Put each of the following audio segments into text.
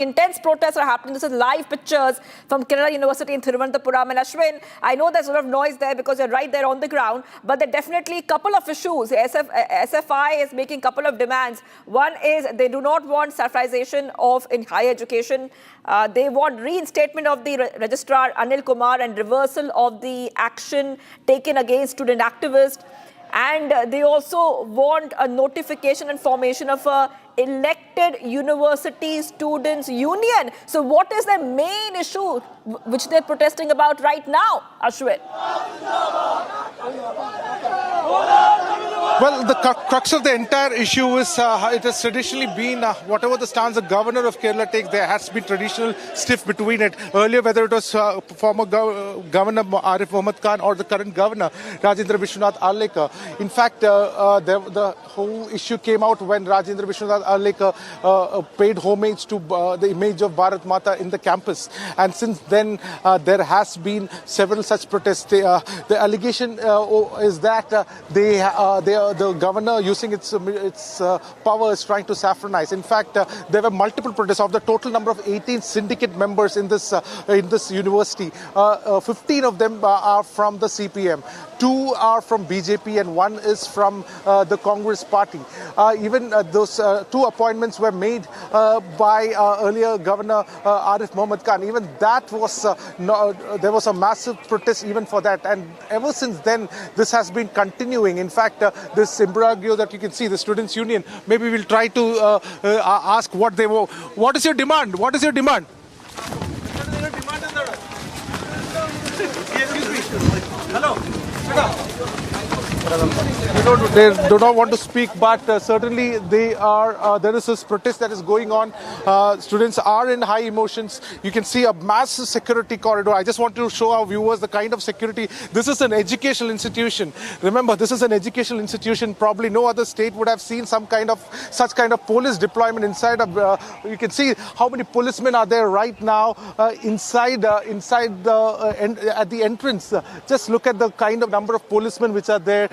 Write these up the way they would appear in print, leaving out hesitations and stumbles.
Intense protests are happening. This is live pictures from Kerala University in Thiruvananthapuram. And Ashwin, I know there's a lot of noise there because you're right there on the ground, but there are definitely a couple of issues. SFI is making a couple of demands. One is they do not want saffronization in higher education. They want reinstatement of the registrar Anil Kumar and reversal of the action taken against student activists. And they also want a notification and formation of a elected university students union. So what is the main issue which they're protesting about right now, Ashwin? Well, the crux of the entire issue is it has traditionally been whatever the stance the governor of Kerala takes, there has been traditional stiff between it. Earlier, whether it was former Governor Arif Mohammad Khan or the current governor, Rajendra Vishwanath Arlekar. In fact, the whole issue came out when Rajendra Vishwanath Arlekar paid homage to the image of Bharat Mata in the campus. And since then, there has been several such protests. The allegation is that the governor, using its power, is trying to saffronize. In fact, there were multiple protests. Of the total number of 18 syndicate members in this university, 15 of them are from the CPM, 2 are from BJP, and 1 is from the Congress party. Even those 2 appointments were made by earlier Governor Arif Mohammad Khan. Even that was there was a massive protest even for that. And ever since then, this has been continuing. In fact, this imbroglio that you can see, the Students' Union, maybe we'll try to ask what they were. What is your demand? What is your demand? Hello. They do not want to speak, but certainly they are. There is this protest that is going on. Students are in high emotions. You can see a massive security corridor. I just want to show our viewers the kind of security. This is an educational institution. Remember, this is an educational institution. Probably no other state would have seen such kind of police deployment inside. You can see how many policemen are there right now inside at the entrance. Just look at the kind of number of policemen which are there.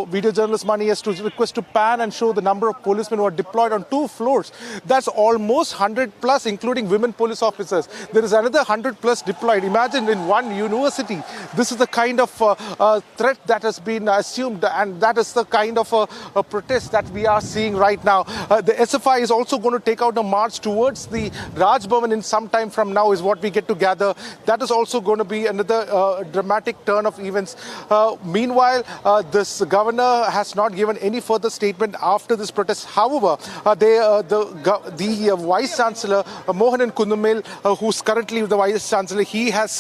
Video journalist Mani has to request to pan and show the number of policemen who are deployed on 2 floors. That's almost 100 plus, including women police officers. There is another 100 plus deployed. Imagine in one university. This is the kind of threat that has been assumed, and that is the kind of a protest that we are seeing right now. The SFI is also going to take out a march towards the Raj Bhavan in some time from now, is what we get to gather. That is also going to be another dramatic turn of events. Meanwhile, this governor has not given any further statement after this protest. However, the Vice Chancellor, Mohanan Kundumel, who's currently the Vice Chancellor, he had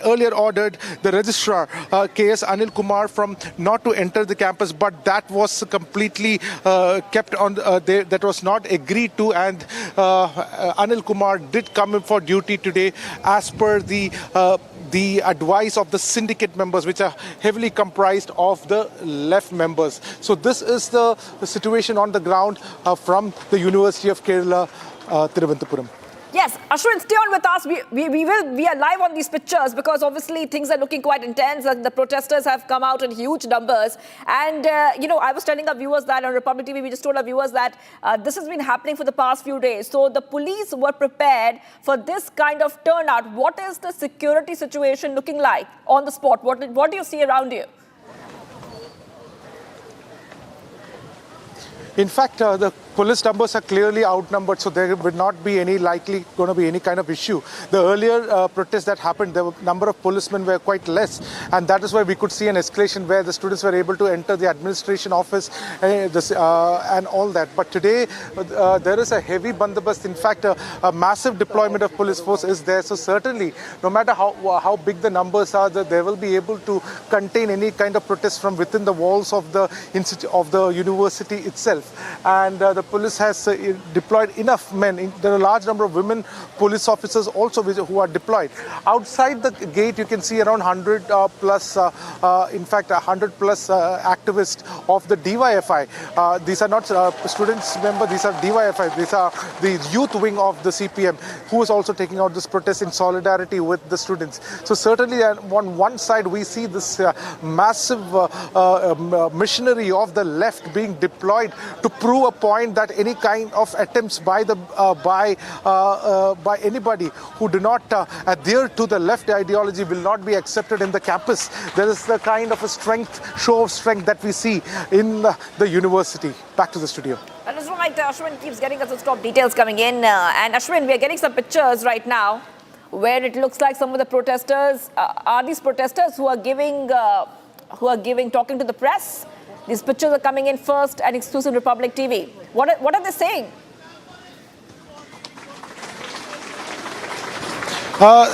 earlier ordered the registrar, KS Anil Kumar, from not to enter the campus, but that was completely kept on, that was not agreed to, and Anil Kumar did come in for duty today as per the advice of the syndicate members, which are heavily comprised of the left members. So this is the situation on the ground from the University of Kerala, Thiruvananthapuram. Yes, Ashwin, stay on with us. We are live on these pictures because obviously things are looking quite intense. The protesters have come out in huge numbers. And, I was telling our viewers that on Republic TV, we just told our viewers that this has been happening for the past few days. So the police were prepared for this kind of turnout. What is the security situation looking like on the spot? What do you see around you? In fact, the police numbers are clearly outnumbered, so there would not be going to be any kind of issue. The earlier protests that happened, the number of policemen were quite less, and that is why we could see an escalation where the students were able to enter the administration office and all that. But today, there is a heavy bandobast. In fact, a massive deployment of police force is there. So certainly, no matter how big the numbers are, they will be able to contain any kind of protest from within the walls of the university itself. And the police has deployed enough men. There are a large number of women police officers also who are deployed. Outside the gate, you can see around 100 plus, in fact, 100 plus activists of the DYFI. These are not students, remember, these are DYFI. These are the youth wing of the CPM, who is also taking out this protest in solidarity with the students. So certainly on one side, we see this massive machinery of the left being deployed to prove a point mind that any kind of attempts by anybody who do not adhere to the left ideology will not be accepted in the campus. There is the kind of a show of strength that we see in the university. Back to the studio. That is right. Ashwin keeps getting us the top details coming in. And Ashwin, we are getting some pictures right now where it looks like some of the protesters are these protesters who are talking to the press. These pictures are coming in first and exclusive Republic TV. What are they saying?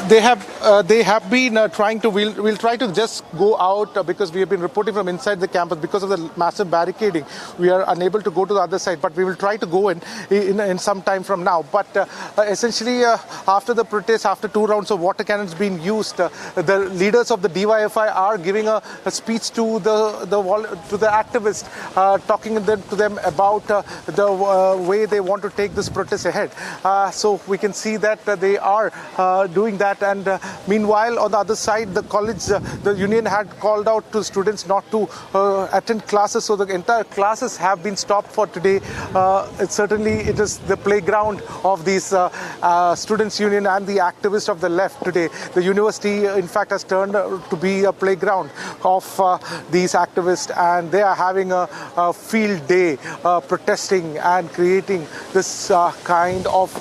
They have been trying to. We'll try to just go out because we have been reporting from inside the campus because of the massive barricading. We are unable to go to the other side, but we will try to go in some time from now. But essentially, after the protest, after 2 rounds of water cannons being used, the leaders of the DYFI are giving a speech to the activists, talking to them about the way they want to take this protest ahead. So we can see that they are doing that, and meanwhile on the other side the college, the union had called out to students not to attend classes, so the entire classes have been stopped for today. It is the playground of these students union and the activists of the left today. The university in fact has turned to be a playground of these activists, and they are having a field day protesting and creating this kind of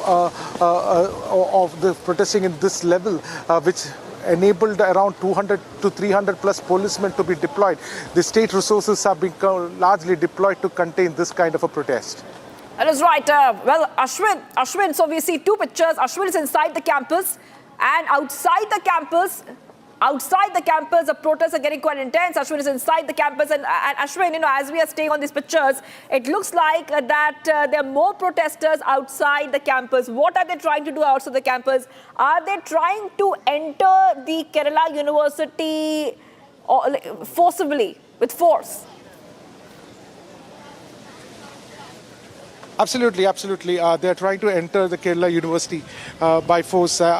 the protesting in this level, which enabled around 200 to 300 plus policemen to be deployed. The state resources have been largely deployed to contain this kind of a protest. That is right. Well, Ashwin, so we see 2 pictures. Ashwin is inside the campus, and outside the campus, the protests are getting quite intense. Ashwin is inside the campus, and Ashwin, as we are staying on these pictures, it looks like that there are more protesters outside the campus. What are they trying to do outside the campus? Are they trying to enter the Kerala University forcibly, with force? Absolutely. They are trying to enter the Kerala University by force. There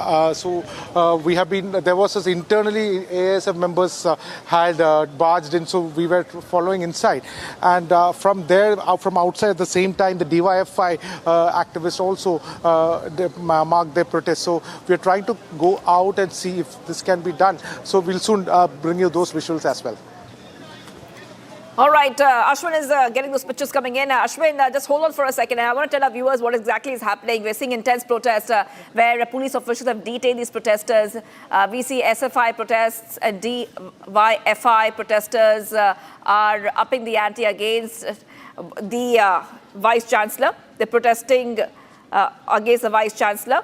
was internally ASF members had barged in, so we were following inside. And from there, from outside at the same time, the DYFI activists also marked their protest. So we are trying to go out and see if this can be done. So we'll soon bring you those visuals as well. All right, Ashwin is getting those pictures coming in. Ashwin, just hold on for a second. I want to tell our viewers what exactly is happening. We're seeing intense protests where police officials have detained these protesters. We see SFI protests and DYFI protesters are upping the ante against the Vice-Chancellor. They're protesting against the Vice-Chancellor.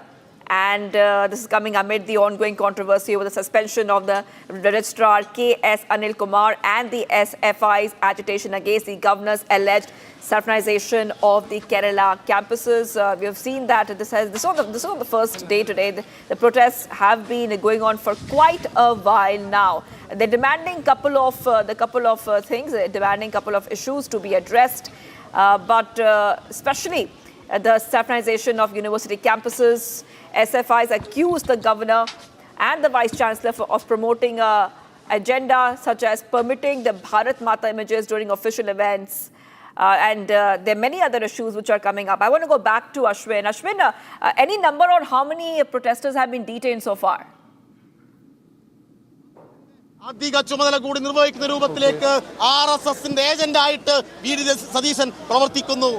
And this is coming amid the ongoing controversy over the suspension of the registrar K.S. Anil Kumar and the SFI's agitation against the governor's alleged saffronization of the Kerala campuses. We have seen that this is on the first day today. The protests have been going on for quite a while now. They're demanding a couple of things. They're demanding a couple of issues to be addressed, but especially the saffronization of university campuses. SFIs accused the governor and the vice-chancellor of promoting an agenda such as permitting the Bharat Mata images during official events. And there are many other issues which are coming up. I want to go back to Ashwin. Ashwin, any number on how many protesters have been detained so far? അധിക ചുമതല കൂടി നിർവഹിക്കുന്ന രൂപത്തിലേക്ക് ആർഎസ്എസിന്റെ ഏജന്റായിട്ട് VD. Satheesan പ്രവർത്തിക്കുന്നു.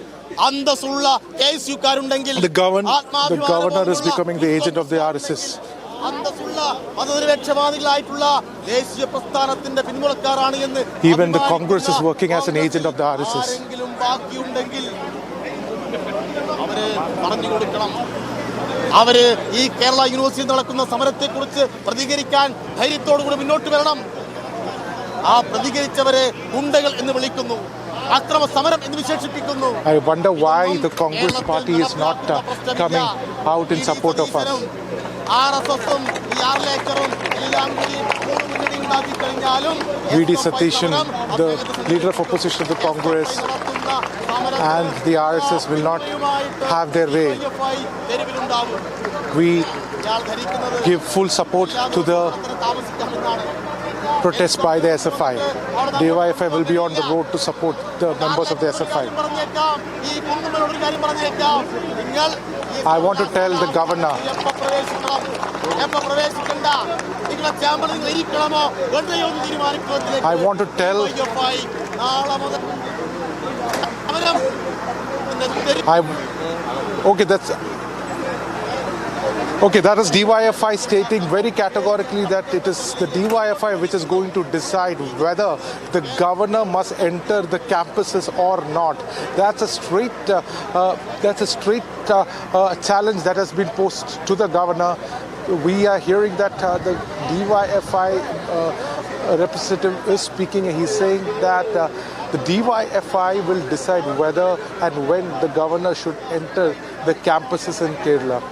അന്തസ്സുള്ള കെഎസ്യുക്കാരുണ്ടെങ്കിൽ the governor is becoming the agent of the RSS. അന്തസ്സുള്ള മതനിരപേക്ഷവാദികളായിട്ടുള്ള ദേശീയ പ്രസ്ഥാനത്തിന്റെ പിന്മുറക്കാരാണ് എന്ന് even the Congress is working as an agent of the RSS. ആരെങ്കിലും ബാക്കിയുണ്ടെങ്കിൽ അവരെ പറഞ്ഞു കൊടുക്കണം. അവര് ഈ കേരള യൂണിവേഴ്സിറ്റിയിൽ നടക്കുന്ന സമരത്തെക്കുറിച്ച് പ്രതികരിക്കാൻ ധൈര്യത്തോടുകൂടി മുന്നോട്ട് വരണം. ആ പ്രതികരിച്ചവരെ ഗുണ്ടകൾ എന്ന് വിളിക്കുന്നു, അക്രമ സമരം എന്ന് വിശേഷിപ്പിക്കുന്നു. I wonder why the Congress party is not coming out in support of us. ആർഎസ്എസും യാർലേക്കറും എല്ലാം കൂടി മുന്നണി ഉണ്ടാക്കി കഴിഞ്ഞാലും V.D. Satishan, the leader of opposition to the Congress, and the RSS will not have their way. We give full support to the protest by the SFI. DYFI will be on the road to support the members of the SFI. I want to tell the governor. I want to tell. That is DYFI stating very categorically that it is the DYFI which is going to decide whether the governor must enter the campuses or not. That's a straight challenge that has been posed to the governor. We are hearing that the DYFI representative is speaking, and he's saying that the DYFI will decide whether and when the governor should enter the campuses in Kerala.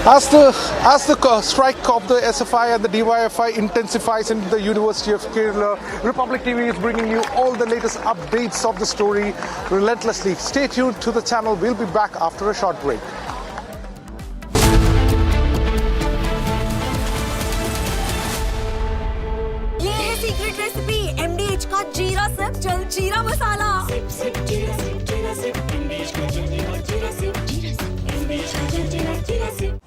As the strike of the SFI and the DYFI intensifies in the University of Kerala, Republic TV is bringing you all the latest updates of the story relentlessly. Stay tuned to the channel. We'll be back after a short break. ये है secret recipe MDH का जीरा SIP जल जीरा मसाला। SIP SIP जीरा SIP MDH का जल जीरा सिप MDH का जल जीरा SIP.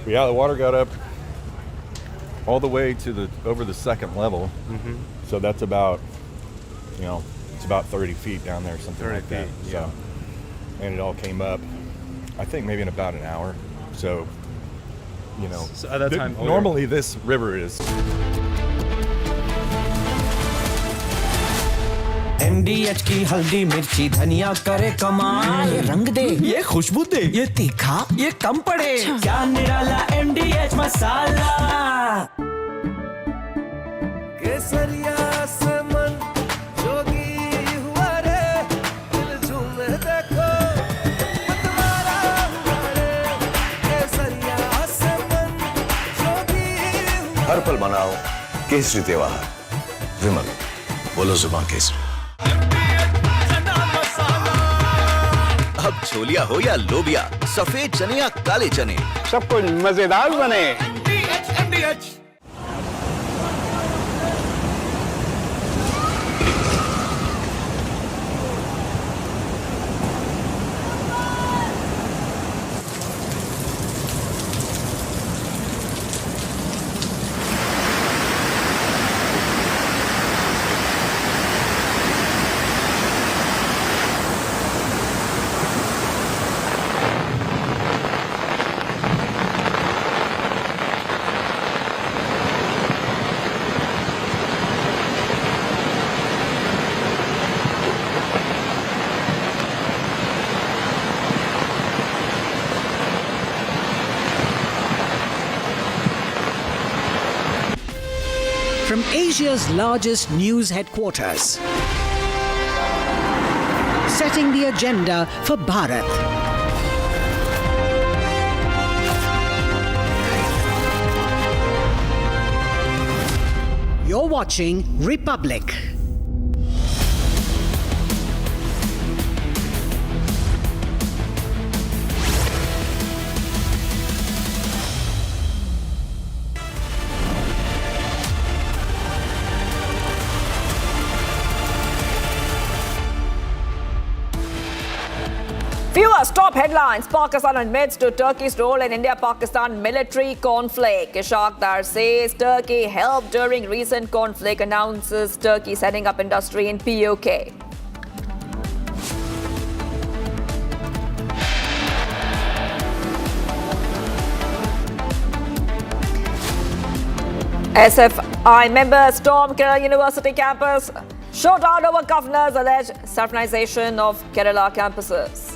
Yeah, the water got up all the way to over the second level. Mm-hmm. So that's about, it's about 30 feet down there, something like that. Yeah. So, and it all came up, I think maybe in about an hour. So, So at that time, normally this river is. MDH की हल्दी मिर्ची धनिया करे कमाल, ये रंग दे, ये खुशबू दे, ये तीखा, ये कम पड़े, क्या निराला MDH मसाला। केसरिया से मन जोगी हुआ रे, दिल झूमे देखो, मतवारा हुआ रे, केसरिया से मन जोगी हुआ। हर पल मनाओ केसरी त्योहार। विमल, बोलो जुबान केसरी। अब छोलिया हो या लोबिया, सफेद चने या काले चने, सब कुछ मजेदार बने। From Asia's largest news headquarters, setting the agenda for Bharat. You're watching Republic. Plus, top headlines. Pakistan admits to Turkey's role in India-Pakistan military conflict. Ishaq Dar says Turkey helped during recent conflict, announces Turkey setting up industry in POK. SFI members storm Kerala University campus. Showdown over governors alleged saffronization of Kerala campuses.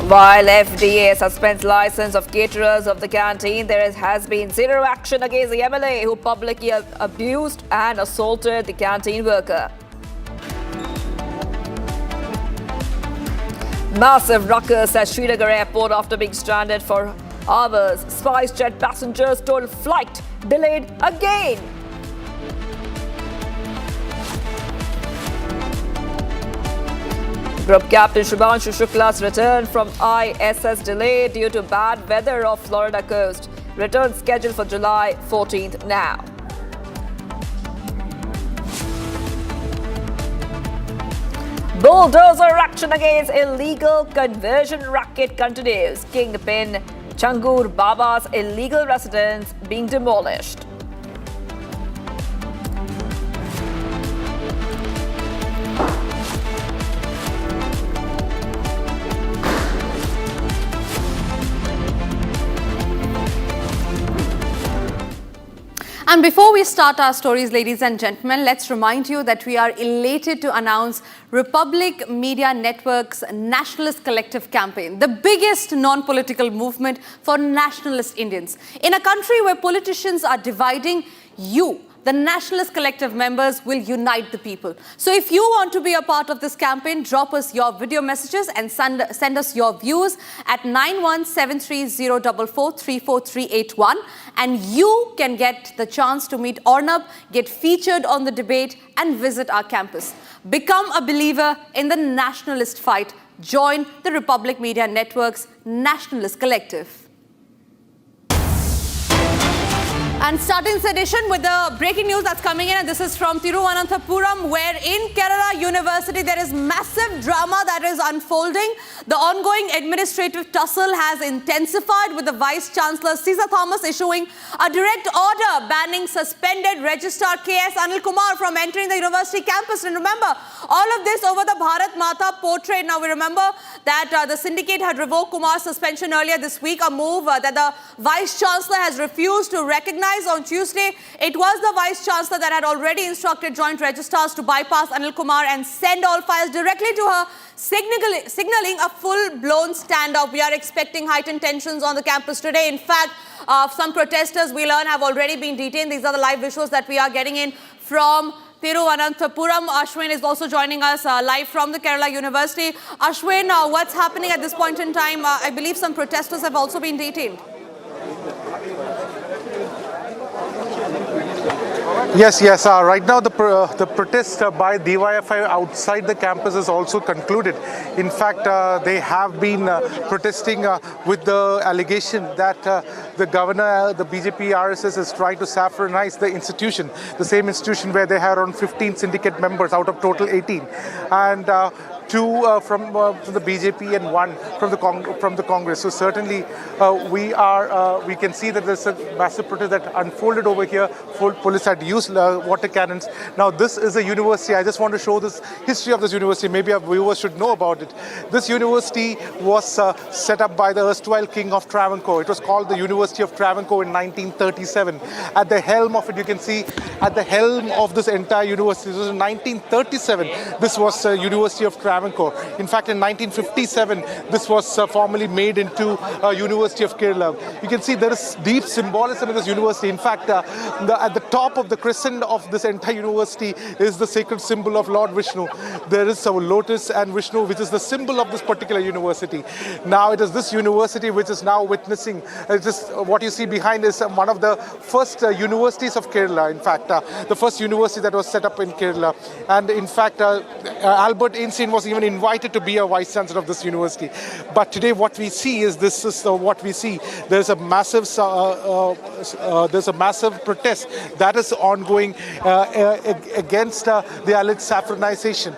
While FDA suspends license of caterers of the canteen, there has been zero action against the MLA who publicly abused and assaulted the canteen worker. Massive ruckus at Srinagar airport after being stranded for hours. SpiceJet passengers told flight delayed again. Group Captain Shubhanshu Shukla's return from ISS delayed due to bad weather off Florida coast. Return scheduled for July 14th now. Bulldozer action against illegal conversion racket continues. Kingpin Changur Baba's illegal residence being demolished. And before we start our stories, ladies and gentlemen, let's remind you that we are elated to announce Republic Media Network's Nationalist Collective campaign, the biggest non-political movement for nationalist Indians. In a country where politicians are dividing, you, the Nationalist Collective members, will unite the people. So if you want to be a part of this campaign, drop us your video messages and send us your views at 9173044381, and you can get the chance to meet Arnab, get featured on the debate and visit our campus. Become a believer in the nationalist fight. Join the Republic Media Network's Nationalist Collective. And starting this edition with the breaking news that's coming in, and this is from Thiruvananthapuram, where in Kerala University there is massive drama that is unfolding. The ongoing administrative tussle has intensified, with the Vice Chancellor Caesar Thomas issuing a direct order banning suspended Registrar K.S. Anil Kumar from entering the university campus. And remember, all of this over the Bharat Mata portrait. Now we remember that the syndicate had revoked Kumar's suspension earlier this week, a move that the Vice Chancellor has refused to recognize. On Tuesday, it was the Vice Chancellor that had already instructed joint registrars to bypass Anil Kumar and send all files directly to her, signaling a full-blown standoff. We are expecting heightened tensions on the campus today. In fact, some protesters, we learn, have already been detained. These are the live visuals that we are getting in from Thiruvananthapuram. Ashwin is also joining us live from the Kerala University. Ashwin, what's happening at this point in time? I believe some protesters have also been detained. Yes. Right now, the protest by DYFI outside the campus is also concluded. In fact, they have been protesting with the allegation that the governor, the BJP RSS, is trying to saffronize the institution, the same institution where they had around 15 syndicate members out of total 18. And two from the BJP and one from the Congress. So certainly we can see that there's a massive protest that unfolded over here. Full police had used water cannons. Now this is a university. I just want to show this history of this university. Maybe our viewers should know about it. This university was set up by the erstwhile king of Travancore. It was called the University of Travancore in 1937. At the helm of it, you can see at the helm of this entire university, this was in 1937. This was University of Travancore. In fact, in 1957, this was formally made into University of Kerala. You can see there is deep symbolism in this university. In fact, at the top of the crescent of this entire university is the sacred symbol of Lord Vishnu. There is a lotus and Vishnu, which is the symbol of this particular university. Now it is this university which is now witnessing, what you see behind is one of the first universities of Kerala. In fact, the first university that was set up in Kerala. And in fact, Albert Einstein was even invited to be a vice chancellor of this university. But today what we see is what we see. There's a massive there's a massive protest that is ongoing against the alleged saffronization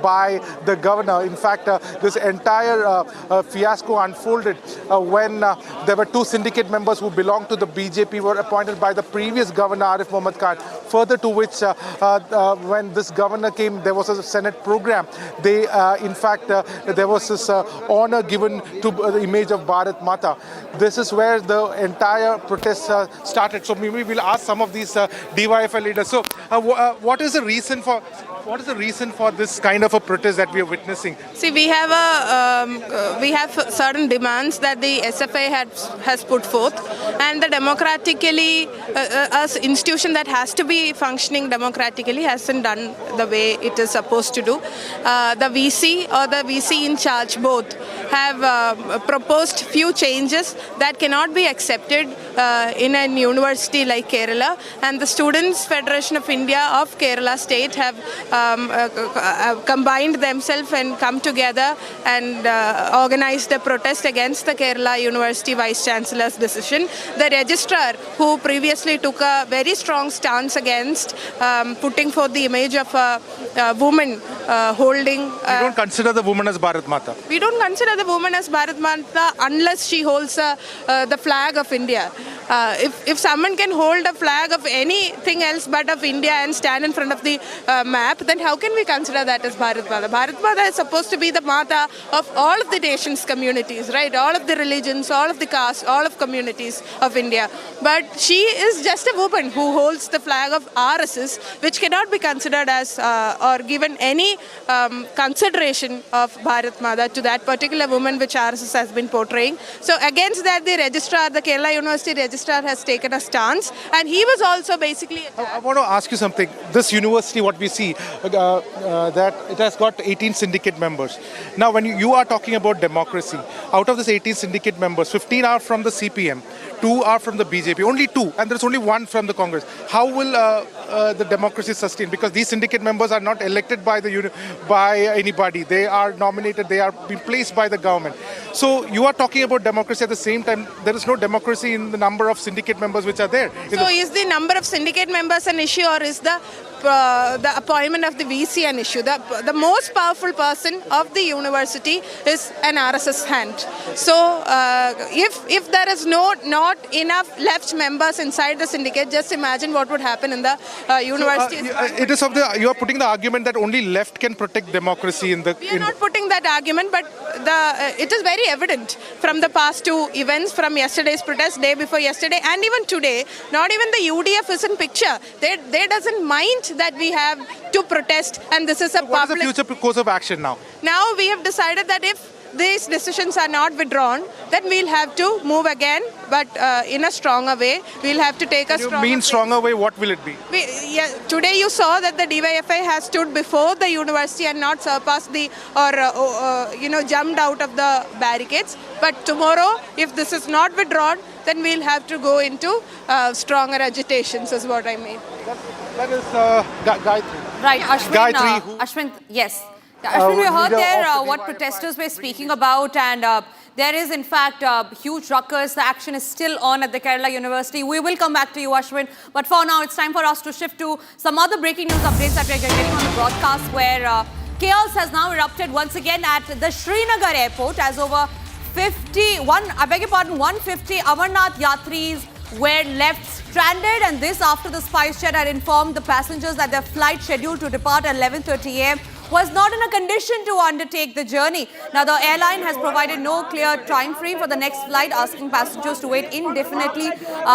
by the governor. In fact, this entire fiasco unfolded when there were two syndicate members who belonged to the BJP were appointed by the previous governor Arif Muhammad Khan. Further to which, when this governor came, there was a Senate program. They, in fact, there was this honor given to the image of Bharat Mata. This is where the entire protest started. So maybe we'll ask some of these DYFI leaders. So, what is the reason for this kind of a protest that we are witnessing? See, we have certain demands that the SFI has put forth, and the democratically, as institution that has to be functioning democratically hasn't done the way it is supposed to do. The VC or the VC in charge both have proposed few changes that cannot be accepted in a university like Kerala, and the Students' Federation of India of Kerala State have combined themselves and come together and organized a protest against the Kerala University Vice Chancellor's decision. The registrar, who previously took a very strong stance against putting forth the image of a woman holding... You don't consider the woman as Bharat Mata? We don't consider the woman as Bharat Mata unless she holds the flag of India. If someone can hold a flag of anything else but of India and stand in front of the map, then how can we consider that as Bharat Mata? Bharat Mata is supposed to be the Mata of all of the nation's communities, right? All of the religions, all of the castes, all of communities of India. But she is just a woman who holds the flag of RSS, which cannot be considered as or given any consideration of Bharat Mata to that particular woman which RSS has been portraying. So against that, the registrar, the Kerala University registrar, has taken a stance, and he was also basically... I want to ask you something. This university, what we see, that it has got 18 syndicate members. Now, when you are talking about democracy, out of this 18 syndicate members, 15 are from the CPM, 2 are from the BJP, only 2, and there's only 1 from the Congress. How will the democracy sustain? Because these syndicate members are not elected by anybody. They are nominated, they are being placed by the government. So you are talking about democracy at the same time. There is no democracy in the number of syndicate members which are there. So is the number of syndicate members an issue, or is the appointment of the VC an issue? The most powerful person of the university is an RSS hand. So if there is not enough left members inside the syndicate, just imagine what would happen in the university. You are putting the argument that only left can protect democracy in the... We are not putting that argument, but it is very evident from the past 2 events, from yesterday's protest, day before yesterday, and even today. Not even the UDF is in picture. They doesn't mind that we have to protest, and this is a public... What is the future course of action now? Now we have decided that if these decisions are not withdrawn, then we'll have to move again, but in a stronger way. We'll have to take a stronger... You mean stronger way, what will it be? Today you saw that the DYFI has stood before the university and not surpassed jumped out of the barricades. But tomorrow, if this is not withdrawn, then we'll have to go into stronger agitations, is what I mean. That is Gayatri. Right, Ashwin. Ashwin, yes. Ashwin, we heard there what protesters were speaking about, and there is, in fact, huge ruckus. The action is still on at the Kerala University. We will come back to you, Ashwin. But for now, it's time for us to shift to some other breaking news updates that we're getting on the broadcast, where chaos has now erupted once again at the Srinagar airport, as over 150 Amarnath Yatris were left stranded, and this after the spice jet had informed the passengers that their flight scheduled to depart at 11:30 a.m. was not in a condition to undertake the journey. Now, the airline has provided no clear time frame for the next flight, asking passengers to wait indefinitely,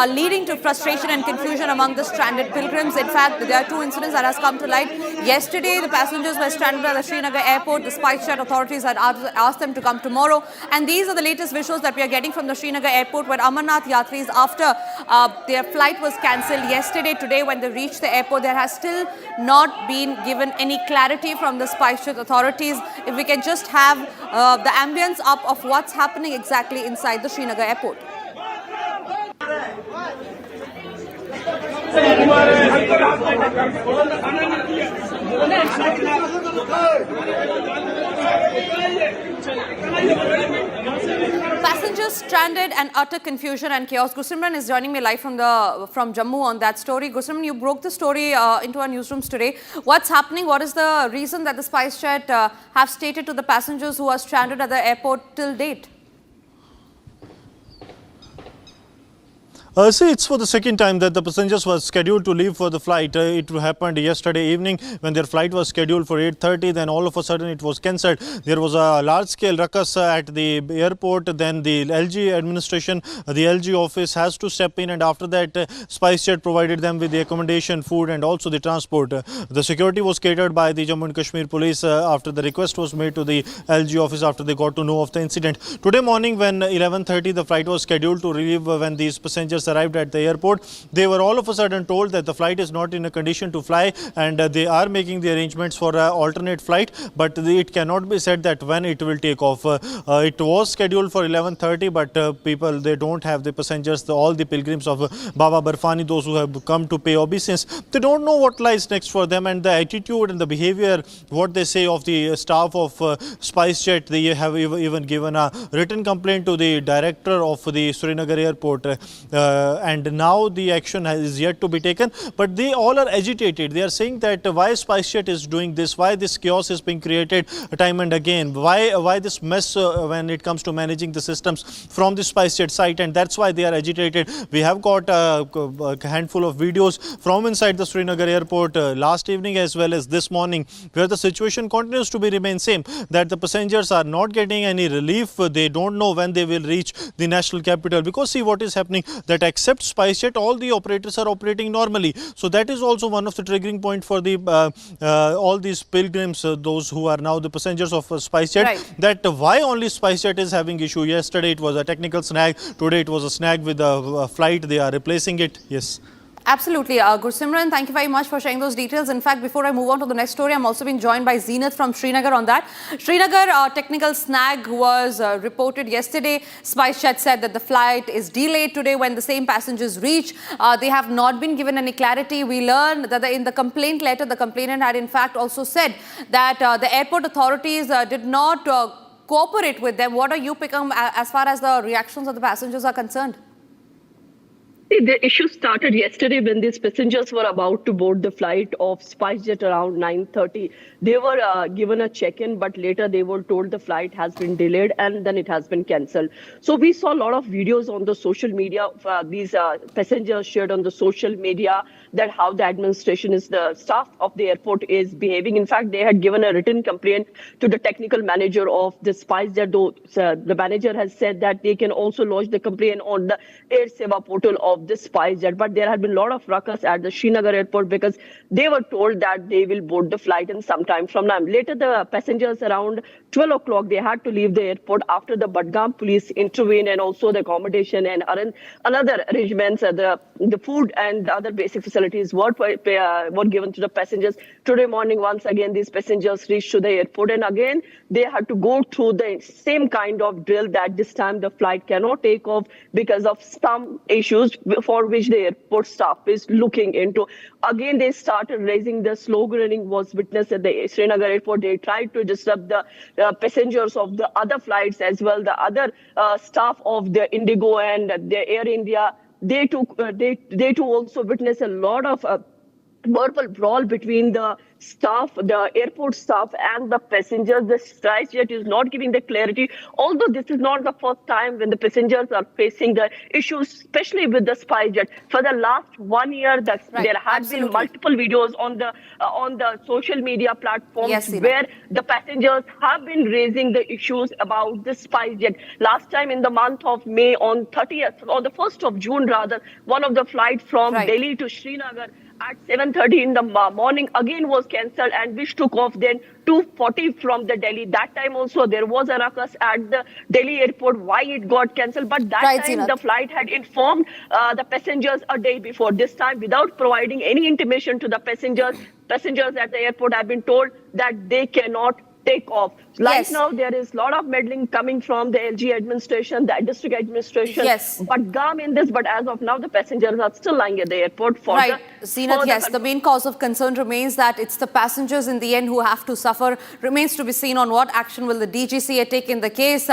leading to frustration and confusion among the stranded pilgrims. In fact, there are 2 incidents that has come to light. Yesterday, the passengers were stranded at the Srinagar airport. The spice jet authorities had asked them to come tomorrow. And these are the latest visuals that we are getting from the Srinagar airport, where Amarnath Yatris, after their flight was cancelled yesterday, today when they reached the airport, there has still not been given any clarity from the spice jet authorities. If we can just have the ambience up of what's happening exactly inside the Srinagar airport. passengers stranded and utter confusion and chaos. Gusimran is joining me live from Jammu on that story. Gusimran, you broke the story into our newsrooms today. What's happening? What is the reason that the SpiceJet have stated to the passengers who are stranded at the airport till date? See, it's for the second time that the passengers were scheduled to leave for the flight. It happened yesterday evening when their flight was scheduled for 8:30. Then all of a sudden it was cancelled. There was a large-scale ruckus at the airport. Then the LG administration, the LG office has to step in, and after that, SpiceJet provided them with the accommodation, food, and also the transport. The security was catered by the Jammu and Kashmir police after the request was made to the LG office after they got to know of the incident. Today morning, when 11:30 the flight was scheduled to leave, when these passengers arrived at the airport, they were all of a sudden told that the flight is not in a condition to fly, and they are making the arrangements for an alternate flight, but it cannot be said that when it will take off. It was scheduled for 11:30, but people, they don't have the passengers, all the pilgrims of Baba Barfani, those who have come to pay obeisance, they don't know what lies next for them, and the attitude and the behavior, what they say of the staff of SpiceJet, they have even given a written complaint to the director of the Srinagar airport, and now the action is yet to be taken, but they all are agitated. They are saying that why SpiceJet is doing this, why this chaos is being created time and again, why this mess when it comes to managing the systems from the SpiceJet site, and that's why they are agitated. We have got a handful of videos from inside the Srinagar airport last evening as well as this morning, where the situation continues to remain same, that the passengers are not getting any relief. They don't know when they will reach the national capital, because see what is happening, that except SpiceJet, all the operators are operating normally. So that is also one of the triggering point for the all these pilgrims, those who are now the passengers of SpiceJet, Right. that why only SpiceJet is having issue. Yesterday it was a technical snag, today it was a snag with the flight, they are replacing it. Yes. Absolutely. Gursimran, thank you very much for sharing those details. In fact, before I move on to the next story, I'm also being joined by Zenith from Srinagar on that. Srinagar technical snag was reported yesterday. SpiceJet said that the flight is delayed today when the same passengers reach. They have not been given any clarity. We learned that in the complaint letter, the complainant had in fact also said that the airport authorities did not cooperate with them. What are you picking as far as the reactions of the passengers are concerned? The issue started yesterday when these passengers were about to board the flight of SpiceJet around 9:30. They were given a check-in, but later they were told the flight has been delayed and then it has been cancelled. So we saw a lot of videos on the social media of these passengers shared on the social media, that how the administration is, the staff of the airport is behaving. In fact, they had given a written complaint to the technical manager of the SpiceJet, though the manager has said that they can also lodge the complaint on the Air Seva portal of the SpiceJet. But there had been a lot of ruckus at the Srinagar airport because they were told that they will board the flight in some time from now. Later, the passengers around 12 o'clock, they had to leave the airport after the Badgam police intervened, and also the accommodation and another arrangements, the food and the other basic facilities were given to the passengers. Today morning, once again, these passengers reached to the airport, and again, they had to go through the same kind of drill, that this time the flight cannot take off because of some issues for which the airport staff is looking into. Again, they started raising the sloganing was witnessed at the Srinagar airport. They tried to disrupt the passengers of the other flights as well, the other staff of the Indigo and the Air India. They too also witnessed a lot of verbal brawl between the staff, the airport staff and the passengers. The SpiceJet is not giving the clarity, although this is not the first time when the passengers are facing the issues, especially with the SpiceJet. For the last 1 year, there have been multiple videos on the social media platforms where the passengers have been raising the issues about the SpiceJet. Last time in the month of May, on the 1st of June rather, one of the flights from Delhi to Srinagar at 7:30 in the morning again was cancelled, and which took off then 2:40 from the Delhi. That time also there was a ruckus at the Delhi airport why it got cancelled, but that time the flight had informed the passengers a day before. This time, without providing any intimation to the passengers at the airport have been told that they cannot take off. Right Yes. now, there is a lot of meddling coming from the LG administration, the district administration. Yes. But gum in this, but as of now, the passengers are still lying at the airport for Right, the Zenith, yes. The main cause of concern remains that it's the passengers in the end who have to suffer. Remains to be seen on what action will the DGCA take in the case.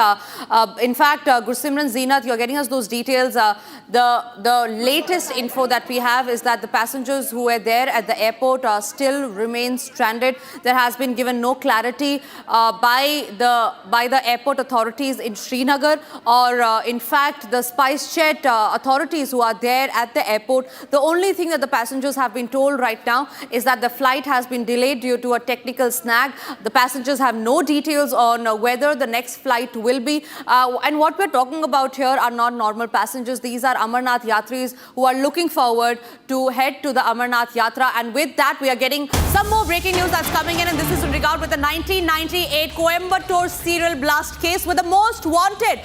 In fact, Gursimran, Zenith, you're getting us those details. The latest info that we have is that the passengers who were there at the airport still remain stranded. There has been given no clarity by the airport authorities in Srinagar or in fact the SpiceJet authorities who are there at the airport. The only thing that the passengers have been told right now is that the flight has been delayed due to a technical snag. The passengers have no details on whether the next flight will be. And what we're talking about here are not normal passengers. These are Amarnath Yatris who are looking forward to head to the Amarnath Yatra. And with that, we are getting some more breaking news that's coming in. And this is in regard with the 1998 Coimbatore serial blast case with the most wanted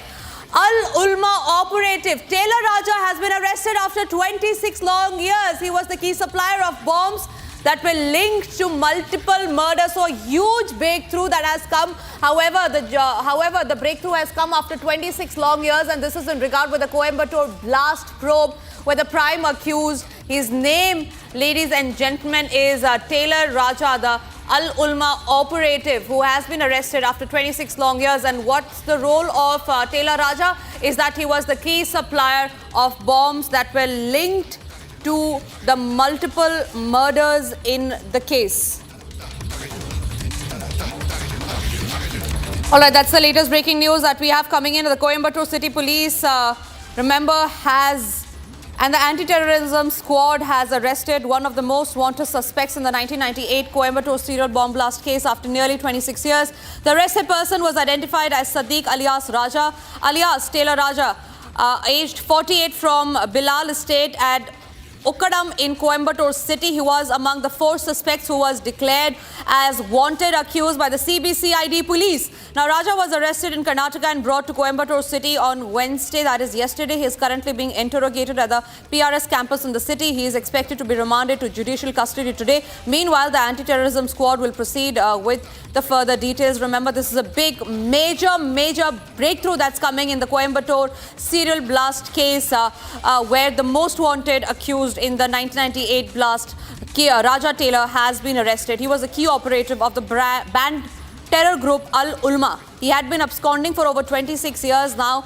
Al-Ulma operative. Taylor Raja has been arrested after 26 long years. He was the key supplier of bombs that were linked to multiple murders. So a huge breakthrough that has come. However, the breakthrough has come after 26 long years, and this is in regard with the Coimbatore blast probe, where the prime accused, his name, ladies and gentlemen, is Taylor Raja, the Al-Ulma operative who has been arrested after 26 long years. And what's the role of Taylor Raja is that he was the key supplier of bombs that were linked to the multiple murders in the case. All right, that's the latest breaking news that we have coming in. The Coimbatore City Police, remember, and the anti-terrorism squad has arrested one of the most wanted suspects in the 1998 Coimbatore serial bomb blast case after nearly 26 years. The arrested person was identified as Sadiq alias Raja, alias Taylor Raja, aged 48, from Bilal Estate at Ukadam in Coimbatore City. He was among the 4 suspects who was declared as wanted accused by the CBCID police. Now, Raja was arrested in Karnataka and brought to Coimbatore City on Wednesday, that is yesterday. He is currently being interrogated at the PRS campus in the city. He is expected to be remanded to judicial custody today. Meanwhile, the anti-terrorism squad will proceed with the further details. Remember, this is a big, major breakthrough that's coming in the Coimbatore serial blast case, where the most wanted accused in the 1998 blast, Raja Taylor, has been arrested. He was a key operative of the banned terror group Al-Ulma. He had been absconding for over 26 years now.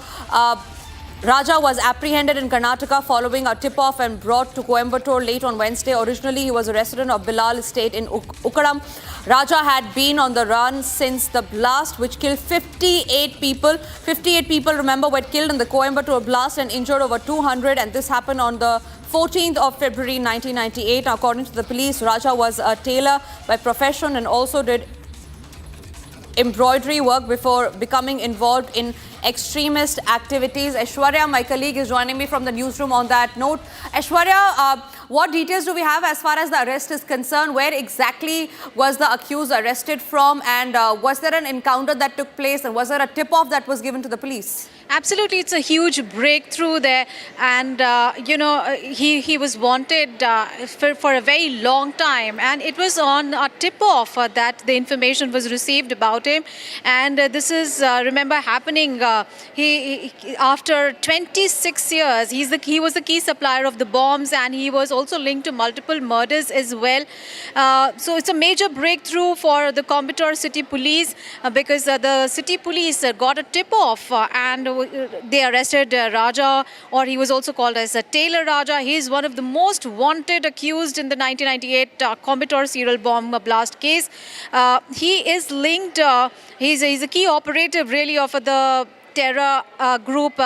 Raja was apprehended in Karnataka following a tip-off and brought to Coimbatore late on Wednesday. Originally, he was a resident of Bilal Estate in Ukadam. Raja had been on the run since the blast, which killed 58 people. 58 people, remember, were killed in the Coimbatore blast and injured over 200. And this happened on the 14th of February 1998. According to the police, Raja was a tailor by profession and also did embroidery work before becoming involved in extremist activities. Aishwarya, my colleague, is joining me from the newsroom on that note. Aishwarya, what details do we have as far as the arrest is concerned? Where exactly was the accused arrested from? And was there an encounter that took place? And was there a tip-off that was given to the police? Absolutely, it's a huge breakthrough there, and he was wanted for a very long time, and it was on a tip-off that the information was received about him, and this is remember happening. He after 26 years, he was the key supplier of the bombs, and he was also linked to multiple murders as well. So it's a major breakthrough for the Coimbatore City Police because the city police got a tip-off and they arrested Raja, or he was also called as Taylor Raja. He is one of the most wanted accused in the 1998 Coimbatore serial bomb blast case. He is linked, he's a key operative really of the terror group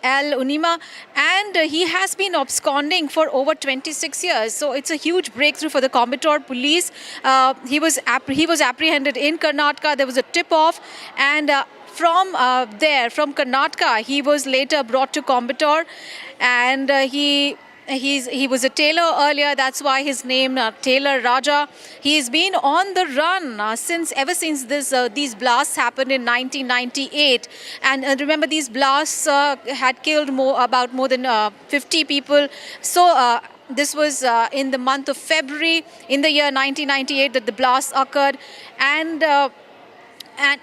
Al-Ulma, and he has been absconding for over 26 years. So it's a huge breakthrough for the Coimbatore police. He was apprehended in Karnataka. There was a tip-off, and from Karnataka, he was later brought to Coimbatore, and he was a tailor earlier. That's why his name Taylor Raja. He's been on the run ever since these blasts happened in 1998. And remember, these blasts had killed about more than 50 people. So this was in the month of February in the year 1998 that the blasts occurred, and and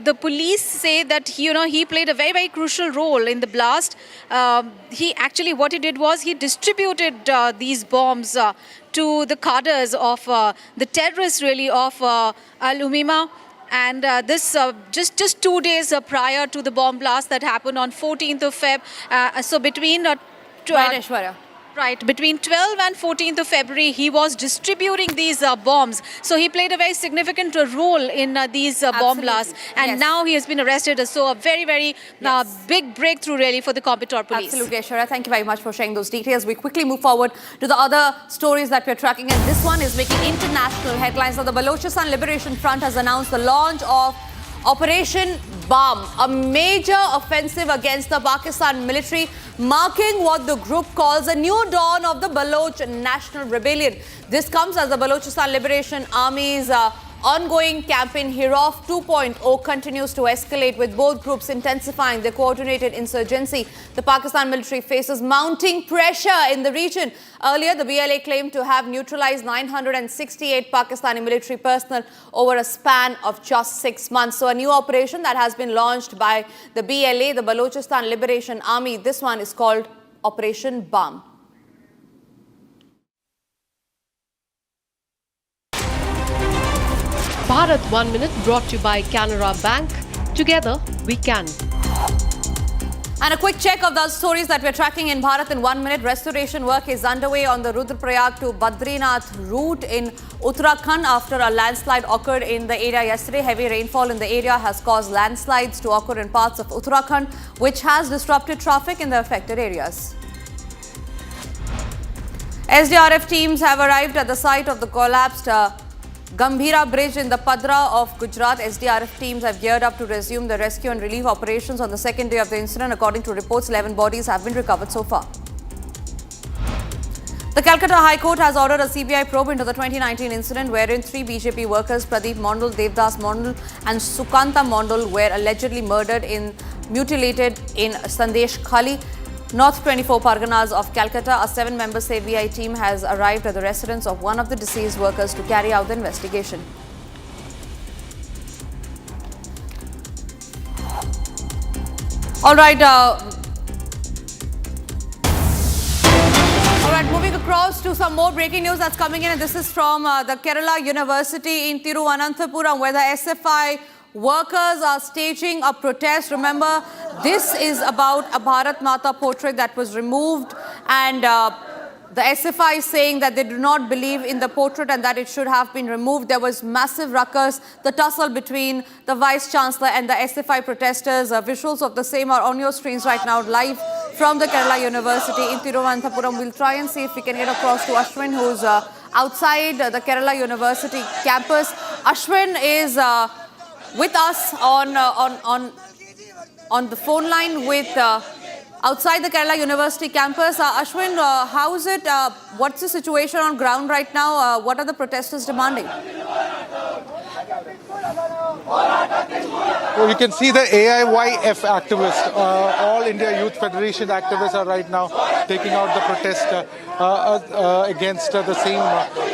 the police say that he played a very, very crucial role in the blast. What he did was he distributed these bombs to the cadres of the terrorists, really, of Al-Umima. And this just 2 days prior to the bomb blast that happened on 14th of Feb. So between between 12 and 14th of February, he was distributing these bombs. So he played a very significant role in these bomb blasts. And now he has been arrested. So a very, very big breakthrough, really, for the Coimbatore police. Absolutely, Aishwarya. Thank you very much for sharing those details. We quickly move forward to the other stories that we're tracking. And this one is making international headlines. Now, the Balochistan Liberation Front has announced the launch of Operation Bomb, a major offensive against the Pakistan military, marking what the group calls a new dawn of the Baloch national rebellion. This comes as the Balochistan Liberation Army's ongoing campaign Hiraf 2.0 continues to escalate, with both groups intensifying their coordinated insurgency. The Pakistan military faces mounting pressure in the region. Earlier, the BLA claimed to have neutralized 968 Pakistani military personnel over a span of just 6 months. So a new operation that has been launched by the BLA, the Balochistan Liberation Army. This one is called Operation Bomb. Bharat 1 Minute brought to you by Canara Bank. Together we can. And a quick check of those stories that we're tracking in Bharat in 1 minute. Restoration work is underway on the Rudraprayag to Badrinath route in Uttarakhand after a landslide occurred in the area yesterday. Heavy rainfall in the area has caused landslides to occur in parts of Uttarakhand, which has disrupted traffic in the affected areas. SDRF teams have arrived at the site of the collapsed Gambhira Bridge in the Padra of Gujarat. SDRF teams have geared up to resume the rescue and relief operations on the second day of the incident. According to reports, 11 bodies have been recovered so far. The Calcutta High Court has ordered a CBI probe into the 2019 incident wherein 3 BJP workers, Pradeep Mondal, Devdas Mondal and Sukanta Mondal, were allegedly murdered and mutilated in Sandesh Khali, North 24 Parganas of Calcutta. A 7-member CBI team has arrived at the residence of one of the deceased workers to carry out the investigation. All right, moving across to some more breaking news that's coming in, and this is from the Kerala University in Thiruvananthapuram, where the SFI workers are staging a protest. Remember, this is about a Bharat Mata portrait that was removed, and the SFI is saying that they do not believe in the portrait and that it should have been removed. There was massive ruckus, the tussle between the Vice Chancellor and the SFI protesters. Visuals of the same are on your screens right now, live from the Kerala University in Thiruvananthapuram. We'll try and see if we can get across to Ashwin, who's outside the Kerala University campus. Ashwin is with us on the phone line with outside the Kerala University campus. Ashwin, how is it? What's the situation on ground right now? What are the protesters demanding? Well, you can see the AIYF activists, All India Youth Federation activists, are right now taking out the protest against the same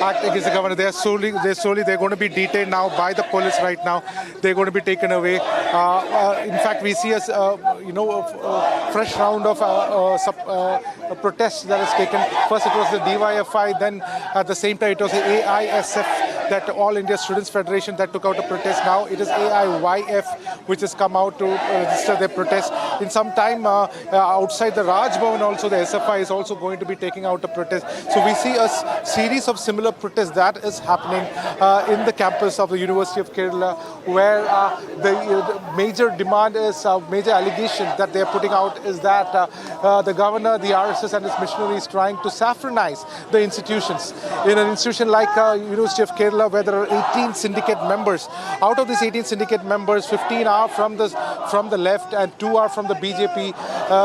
act against the governor. They're going to be detained now by the police right now. They're going to be taken away. In fact, we see a fresh round of protests that is taken. First it was the DYFI, then at the same time it was the AISF, that All India Students Federation, that took out a protest. Now it is AIYF which has come out to register their protest. In some time outside the Raj Bhavan also, the SFI is also going to be taking out a protest. So we see a series of similar protests that is happening in the campus of the University of Kerala, where the major demand is, major allegation that they are putting out is that the governor, the RSS and his missionaries is trying to saffronize the institutions. In an institution like University of Kerala, where there are 18 syndicate members. Out of these 18 syndicate members, 15 are from the left and 2 are from the BJP.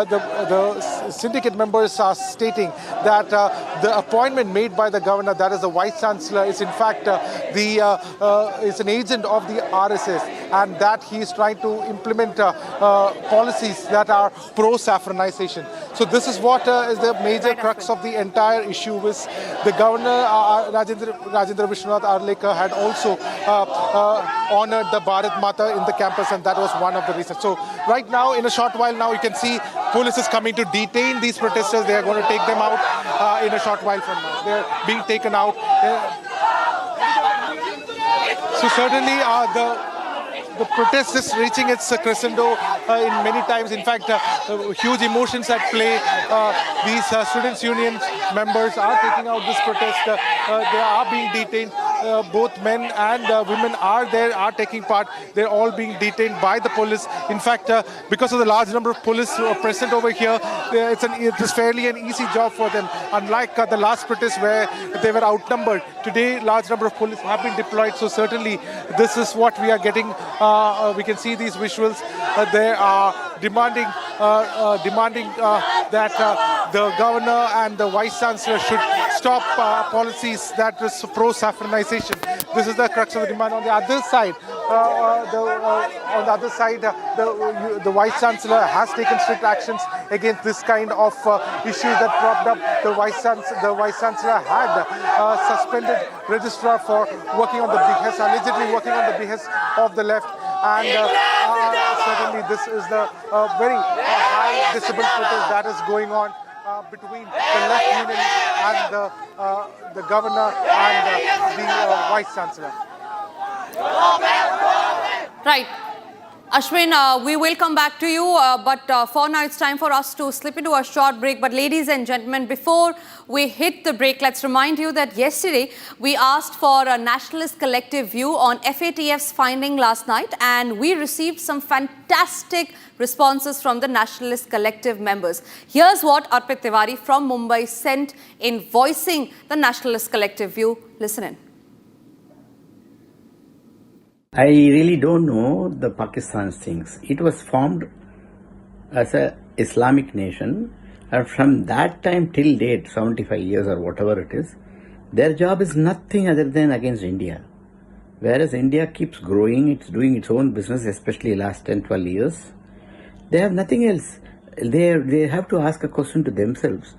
The syndicate members are stating that the appointment made by the governor, that is the Vice Chancellor, is in fact is an agent of the RSS. and that he is trying to implement policies that are pro-saffronization. So this is what is the major crux of the entire issue. With the governor, Rajendra Vishwanath Arlekar, had also honored the Bharat Mata in the campus, and that was one of the reasons. So right now, in a short while now, you can see police is coming to detain these protesters. They are going to take them out in a short while from now. They are being taken out. So certainly the protest is reaching its crescendo in many times. In fact, huge emotions at play. These students' union members are taking out this protest. They are being detained. Both men and women are taking part. They're all being detained by the police. In fact, because of the large number of police who are present over here, it is fairly an easy job for them. Unlike the last protest where they were outnumbered, today large number of police have been deployed. So certainly this is what we are getting. We can see these visuals. They are demanding that the governor and the vice chancellor should stop policies that is pro-saffronization. This is the crux of the demand. On the other side, the vice chancellor has taken strict actions against this kind of issues that cropped up. The vice chancellor had suspended registrar for working on the behest, allegedly working on the behest of the left. And certainly this is the very high decibel protest that is going on between the left union and the governor and the vice chancellor. Right. Ashwin, we will come back to you, but for now it's time for us to slip into a short break. But ladies and gentlemen, before we hit the break, let's remind you that yesterday we asked for a nationalist collective view on FATF's finding last night, and we received some fantastic responses from the nationalist collective members. Here's what Arpit Tiwari from Mumbai sent in voicing the nationalist collective view. Listen in. I really don't know the Pakistan's things. It was formed as an Islamic nation, and from that time till date, 75 years or whatever it is, their job is nothing other than against India. Whereas India keeps growing, it's doing its own business, especially last 10, 12 years. They have nothing else. They have to ask a question to themselves.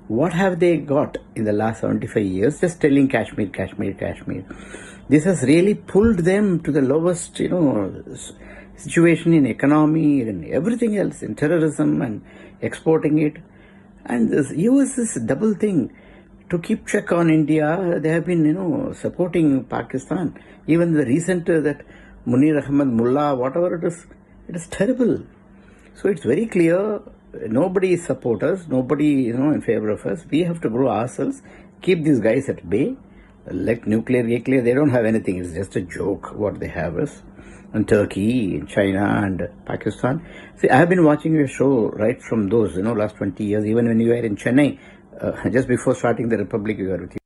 What have they got in the last 75 years? Just telling Kashmir, Kashmir, Kashmir. This has really pulled them to the lowest, situation in economy and everything else, in terrorism and exporting it. And this use this double thing to keep check on India. They have been, supporting Pakistan. Even the recent that Munir Ahmad Mullah, whatever it is terrible. So it's very clear. Nobody support us. Nobody, in favor of us. We have to grow ourselves. Keep these guys at bay. Like nuclear, they don't have anything. It's just a joke what they have is. And Turkey, China and Pakistan. See, I have been watching your show right from those, last 20 years. Even when you were in Chennai, just before starting the Republic, we were with you.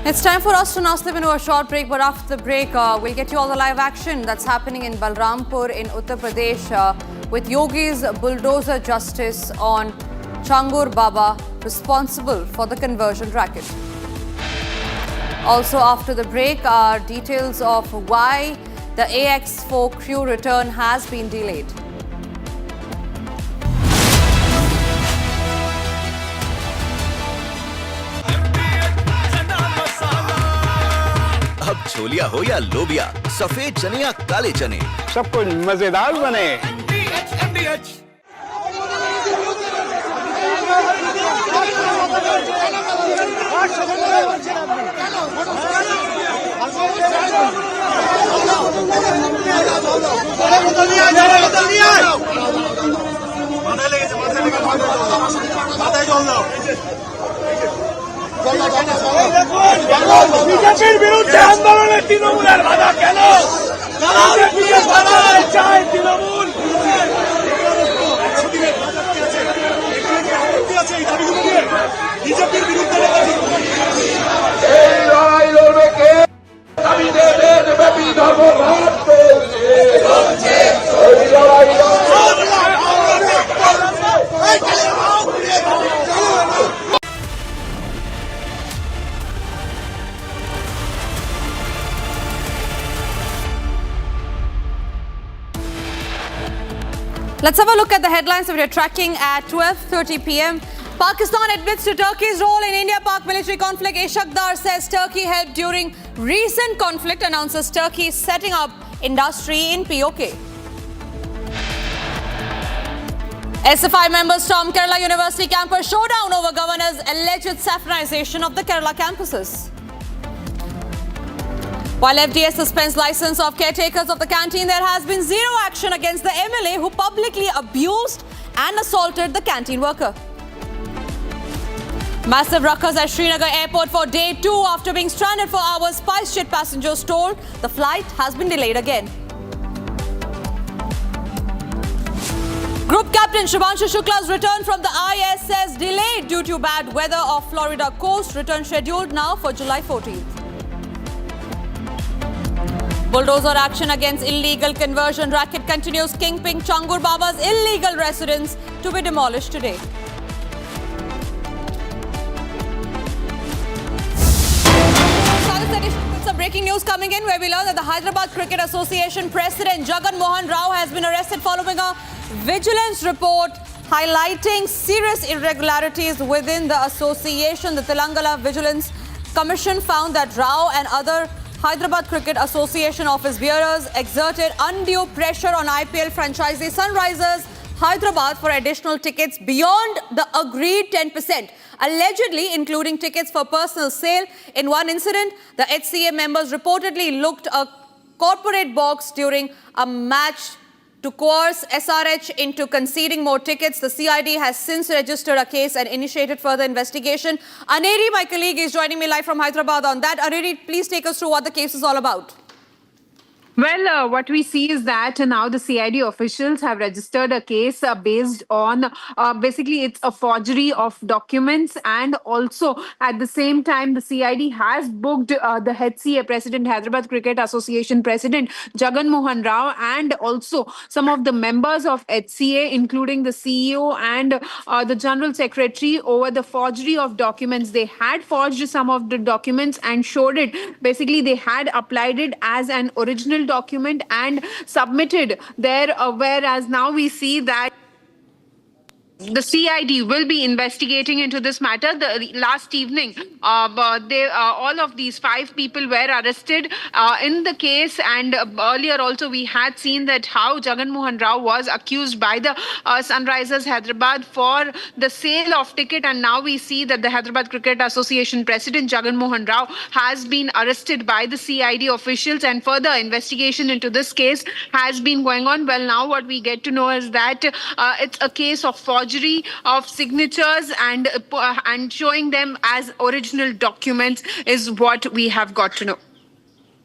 It's time for us to now slip into a short break, but after the break, we'll get you all the live action that's happening in Balrampur in Uttar Pradesh with Yogi's Bulldozer justice on Changur Baba, responsible for the conversion racket. Also after the break are details of why the AX4 crew return has been delayed. अब छोलिया हो या लोबिया, सफेद चने या काले चने, सब कुछ मजेदार बने। বিজেপির বিরুদ্ধে আন্দোলনে তৃণমূলের বাধা কেন? বিজেপিকে বাধা চায় তৃণমূল। বিজেপির বিরুদ্ধে এই লড়াই লড়বে কে? আমি দেশব্যাপী ধর্মঘট চলছে। এই লড়াই Let's have a look at the headlines that we are tracking at 12:30 p.m. Pakistan admits to Turkey's role in India-Pak military conflict. Ishaqdar says Turkey helped during recent conflict, announces Turkey setting up industry in POK. SFI members storm Kerala University campus, showdown over governor's alleged saffronization of the Kerala campuses. While FDA suspends license of caretakers of the canteen, there has been zero action against the MLA who publicly abused and assaulted the canteen worker. Massive ruckus at Srinagar airport for day 2 after being stranded for hours. SpiceJet passengers told the flight has been delayed again. Group captain Shubhanshu Shukla's return from the ISS delayed due to bad weather off Florida coast. Return scheduled now for July 14th. Bulldozer action against illegal conversion racket continues. Kingpin Changur Baba's illegal residence to be demolished today. Some breaking news coming in where we learn that the Hyderabad Cricket Association President Jagan Mohan Rao has been arrested following a vigilance report highlighting serious irregularities within the association. The Telangana Vigilance Commission found that Rao and other Hyderabad Cricket Association office bearers exerted undue pressure on IPL franchisee Sunrisers Hyderabad for additional tickets beyond the agreed 10%, allegedly including tickets for personal sale. In one incident, the HCA members reportedly looked a corporate box during a match to coerce SRH into conceding more tickets. The CID has since registered a case and initiated further investigation. Aneri, my colleague, is joining me live from Hyderabad on that. Aneri, please take us through what the case is all about. Well, what we see is that now the CID officials have registered a case based on basically it's a forgery of documents, and also at the same time the CID has booked the HCA President, Hyderabad Cricket Association President Jagan Mohan Rao, and also some of the members of HCA including the CEO and the General Secretary over the forgery of documents. They had forged some of the documents and showed it. Basically, they had applied it as an original document and submitted there, whereas now we see that the CID will be investigating into this matter. Last evening, all of these 5 people were arrested in the case, and earlier also we had seen that how Jagan Mohan Rao was accused by the Sunrisers Hyderabad for the sale of ticket, and now we see that the Hyderabad Cricket Association President Jagan Mohan Rao has been arrested by the CID officials, and further investigation into this case has been going on. Well, now what we get to know is that it's a case of forgery of signatures and showing them as original documents is what we have got to know.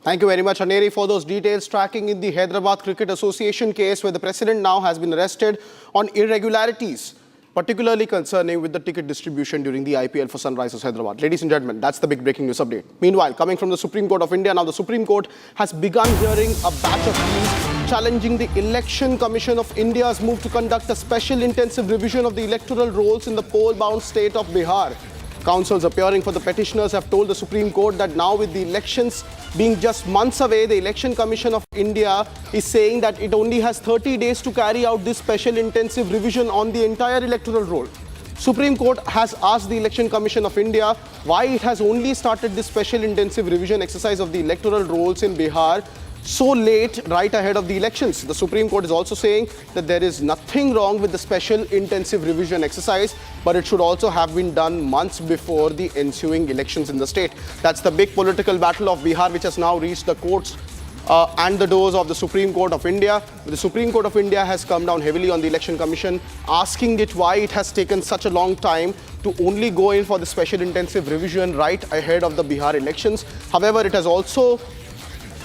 Thank you very much, Aneri, for those details. Tracking in the Hyderabad Cricket Association case where the president now has been arrested on irregularities, particularly concerning with the ticket distribution during the IPL for Sunrisers Hyderabad. Ladies and gentlemen, that's the big breaking news update. Meanwhile, coming from the Supreme Court of India, now the Supreme Court has begun hearing a batch of pleas challenging the Election Commission of India's move to conduct a special intensive revision of the electoral rolls in the poll-bound state of Bihar. Counsels appearing for the petitioners have told the Supreme Court that now with the elections being just months away, the Election Commission of India is saying that it only has 30 days to carry out this special intensive revision on the entire electoral roll. Supreme Court has asked the Election Commission of India why it has only started this special intensive revision exercise of the electoral rolls in Bihar so late, right ahead of the elections. The Supreme Court is also saying that there is nothing wrong with the special intensive revision exercise, but it should also have been done months before the ensuing elections in the state. That's the big political battle of Bihar, which has now reached the courts and the doors of the Supreme Court of India. The Supreme Court of India has come down heavily on the Election Commission, asking it why it has taken such a long time to only go in for the special intensive revision right ahead of the Bihar elections. However, it has also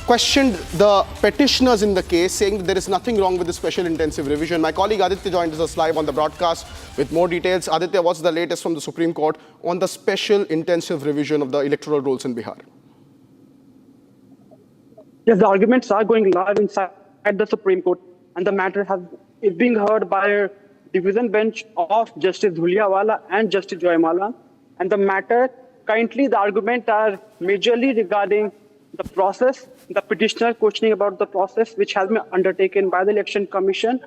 questioned the petitioners in the case, saying that there is nothing wrong with the special intensive revision. My colleague Aditya joins us live on the broadcast with more details. Aditya, what's the latest from the Supreme Court on the special intensive revision of the electoral rolls in Bihar? Yes, the arguments are going live inside the Supreme Court, and the matter is being heard by a division bench of Justice Dhuliawala and Justice Joymala. And the matter, currently the arguments are majorly regarding the process, the petitioner questioning about the process which has been undertaken by the Election Commission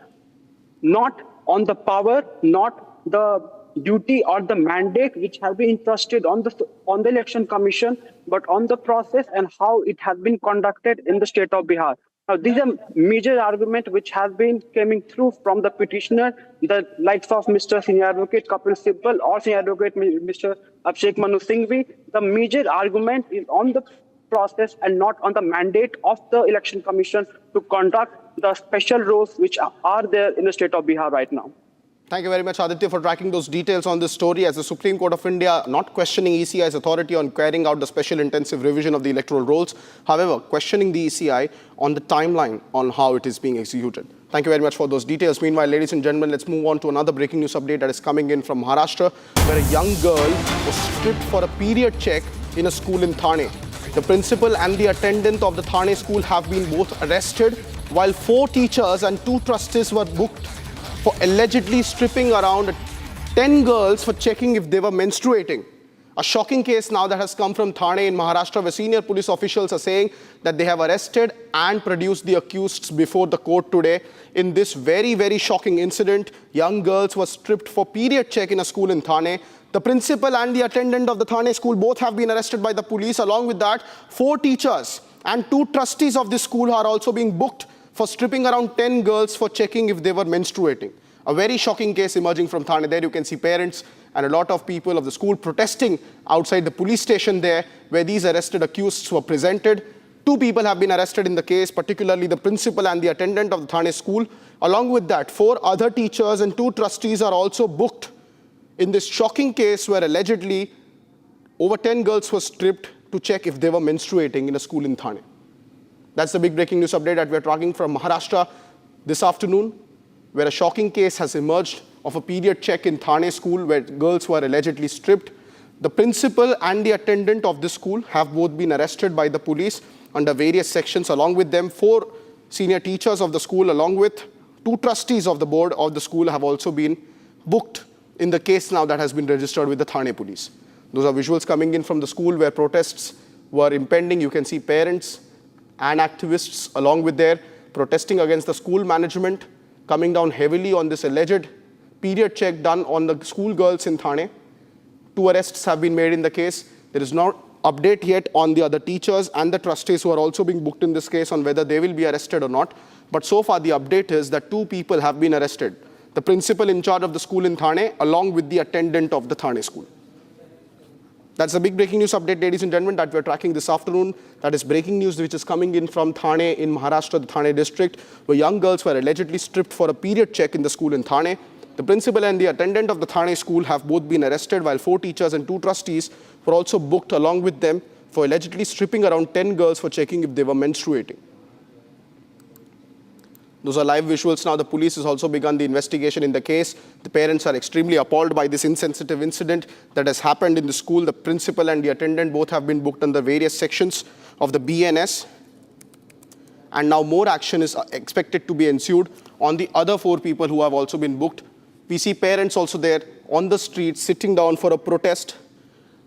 not on the power, not the duty or the mandate which have been entrusted on the election commission, but on the process and how it has been conducted in the state of Bihar. Now, these are major argument which has been coming through from the petitioner, the likes of Mr. Senior Advocate Kapil Sibal or Senior Advocate Mr. Abhishek Manu Singhvi. The major argument is on the process and not on the mandate of the election commission to conduct the special roles which are there in the state of Bihar right now. Thank you very much, Aditya, for tracking those details on this story. As the Supreme Court of India not questioning ECI's authority on carrying out the special intensive revision of the electoral rolls, however, questioning the ECI on the timeline on how it is being executed. Thank you very much for those details. Meanwhile, ladies and gentlemen, let's move on to another breaking news update that is coming in from Maharashtra, where a young girl was stripped for a period check in a school in Thane. The principal and the attendant of the Thane school have been both arrested, while 4 teachers and 2 trustees were booked for allegedly stripping around 10 girls for checking if they were menstruating. A shocking case now that has come from Thane in Maharashtra, where senior police officials are saying that they have arrested and produced the accused before the court today. In this very, very shocking incident, young girls were stripped for period check in a school in Thane. The principal and the attendant of the Thane school both have been arrested by the police. Along with that, 4 teachers and 2 trustees of this school are also being booked for stripping around 10 girls for checking if they were menstruating. A very shocking case emerging from Thane. There you can see parents and a lot of people of the school protesting outside the police station there, where these arrested accused were presented. 2 people have been arrested in the case, particularly the principal and the attendant of the Thane school. Along with that, 4 other teachers and 2 trustees are also booked in this shocking case where allegedly over 10 girls were stripped to check if they were menstruating in a school in Thane. That's the big breaking news update that we're tracking from Maharashtra this afternoon, where a shocking case has emerged of a period check in Thane school where girls were allegedly stripped. The principal and the attendant of this school have both been arrested by the police under various sections. Along with them, 4 senior teachers of the school, along with 2 trustees of the board of the school, have also been booked in the case now that has been registered with the Thane police. Those are visuals coming in from the school where protests were impending. You can see parents and activists along with their protesting against the school management, coming down heavily on this alleged period check done on the school girls in Thane. 2 arrests have been made in the case. There is no update yet on the other teachers and the trustees who are also being booked in this case on whether they will be arrested or not. But so far the update is that 2 people have been arrested. The principal in charge of the school in Thane along with the attendant of the Thane school. That's a big breaking news update, ladies and gentlemen, that we're tracking this afternoon. That is breaking news which is coming in from Thane in Maharashtra, the Thane district, where young girls were allegedly stripped for a period check in the school in Thane. The principal and the attendant of the Thane school have both been arrested, while 4 teachers and 2 trustees were also booked along with them for allegedly stripping around 10 girls for checking if they were menstruating. Those are live visuals now. The police has also begun the investigation in the case. The parents are extremely appalled by this insensitive incident that has happened in the school. The principal and the attendant both have been booked under various sections of the BNS. And now more action is expected to be ensued on the other 4 people who have also been booked. We see parents also there on the street sitting down for a protest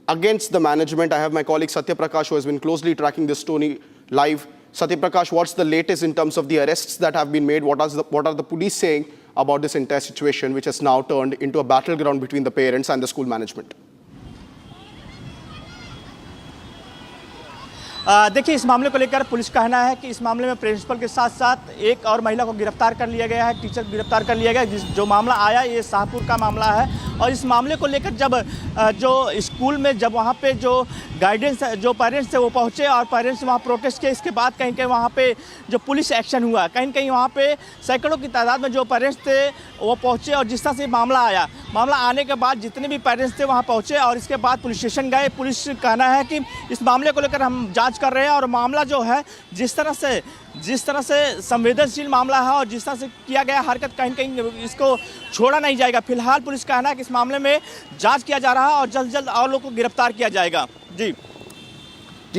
against the management. I have my colleague Satya Prakash, who has been closely tracking this story live. Satya Prakash, what's the latest in terms of the arrests that have been made? What are the police saying about this entire situation, which has now turned into a battleground between the parents and the school management? देखिए, इस मामले को लेकर police का कहना है कि इस मामले में प्रिंसिपल के साथ साथ एक और महिला को गिरफ्तार कर लिया गया है, टीचर गिरफ्तार कर लिया गया है। जो मामला आया ये शाहपुर का मामला है और इस मामले को लेकर जब जो स्कूल में जब वहाँ पे जो गाइडेंस जो पेरेंट्स थे वो पहुँचे और पेरेंट्स वहाँ प्रोटेस्ट किए, इसके बाद कहीं कहीं वहाँ पे जो पुलिस एक्शन हुआ, कहीं कहीं वहाँ पे सैकड़ों की तादाद में जो पेरेंट्स थे वो पहुँचे और जिस तरह से मामला आया, मामला आने के बाद जितने भी पेरेंट्स थे वहाँ पहुँचे और इसके बाद पुलिस स्टेशन गए। पुलिस कहना है कि इस मामले को लेकर हम जाँच कर रहे हैं और मामला जो है जिस तरह से संवेदनशील मामला है और जिस तरह से किया गया हरकत, कहीं कहीं इसको छोड़ा नहीं जाएगा। फिलहाल पुलिस का कहना है कि इस मामले में जांच किया जा रहा है और जल्द जल्द और लोगों को गिरफ्तार किया जाएगा। जी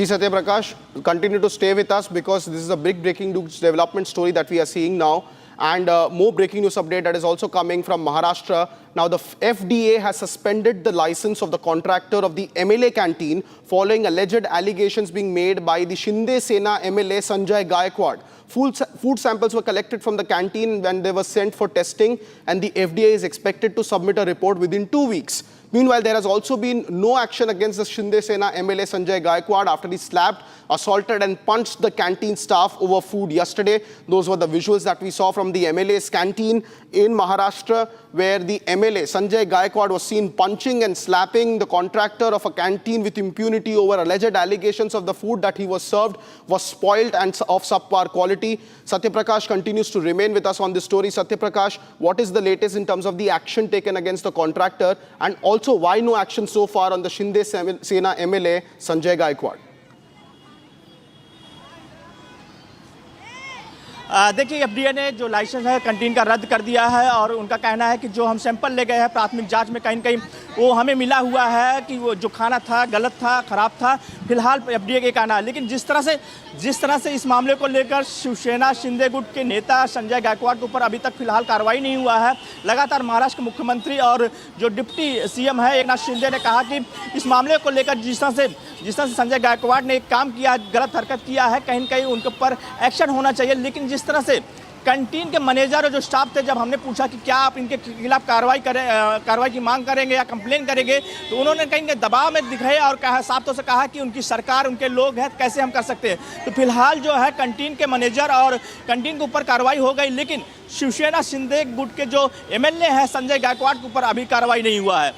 Satya Prakash, continue to stay with us because this is a big breaking news development story that we are seeing now. And more breaking news update that is also coming from Maharashtra. Now, the FDA has suspended the license of the contractor of the MLA canteen following alleged allegations being made by the Shinde Sena MLA Sanjay Gaikwad. Food samples were collected from the canteen when they were sent for testing, and the FDA is expected to submit a report within 2 weeks. Meanwhile, there has also been no action against the Shinde Sena MLA Sanjay Gaikwad after he slapped, assaulted and punched the canteen staff over food yesterday. Those were the visuals that we saw from the MLA's canteen in Maharashtra, where the MLA Sanjay Gaikwad was seen punching and slapping the contractor of a canteen with impunity over alleged allegations of the food that he was served was spoiled and of subpar quality. Satya Prakash continues to remain with us on this story. Satya Prakash, what is the latest in terms of the action taken against the contractor, and also why no action so far on the Shinde Sena MLA Sanjay Gaikwad? देखिए FDA ने जो licence है canteen का रद्द कर दिया है और उनका कहना है कि जो हम सैंपल ले गए हैं प्राथमिक जांच में कहीं न कहीं वो हमें मिला हुआ है कि वो जो खाना था गलत था, ख़राब था। फिलहाल एफडीए के कहना है, लेकिन जिस तरह से इस मामले को लेकर शिवसेना शिंदे गुट के नेता संजय गायकवाड़ के ऊपर अभी तक फिलहाल कार्रवाई नहीं हुआ है। लगातार महाराष्ट्र के मुख्यमंत्री और जो डिप्टी सीएम है एकनाथ शिंदे ने कहा कि इस मामले को लेकर जिस तरह से संजय गायकवाड़ ने एक काम किया, गलत हरकत किया है, कहीं न कहीं उनके ऊपर एक्शन होना चाहिए। लेकिन जिस तरह से कैंटीन के मैनेजर और जो स्टाफ थे, जब हमने पूछा कि क्या आप इनके खिलाफ कार्रवाई की मांग करेंगे या कंप्लेन करेंगे, तो उन्होंने कहीं दबाव में दिखाए और साफ तौर से कहा कि उनकी सरकार, उनके लोग हैं, कैसे हम कर सकते हैं। तो फिलहाल जो है कैंटीन के मैनेजर और कैंटीन के ऊपर कार्रवाई हो गई, लेकिन शिवसेना शिंदे गुट के जो एमएलए हैं संजय गायकवाड़ के ऊपर अभी कार्रवाई नहीं हुआ है।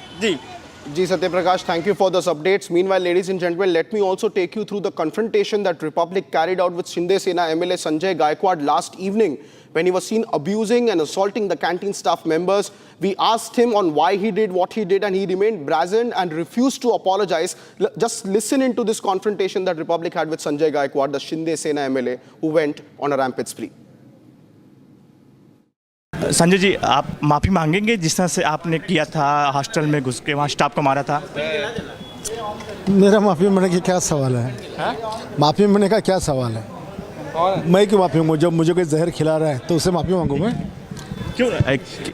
Ji Satya Prakash, thank you for those updates. Meanwhile, ladies and gentlemen, let me also take you through the confrontation that Republic carried out with Shinde Sena MLA Sanjay Gaikwad last evening when he was seen abusing and assaulting the canteen staff members. We asked him on why he did what he did, and he remained brazen and refused to apologize. Just listen into this confrontation that Republic had with Sanjay Gaikwad, the Shinde Sena MLA, who went on a rampage spree. Sanjay ji, आप माफ़ी मांगेंगे जिस तरह से आपने किया था, hostel में घुस के वहाँ स्टाफ को मारा था? मेरा माफ़ी मांगने का क्या सवाल है? माफ़ी मांगने का क्या सवाल है? मैं क्यों माफ़ी मांगूं? जब मुझे कोई जहर खिला रहा है तो उससे माफ़ी मांगूं मैं? क्यों?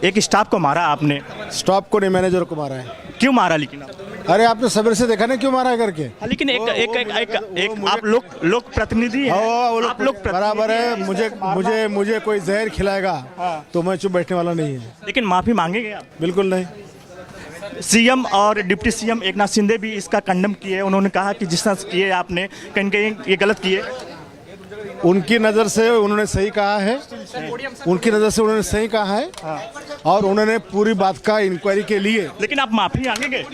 एक स्टाफ को मारा आपने? स्टाफ को नहीं, मैनेजर को मारा है। क्यों मारा? लेकिन अरे आपने सवेरे से देखा ना क्यों मारा है करके? लेकिन एक आप लोग प्रतिनिधि हैं, आप लोग बराबर है। मुझे कोई जहर खिलाएगा तो मैं चुप बैठने वाला नहीं है। लेकिन माफ़ी मांगेंगे आप? बिल्कुल नहीं। सीएम और डिप्टी सीएम एकनाथ शिंदे भी इसका कंडम किए। उन्होंने कहा कि जिस तरह से किए आपने, कहीं कहीं ये गलत किए। उनकी नज़र से उन्होंने सही कहा है, उनकी नज़र से उन्होंने सही कहा है, और उन्होंने पूरी बात का इंक्वायरी के लिए। लेकिन आप माफ़ी मांगेंगे?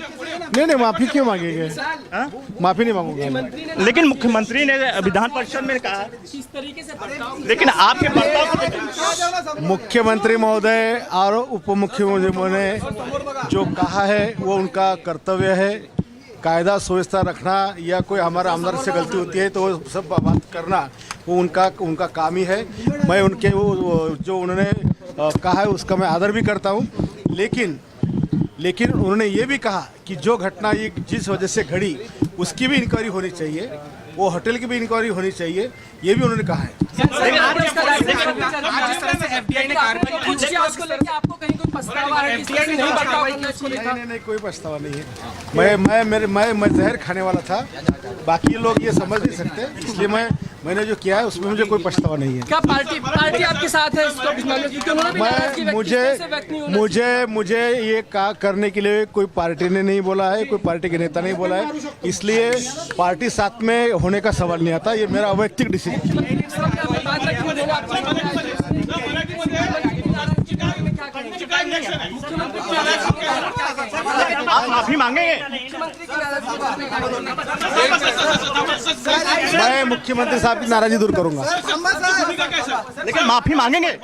नहीं, माफ़ी क्यों मांगेंगे? माफ़ी नहीं मांगूंगा। लेकिन मुख्यमंत्री ने विधान परिषद में कहा किस तरीके से, लेकिन आपके बर्ताव, मुख्यमंत्री महोदय और उप मुख्यमंत्री ने जो कहा है वो उनका कर्तव्य है। कायदा सुव्यवस्था रखना या कोई हमारा आमदार से गलती होती है तो सब बात करना वो उनका काम ही है। मैं उनके वो जो उन्होंने कहा है उसका मैं आदर भी करता हूँ, लेकिन उन्होंने ये भी कहा कि जो घटना ये जिस वजह से घड़ी उसकी भी इंक्वायरी होनी चाहिए, वो होटल की भी इंक्वायरी होनी चाहिए, ये भी उन्होंने कहा है। नहीं, कोई पछतावा नहीं है। मैं जहर खाने वाला था, बाकी लोग ये समझ नहीं सकते, इसलिए मैंने जो किया है उसमें मुझे कोई पछतावा नहीं है। क्या पार्टी आपके साथ है? मुझे ये करने के लिए कोई पार्टी ने नहीं बोला है, कोई पार्टी के नेता नहीं बोला है, इसलिए पार्टी साथ में होने का सवाल नहीं आता। ये मेरा वैयक्तिक डिसीजन है। आप माफी मांगेंगे? मैं मुख्यमंत्री साहब की नाराजगी दूर करूंगा, लेकिन माफी मांगेंगे?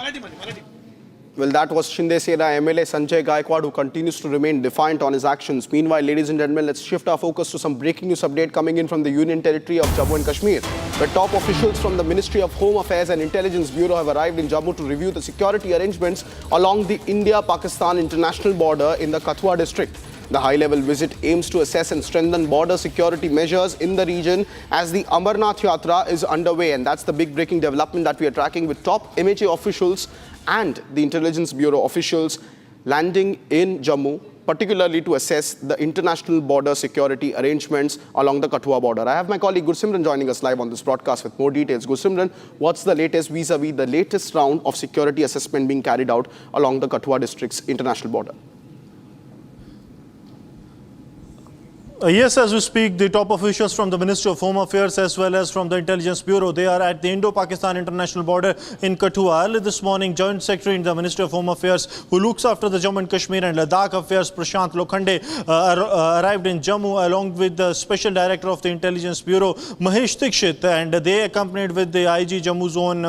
Well, that was Shinde Sena MLA Sanjay Gaikwad, who continues to remain defiant on his actions. Meanwhile, ladies and gentlemen, let's shift our focus to some breaking news update coming in from the Union Territory of Jammu and Kashmir, where top officials from the Ministry of Home Affairs and Intelligence Bureau have arrived in Jammu to review the security arrangements along the India-Pakistan international border in the Kathua district. The high-level visit aims to assess and strengthen border security measures in the region as the Amarnath Yatra is underway. And that's the big breaking development that we are tracking, with top MHA officials and the Intelligence Bureau officials landing in Jammu, particularly to assess the international border security arrangements along the Kathua border. I have my colleague Gursimran joining us live on this broadcast with more details. Gursimran, what's the latest vis-a-vis the latest round of security assessment being carried out along the Kathua district's international border? Yes, as we speak, the top officials from the Ministry of Home Affairs as well as from the Intelligence Bureau, they are at the Indo-Pakistan international border in Kathua. Early this morning, Joint Secretary in the Ministry of Home Affairs, who looks after the Jammu and Kashmir and Ladakh affairs, Prashant Lokhande, arrived in Jammu along with the Special Director of the Intelligence Bureau, Mahesh Dikshit, and they accompanied with the IG Jammu Zone,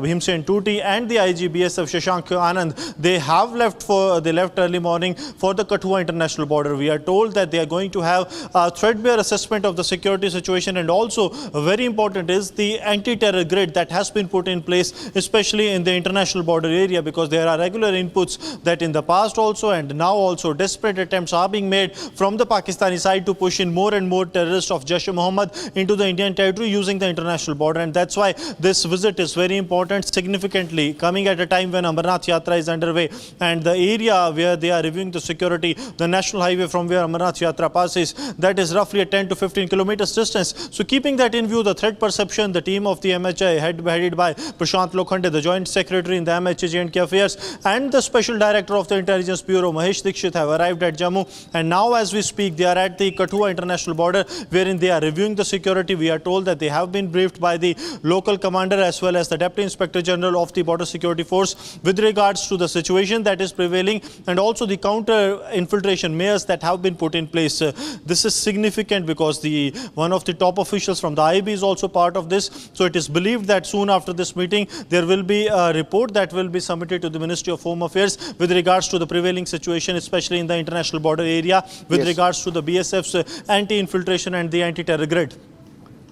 Bhimsen Tuti, and the IG BSF Shashank Anand. They left early morning for the Kathua international border. We are told that they are going to have a threadbare assessment of the security situation, and also very important is the anti-terror grid that has been put in place, especially in the international border area, because there are regular inputs that in the past also and now also desperate attempts are being made from the Pakistani side to push in more and more terrorists of Jaish-e-Mohammed into the Indian territory using the international border. And that's why this visit is very important, significantly coming at a time when Amarnath Yatra is underway, and the area where they are reviewing the security, the national highway from where Amarnath Yatra passes, that is roughly a 10 to 15 kilometers distance. So keeping that in view, the threat perception, the team of the MHA headed by Prashant Lokhande, the Joint Secretary in the MHA J&K Affairs, and the Special Director of the Intelligence Bureau, Mahesh Dikshit, have arrived at Jammu. And now as we speak, they are at the Kathua international border, wherein they are reviewing the security. We are told that they have been briefed by the local commander as well as the Deputy Inspector General of the Border Security Force with regards to the situation that is prevailing and also the counter-infiltration measures that have been put in place. This is significant because one of the top officials from the IB is also part of this. So it is believed that soon after this meeting, there will be a report that will be submitted to the Ministry of Home Affairs with regards to the prevailing situation, especially in the international border area, with regards to the BSF's anti-infiltration and the anti-terror grid.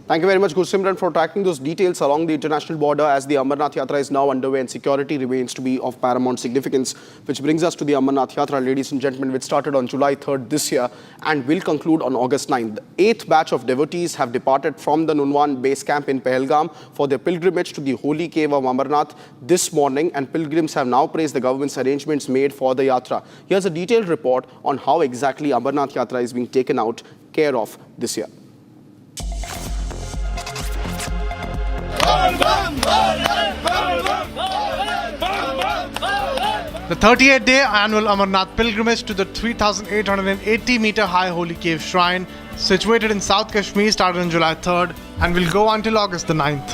Thank you very much, Gursimran, for tracking those details along the international border as the Amarnath Yatra is now underway and security remains to be of paramount significance. Which brings us to the Amarnath Yatra, ladies and gentlemen, which started on July 3rd this year and will conclude on August 9th. The 8th batch of devotees have departed from the Nunwan base camp in Pahalgam for their pilgrimage to the holy cave of Amarnath this morning, and pilgrims have now praised the government's arrangements made for the Yatra. Here's a detailed report on how exactly Amarnath Yatra is being taken care of this year. The 38-day annual Amarnath pilgrimage to the 3,880-meter high Holy Cave Shrine, situated in South Kashmir, started on July 3rd and will go until August the 9th.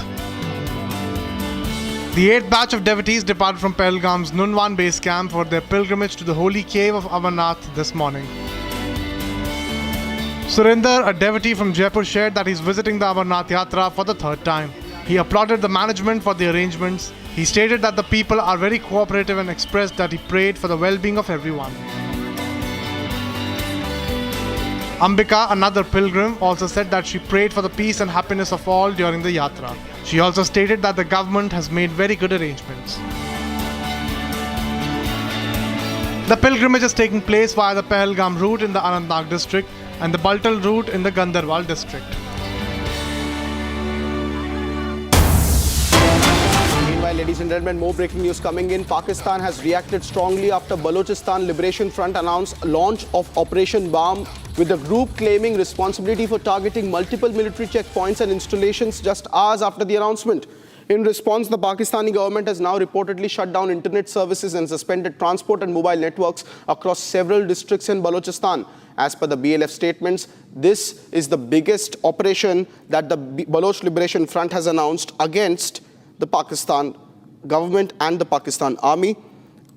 The 8th batch of devotees departed from Pahalgam's Nunwan base camp for their pilgrimage to the Holy Cave of Amarnath this morning. Surinder, a devotee from Jaipur, shared that he's visiting the Amarnath Yatra for the 3rd time. He applauded the management for the arrangements. He stated that the people are very cooperative and expressed that he prayed for the well-being of everyone. Ambika, another pilgrim, also said that she prayed for the peace and happiness of all during the Yatra. She also stated that the government has made very good arrangements. The pilgrimage is taking place via the Pahalgam route in the Anantnag district and the Baltal route in the Gandarwal district. Ladies and gentlemen, more breaking news coming in. Pakistan has reacted strongly after Balochistan Liberation Front announced launch of Operation Bomb, with the group claiming responsibility for targeting multiple military checkpoints and installations just hours after the announcement. In response, the Pakistani government has now reportedly shut down internet services and suspended transport and mobile networks across several districts in Balochistan. As per the BLF statements, this is the biggest operation that the Baloch Liberation Front has announced against the Pakistan government and the Pakistan army.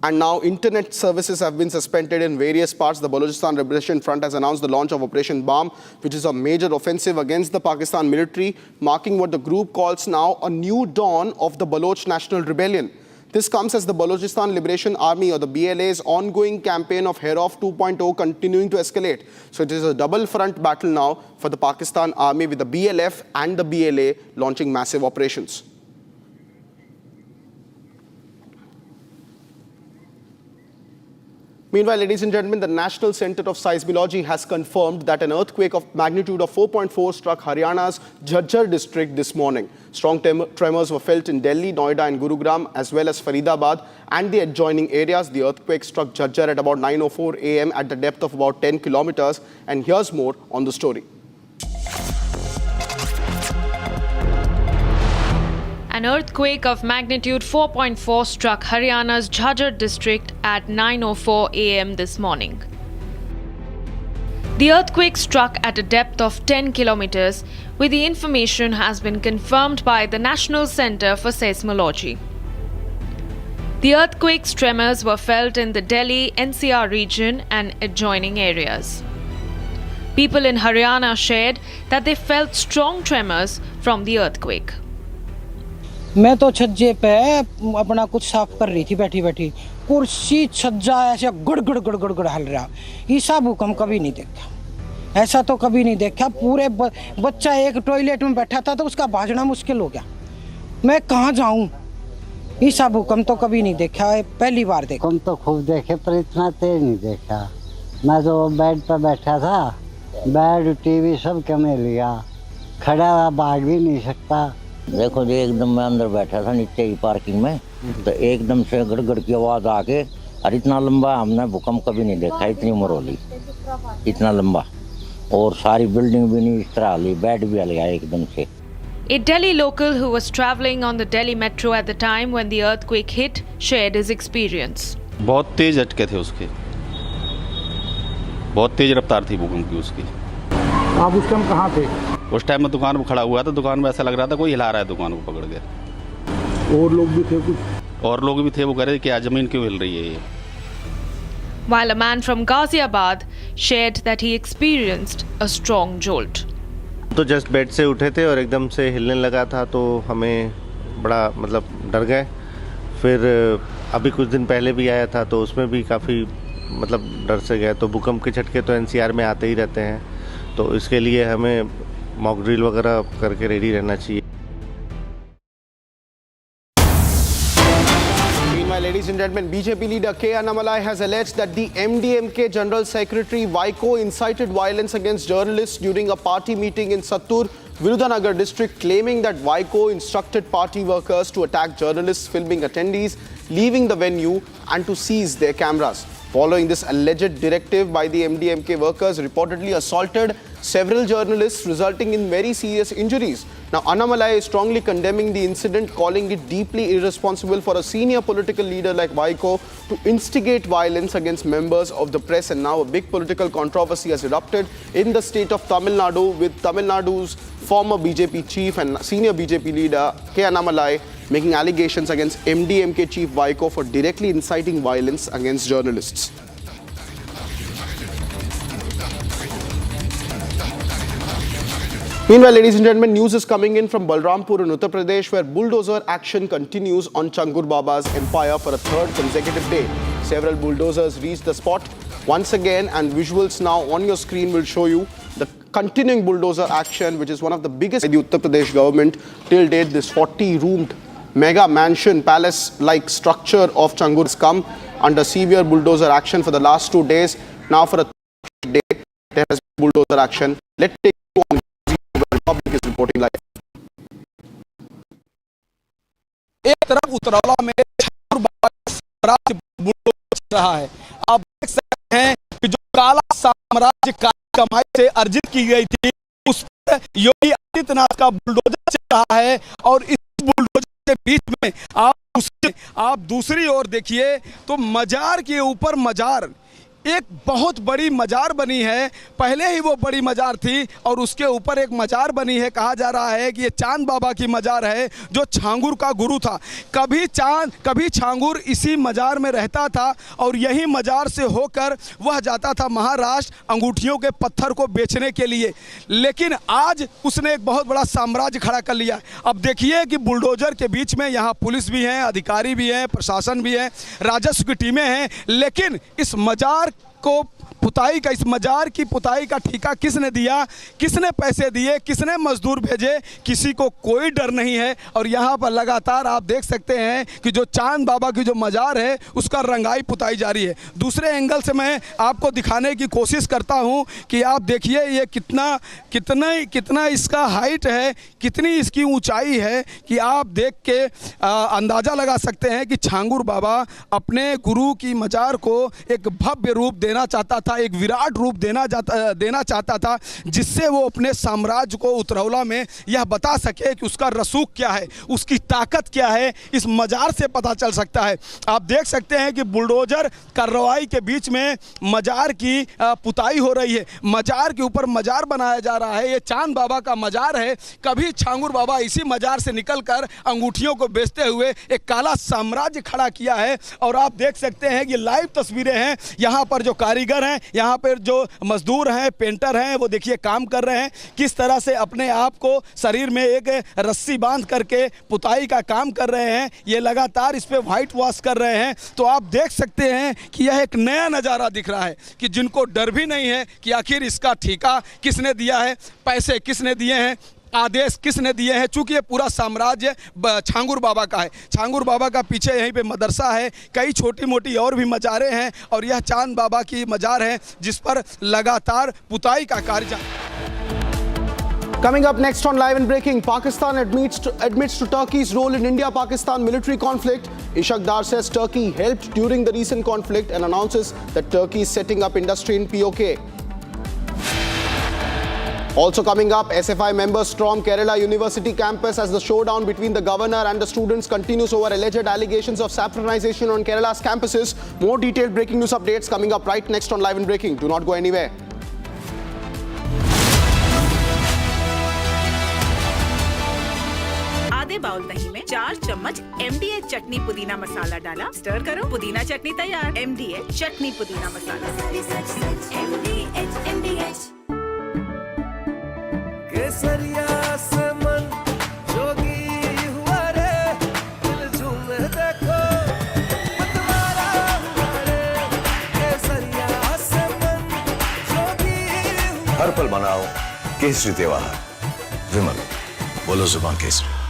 And now internet services have been suspended in various parts. The Balochistan Liberation Front has announced the launch of Operation Bomb, which is a major offensive against the Pakistan military, marking what the group calls now a new dawn of the Baloch National Rebellion. This comes as the Balochistan Liberation Army, or the BLA's ongoing campaign of Herof 2.0 continuing to escalate. So it is a double front battle now for the Pakistan army, with the BLF and the BLA launching massive operations. Meanwhile, ladies and gentlemen, the National Center of Seismology has confirmed that an earthquake of magnitude of 4.4 struck Haryana's Jhajjar district this morning. Strong tremors were felt in Delhi, Noida and Gurugram, as well as Faridabad and the adjoining areas. The earthquake struck Jhajjar at about 9:04 a.m. at the depth of about 10 kilometers. And here's more on the story. An earthquake of magnitude 4.4 struck Haryana's Jhajjar district at 9:04 a.m. this morning. The earthquake struck at a depth of 10 kilometers, where the information has been confirmed by the National Center for Seismology. The earthquake's tremors were felt in the Delhi NCR region and adjoining areas. People in Haryana shared that they felt strong tremors from the earthquake. मैं तो छज्जे पे अपना कुछ साफ कर रही थी बैठी बैठी, कुर्सी छज्जा ऐसे गुड़ गुड़ गुड़ गुड़ गुड़ हल रहा। ऐसा भूकंप कभी नहीं देखा, ऐसा तो कभी नहीं देखा। पूरे बच्चा एक टॉयलेट में बैठा था तो उसका भागना मुश्किल हो गया। मैं कहाँ जाऊँ? ऐसा भूकंप तो कभी नहीं देखा, पहली बार देखा। भूकंप तो खूब देखे पर इतना तेज नहीं देखा। मैं तो बेड पर बैठा था, बेड टीवी सब कमे लिया, खड़ा भाग भी नहीं सकता। देखो जी, एकदम मैं अंदर बैठा था नीचे की पार्किंग में, तो एकदम से गड़गड़ की आवाज आके, और इतना लंबा हमने भूकंप कभी नहीं देखा, इतनी उम्र होली, इतना लंबा, और सारी बिल्डिंग भी नहीं इस तरह हली, बेड भी हल गया एकदम से। A Delhi local who was travelling on the Delhi metro at the time when the earthquake hit shared his experience. बहुत तेज झटके थे उसके, बहुत तेज रफ्तार थी भूकंप की उसकी। आप उस टाइम कहाँ थे? उस टाइम में दुकान पर खड़ा हुआ था, दुकान में ऐसा लग रहा था कोई हिला रहा है दुकान को पकड़ के। और लोग भी थे कुछ? और लोग भी थे, वो कह रहे थे कि जमीन क्यों हिल रही है ये। While a man from Ghaziabad shared that he experienced a strong jolt. तो जस्ट बेड से उठे थे और एकदम से हिलने लगा था, तो हमें बड़ा मतलब डर गए। फिर अभी कुछ दिन पहले भी आया था, तो उसमें भी काफ़ी मतलब डर से गए। तो भूकंप के झटके तो एनसीआर में आते ही रहते हैं, तो इसके लिए हमें मॉक ड्रिल वगैरह करके रेडी रहना चाहिए। Meanwhile, ladies and gentlemen, BJP leader K. Annamalai has alleged that the MDMK General Secretary Vaiko incited violence against journalists during a party meeting in Sattur, Virudhunagar district, claiming that Vaiko instructed party workers to attack journalists filming attendees leaving the venue and to seize their cameras. Following this alleged directive by the MDMK workers, reportedly assaulted several journalists, resulting in very serious injuries. Now, Annamalai is strongly condemning the incident, calling it deeply irresponsible for a senior political leader like Vaiko to instigate violence against members of the press. And now a big political controversy has erupted in the state of Tamil Nadu, with Tamil Nadu's former BJP chief and senior BJP leader K. Annamalai making allegations against MDMK chief Vaiko for directly inciting violence against journalists. Meanwhile, ladies and gentlemen, news is coming in from Balrampur in Uttar Pradesh, where bulldozer action continues on Changur Baba's empire for a third consecutive day. Several bulldozers reached the spot once again, and visuals now on your screen will show you the continuing bulldozer action, which is one of the biggest in the Uttar Pradesh government. Till date, this 40-roomed mega mansion palace-like structure of Changur has come under severe bulldozer action for the last 2 days. Now for a third day, there has been bulldozer action. Let's take you on where Republic is reporting live. एक तरफ उतरौला में साम्राज्य bulldozer चल रहा है। आप देख सकते हैं कि जो काला साम्राज्य काली कमाई से अर्जित की गई थी, उस पर योगी आदित्यनाथ का बुलडोजर चल रहा है। और इस बुलडोजर के बीच में आप दूसरी ओर देखिए तो मजार के ऊपर मजार, एक बहुत बड़ी मजार बनी है। पहले ही वो बड़ी मजार थी और उसके ऊपर एक मजार बनी है। कहा जा रहा है कि ये चांद बाबा की मजार है, जो छांगुर का गुरु था। कभी छांगुर इसी मजार में रहता था और यही मजार से होकर वह जाता था महाराष्ट्र अंगूठियों के पत्थर को बेचने के लिए। लेकिन आज उसने एक बहुत बड़ा साम्राज्य खड़ा कर लिया। अब देखिए कि बुलडोजर के बीच में यहाँ पुलिस भी है, अधिकारी भी हैं, प्रशासन भी है, राजस्व की टीमें हैं, लेकिन इस मजार को पुताई का, इस मजार की पुताई का ठेका किसने दिया, किसने पैसे दिए, किसने मजदूर भेजे, किसी को कोई डर नहीं है। और यहाँ पर लगातार आप देख सकते हैं कि जो चांद बाबा की जो मजार है उसका रंगाई पुताई जारी है। दूसरे एंगल से मैं आपको दिखाने की कोशिश करता हूँ कि आप देखिए ये कितना इसका हाइट है, कितनी इसकी ऊंचाई है कि आप देख के अंदाज़ा लगा सकते हैं कि छांगुर बाबा अपने गुरु की मजार को एक भव्य रूप देना चाहता था, एक विराट रूप देना चाहता था, जिससे वो अपने साम्राज्य को उतरौला में यह बता सके कि उसका रसूख क्या है, उसकी ताकत क्या है, इस मजार से पता चल सकता है। आप देख सकते हैं कि बुलडोजर कार्रवाई के बीच में मजार की पुताई हो रही है, मजार के ऊपर मजार बनाया जा रहा है। ये चांद बाबा का मजार है। कभी छांगुर बाबा इसी मजार से निकलकर अंगूठियों को बेचते हुए एक काला साम्राज्य खड़ा किया है। और आप देख सकते हैं कि लाइव तस्वीरें हैं, यहाँ पर जो कारीगर हैं, यहाँ पर जो मजदूर हैं, पेंटर हैं, वो देखिए काम कर रहे हैं, किस तरह से अपने आप को शरीर में एक रस्सी बांध करके पुताई का काम कर रहे हैं। ये लगातार इस पे व्हाइट वॉश कर रहे हैं। तो आप देख सकते हैं कि यह एक नया नज़ारा दिख रहा है कि जिनको डर भी नहीं है कि आखिर इसका ठेका किसने दिया है, पैसे किसने दिए हैं, आदेश किसने दिए हैं। चूंकि ये पूरा साम्राज्य छांगुर बाबा का है, छांगुर बाबा का पीछे यहीं पे मदरसा है, कई छोटी मोटी और भी मजारें हैं, और यह चांद बाबा की मजार है जिस पर लगातार पुताई का कार्य। Coming up next on Live and Breaking, Pakistan admits to Turkey's role in India-Pakistan military conflict. Ishaq Dar says Turkey helped during the recent conflict and announces that Turkey is setting up industry in POK. Also coming up, SFI members storm Kerala University campus as the showdown between the governor and the students continues over alleged allegations of saffronization on Kerala's campuses. More detailed breaking news updates coming up right next on Live and Breaking. Do not go anywhere. आधे bowl दही में 4 चम्मच MDH चटनी पुदीना मसाला डाला, stir करो, पुदीना चटनी तैयार। MDH चटनी पुदीना मसाला। MDH केसरिया से मन जोगी हुआ रे, दिल झूमे देखो मतवारा हुआ रे, केसरिया से मन जोगी हुआ। हर पल मनाओ केसरी त्योहार। विमल, बोलो जुबान Kesari.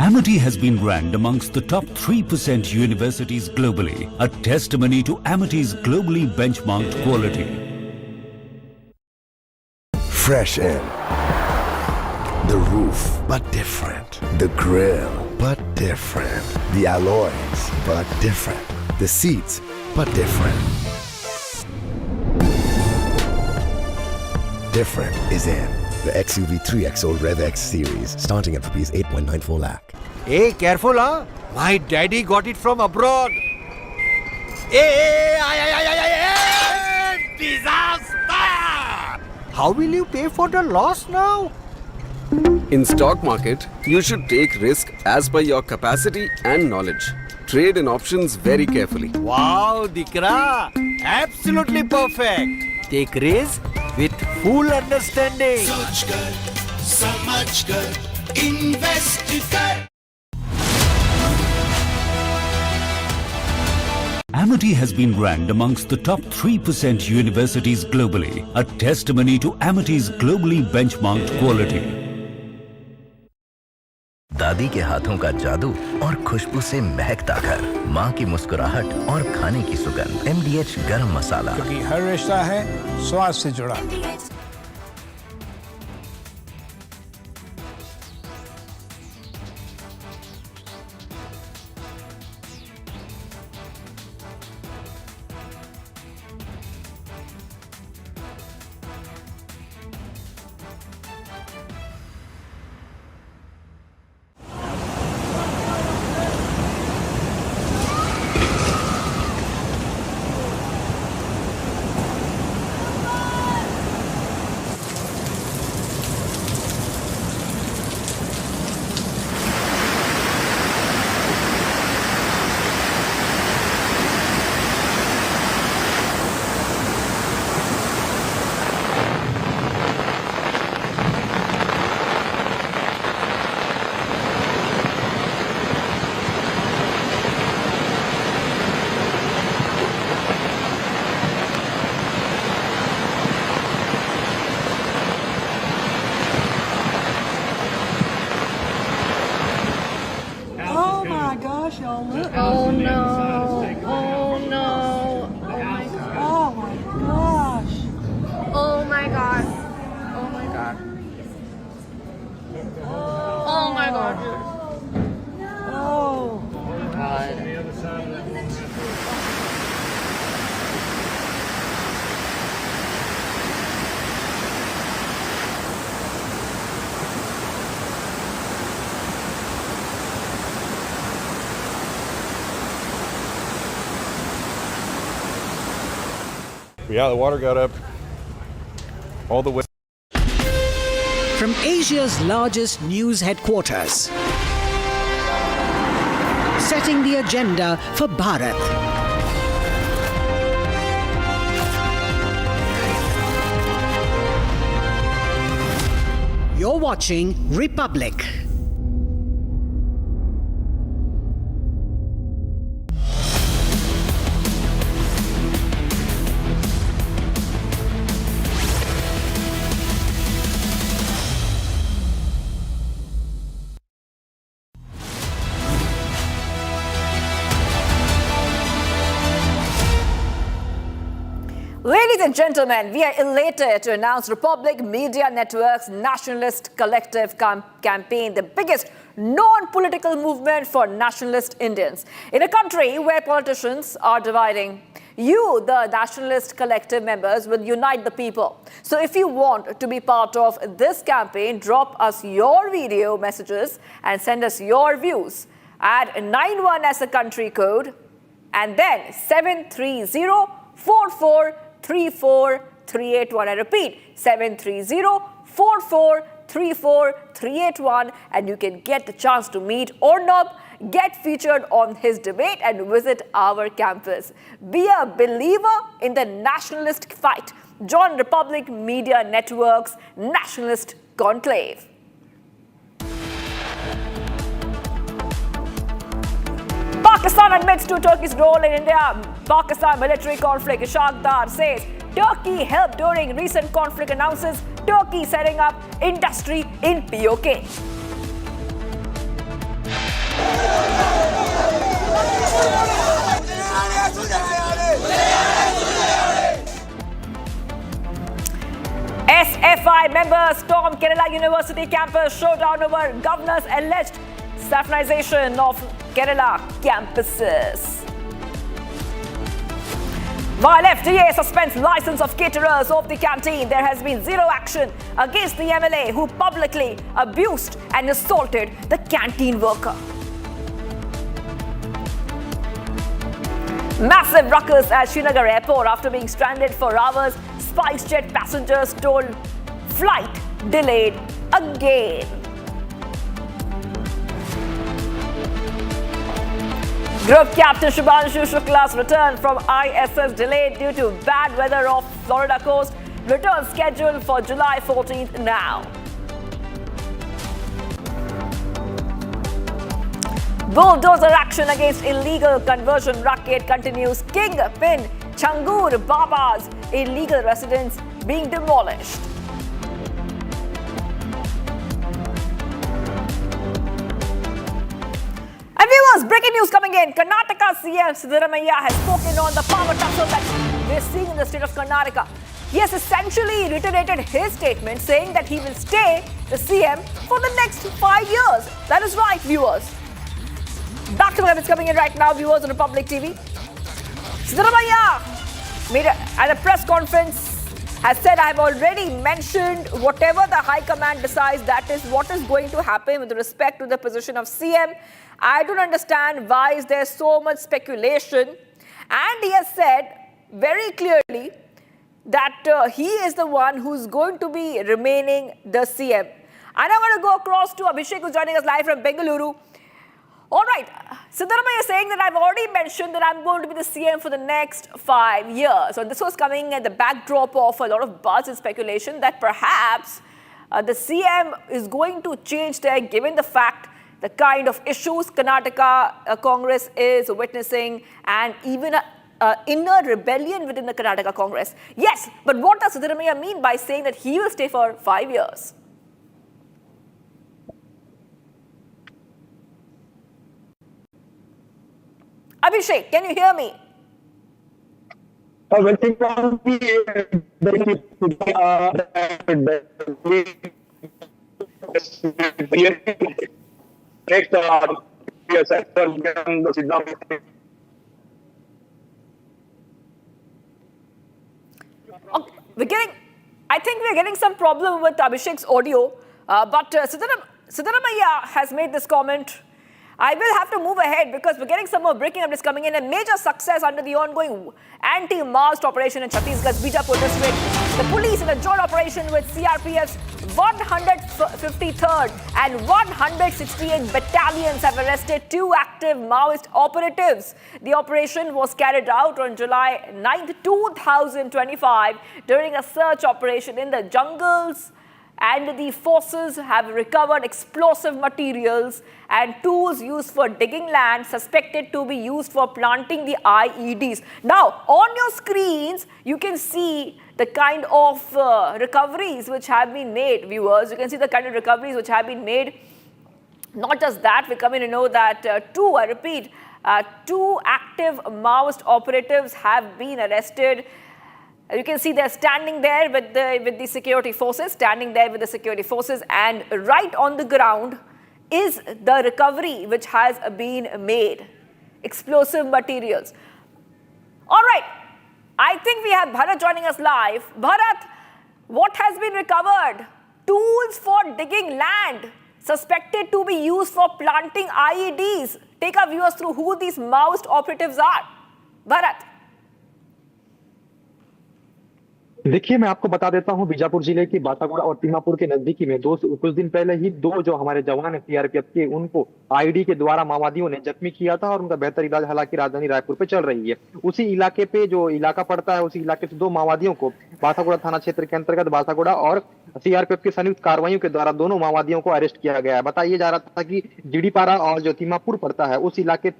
Amity has been ranked amongst the top 3% universities globally, a testimony to Amity's globally benchmarked quality. Fresh in. The roof, but different. The grill, but different. The alloys, but different. The seats, but different. Different is in the XUV 3XO Rev X series, starting at rupees 8.94 lakh. Hey, careful, huh? My daddy got it from abroad. Hey, disaster! How will you pay for the loss now? In stock market, you should take risk as per your capacity and knowledge. Trade in options very carefully. Wow, Dikra! Absolutely perfect. Take risk with full understanding. सोच कर, समझ कर, invest कर। Amity has been ranked amongst the top 3% universities globally, a testimony to Amity's globally benchmarked quality. दादी के हाथों का जादू और खुशबू से महकता घर, माँ की मुस्कुराहट और खाने की सुगंध। MDH गरम मसाला, क्योंकि हर रिश्ता है स्वाद से जुड़ा। Oh my God. Oh God. Yeah, the water got up all the way. From Asia's largest news headquarters, setting the agenda for Bharat. You're watching Republic. Ladies and gentlemen, we are elated to announce Republic Media Network's Nationalist Collective campaign, the biggest non-political movement for nationalist Indians. In a country where politicians are dividing, you, the Nationalist Collective members, will unite the people. So if you want to be part of this campaign, drop us your video messages and send us your views. Add 91 as the country code and then 730-4434-381. I repeat, 730-4434-381, and you can get the chance to meet Arnab, get featured on his debate and visit our campus. Be a believer in the nationalist fight. Join Republic Media Network's Nationalist Conclave. Pakistan admits to Turkey's role in India-Pakistan military conflict. Ishaq Dar says Turkey helped during recent conflict, announces Turkey setting up industry in POK. SFI members storm Kerala University campus, showdown over governor's alleged saffronization of Kerala campuses. While FDA suspends license of caterers of the canteen, there has been zero action against the MLA who publicly abused and assaulted the canteen worker. Massive ruckus at Srinagar airport after being stranded for hours. SpiceJet passengers told flight delayed again. Group Captain Shubhanshu Shukla's return from ISS delayed due to bad weather off Florida coast. Return scheduled for July 14th now. Bulldozer action against illegal conversion racket continues. Kingpin Changur Baba's illegal residence being demolished. And viewers, breaking news coming in. Karnataka CM Siddharamaiah has spoken on the power tussle that we're seeing in the state of Karnataka. He has essentially reiterated his statement saying that he will stay the CM for the next 5 years. That is right, viewers. Back to what's coming in right now, viewers on Republic TV. Siddharamaiah made at a press conference has said, I have already mentioned whatever the High Command decides, that is what is going to happen with respect to the position of CM. I don't understand why is there so much speculation. And he has said very clearly that he is the one who's going to be remaining the CM. And I want to go across to Abhishek, who's joining us live from Bengaluru. All right, Siddharamaiah is saying that I've already mentioned that I'm going to be the CM for the next 5 years. So this was coming at the backdrop of a lot of buzz and speculation that perhaps the CM is going to change there, given the fact the kind of issues Karnataka Congress is witnessing and even an inner rebellion within the Karnataka Congress. Yes, but what does Siddharamaiah mean by saying that he will stay for 5 years? Abhishek, can you hear me? I think we're getting some problem with Abhishek's audio, but Siddaramaiah has made this comment. I will have to move ahead because we're getting some more breaking updates coming in. A major success under the ongoing anti-Maoist operation in Chhattisgarh's Bijapur district. The police in a joint operation with CRPF's 153rd and 168 battalions have arrested 2 active Maoist operatives. The operation was carried out on July 9, 2025 during a search operation in the jungles, and the forces have recovered explosive materials and tools used for digging land suspected to be used for planting the IEDs. Now, on your screens, you can see the kind of recoveries which have been made, viewers. You can see the kind of recoveries which have been made. Not just that, we come in to know that 2 active Maoist operatives have been arrested. You can see they're standing there with the security forces, and right on the ground is the recovery which has been made. Explosive materials. All right, I think we have Bharat joining us live. Bharat, what has been recovered? Tools for digging land suspected to be used for planting IEDs. Take our viewers through who these Maoist operatives are. Bharat. देखिए, मैं आपको बता देता हूं, बीजापुर जिले के बासागुड़ा और तीमापुर के नजदीकी में कुछ दिन पहले ही 2 जो हमारे जवान है सीआरपीएफ के, उनको आईडी के द्वारा माओवादियों ने जख्मी किया था और उनका बेहतर इलाज हालांकि राजधानी रायपुर पे चल रही है। उसी इलाके पे जो इलाका पड़ता है, उसी इलाके से 2 माओवादियों को बासागुड़ा थाना क्षेत्र के अंतर्गत बासागुड़ा और सीआरपीएफ की संयुक्त कार्रवाइयों के द्वारा दोनों माओवादियों को अरेस्ट किया गया है। बताइए जा रहा था कि जीडीपारा और जो तीमापुर पड़ता है, उस इलाके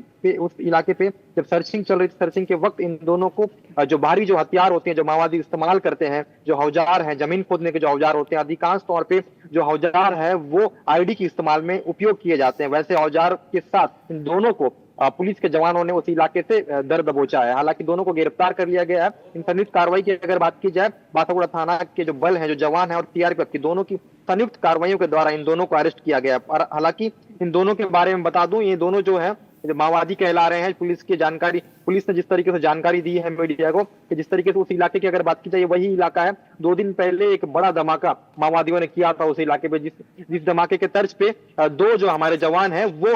पे जब सर्चिंग चल रही थी, सर्चिंग के वक्त इन दोनों को जो भारी जो हथियार होते हैं, जो माओवादी इस्तेमाल करते हैं, जो औजार हैं, जमीन खोदने के जो औजार होते हैं, अधिकांश तौर पे जो औजार है वो आईडी के इस्तेमाल में उपयोग किए जाते हैं। वैसे औजार के साथ इन दोनों को पुलिस के जवानों ने उस इलाके से दर दबोचा है। हालांकि दोनों को गिरफ्तार कर लिया गया है। इन संयुक्त कार्रवाई की अगर बात की जाए, बासागुड़ा थाना के जो बल हैं, जो जवान हैं और सीआरपीएफ की, दोनों की संयुक्त कार्रवाइयों के द्वारा इन दोनों को अरेस्ट किया गया है। और हालांकि इन दोनों के बारे में बता दूं, ये दोनों जो है माओवादी कहला रहे हैं। पुलिस ने जिस तरीके से जानकारी दी है मीडिया को, कि जिस तरीके से उस इलाके की अगर बात की जाए, वही इलाका है। 2 दिन पहले एक बड़ा धमाका माओवादियों ने किया था उस इलाके पे, जिस धमाके के तर्ज पे 2 जो हमारे जवान हैं वो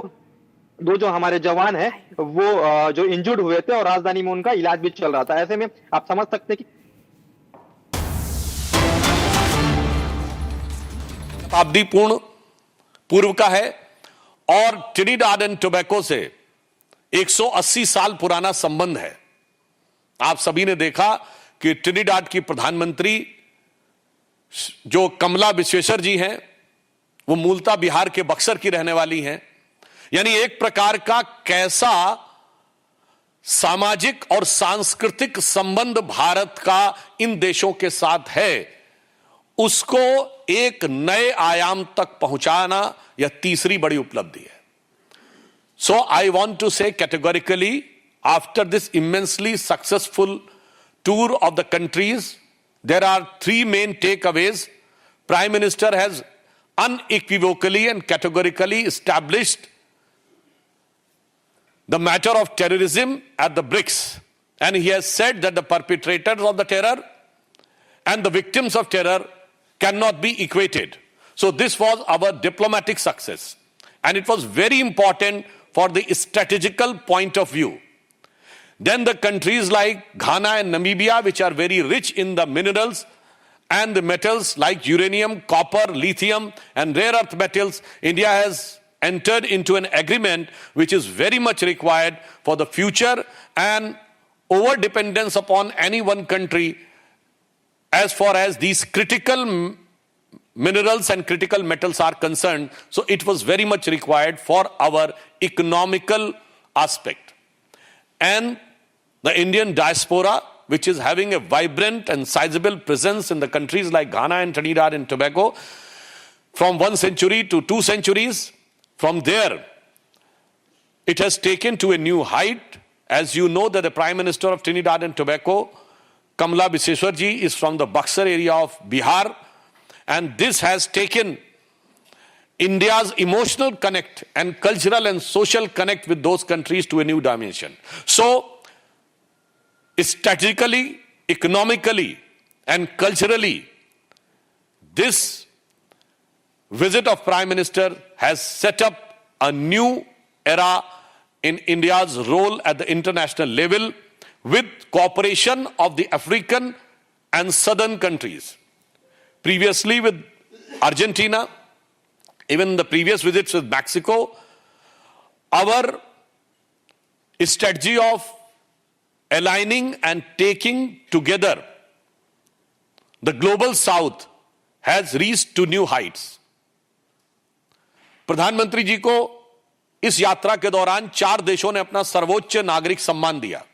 जो इंजर्ड हुए थे और राजधानी में उनका इलाज भी चल रहा था। ऐसे में आप समझ सकते हैं कि शताब्दी पूर्व का है और ट्रिनिडाड एंड टोबैको से 180 साल पुराना संबंध है। आप सभी ने देखा कि ट्रिनिडाड की प्रधानमंत्री जो कमला विश्वेश्वर जी हैं, वो मूलतः बिहार के बक्सर की रहने वाली हैं। यानी एक प्रकार का कैसा सामाजिक और सांस्कृतिक संबंध भारत का इन देशों के साथ है, उसको एक नए आयाम तक पहुंचाना यह तीसरी बड़ी उपलब्धि है। So I want to say categorically, after this immensely successful tour of the countries, there are 3 main takeaways. Prime Minister has unequivocally and categorically established the matter of terrorism at the BRICS, and he has said that the perpetrators of the terror and the victims of terror cannot be equated. So this was our diplomatic success, and it was very important for the strategical point of view. Then the countries like Ghana and Namibia, which are very rich in the minerals and the metals like uranium, copper, lithium and rare earth metals, India has entered into an agreement which is very much required for the future, and over-dependence upon any one country as far as these critical minerals and critical metals are concerned. So it was very much required for our economical aspect. And the Indian diaspora, which is having a vibrant and sizable presence in the countries like Ghana and Trinidad and Tobago, from 1 century to 2 centuries, from there, it has taken to a new height. As you know that the Prime Minister of Trinidad and Tobago, Kamala Viseshwarji, is from the Buxar area of Bihar, and this has taken India's emotional connect and cultural and social connect with those countries to a new dimension. So, strategically, economically, and culturally, this visit of Prime Minister has set up a new era in India's role at the international level with cooperation of the African and southern countries. Previously with Argentina, even the previous visits with Mexico, our strategy of aligning and taking together the global south has reached to new heights. प्रधानमंत्री जी को इस यात्रा के दौरान 4 देशों ने अपना सर्वोच्च नागरिक सम्मान दिया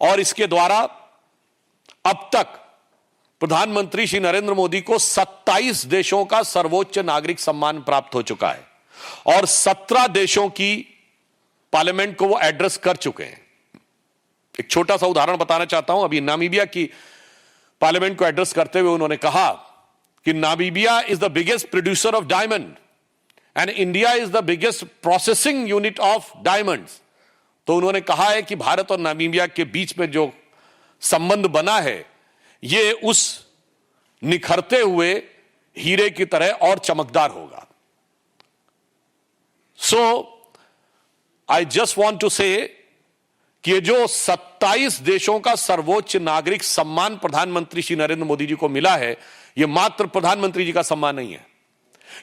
और इसके द्वारा अब तक प्रधानमंत्री श्री नरेंद्र मोदी को 27 देशों का सर्वोच्च नागरिक सम्मान प्राप्त हो चुका है और 17 देशों की पार्लियामेंट को वो एड्रेस कर चुके हैं। एक छोटा सा उदाहरण बताना चाहता हूं। अभी नामीबिया की पार्लियामेंट को एड्रेस करते हुए उन्होंने कहा कि Namibia is the biggest producer of diamond and India is the biggest processing unit of diamonds. तो उन्होंने कहा है कि भारत और नामीबिया के बीच में जो संबंध बना है ये उस निखरते हुए हीरे की तरह और चमकदार होगा। सो आई जस्ट वांट टू से कि ये जो 27 देशों का सर्वोच्च नागरिक सम्मान प्रधानमंत्री श्री नरेंद्र मोदी जी को मिला है, ये मात्र प्रधानमंत्री जी का सम्मान नहीं है।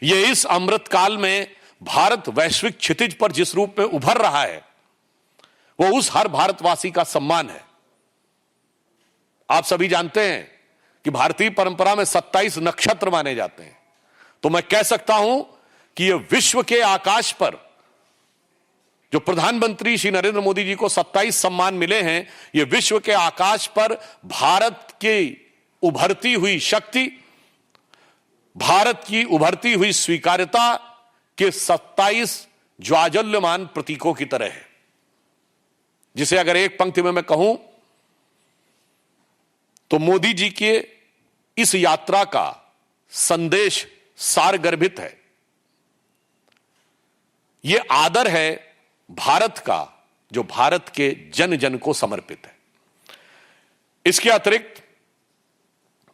ये इस अमृत काल में भारत वैश्विक क्षितिज पर जिस रूप में उभर रहा है वो उस हर भारतवासी का सम्मान है। आप सभी जानते हैं कि भारतीय परंपरा में 27 नक्षत्र माने जाते हैं, तो मैं कह सकता हूं कि ये विश्व के आकाश पर जो प्रधानमंत्री श्री नरेंद्र मोदी जी को 27 सम्मान मिले हैं, ये विश्व के आकाश पर भारत की उभरती हुई शक्ति, भारत की उभरती हुई स्वीकार्यता के 27 ज्वाजल्यमान प्रतीकों की तरह है, जिसे अगर एक पंक्ति में मैं कहूं तो मोदी जी के इस यात्रा का संदेश सारगर्भित है। यह आदर है भारत का जो भारत के जन जन को समर्पित है। इसके अतिरिक्त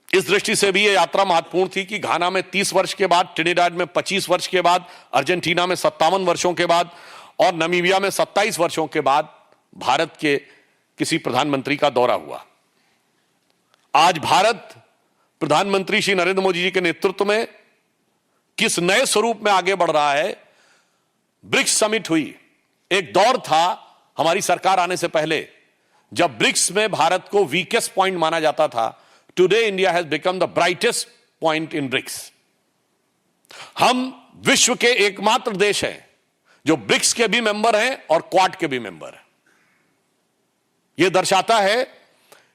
इस दृष्टि से भी यह यात्रा महत्वपूर्ण थी कि घाना में 30 वर्ष के बाद, ट्रिनिडाड में 25 वर्ष के बाद, अर्जेंटीना में 57 वर्षों के बाद और नामीबिया में 27 वर्षों के बाद भारत के किसी प्रधानमंत्री का दौरा हुआ। आज भारत प्रधानमंत्री श्री नरेंद्र मोदी जी के नेतृत्व में किस नए स्वरूप में आगे बढ़ रहा है। ब्रिक्स समिट हुई। एक दौर था हमारी सरकार आने से पहले जब ब्रिक्स में भारत को वीकेस्ट पॉइंट माना जाता था। Today India has become the brightest point in BRICS. हम विश्व के एकमात्र देश हैं जो ब्रिक्स के भी मेंबर हैं और क्वाड के भी मेंबर हैं। यह दर्शाता है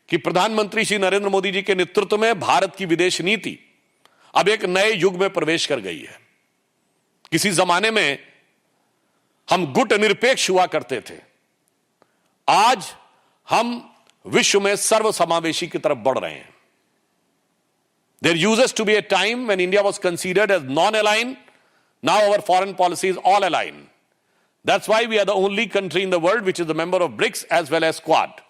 कि प्रधानमंत्री श्री नरेंद्र मोदी जी के नेतृत्व में भारत की विदेश नीति अब एक नए युग में प्रवेश कर गई है। किसी जमाने में हम गुट निरपेक्ष हुआ करते थे, आज हम विश्व में सर्वसमावेशी की तरफ बढ़ रहे हैं। There used to be a time when India was considered as non-aligned. Now our foreign policy is all aligned. That's why we are the only country in the world which is a member of BRICS as well as Quad.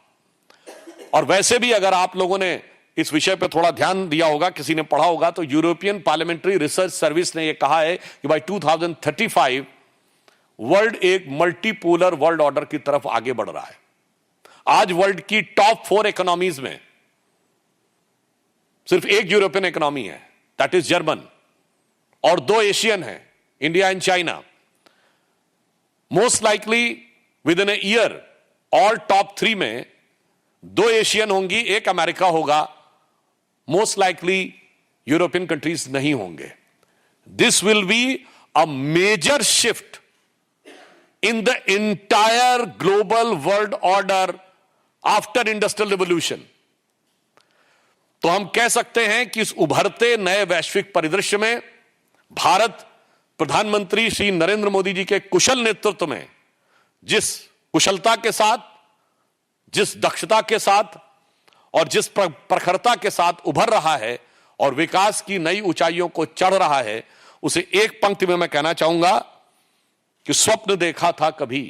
और वैसे भी अगर आप लोगों ने इस विषय पे थोड़ा ध्यान दिया होगा, किसी ने पढ़ा होगा, तो यूरोपियन पार्लियामेंट्री रिसर्च सर्विस ने यह कहा है कि बाय 2035 वर्ल्ड एक मल्टीपोलर वर्ल्ड ऑर्डर की तरफ आगे बढ़ रहा है। आज वर्ल्ड की टॉप 4 इकोनॉमीज में सिर्फ एक यूरोपियन इकोनॉमी है, दैट इज जर्मन, और 2 एशियन हैं, India and China. Most likely with in a year all top 3 में 2 एशियन होंगी, एक अमेरिका होगा, मोस्ट लाइकली यूरोपियन कंट्रीज नहीं होंगे। This will be a major shift in the entire global world order after industrial revolution। तो हम कह सकते हैं कि इस उभरते नए वैश्विक परिदृश्य में भारत प्रधानमंत्री श्री नरेंद्र मोदी जी के कुशल नेतृत्व में जिस कुशलता के साथ, जिस दक्षता के साथ और जिस प्रखरता के साथ उभर रहा है और विकास की नई ऊंचाइयों को चढ़ रहा है, उसे एक पंक्ति में मैं कहना चाहूंगा कि स्वप्न देखा था कभी,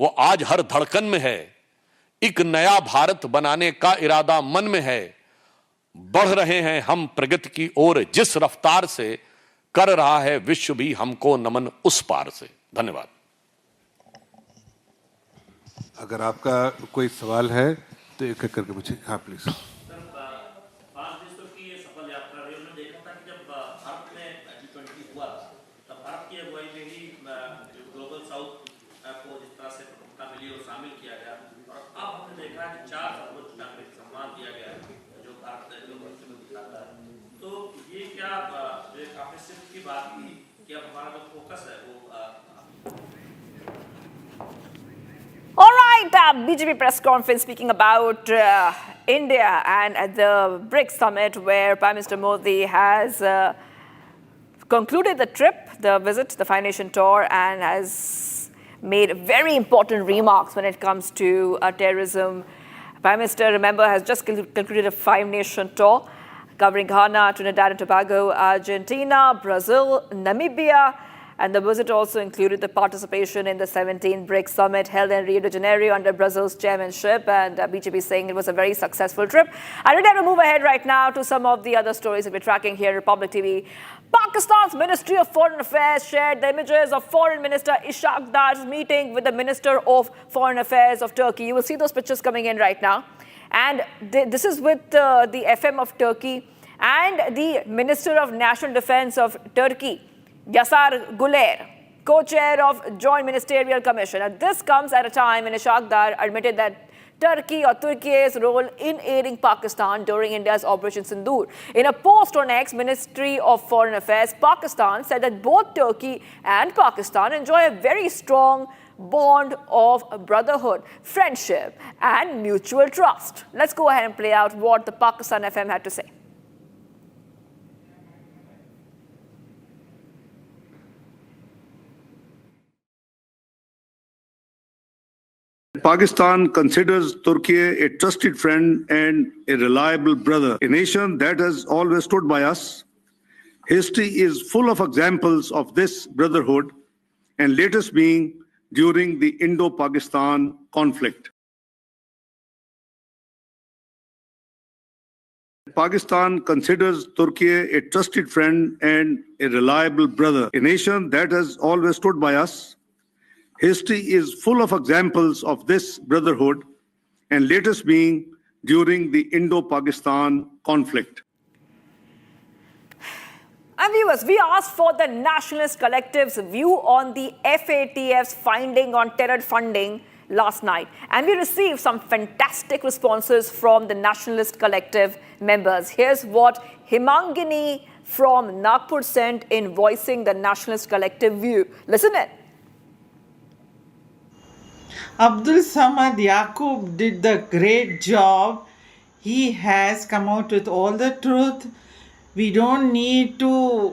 वो आज हर धड़कन में है। एक नया भारत बनाने का इरादा मन में है। बढ़ रहे हैं हम प्रगति की ओर, जिस रफ्तार से कर रहा है विश्व भी हमको नमन उस पार से। धन्यवाद। अगर आपका कोई सवाल है तो एक एक करके पूछिए। हाँ please. All right, BJP press conference speaking about India and at the BRICS summit where Prime Minister Modi has concluded the trip, the visit, the 5-nation tour, and has made very important remarks when it comes to terrorism. Prime Minister, remember, has just concluded a 5-nation tour covering Ghana, Trinidad and Tobago, Argentina, Brazil, Namibia. And the visit also included the participation in the 17th BRICS summit held in Rio de Janeiro under Brazil's chairmanship. And BJP saying it was a very successful trip. I really have to move ahead right now to some of the other stories that we're tracking here at Republic TV. Pakistan's Ministry of Foreign Affairs shared the images of Foreign Minister Ishaq Dar's meeting with the Minister of Foreign Affairs of Turkey. You will see those pictures coming in right now. And this is with the FM of Turkey and the Minister of National Defense of Turkey, Yasar Guler, co-chair of Joint Ministerial Commission. And this comes at a time when Ishaq Dar admitted that Turkey's role in aiding Pakistan during India's Operation Sindoor. In a post on X, Ministry of Foreign Affairs, Pakistan said that both Turkey and Pakistan enjoy a very strong bond of brotherhood, friendship, and mutual trust. Let's go ahead and play out what the Pakistan FM had to say. Pakistan considers Turkey a trusted friend and a reliable brother, a nation that has always stood by us. History is full of examples of this brotherhood, and latest being during the Indo-Pakistan conflict. Pakistan considers Turkey a trusted friend and a reliable brother, a nation that has always stood by us. History is full of examples of this brotherhood, and latest being during the Indo-Pakistan conflict. And viewers, we asked for the Nationalist Collective's view on the FATF's finding on terror funding last night. And we received some fantastic responses from the Nationalist Collective members. Here's what Himangini from Nagpur sent in voicing the Nationalist Collective view. Listen in. Abdul Samad Yaqub did the great job. He has come out with all the truth. We don't need to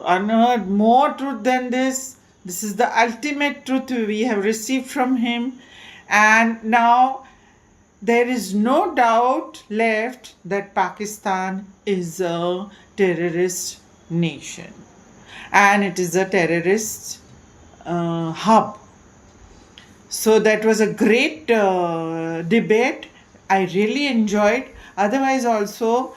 unearth more truth than this. This is the ultimate truth we have received from him. And now there is no doubt left that Pakistan is a terrorist nation. And it is a terrorist hub. So that was a great debate. I really enjoyed. Otherwise also,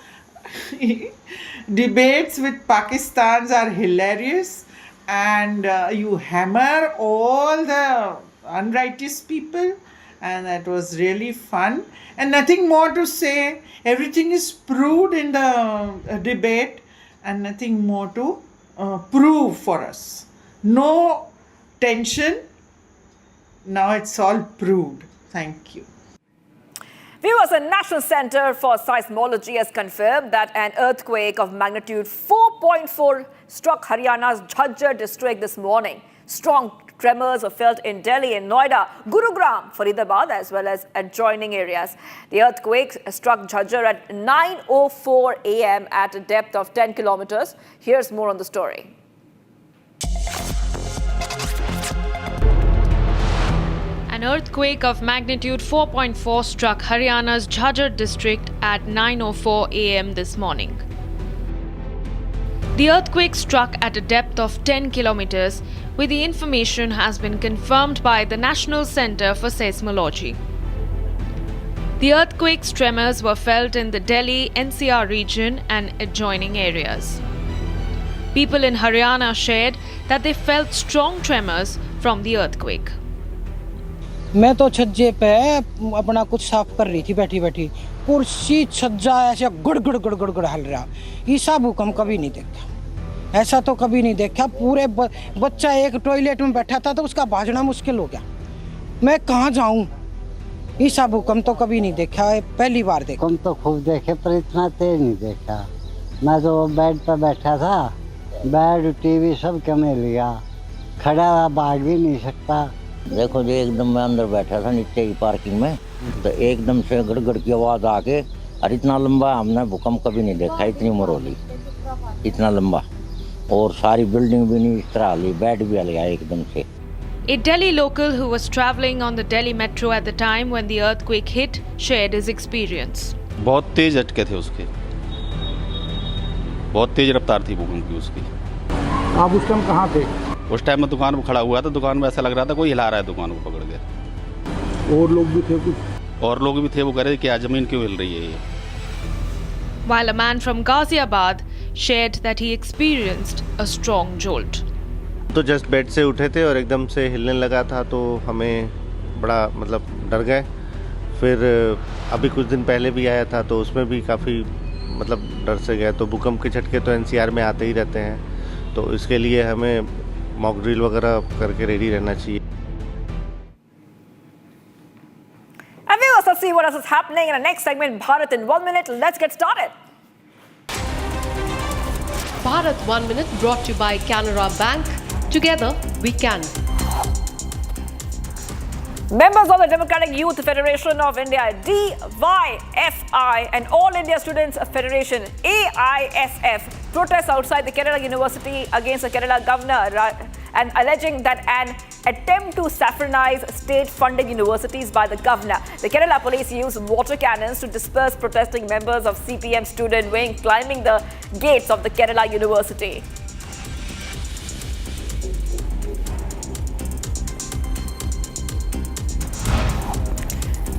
debates with Pakistans are hilarious, and you hammer all the unrighteous people, and that was really fun. And nothing more to say. Everything is proved in the debate, and nothing more to prove for us. No tension. Now it's all proved. Thank you. Viewers, the National Center for Seismology has confirmed that an earthquake of magnitude 4.4 struck Haryana's Jhajjar district this morning. Strong tremors were felt in Delhi and Noida, Gurugram, Faridabad, as well as adjoining areas. The earthquake struck Jhajjar at 9:04 a.m. at a depth of 10 kilometers. Here's more on the story. An earthquake of magnitude 4.4 struck Haryana's Jhajjar district at 9:04 a.m. this morning. The earthquake struck at a depth of 10 kilometers, with the information has been confirmed by the National Center for Seismology. The earthquake's tremors were felt in the Delhi NCR region and adjoining areas. People in Haryana shared that they felt strong tremors from the earthquake. मैं तो छज्जे पे अपना कुछ साफ कर रही थी बैठी बैठी, कुर्सी छज्जा ऐसे गुड़ गुड़ गुड़ गुड़ गुड़ हल रहा। ऐसा भूकंप कभी नहीं देखा, ऐसा तो कभी नहीं देखा। पूरे बच्चा एक टॉयलेट में बैठा था तो उसका भागना मुश्किल हो गया। मैं कहाँ जाऊँ? ऐसा भूकंप तो कभी नहीं देखा, पहली बार देखा। भूकंप तो खूब देखे पर इतना तेज नहीं देखा। मैं तो बेड पर बैठा था, बेड टीवी सब कमे लिया, खड़ा भाग भी नहीं सकता। देखो जी, एकदम मैं अंदर बैठा था नीचे की पार्किंग में, तो एकदम से गड़गड़ की आवाज़ आके, और इतना लंबा हमने भूकंप कभी नहीं देखा, इतनी मरोली, इतना लंबा, और सारी बिल्डिंग भी नहीं इस तरह हली, बेड भी हल गया एकदम से। A Delhi local who was travelling on the Delhi metro at the time when the earthquake hit shared his experience. बहुत तेज झटके थे उसके, बहुत तेज रफ्तार थी भूकंप की उसकी। आप उस टाइम कहाँ थे? उस टाइम में दुकान पर खड़ा हुआ था, दुकान में ऐसा लग रहा था कोई हिला रहा है दुकान को पकड़ के। और लोग भी थे कुछ? और लोग भी थे, वो कह रहे कि आज जमीन क्यों हिल रही है ये। While a man from Ghaziabad shared that he experienced a strong jolt. तो जस्ट बेड से उठे थे और एकदम से हिलने लगा था, तो हमें बड़ा मतलब डर गए। फिर अभी कुछ दिन पहले भी आया था, तो उसमें भी काफ़ी मतलब डर से गए। तो भूकंप के झटके तो एनसीआर में आते ही रहते हैं, तो इसके लिए हमें मॉक ड्रिल वगैरह करके रेडी रहना चाहिए। And viewers, let's see what else is happening in our next segment, Bharat in 1 minute. Let's get started. Bharat 1 minute brought to you by Canara Bank. Together we can. Members of the Democratic Youth Federation of India, DYFI, and All India Students Federation, AISF, protest outside the Kerala University against the Kerala governor and alleging that an attempt to saffronize state-funded universities by the governor. The Kerala police used water cannons to disperse protesting members of CPM student wing climbing the gates of the Kerala University.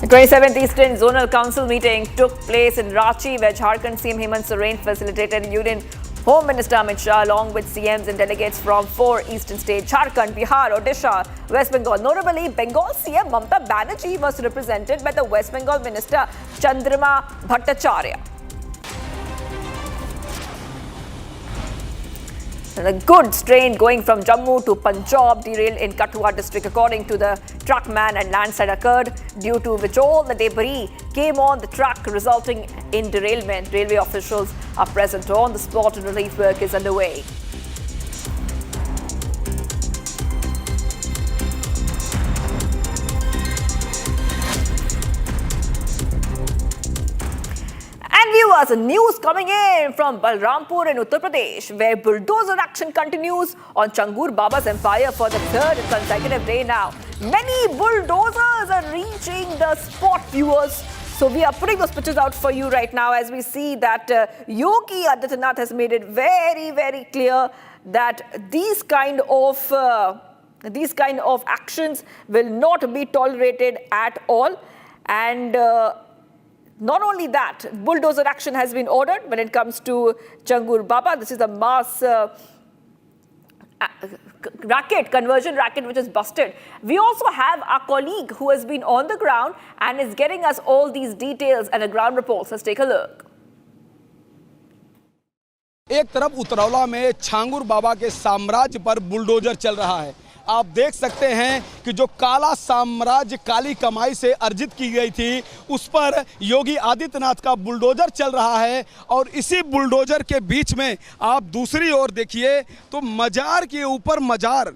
The 27th Eastern Zonal Council meeting took place in Ranchi, where Jharkhand CM Hemant Soren facilitated Union Home Minister Amit Shah along with CMs and delegates from 4 eastern states: Jharkhand, Bihar, Odisha, West Bengal. Notably, Bengal CM Mamata Banerjee was represented by the West Bengal Minister Chandrama Bhattacharya. The goods train going from Jammu to Punjab derailed in Kathua district. According to the truckman, a landslide occurred, due to which all the debris came on the truck, resulting in derailment. Railway officials are present on the spot and relief work is underway. And viewers, news coming in from Balrampur in Uttar Pradesh, where bulldozer action continues on Changur Baba's empire for the third consecutive day now. Many bulldozers are reaching the spot, viewers. So we are putting those pictures out for you right now as we see that Yogi Adityanath has made it very, very clear that these kind of actions will not be tolerated at all. And not only that, bulldozer action has been ordered when it comes to Changur Baba. This is a mass conversion racket which is busted. We also have our colleague who has been on the ground and is getting us all these details and a ground report. Let's take a look. एक तरफ उतरौला में छांगुर बाबा के साम्राज्य पर bulldozer चल रहा है। आप देख सकते हैं कि जो काला साम्राज्य काली कमाई से अर्जित की गई थी, उस पर योगी आदित्यनाथ का बुलडोजर चल रहा है। और इसी बुलडोजर के बीच में आप दूसरी ओर देखिए तो मजार के ऊपर मजार,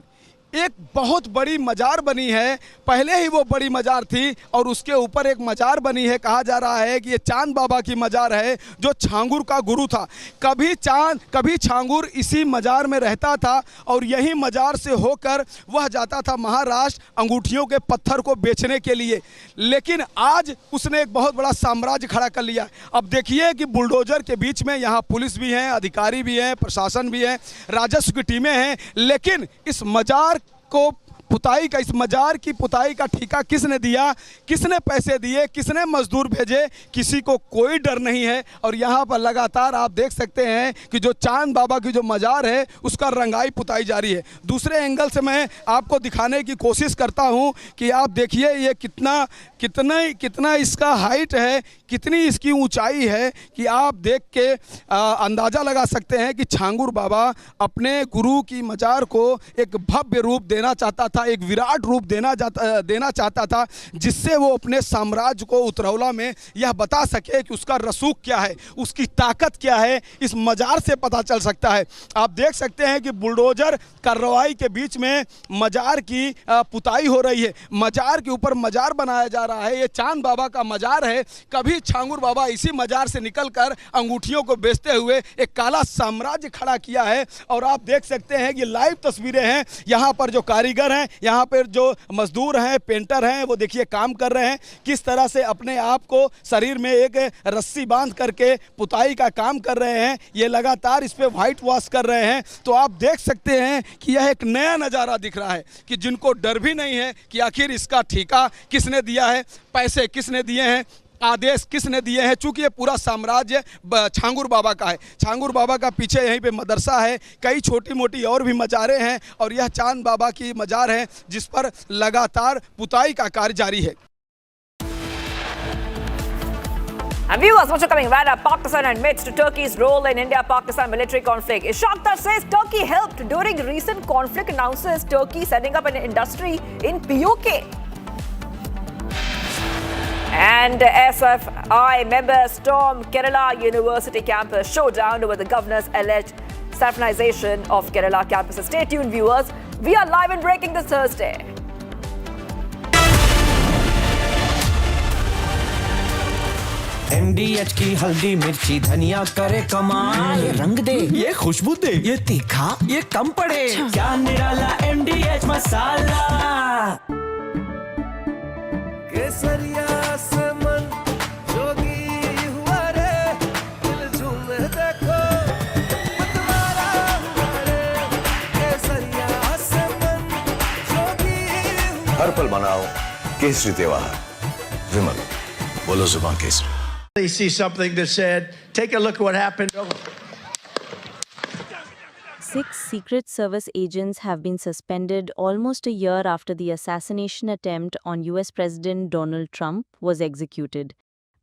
एक बहुत बड़ी मजार बनी है। पहले ही वो बड़ी मजार थी और उसके ऊपर एक मजार बनी है। कहा जा रहा है कि ये चांद बाबा की मजार है जो छांगुर का गुरु था। कभी छांगुर इसी मजार में रहता था और यही मजार से होकर वह जाता था महाराष्ट्र अंगूठियों के पत्थर को बेचने के लिए। लेकिन आज उसने एक बहुत बड़ा साम्राज्य खड़ा कर लिया। अब देखिए कि बुलडोजर के बीच में यहाँ पुलिस भी है, अधिकारी भी हैं, प्रशासन भी है, राजस्व की टीमें हैं, लेकिन इस मजार को पुताई का, इस मजार की पुताई का ठेका किसने दिया, किसने पैसे दिए, किसने मजदूर भेजे, किसी को कोई डर नहीं है। और यहाँ पर लगातार आप देख सकते हैं कि जो चांद बाबा की जो मजार है उसका रंगाई पुताई जारी है। दूसरे एंगल से मैं आपको दिखाने की कोशिश करता हूँ कि आप देखिए ये कितना इसका हाइट है, कितनी इसकी ऊंचाई है कि आप देख के अंदाज़ा लगा सकते हैं कि छांगुर बाबा अपने गुरु की मजार को एक भव्य रूप देना चाहता था, एक विराट रूप देना चाहता था, जिससे वो अपने साम्राज्य को उतरौला में यह बता सके कि उसका रसूख क्या है, उसकी ताकत क्या है। इस मजार से पता चल सकता है। आप देख सकते हैं कि बुलडोजर कार्रवाई के बीच में मजार की पुताई हो रही है। मजार के ऊपर मजार बनाया जा रहा है। ये चांद बाबा का मजार है। कभी छांगुर बाबा इसी मजार से निकलकर अंगूठियों को बेचते हुए एक काला साम्राज्य खड़ा किया है। और आप देख सकते हैं कि लाइव तस्वीरें हैं। यहाँ पर जो कारीगर हैं, यहाँ पर जो मजदूर हैं, पेंटर हैं, वो देखिए काम कर रहे हैं, किस तरह से अपने आप को शरीर में एक रस्सी बांध करके पुताई का काम कर रहे हैं। ये लगातार इस पे व्हाइट वॉश कर रहे हैं। तो आप देख सकते हैं कि यह एक नया नज़ारा दिख रहा है कि जिनको डर भी नहीं है कि आखिर इसका ठेका किसने दिया है, पैसे किसने दिए हैं, आदेश किसने दिए हैं। चूंकि ये पूरा साम्राज्य छांगुर बाबा का है। छांगुर बाबा का पीछे यहीं पे मदरसा है, कई छोटी मोटी और भी मजारें हैं और यह चांद बाबा की मजार है जिस पर लगातार पुताई का कार्य जारी है। And viewers, what's coming right up? Pakistan admits to Turkey's role in India-Pakistan military conflict. Ishaq says Turkey helped during recent conflict, announces Turkey setting up an industry in POK. And SFI members storm Kerala University campus, showdown over the governor's alleged saffronization of Kerala campuses. Stay tuned, viewers. We are live and breaking this Thursday. MDH की हल्दी मिर्ची धनिया करे कमाल, ये रंग दे, ये खुशबू दे, ये तीखा, ये कम पड़े, क्या निराला MDH मसाला। केसरिया से मन जोगी हुआ रे, दिल झूमे देखो मतवारा हुआ रे, केसरिया से मन जोगी हुआ। हर पल मनाओ केसरी त्योहार। विमल, बोलो जुबान Kesari. They see something that said, take a look at what happened. 6 Secret Service agents have been suspended almost a year after the assassination attempt on US President Donald Trump was executed.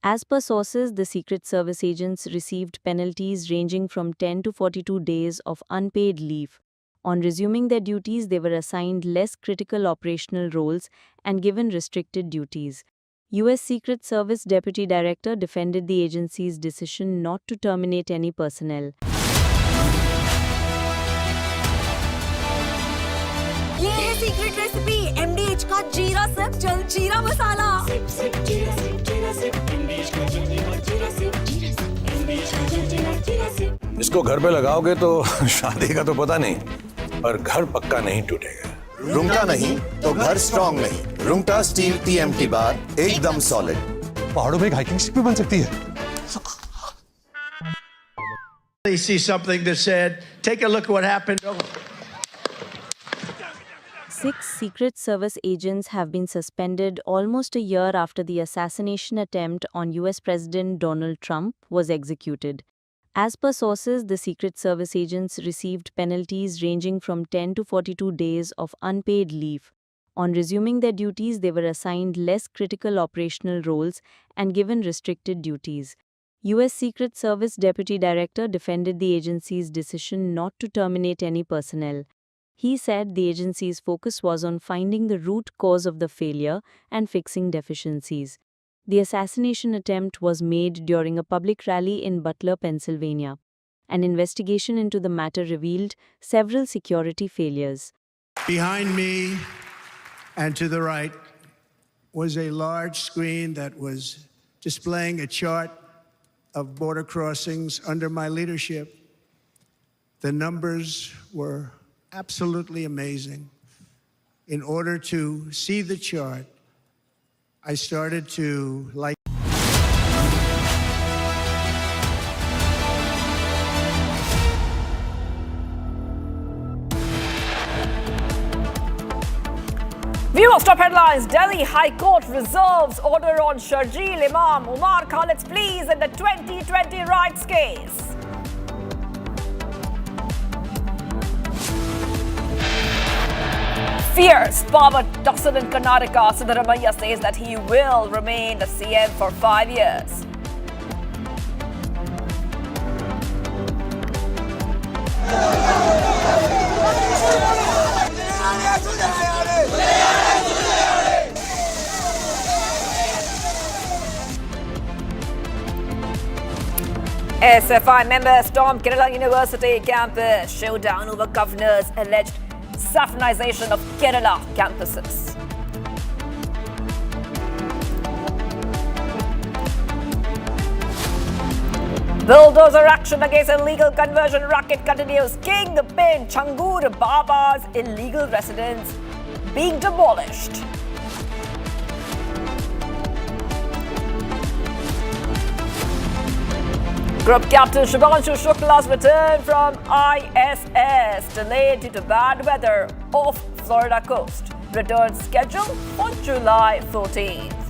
As per sources, the Secret Service agents received penalties ranging from 10 to 42 days of unpaid leave. On resuming their duties, they were assigned less critical operational roles and given restricted duties. US Secret Service Deputy Director defended the agency's decision not to terminate any personnel. ये है secret recipe MDH का जीरा SIP जल जीरा मसाला। SIP SIP जीरा SIP जीरा SIP MDH का जल जीरा सिप MDH का जल जीरा सिप। इसको घर पे लगाओगे तो शादी का तो पता नहीं, पर घर पक्का नहीं टूटेगा। रुंगटा नहीं तो घर स्ट्रॉन्ग नहीं। रुंगटा स्टील TMT बार एकदम सॉलिड। पहाड़ों में एक हाइकिंग शिप भी बन सकती है। They see something that said, take a look at what happened. 6 Secret Service agents have been suspended almost a year after the assassination attempt on US President Donald Trump was executed. As per sources, the Secret Service agents received penalties ranging from 10 to 42 days of unpaid leave. On resuming their duties, they were assigned less critical operational roles and given restricted duties. US Secret Service Deputy Director defended the agency's decision not to terminate any personnel. He said the agency's focus was on finding the root cause of the failure and fixing deficiencies. The assassination attempt was made during a public rally in Butler, Pennsylvania. An investigation into the matter revealed several security failures. Behind me and to the right was a large screen that was displaying a chart of border crossings under my leadership. The numbers were absolutely amazing. In order to see the chart, I started to like. Viewers, top headlines. Delhi High Court reserves order on Sharjeel Imam Umar Khalid's pleas in the 2020 riots case. Fierce power tussle in Karnataka. Siddaramaiah says that he will remain the CM for 5 years. SFI members stormed Kerala University campus. Showdown over governor's alleged saffronization of Kerala campuses. Bulldozer action against illegal conversion racket continues. Kingpin Changur Baba's illegal residence being demolished. Group Captain Shubhanshu Shukla's return from ISS delayed due to bad weather off Florida coast. Return scheduled for July 14th.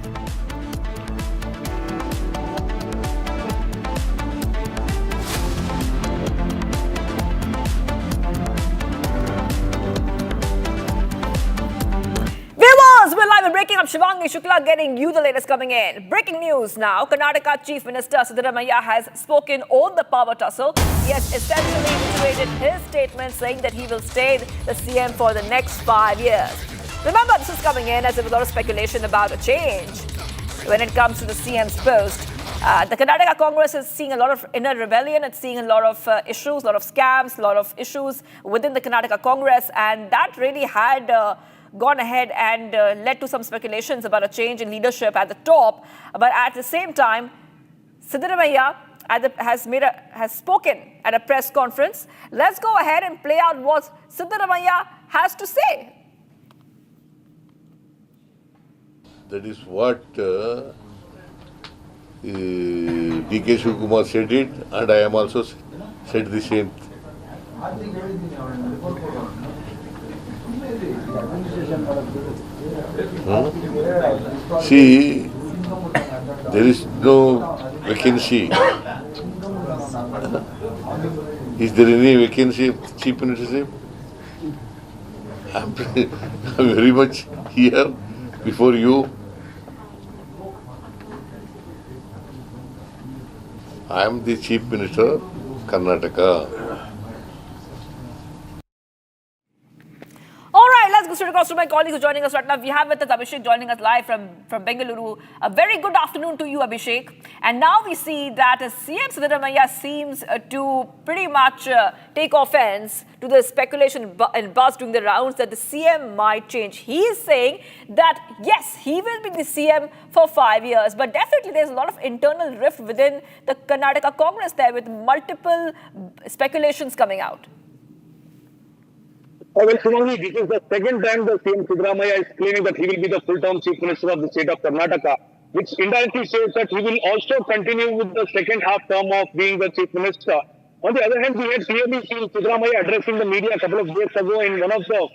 We're live and breaking up. Shivangi Shukla getting you the latest coming in. Breaking news now. Karnataka Chief Minister Siddaramaiah has spoken on the power tussle. He has essentially reiterated his statement saying that he will stay the CM for the next 5 years. Remember, this is coming in as there was a lot of speculation about a change when it comes to the CM's post. The Karnataka Congress is seeing a lot of inner rebellion. It's seeing a lot of issues, a lot of scams, a lot of issues within the Karnataka Congress, and that really had gone ahead and led to some speculations about a change in leadership at the top. But at the same time, Siddaramaiah has spoken at a press conference. Let's go ahead and play out what Siddaramaiah has to say. That is what V.K. Shivakumar said it, and I am also said the same. See, there is no vacancy. Is there any vacancy of chief ministership? I'm very much here before you. I am the chief minister of Karnataka. All right, let's go straight across to my colleagues who are joining us right now. We have with us Abhishek joining us live from Bengaluru. A very good afternoon to you, Abhishek. And now we see that CM Siddaramaiah seems to pretty much take offense to the speculation and buzz during the rounds that the CM might change. He is saying that, yes, he will be the CM for 5 years, but definitely there's a lot of internal rift within the Karnataka Congress there with multiple speculations coming out. Well, Shivangi, this is the second time the CM Siddaramaiah is claiming that he will be the full-term chief minister of the state of Karnataka, which indirectly says that he will also continue with the second half term of being the chief minister. On the other hand, we had clearly seen Siddaramaiah addressing the media a couple of days ago in one of the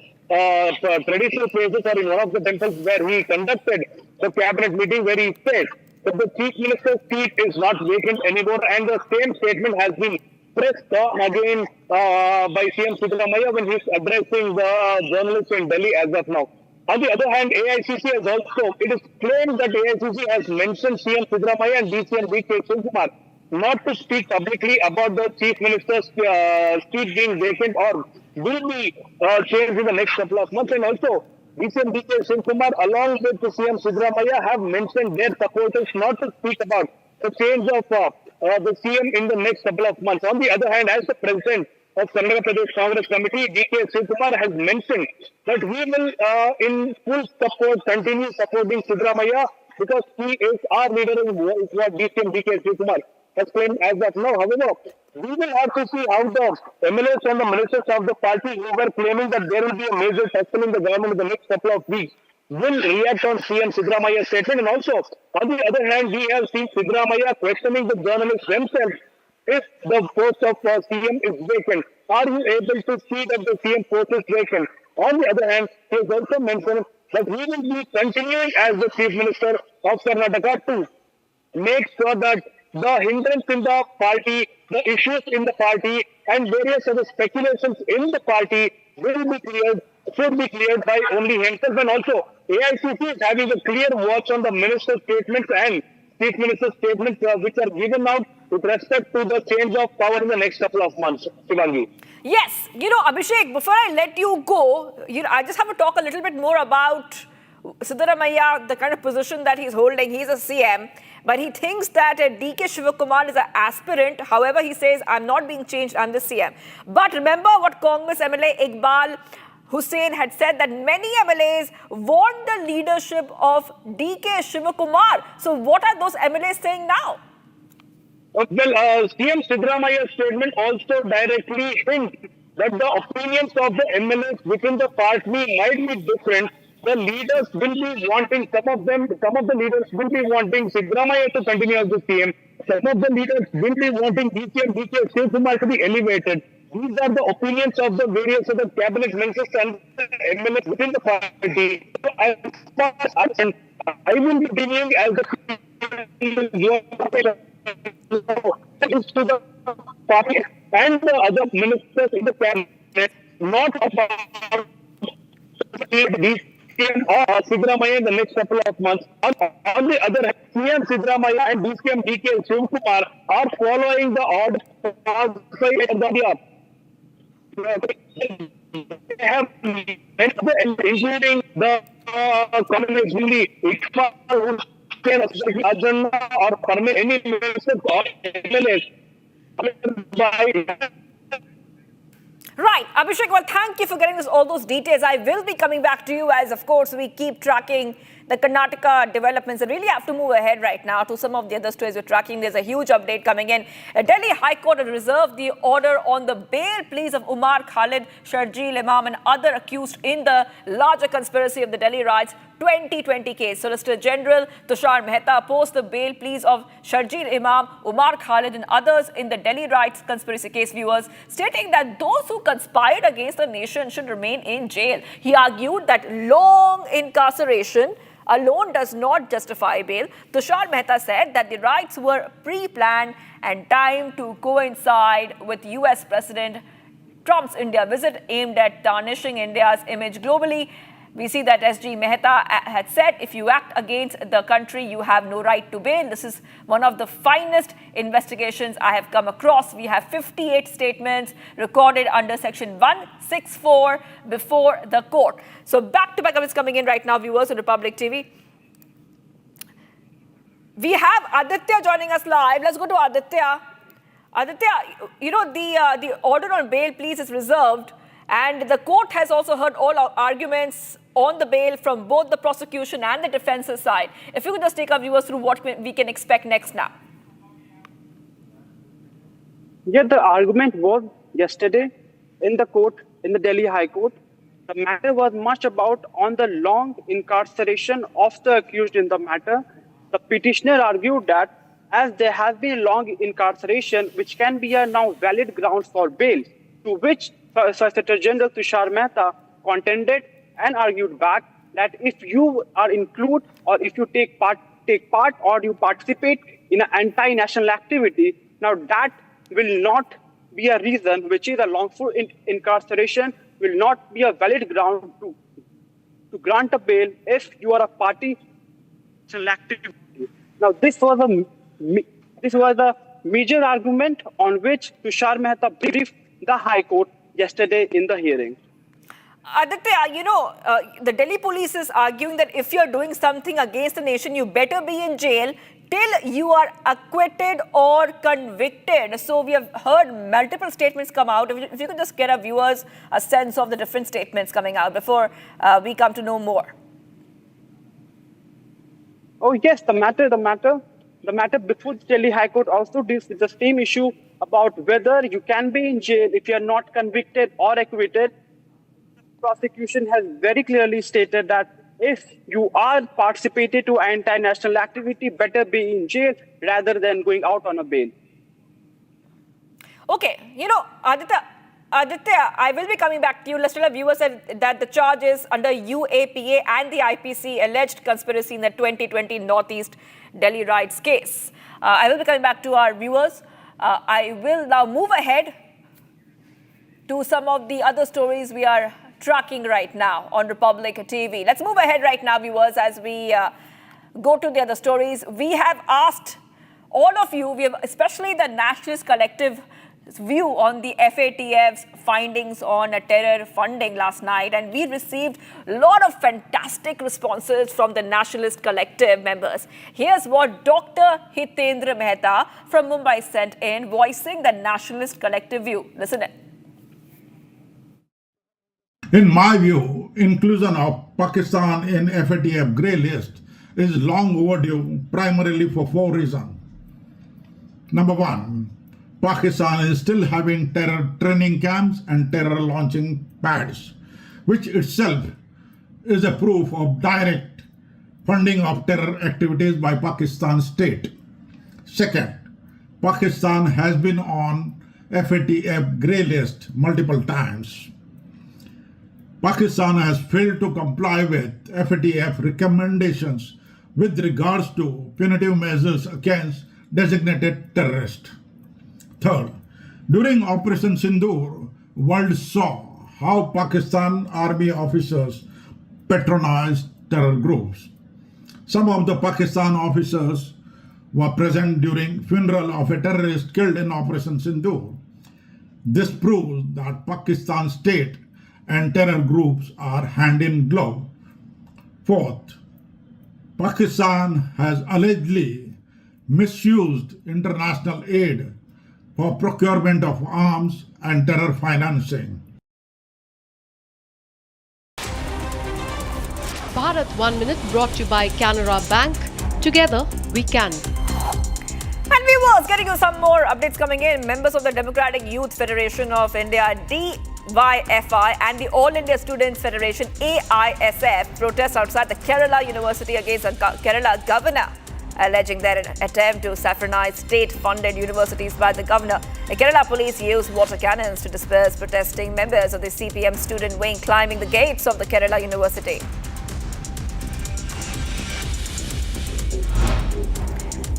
traditional places or in one of the temples where he conducted the cabinet meeting, where he said that the chief minister's seat is not vacant anymore, and the same statement has been pressed again by CM Siddaramaiah when he's addressing the journalists in Delhi as of now. On the other hand, AICC has also, it is claimed that AICC has mentioned CM Siddaramaiah and DCM V.K. Shivakumar not to speak publicly about the chief minister's seat being vacant or will be changed in the next couple of months. And also, DCM V.K. Shivakumar along with CM Siddaramaiah have mentioned their supporters not to speak about the change of the CM in the next couple of months. On the other hand, as the president of Karnataka Pradesh Congress Committee, D.K. Shivakumar, has mentioned that he will, in full support, continue supporting Siddaramaiah because he is our leader, is what DCM D.K. Shivakumar has claimed as of now. However, we will have to see how the MLAs and the ministers of the party who were claiming that there will be a major tussle in the government in the next couple of weeks will react on CM Siddaramaiah's statement. And also, on the other hand, we have seen Siddaramaiah questioning the journalists themselves if the post of CM is vacant. Are you able to see that the CM post is vacant? On the other hand, he has also mentioned that he will be continuing as the Chief Minister of Karnataka to make sure that the hindrance in the party, the issues in the party, and various other speculations in the party will be cleared, should be cleared by only himself. And also, AICC is having a clear watch on the minister's statements and Chief Minister's statements which are given out with respect to the change of power in the next couple of months. Shivangi. Yes, Abhishek, before I let you go, I just have to talk a little bit more about Siddaramaiah, the kind of position that he's holding. He's a CM, but he thinks that D.K. Shivakumar is an aspirant. However, he says, I'm not being changed, I'm the CM. But remember what Congress MLA Iqbal Hussain had said, that many MLAs want the leadership of D.K. Shivakumar. So what are those MLAs saying now? Well, CM Siddaramaiah's statement also directly hints that the opinions of the MLAs within the party might be different. The leaders will be wanting, some of the leaders will be wanting Siddaramaiah to continue as the CM. Some of the leaders will be wanting DCM, DK Shivakumar to be elevated. These are the opinions of the various other cabinet ministers and MLAs within the party. So as far as I will be continuing as the to the party and the other ministers in the cabinet, not about DCM or Siddaramaiah in the next couple of months. On the other hand, CM Siddaramaiah and DCM DK Shivakumar are following the orders of the they have, including the communist Iqbal Hussain, agenda or permit any minister or MLAs. Right, Abhishek, well, thank you for getting us all those details. I will be coming back to you as, of course, we keep tracking the Karnataka developments and really have to move ahead right now to some of the other stories we're tracking. There's a huge update coming in. Delhi High Court has reserved the order on the bail pleas of Umar Khalid, Sharjeel Imam and other accused in the larger conspiracy of the Delhi riots 2020 case. Solicitor General Tushar Mehta opposed the bail pleas of Sharjeel Imam, Umar Khalid and others in the Delhi riots conspiracy case, viewers, stating that those who conspired against the nation should remain in jail. He argued that long incarceration alone does not justify bail. Tushar Mehta said that the riots were pre-planned and timed to coincide with US President Trump's India visit aimed at tarnishing India's image globally. We see that SG Mehta had said, if you act against the country, you have no right to bail. This is one of the finest investigations I have come across. We have 58 statements recorded under Section 164 before the court. So back-to-back updates coming in right now, viewers on Republic TV. We have Aditya joining us live. Let's go to Aditya. Aditya, the order on bail, please, is reserved. And the court has also heard all our arguments on the bail from both the prosecution and the defense's side. If you could just take our viewers through what we can expect next now. Yeah, the argument was yesterday in the court, in the Delhi High Court. The matter was much about on the long incarceration of the accused in the matter. The petitioner argued that as there has been long incarceration, which can be a now valid ground for bail, to which Solicitor General Tushar Mehta contended and argued back that if you are include or if you take part or you participate in an anti-national activity, now that will not be a reason, which is a lawful incarceration, will not be a valid ground to grant a bail if you are a party activity. Now this was a major argument on which Tushar Mehta briefed the High Court yesterday in the hearing. Aditya, the Delhi police is arguing that if you're doing something against the nation, you better be in jail. till you are acquitted or convicted. So we have heard multiple statements come out. If you could just get our viewers a sense of the different statements coming out before we come to know more. Oh yes, the matter before the Delhi High Court also deals with the same issue about whether you can be in jail if you are not convicted or acquitted. The prosecution has very clearly stated that if you are participated to anti-national activity, better be in jail rather than going out on a bail. Okay, Aditya, I will be coming back to you. Let's tell our viewers that the charge is under UAPA and the IPC, alleged conspiracy in the 2020 Northeast Delhi riots case. I will be coming back to our viewers. I will now move ahead to some of the other stories we are tracking right now on Republic TV. Let's move ahead right now, viewers, as we go to the other stories. We have asked all of you, especially the Nationalist Collective, view on the FATF's findings on terror funding last night, and we received a lot of fantastic responses from the Nationalist Collective members. Here's what Dr. Hitendra Mehta from Mumbai sent in, voicing the Nationalist Collective view. Listen in. In my view, inclusion of Pakistan in FATF grey list is long overdue, primarily for 4 reasons. Number 1, Pakistan is still having terror training camps and terror launching pads, which itself is a proof of direct funding of terror activities by Pakistan state. Second, Pakistan has been on FATF grey list multiple times. Pakistan has failed to comply with FATF recommendations with regards to punitive measures against designated terrorists. Third, during Operation Sindoor, world saw how Pakistan army officers patronized terror groups. Some of the Pakistan officers were present during funeral of a terrorist killed in Operation Sindoor. This proves that Pakistan state and terror groups are hand in glove. Fourth, Pakistan has allegedly misused international aid for procurement of arms and terror financing. Bharat 1 Minute brought to you by Canara Bank. Together we can. And viewers, getting you some more updates coming in. Members of the Democratic Youth Federation of India, DYFI, and the All India Students Federation, AISF, protest outside the Kerala University against the Kerala governor, alleging their attempt to saffronize state-funded universities by the governor. The Kerala police used water cannons to disperse protesting members of the CPM student wing climbing the gates of the Kerala University.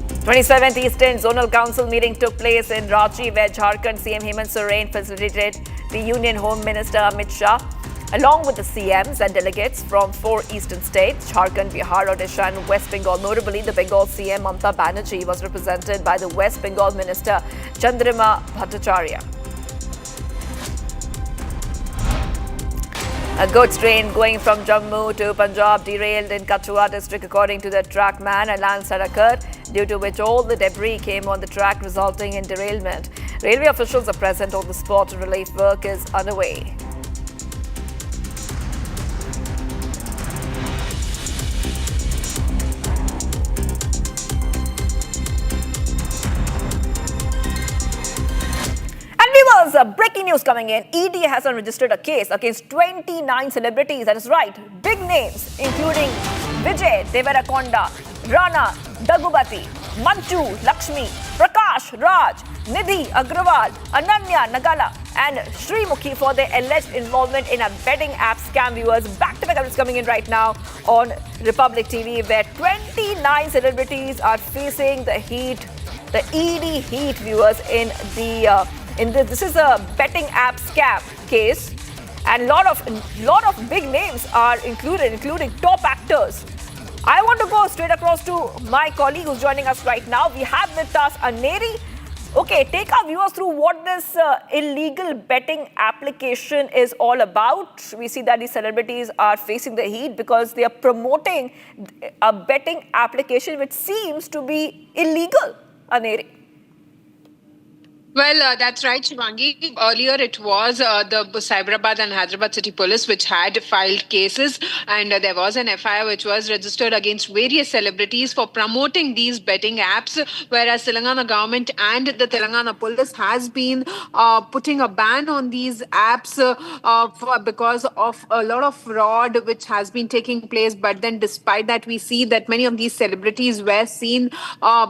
The 27th Eastern Zonal Council meeting took place in Ranchi, where Jharkhand CM Hemant Soren facilitated the Union Home Minister Amit Shah, along with the CMs and delegates from 4 eastern states, Jharkhand, Bihar, Odisha and West Bengal. Notably, the Bengal CM Mamata Banerjee was represented by the West Bengal Minister Chandrima Bhattacharya. A goods train going from Jammu to Punjab derailed in Kathua district, according to the trackman. A landslide occurred, due to which all the debris came on the track, resulting in derailment. Railway officials are present on the spot and relief work is underway. Breaking news coming in. ED has registered a case against 29 celebrities. That is right, big names including Vijay Deverakonda, Rana Daggubati, Manchu Lakshmi, Prakash Raj, Nidhi Agrawal, Ananya Nagala and Srimukhi for their alleged involvement in a betting app scam. Viewers, back-to-back updates coming in right now on Republic TV, where 29 celebrities are facing the heat, the ED heat, viewers, this is a betting app scam case, and lot of big names are included, including top actors. I want to go straight across to my colleague who's joining us right now. We have with us Aneri Okay, take our viewers through what this illegal betting application is all about. We see that these celebrities are facing the heat because they are promoting a betting application which seems to be illegal, Aneri. Well, that's right, Shivangi. Earlier, it was the Cyberabad and Hyderabad City Police which had filed cases, and there was an FIR which was registered against various celebrities for promoting these betting apps, whereas Telangana government and the Telangana Police has been putting a ban on these apps because of a lot of fraud which has been taking place. But then despite that, we see that many of these celebrities were seen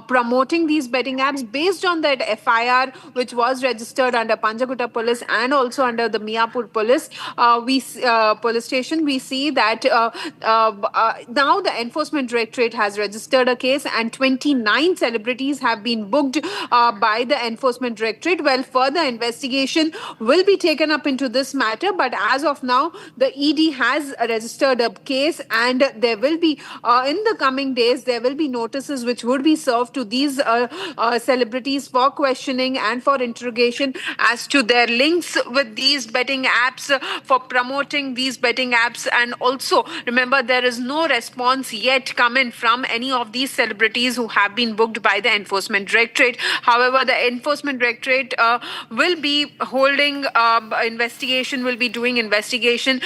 promoting these betting apps based on that FIR which was registered under Panjagutta Police and also under the Miapur Police police station. We see that now the Enforcement Directorate has registered a case and 29 celebrities have been booked by the Enforcement Directorate. Well, further investigation will be taken up into this matter, but as of now, the ED has registered a case, and there will be, in the coming days, there will be notices which would be served to these celebrities for questioning and for interrogation as to their links with these betting apps, for promoting these betting apps. And also, remember, there is no response yet come in from any of these celebrities who have been booked by the Enforcement Directorate. However, the Enforcement Directorate will be holding investigation, will be doing investigation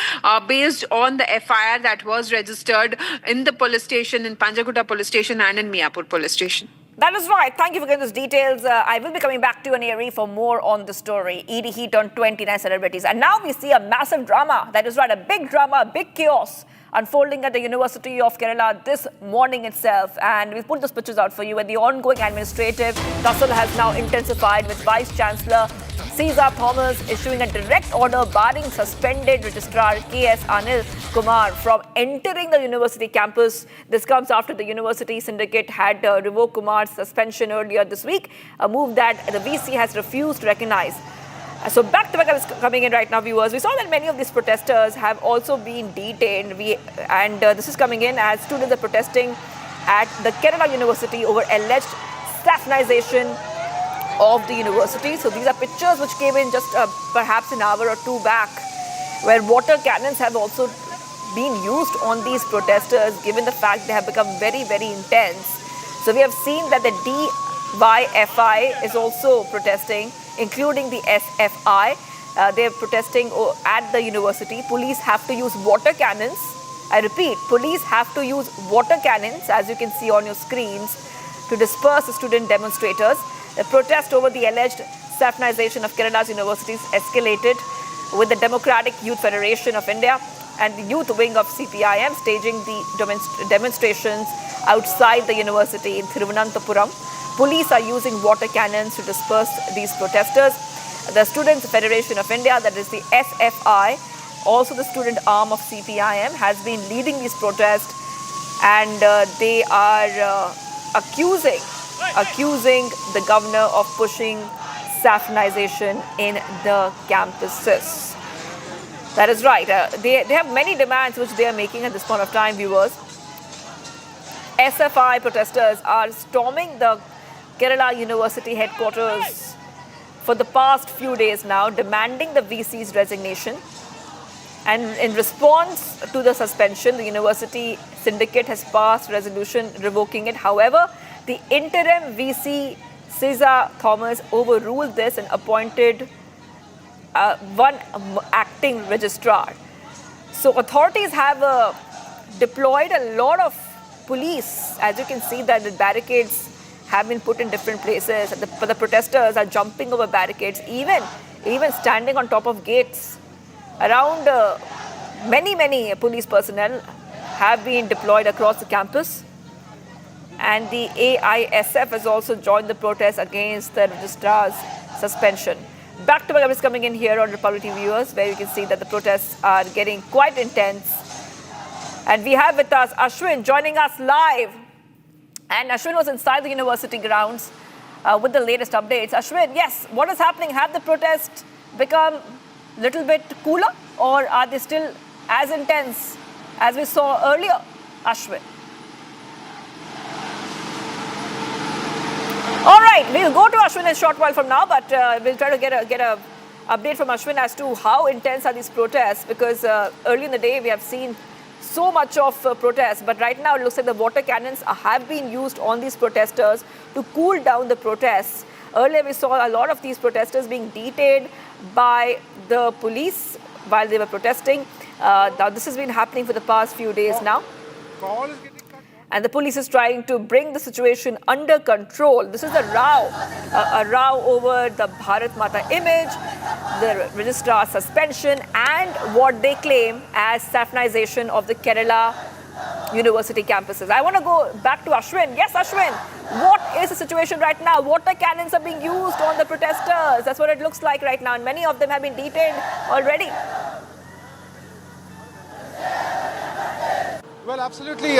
based on the FIR that was registered in the police station, in Panjagutta Police Station and in Miapur Police Station. That is right. Thank you for getting those details. I will be coming back to you, Aneri, for more on the story. ED heat on 29 celebrities. And now we see a massive drama. That is right, a big drama, a big chaos unfolding at the University of Kerala this morning itself. And we've put those pictures out for you. And the ongoing administrative tussle has now intensified, with Vice Chancellor Cesar Thomas issuing a direct order barring suspended Registrar K.S. Anil Kumar from entering the university campus. This comes after the university syndicate had revoked Kumar's suspension earlier this week, a move that the VC has refused to recognize. So back to back is coming in right now, viewers. We saw that many of these protesters have also been detained. This is coming in as students are protesting at the Kerala University over alleged saffronization of the university. So these are pictures which came in just perhaps an hour or two back, where water cannons have also been used on these protesters, given the fact they have become very, very intense. So we have seen that the DYFI is also protesting, including the SFI. They're protesting at the university. Police have to use water cannons. I repeat, police have to use water cannons, as you can see on your screens, to disperse the student demonstrators. The protest over the alleged saffronization of Kerala's universities escalated, with the Democratic Youth Federation of India and the youth wing of CPIM staging the demonstrations outside the university in Thiruvananthapuram. Police are using water cannons to disperse these protesters. The Students' Federation of India, that is the SFI, also the student arm of CPIM, has been leading these protests, and they are accusing the governor of pushing saffronization in the campuses. That is right. They have many demands which they are making at this point of time, viewers. SFI protesters are storming the Kerala University headquarters for the past few days now, demanding the VC's resignation. And in response to the suspension, the university syndicate has passed resolution revoking it. However, the interim VC, Cesar Thomas, overruled this and appointed one acting registrar. So authorities have deployed a lot of police. As you can see, that the barricades have been put in different places. The protesters are jumping over barricades, even standing on top of gates. Around many police personnel have been deployed across the campus. And the AISF has also joined the protest against the registrar's suspension. Back to back is coming in here on Republic TV, viewers, where you can see that the protests are getting quite intense. And we have with us Ashwin joining us live. And Ashwin was inside the university grounds with the latest updates. Ashwin, yes, what is happening? Have the protests become a little bit cooler, or are they still as intense as we saw earlier? Ashwin. All right, we'll go to Ashwin in a short while from now, but we'll try to get a update from Ashwin as to how intense are these protests, because early in the day we have seen so much of protests, but right now it looks like the water cannons have been used on these protesters to cool down the protests. Earlier we saw a lot of these protesters being detained by the police while they were protesting. Now this has been happening for the past few days now. And the police is trying to bring the situation under control. This is a row over the Bharat Mata image, the registrar's suspension, and what they claim as saffronization of the Kerala university campuses. I want to go back to Ashwin. Yes, Ashwin, what is the situation right now? Water cannons are being used on the protesters. That's what it looks like right now, and many of them have been detained already. Well, absolutely.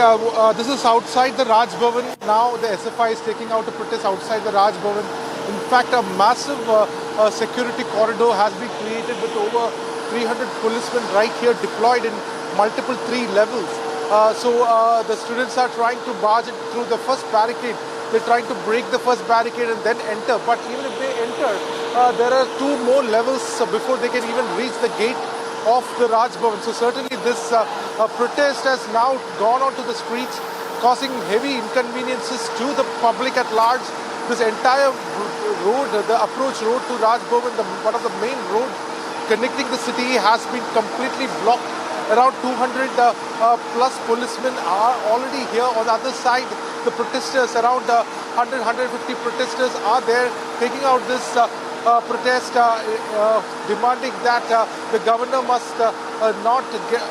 This is outside the Raj Bhavan. Now the SFI is taking out a protest outside the Raj Bhavan. In fact, a massive security corridor has been created with over 300 policemen right here deployed in multiple 3 levels. So the students are trying to barge through the first barricade. They're trying to break the first barricade and then enter. But even if they enter, there are 2 more levels before they can even reach the gate of the Raj Bhavan. So certainly this protest has now gone onto the streets, causing heavy inconveniences to the public at large. This entire road, the approach road to Raj Bhavan, one of the main roads connecting the city, has been completely blocked. Around 200 plus policemen are already here. On the other side, the protesters, around 100-150 protesters are there taking out this protest, demanding that the governor must not get,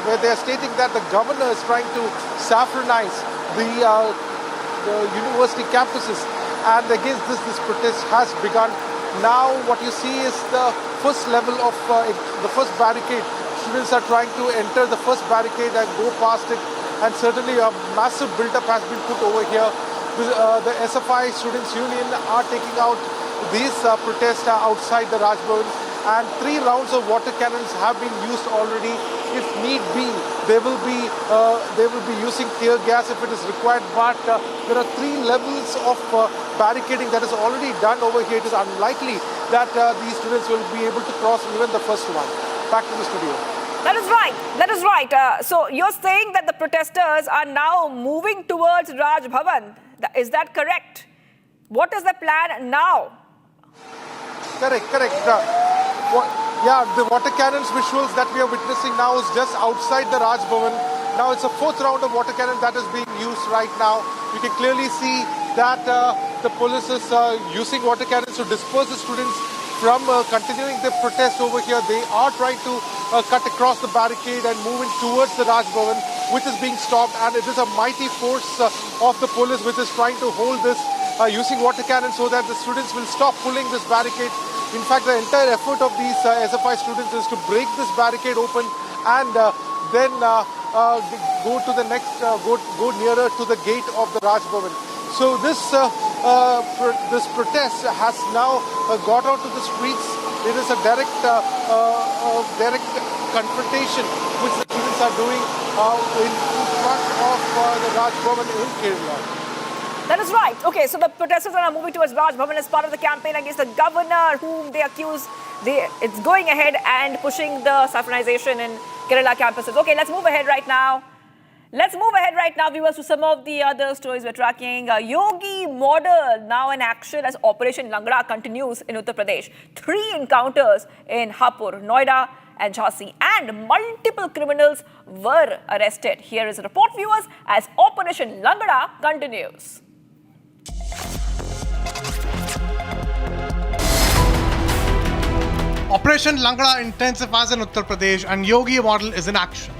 where they are stating that the governor is trying to saffronize the university campuses, and against this protest has begun. Now what you see is the first level of the first barricade. Students are trying to enter the first barricade and go past it, and certainly a massive build-up has been put over here. The SFI Students Union are taking out these protests outside the Raj Bhavan, and 3 rounds of water cannons have been used already. If need be, they will be using tear gas if it is required. But there are 3 levels of barricading that is already done over here. It is unlikely that these students will be able to cross even the first one. Back to the studio. That is right. That is right. So you're saying that the protesters are now moving towards Raj Bhavan. Is that correct? What is the plan now? Correct. The water cannons visuals that we are witnessing now is just outside the Raj Bhavan. Now it's a 4th round of water cannon that is being used right now. You can clearly see that the police is using water cannons to disperse the students from continuing their protest over here. They are trying to cut across the barricade and move in towards the Raj Bhavan, which is being stopped, and it is a mighty force of the police which is trying to hold this using water cannons so that the students will stop pulling this barricade. In fact, the entire effort of these SFI students is to break this barricade open and then go to the next, go nearer to the gate of the Raj Bhavan. So this protest has now got onto the streets. It is a direct confrontation which the students are doing in front of the Raj Bhavan in Kerala. That is right. Okay, so the protesters are now moving towards Raj Bhavan as part of the campaign against the governor, whom they accuse. It's going ahead and pushing the saffronization in Kerala campuses. Okay, let's move ahead right now. Viewers, to some of the other stories we're tracking. Yogi model now in action as Operation Langra continues in Uttar Pradesh. 3 encounters in Hapur, Noida and Jhansi, and multiple criminals were arrested. Here is a report, viewers, as Operation Langra continues. Operation Langra intensifies in Uttar Pradesh and Yogi model is in action.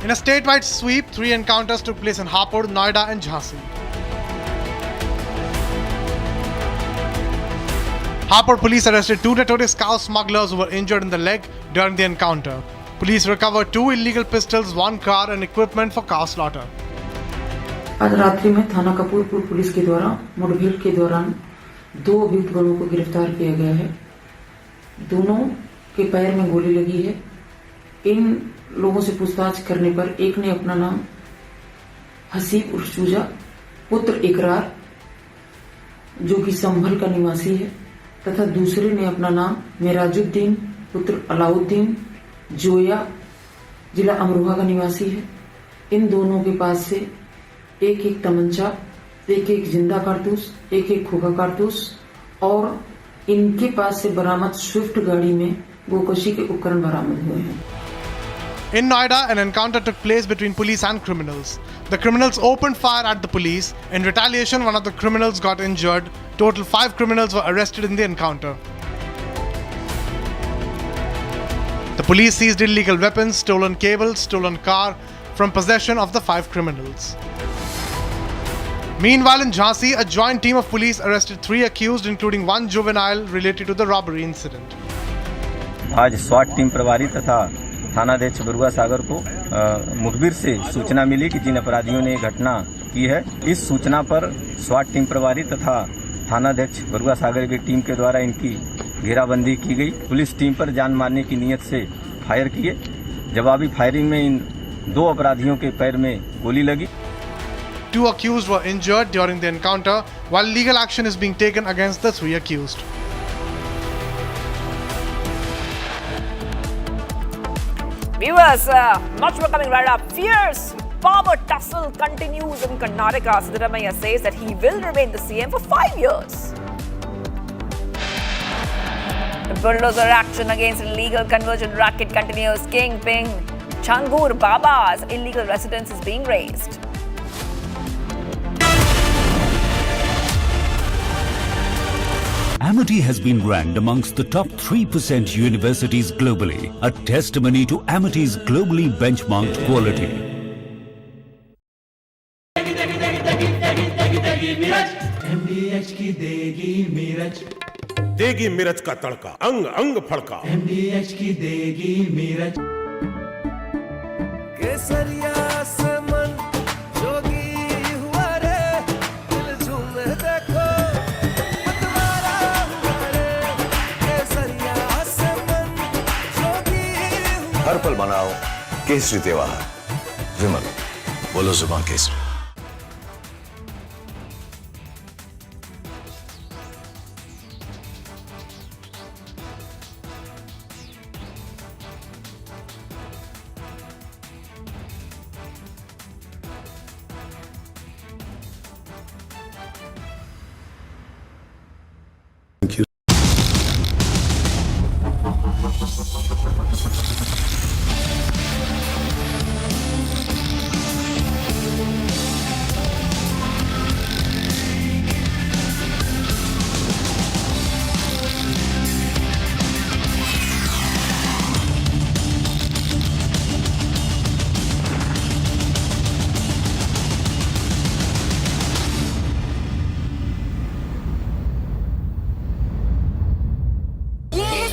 In a statewide sweep, 3 encounters took place in Hapur, Noida and Jhansi. Hapur police arrested 2 notorious cow smugglers who were injured in the leg during the encounter. Police recovered 2 illegal pistols, 1 car and equipment for cow slaughter. आज रात्रि में थाना Kapurpur police के द्वारा मुठभेड़ के दौरान 2 अभियुक्त गणों को गिरफ्तार किया गया है। दोनों के पैर में गोली लगी है। इन लोगों से पूछताछ करने पर एक ने अपना नाम हसीब उर्फ चूजा पुत्र इकरार जो कि संभल का निवासी है तथा दूसरे ने अपना नाम मेराजुद्दीन पुत्र अलाउद्दीन जोया जिला अमरोहा का निवासी है। इन दोनों के पास से एक तमंचा, एक जिंदा कारतूस, एक खोखा कारतूस और इनके पास से बरामद स्विफ्ट गाड़ी में गोकशी के उपकरण बरामद हुए हैं। In Noida, an encounter took place between police and criminals. The criminals opened fire at the police. In retaliation, one of the criminals got injured. Total 5 criminals were arrested in the encounter. The police seized illegal weapons, stolen cables, stolen car from possession of the 5 criminals. Meanwhile, in Jhansi, a joint team of police arrested 3 accused, including 1 juvenile related to the robbery incident. आज स्वाट team प्रभारी तथा थानाध्यक्ष बरुआ सागर को मुखबिर से सूचना मिली कि जिन अपराधियों ने घटना की है, इस सूचना पर स्वाट टीम प्रभारी तथा थानाध्यक्ष बरुआ सागर की टीम के द्वारा इनकी घेराबंदी की गई। पुलिस टीम पर जान मारने की नीयत से फायर किए। जवाबी फायरिंग में इन 2 अपराधियों के पैर में गोली लगी। 2 accused were injured during the encounter, while legal action is being taken against the 3 accused. Viewers, much more coming right up. Fierce power tussle continues in Karnataka. Srinagar says that he will remain the CM for 5 years. The bulldozer action against illegal conversion racket continues. Kingpin Changur Baba's illegal residence is being raised. Amity has been ranked amongst the top 3% universities globally, a testimony to Amity's globally benchmarked quality. MDH की देगी मिर्च, देगी मिर्च का तड़का, अंग अंग फड़का। MDH की देगी मिर्च। केसरिया से मन जोगी हुआ रे, दिल झूमे देखो हर पल मनाओ केसरी त्योहार। विमल, बोलो जुबान केसरी।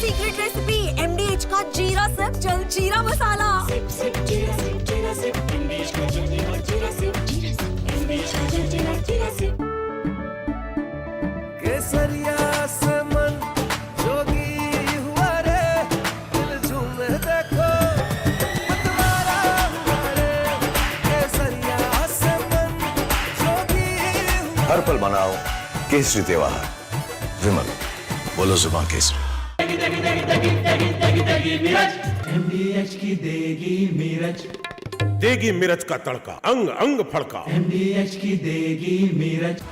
सीक्रेट रेसिपी MDH का जीरा सिप जल जीरा मसाला। सिप सिप जीरा सिप MDH का जल जीरा सिप MDH का जल जीरा सिप। केसरिया से मन जोगी हुआ रे, दिल झूमे देखो मतवारा हुआ रे। केसरिया से मन जोगी हुआ। हर पल मनाओ केसरी त्योहार। विमल, बोलो जुबान केसरी। MDH की देगी मिर्च, देगी मिर्च का तड़का, अंग अंग फड़का। MDH की देगी मिर्च।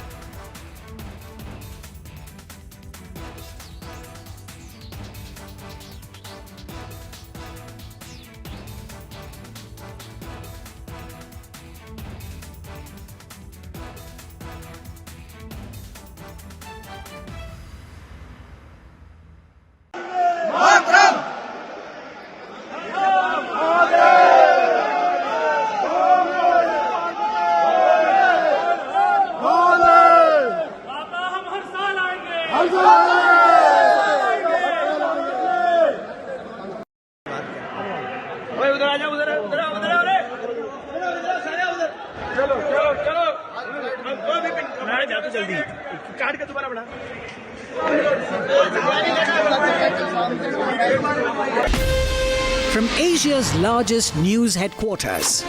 From Asia's largest news headquarters,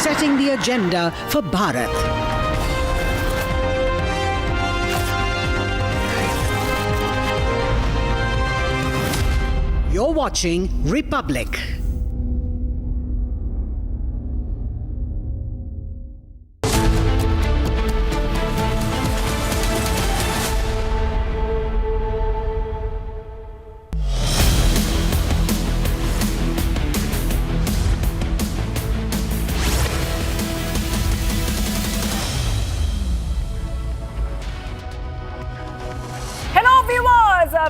setting the agenda for Bharat. You're watching Republic.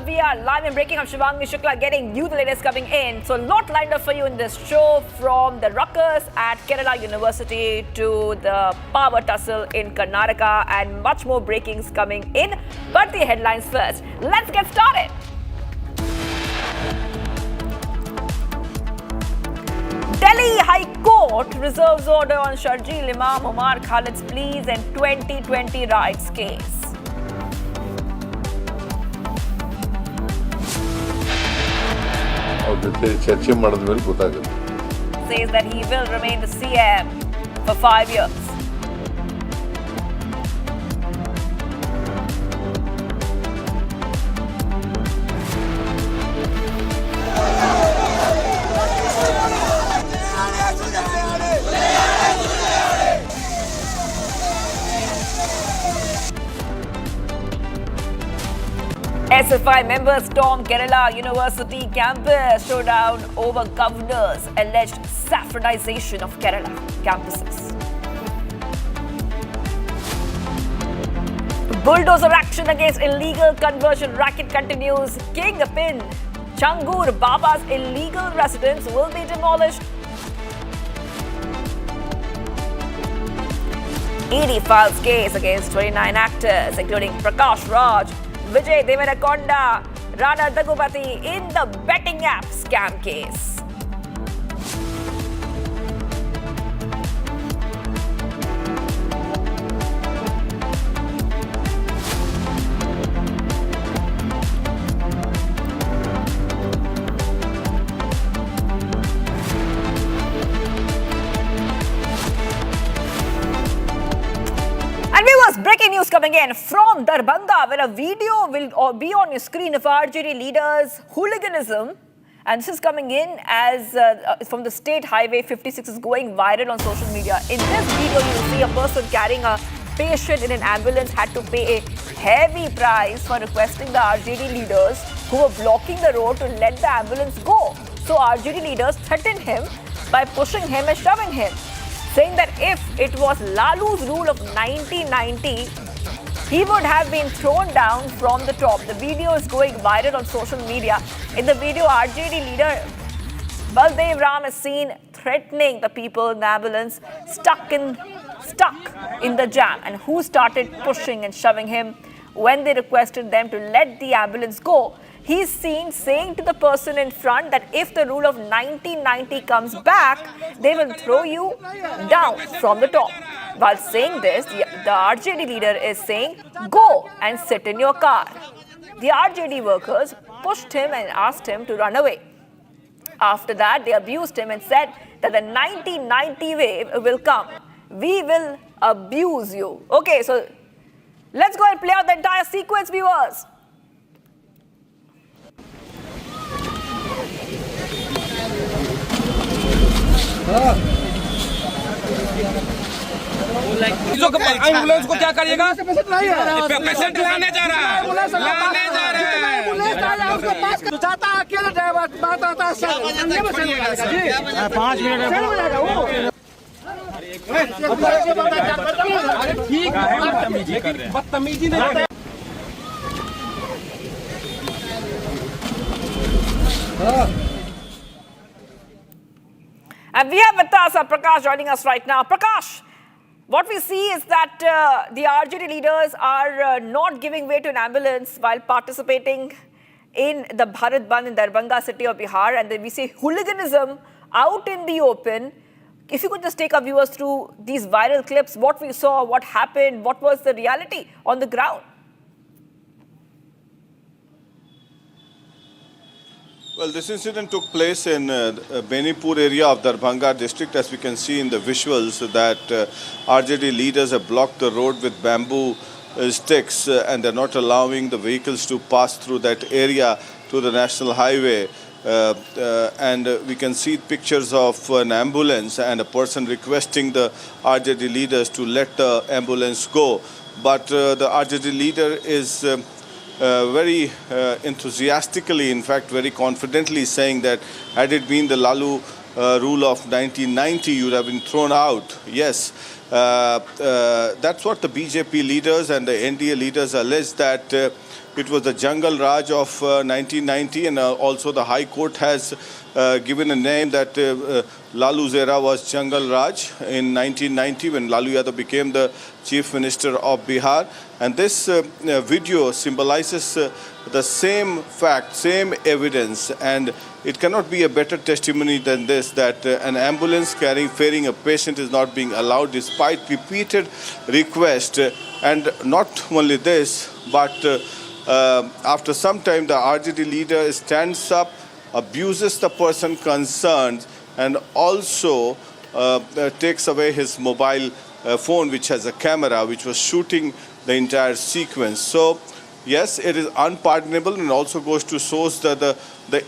We are live and breaking. I'm Shivangi Shukla getting you the latest coming in. So, a lot lined up for you in this show, from the ruckus at Kerala University to the power tussle in Karnataka, and much more breakings coming in. But the headlines first. Let's get started. Delhi High Court reserves order on Sharjeel Imam Omar Khalid's pleas in 2020 riots case. Says that he will remain the CM for 5 years. SFI members storm Kerala University campus, showdown over governor's alleged saffronization of Kerala campuses. Bulldozer action against illegal conversion racket continues. Kingpin Changur Baba's illegal residence will be demolished. ED files case against 29 actors, including Prakash Raj, Vijay Deverakonda, Rana Daggubati in the betting app scam case. Breaking news coming in from Darbhanga, where a video will be on your screen of RJD leaders' hooliganism. And this is coming in as from the state highway 56 is going viral on social media. In this video, you will see a person carrying a patient in an ambulance had to pay a heavy price for requesting the RJD leaders who were blocking the road to let the ambulance go. So RJD leaders threatened him by pushing him and shoving him, saying that if it was Lalu's rule of 1990, he would have been thrown down from the top. The video is going viral on social media. In the video, RJD leader Baldev Ram is seen threatening the people in the ambulance stuck in the jam, and who started pushing and shoving him when they requested them to let the ambulance go. He's seen saying to the person in front that if the rule of 1990 comes back, they will throw you down from the top. While saying this, the RJD leader is saying, go and sit in your car. The RJD workers pushed him and asked him to run away. After that, they abused him and said that the 1990 wave will come. We will abuse you. Okay, so let's go and play out the entire sequence, viewers. Ambulance को क्या करिएगा? Patient लाने जा रहा है, लाने जा रहा है। उसके पास जाता अकेले ड्राइवर बात आता है सर। 5 मिनट ठीक है, बदतमीजी नहीं। And we have with us Prakash joining us right now. Prakash, what we see is that the RJD leaders are not giving way to an ambulance while participating in the Bharat Bandh in Darbhanga city of Bihar. And then we see hooliganism out in the open. If you could just take our viewers through these viral clips, what we saw, what happened, what was the reality on the ground? Well, this incident took place in Benipur area of Darbhanga district. As we can see in the visuals that RJD leaders have blocked the road with bamboo sticks and they're not allowing the vehicles to pass through that area to the national highway. And we can see pictures of an ambulance and a person requesting the RJD leaders to let the ambulance go. But the RJD leader is very enthusiastically, in fact, very confidently saying that had it been the Lalu rule of 1990, you would have been thrown out. Yes, that's what the BJP leaders and the NDA leaders allege, that it was the Jungle Raj of 1990, and also the High Court has given a name that Lalu's era was Jungle Raj in 1990 when Lalu Yadav became the Chief Minister of Bihar. And this video symbolizes the same fact, same evidence, and it cannot be a better testimony than this, that an ambulance ferrying a patient is not being allowed despite repeated requests. And not only this, but after some time the RJD leader stands up, abuses the person concerned, and also takes away his mobile phone, which has a camera, which was shooting the entire sequence. So yes, it is unpardonable, and also goes to show the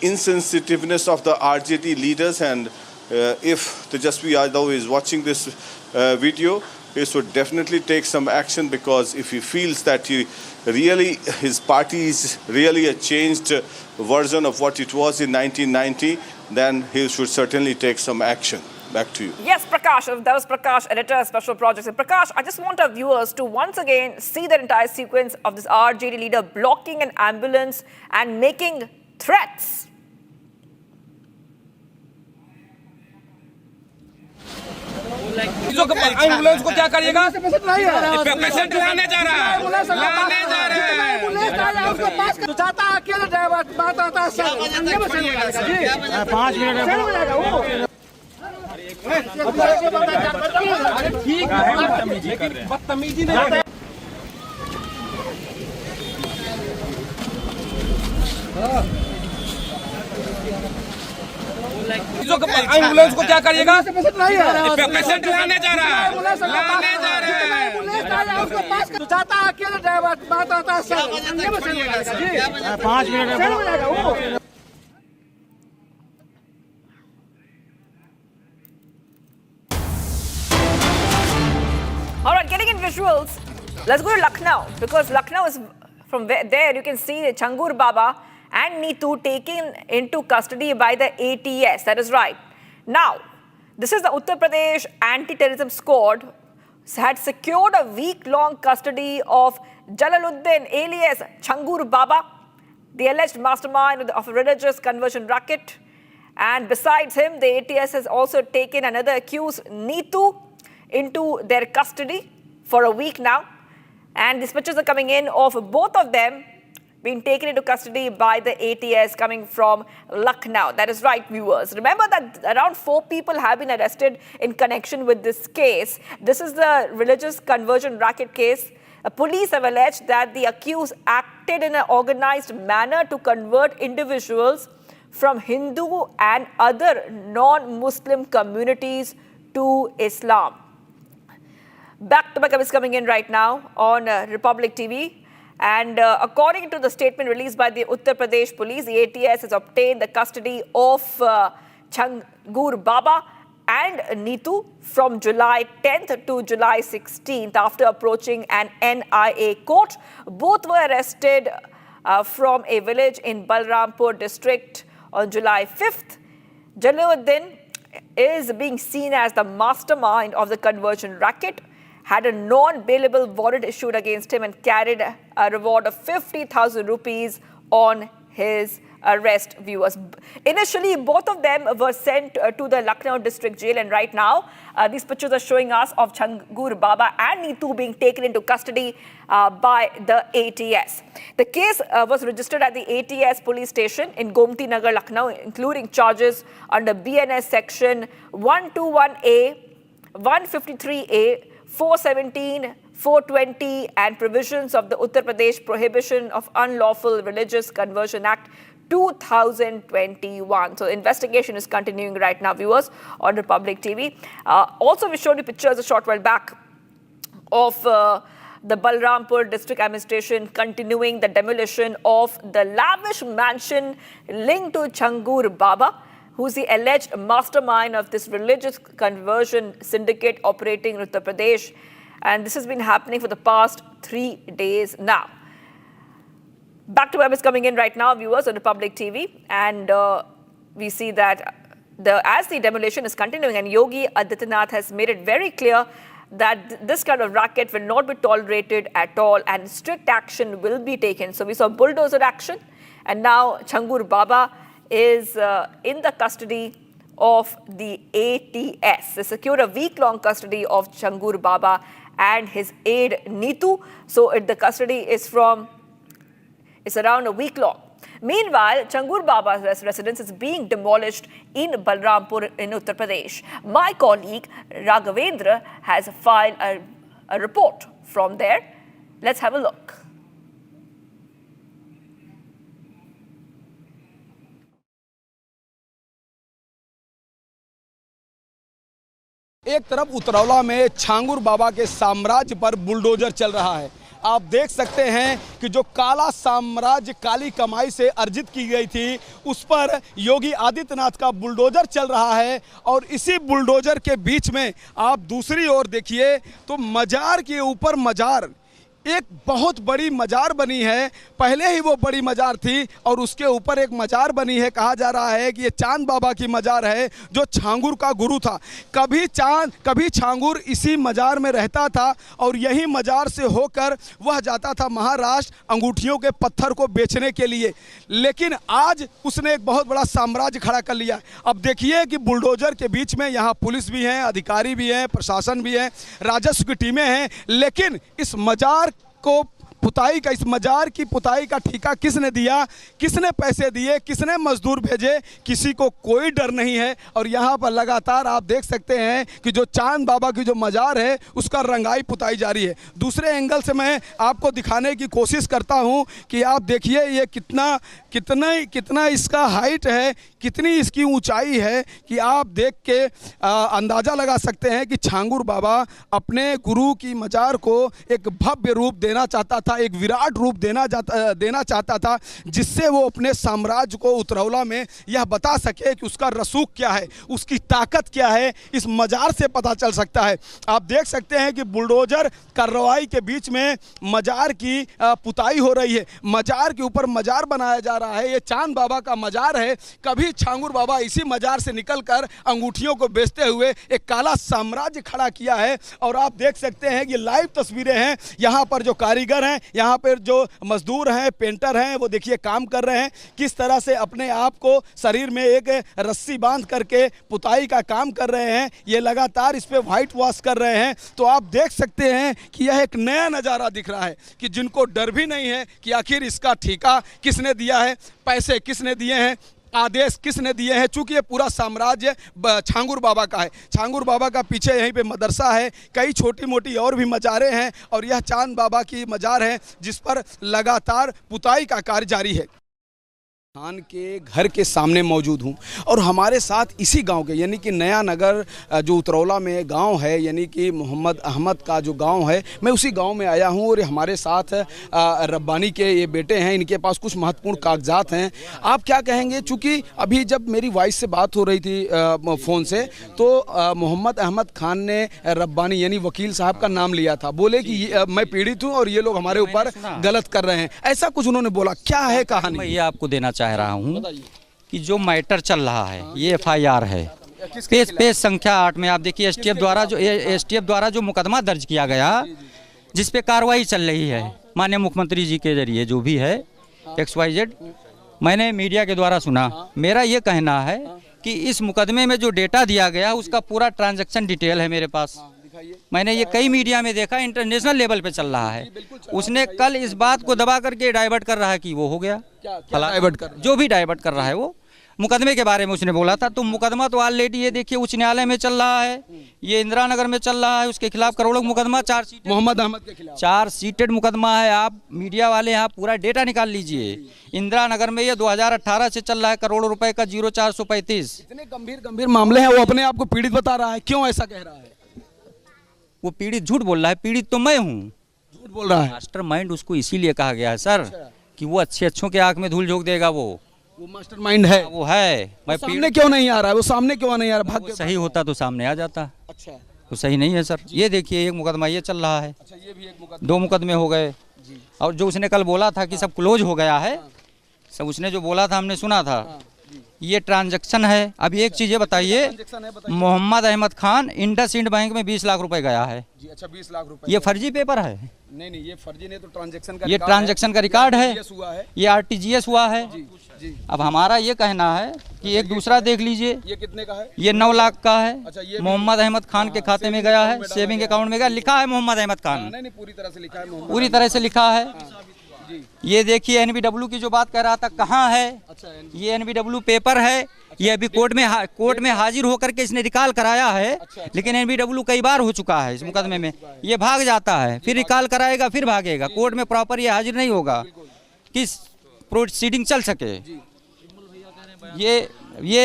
insensitiveness of the RJD leaders. And if Tejasvi Yadav is watching this video, he should definitely take some action, because if he feels that his party is really a changed version of what it was in 1990, then he should certainly take some action. Back to you. Yes, Prakash. That was Prakash, editor, Special Projects. And Prakash, I just want our viewers to once again see the entire sequence of this RJD leader blocking an ambulance and making threats. Ambulance को क्या करिएगा? Patient लाने जा रहा है, लाने जा रहे हैं। उसको पास तो जाता अकेले ड्राइवर बात आता है 5 मिनट ठीक है, बदतमीजी नहीं। एम्बुलेंस को क्या करिएगा? पेशेंट लाने जा रहा है, लाने जा रहे हैं। उसको पास तो जाता अकेले ड्राइवर बात आता है 5 minute. All right, getting in visuals, let's go to Lucknow, because Lucknow is from there. You can see Changur Baba and Neetu taken into custody by the ATS. That is right. Now, this is the Uttar Pradesh anti-terrorism squad had secured a week-long custody of Jalaluddin alias Changur Baba, the alleged mastermind of a religious conversion racket. And besides him, the ATS has also taken another accused, Neetu, into their custody for a week now. And these pictures are coming in of both of them being taken into custody by the ATS coming from Lucknow. That is right, viewers. Remember that around 4 people have been arrested in connection with this case. This is the religious conversion racket case. Police have alleged that the accused acted in an organized manner to convert individuals from Hindu and other non-Muslim communities to Islam. Back-to-back is coming in right now on Republic TV. And according to the statement released by the Uttar Pradesh police, the ATS has obtained the custody of Changur Baba and Neetu from July 10th to July 16th after approaching an NIA court. Both were arrested from a village in Balrampur district on July 5th. Jalaluddin is being seen as the mastermind of the conversion racket, had a non-bailable warrant issued against him and carried a reward of 50,000 rupees on his arrest, viewers. Initially, both of them were sent to the Lucknow district jail, and right now, these pictures are showing us of Changur Baba and Neetu being taken into custody by the ATS. The case was registered at the ATS police station in Gomti Nagar, Lucknow, including charges under BNS section 121A, 153A, 417, 420 and provisions of the Uttar Pradesh Prohibition of Unlawful Religious Conversion Act 2021. So investigation is continuing right now, viewers, on Republic TV. Also, we showed you pictures a short while back of the Balrampur district administration continuing the demolition of the lavish mansion linked to Changur Baba, who's the alleged mastermind of this religious conversion syndicate operating in Uttar Pradesh. And this has been happening for the past 3 days now. Back to web is coming in right now, viewers, on Republic TV. And we see that as the demolition is continuing, and Yogi Adityanath has made it very clear that this kind of racket will not be tolerated at all and strict action will be taken. So we saw bulldozer action, and now Changur Baba is in the custody of the ATS. They secured a week-long custody of Changur Baba and his aide Neetu. So the custody is it's around a week long. Meanwhile, Changur Baba's residence is being demolished in Balrampur in Uttar Pradesh. My colleague Raghavendra has filed a report from there. Let's have a look. एक तरफ उतरौला में छांगुर बाबा के साम्राज्य पर bulldozer चल रहा है। आप देख सकते हैं कि जो काला साम्राज्य काली कमाई से अर्जित की गई थी, उस पर योगी आदित्यनाथ का बुलडोजर चल रहा है। और इसी बुलडोजर के बीच में आप दूसरी ओर देखिए तो मजार के ऊपर मजार, एक बहुत बड़ी मजार बनी है। पहले ही वो बड़ी मजार थी और उसके ऊपर एक मजार बनी है। कहा जा रहा है कि ये चांद बाबा की मजार है, जो छांगुर का गुरु था। कभी छांगुर इसी मजार में रहता था और यही मजार से होकर वह जाता था महाराष्ट्र अंगूठियों के पत्थर को बेचने के लिए। लेकिन आज उसने एक बहुत बड़ा साम्राज्य खड़ा कर लिया। अब देखिए कि बुलडोजर के बीच में यहाँ पुलिस भी है, अधिकारी भी हैं, प्रशासन भी है, राजस्व की टीमें हैं। लेकिन इस मजार को पुताई का, इस मजार की पुताई का ठेका किसने दिया, किसने पैसे दिए, किसने मजदूर भेजे, किसी को कोई डर नहीं है। और यहाँ पर लगातार आप देख सकते हैं कि जो चांद बाबा की जो मजार है उसका रंगाई पुताई जारी है। दूसरे एंगल से मैं आपको दिखाने की कोशिश करता हूँ कि आप देखिए ये कितना इसका हाइट है, कितनी इसकी ऊंचाई है कि आप देख के अंदाज़ा लगा सकते हैं कि छांगुर बाबा अपने गुरु की मजार को एक भव्य रूप देना चाहता था, एक विराट रूप देना चाहता था, जिससे वो अपने साम्राज्य को उतरौला में यह बता सके कि उसका रसूख क्या है, उसकी ताकत क्या है। इस मजार से पता चल सकता है। आप देख सकते हैं कि बुलडोजर कार्रवाई के बीच में मजार की पुताई हो रही है। मजार के ऊपर मजार बनाया जा रहा है। ये चांद बाबा का मजार है। कभी छांगुर बाबा इसी मजार से निकलकर अंगूठियों को बेचते हुए एक काला साम्राज्य खड़ा किया है। और आप देख सकते हैं कि लाइव तस्वीरें हैं। यहाँ पर जो कारीगर हैं, यहाँ पर जो मजदूर हैं, पेंटर हैं, वो देखिए काम कर रहे हैं, किस तरह से अपने आप को शरीर में एक रस्सी बांध करके पुताई का काम कर रहे हैं। ये लगातार इस पे व्हाइट वॉश कर रहे हैं। तो आप देख सकते हैं कि यह एक नया नज़ारा दिख रहा है कि जिनको डर भी नहीं है कि आखिर इसका ठेका किसने दिया है, पैसे किसने दिए हैं, आदेश किसने दिए हैं। चूंकि ये पूरा साम्राज्य छांगुर बाबा का है। छांगुर बाबा का पीछे यहीं पे मदरसा है, कई छोटी मोटी और भी मजारें हैं और यह चांद बाबा की मजार है जिस पर लगातार पुताई का कार्य जारी है। थान के घर के सामने मौजूद हूँ और हमारे साथ इसी गांव के यानी कि नया नगर जो उतरौला में गांव है, यानी कि मोहम्मद अहमद का जो गांव है, मैं उसी गांव में आया हूँ। और हमारे साथ रब्बानी के ये बेटे हैं, इनके पास कुछ महत्वपूर्ण कागजात हैं। आप क्या कहेंगे? चूँकि अभी जब मेरी वाइस से बात हो रही थी फ़ोन से, तो मोहम्मद अहमद खान ने रब्बानी यानी वकील साहब का नाम लिया था। बोले कि मैं पीड़ित हूँ और ये लोग हमारे ऊपर गलत कर रहे हैं, ऐसा कुछ उन्होंने बोला। क्या है कहानी? मैं ये आपको देना चाह रहा हूँ कि जो मैटर चल रहा है ये FIR है, पेज संख्या 8 में आप देखिए एसटीएफ द्वारा जो मुकदमा दर्ज किया गया, जिस पे कार्रवाई चल रही है माननीय मुख्यमंत्री जी के जरिए, जो भी है XYZ, मैंने मीडिया के द्वारा सुना। मेरा ये कहना है कि इस मुकदमे में जो डेटा दिया गया उसका पूरा ट्रांजैक्शन डिटेल है मेरे पास। मैंने ये कई मीडिया में देखा, इंटरनेशनल लेवल पे चल रहा है। उसने कल इस बात को दबा करके डाइवर्ट कर रहा है कि वो हो गया, डाइवर्ट कर, जो भी डाइवर्ट कर रहा है वो। मुकदमे के बारे में उसने बोला था। तो मुकदमा तो ऑलरेडी ये देखिए उच्च न्यायालय में चल रहा है, ये इंदिरा नगर में चल रहा है, उसके खिलाफ करोड़ों मुकदमा, मोहम्मद अहमद के खिलाफ 4 सीटेड मुकदमा है। आप मीडिया वाले यहाँ पूरा डेटा निकाल लीजिए। इंदिरा नगर में ये 2018 से चल रहा है, करोड़ों रुपए का 0435। इतने गंभीर मामले हैं, वो अपने आप को पीड़ित बता रहा है, क्यों ऐसा कह रहा है? वो पीड़ित झूठ बोल रहा है, पीड़ित तो मैं हूँ। झूठ बोल रहा है। मास्टर माइंड उसको इसीलिए कहा गया है सर, कि वो अच्छों के आंख में धूल झोंक देगा। वो मास्टरमाइंड है, वो है। मैं सामने क्यों नहीं आ रहा है? वो सामने क्यों नहीं आ रहा? भाग सही होता तो सामने आ जाता। अच्छा, वो सही नहीं है सर। ये देखिए एक मुकदमा ये चल रहा है। अच्छा, ये भी एक मुकदमा, 2 मुकदमे हो गए। और जो उसने कल बोला था कि सब क्लोज हो गया है, सब उसने जो बोला था हमने सुना था। ये ट्रांजैक्शन है। अब एक चीज ये बताइए, मोहम्मद अहमद खान इंडसइंड बैंक में 20 लाख रुपए गया है जी। अच्छा, 20 लाख रुपए। ये फर्जी पेपर है? नहीं, ये फर्जी नहीं, तो ट्रांजैक्शन का, ये ट्रांजैक्शन का रिकॉर्ड है, ये आरटीजीएस हुआ है। जी। अब हमारा ये कहना है कि एक दूसरा देख लीजिए। ये कितने का है? ये 9 लाख का है। अच्छा, मोहम्मद अहमद खान के खाते में गया है, सेविंग अकाउंट में गया, लिखा है मोहम्मद अहमद खान। नहीं, पूरी तरह से लिखा है, पूरी तरह से लिखा है। ये देखिए एनबीडब्ल्यू की जो बात कर रहा था, कहाँ है? ये एनबीडब्ल्यू पेपर है। ये अभी कोर्ट में हाजिर होकर के इसने रिकॉल कराया है। लेकिन एनबीडब्ल्यू कई बार हो चुका है इस मुकदमे में। ये भाग जाता है, फिर रिकॉल कराएगा, फिर भागेगा। कोर्ट में प्रॉपर ये हाजिर नहीं होगा कि प्रोसीडिंग चल सके। ये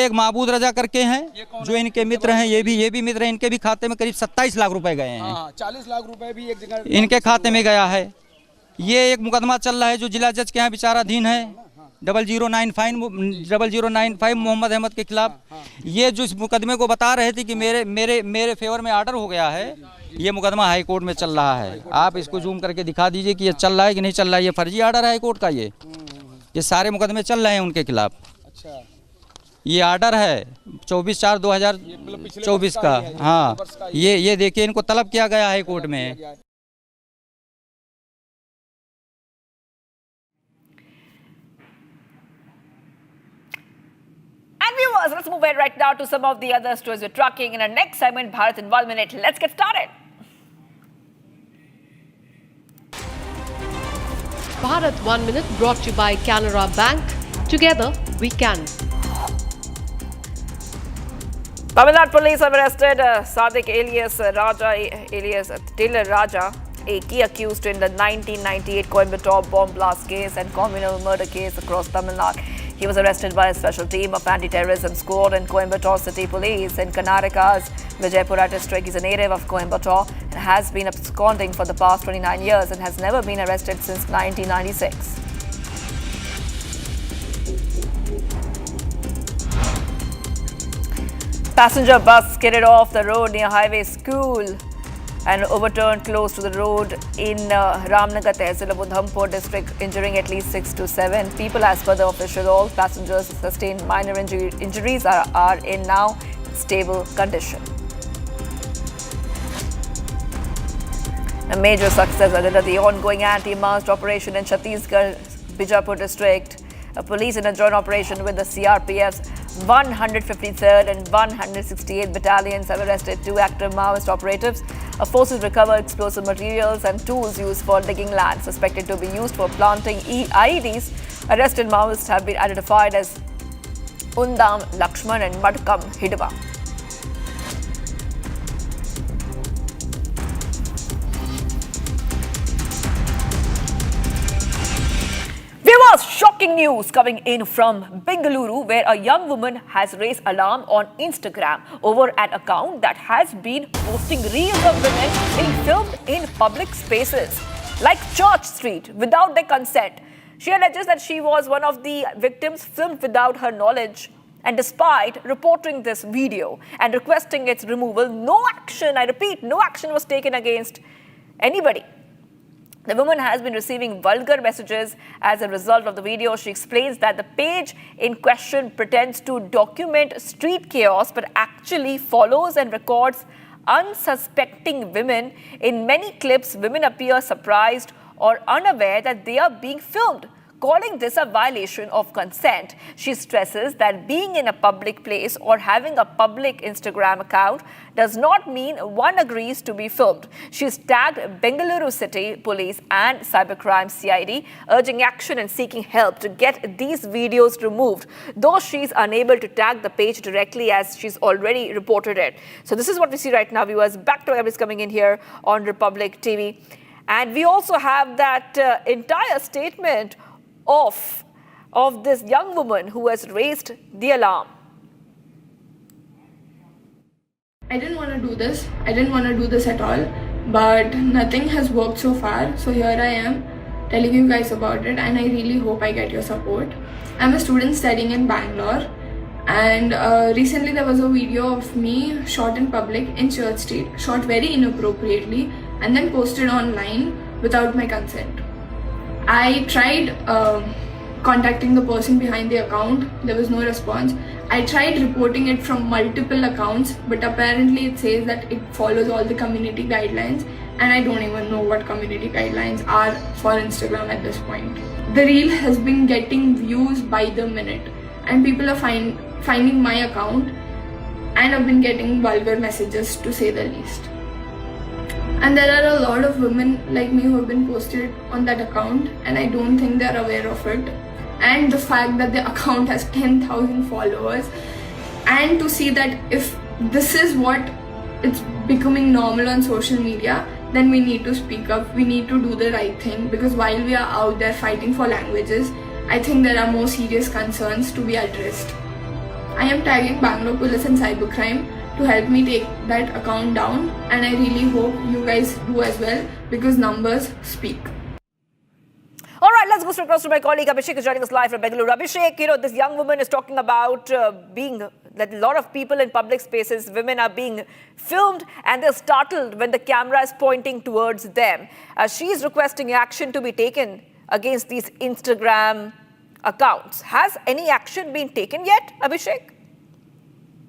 एक महबूद रजा करके हैं, जो इनके मित्र हैं। ये भी मित्र हैं। इनके भी खाते में करीब 27 लाख रुपए गए हैं। 40 लाख रुपए भी एक जगह इनके खाते में गया है। ये एक मुकदमा चल रहा है जो जिला जज के यहाँ विचाराधीन है, 0095 मोहम्मद अहमद के खिलाफ। ये जो इस मुकदमे को बता रहे थे कि मेरे फेवर में आर्डर हो गया है, ये मुकदमा हाई कोर्ट में चल रहा है। आप इसको जूम करके दिखा दीजिए कि ये चल रहा है कि नहीं चल रहा है। ये फर्जी आर्डर है हाई कोर्ट का। ये सारे मुकदमे चल रहे हैं उनके खिलाफ। अच्छा, ये आर्डर है 24/4/2024 का। हाँ, ये देखिए, इनको तलब किया गया है कोर्ट में। And viewers, let's move ahead right now to some of the other stories we're tracking in our next segment, Bharat in 1 minute. Let's get started. Bharat 1 minute brought to you by Canara Bank. Together we can. Tamil Nadu police have arrested Sadiq alias Raja, alias Taylor Raja, a key accused in the 1998 Coimbatore bomb blast case and communal murder case across Tamil Nadu. He was arrested by a special team of anti-terrorism squad in Coimbatore City Police in Karnataka's Vijaypura district. He's a native of Coimbatore and has been absconding for the past 29 years and has never been arrested since 1996. Passenger bus skidded off the road near Highway School and overturned close to the road in Ramnagar Tehsil of Udhampur district, injuring at least 6 to 7 people. As per the official, all passengers sustained minor injuries are in now stable condition. A major success under the ongoing anti-masked operation in Chhattisgarh, Bijapur district. Police in a joint operation with the CRPF's 153rd and 168th battalions have arrested 2 active Maoist operatives. Forces recovered explosive materials and tools used for digging land, suspected to be used for planting IEDs. Arrested Maoists have been identified as Undam Lakshman and Madkam Hidwa. Viewers, shocking news coming in from Bengaluru, where a young woman has raised alarm on Instagram over an account that has been posting reels of women being filmed in public spaces, like Church Street, without their consent. She alleges that she was one of the victims filmed without her knowledge. And despite reporting this video and requesting its removal, no action, I repeat, no action was taken against anybody. The woman has been receiving vulgar messages as a result of the video. She explains that the page in question pretends to document street chaos, but actually follows and records unsuspecting women. In many clips, women appear surprised or unaware that they are being filmed, Calling this a violation of consent, she stresses that being in a public place or having a public Instagram account does not mean one agrees to be filmed. She's tagged Bengaluru City Police and Cybercrime CID, urging action and seeking help to get these videos removed, though she's unable to tag the page directly as she's already reported it. So this is what we see right now, viewers. Back to whatever is coming in here on Republic TV. And we also have that entire statement of this young woman who has raised the alarm. I didn't want to do this. I didn't want to do this at all, but nothing has worked so far. So here I am telling you guys about it, and I really hope I get your support. I'm a student studying in Bangalore, and recently there was a video of me shot in public in Church Street, shot very inappropriately, and then posted online without my consent. I tried contacting the person behind the account. There was no response. I tried reporting it from multiple accounts, but apparently it says that it follows all the community guidelines, and I don't even know what community guidelines are for Instagram at this point. The reel has been getting views by the minute, and people are finding my account, and I've been getting vulgar messages, to say the least. And there are a lot of women like me who have been posted on that account, and I don't think they're aware of it. And the fact that the account has 10,000 followers, and to see that if this is what it's becoming normal on social media, then we need to speak up, we need to do the right thing, because while we are out there fighting for languages, I think there are more serious concerns to be addressed. I am tagging Bangalore Police and Cybercrime to help me take that account down, and I really hope you guys do as well, because numbers speak. All right, let's go straight across to my colleague Abhishek is joining us live from Bengaluru. Abhishek, this young woman is talking about that a lot of people in public spaces, women are being filmed and they're startled when the camera is pointing towards them. She's requesting action to be taken against these Instagram accounts. Has any action been taken yet, Abhishek?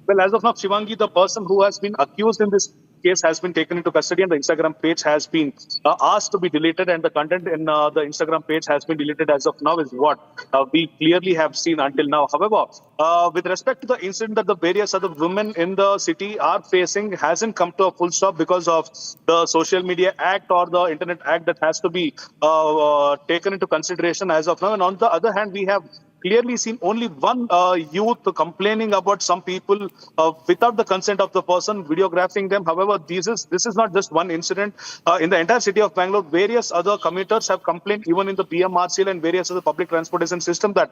Well, as of now, Shivangi, the person who has been accused in this case has been taken into custody, and the Instagram page has been asked to be deleted, and the content in the Instagram page has been deleted as of now is what we clearly have seen until now. However, with respect to the incident that the various other women in the city are facing hasn't come to a full stop because of the Social Media Act or the Internet Act that has to be taken into consideration as of now. And on the other hand, we have clearly seen only one youth complaining about some people without the consent of the person, videographing them. However, this is not just one incident. In the entire city of Bangalore, various other commuters have complained, even in the PMRCL and various other public transportation system, that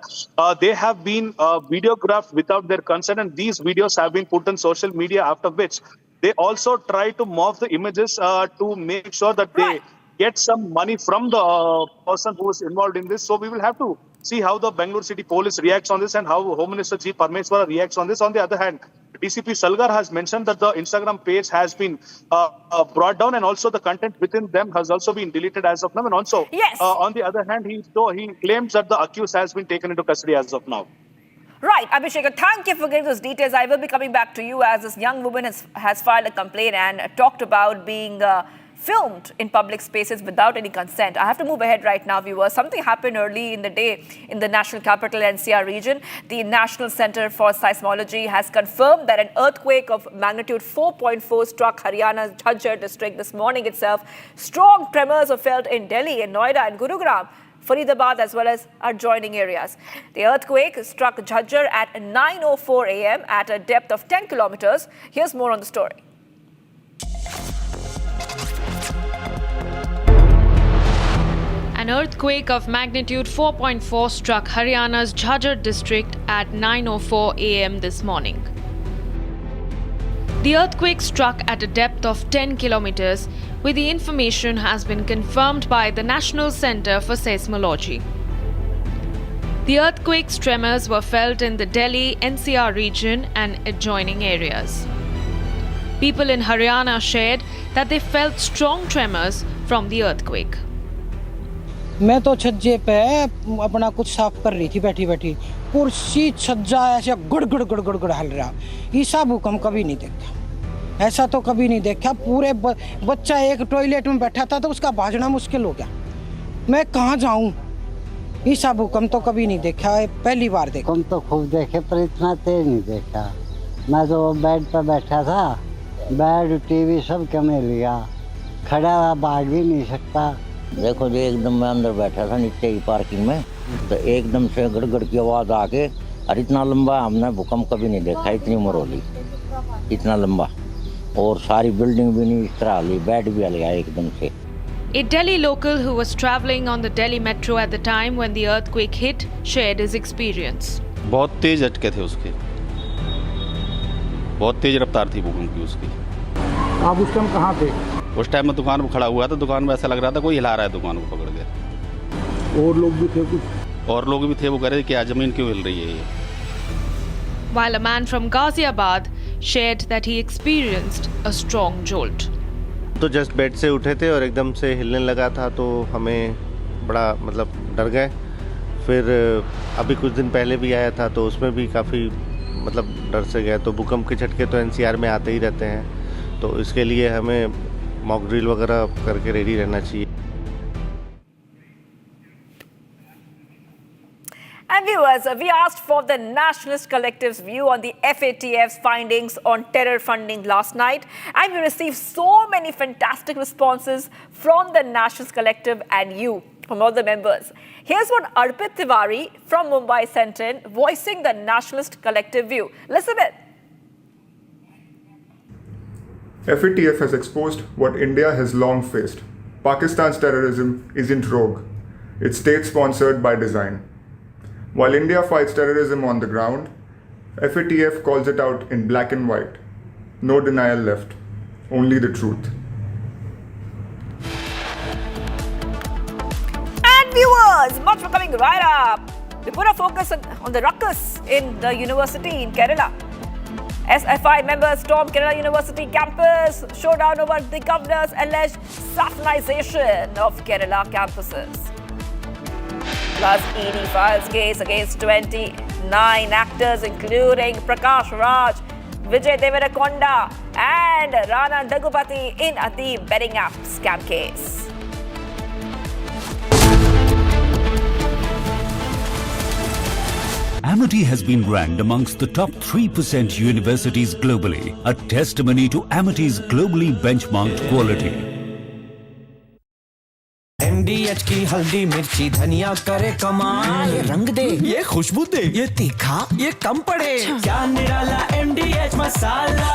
they have been videographed without their consent, and these videos have been put on social media, after which they also try to morph the images to make sure that they get some money from the person who is involved in this. So we will have to see how the Bangalore City Police reacts on this and how Home Minister G. Parmeshwara reacts on this. On the other hand, DCP Salgar has mentioned that the Instagram page has been brought down, and also the content within them has also been deleted as of now. And also, on the other hand, he claims that the accused has been taken into custody as of now. Right, Abhishek, thank you for giving those details. I will be coming back to you, as this young woman has filed a complaint and talked about being filmed in public spaces without any consent. I have to move ahead right now, viewers. Something happened early in the day in the national capital NCR region. The National Center for Seismology has confirmed that an earthquake of magnitude 4.4 struck Haryana's Jhajjar district this morning itself. Strong tremors were felt in Delhi, in Noida and Gurugram, Faridabad, as well as adjoining areas. The earthquake struck Jhajjar at 9:04 a.m. at a depth of 10 kilometers. Here's more on the story. An earthquake of magnitude 4.4 struck Haryana's Jhajjar district at 9:04 a.m. this morning. The earthquake struck at a depth of 10 kilometers, where the information has been confirmed by the National Center for Seismology. The earthquake's tremors were felt in the Delhi NCR region and adjoining areas. People in Haryana shared that they felt strong tremors from the earthquake. मैं तो छज्जे पे अपना कुछ साफ कर रही थी बैठी बैठी, कुर्सी छज्जा ऐसे गुड़ गुड़ गुड़ गुड़ गुड़ हल रहा। ऐसा भूकंप कभी नहीं देखा, ऐसा तो कभी नहीं देखा। पूरे बच्चा एक टॉयलेट में बैठा था तो उसका भागना मुश्किल हो गया। मैं कहाँ जाऊँ, ऐसा भूकंप तो कभी नहीं देखा है, पहली बार देखा। भूकंप तो खूब देखे पर इतना तेज नहीं देखा। मैं तो बेड पर बैठा था, बेड टीवी सब कमे लिया, खड़ा भाग भी नहीं सकता। देखो जी, एकदम मैं अंदर बैठा था नीचे की पार्किंग में, तो एकदम से गड़गड़ की आवाज़ आके, और इतना लंबा हमने भूकंप कभी नहीं देखा, इतनी उम्र होली, इतना लंबा, और सारी बिल्डिंग भी नहीं इस तरह हली, बेड भी हल गया एकदम से। A Delhi local who was travelling on the Delhi metro at the time when the earthquake hit shared his experience. बहुत तेज झटके थे उसके, बहुत तेज रफ्तार थी भूकंप की उसकी। आप उस टाइम कहाँ थे? उस टाइम में दुकान पर खड़ा हुआ था, दुकान में ऐसा लग रहा था कोई हिला रहा है दुकान को पकड़ के। और लोग भी थे कुछ? और लोग भी थे, वो कह रहे थे कि जमीन क्यों हिल रही है ये। While a man from Ghaziabad shared that he experienced a strong jolt. तो जस्ट बेड से उठे थे और एकदम से हिलने लगा था, तो हमें बड़ा मतलब डर गए। फिर अभी कुछ दिन पहले भी आया था, तो उसमें भी काफ़ी मतलब डर से गए। तो भूकंप के झटके तो एनसीआर में आते ही रहते हैं, तो इसके लिए हमें मॉक ड्रिल वगैरह करके रेडी रहना चाहिए। And viewers, we asked for the Nationalist Collective's view on the FATF's findings on terror funding last night, and we received so many fantastic responses from the Nationalist Collective and you, from all the members. Here's what Arpit Tiwari from Mumbai sent in, voicing the Nationalist Collective view. Listen it. FATF has exposed what India has long faced. Pakistan's terrorism isn't rogue. It's state-sponsored by design. While India fights terrorism on the ground, FATF calls it out in black and white. No denial left, only the truth. And viewers, much for coming right up. We put our focus on the ruckus in the university in Kerala. SFI members stormed Kerala University campus, showdown over the governor's alleged saffronization of Kerala campuses. Plus, ED files case against 29 actors, including Prakash Raj, Vijay Deverakonda, and Rana Daggubati in the betting app scam case. Amity has been ranked amongst the top 3% universities globally, a testimony to Amity's globally benchmarked quality. MDH की हल्दी मिर्ची धनिया करे कमाल, ये रंग दे, ये खुशबू दे, ये तीखा, ये कम पड़े, क्या निराला MDH मसाला।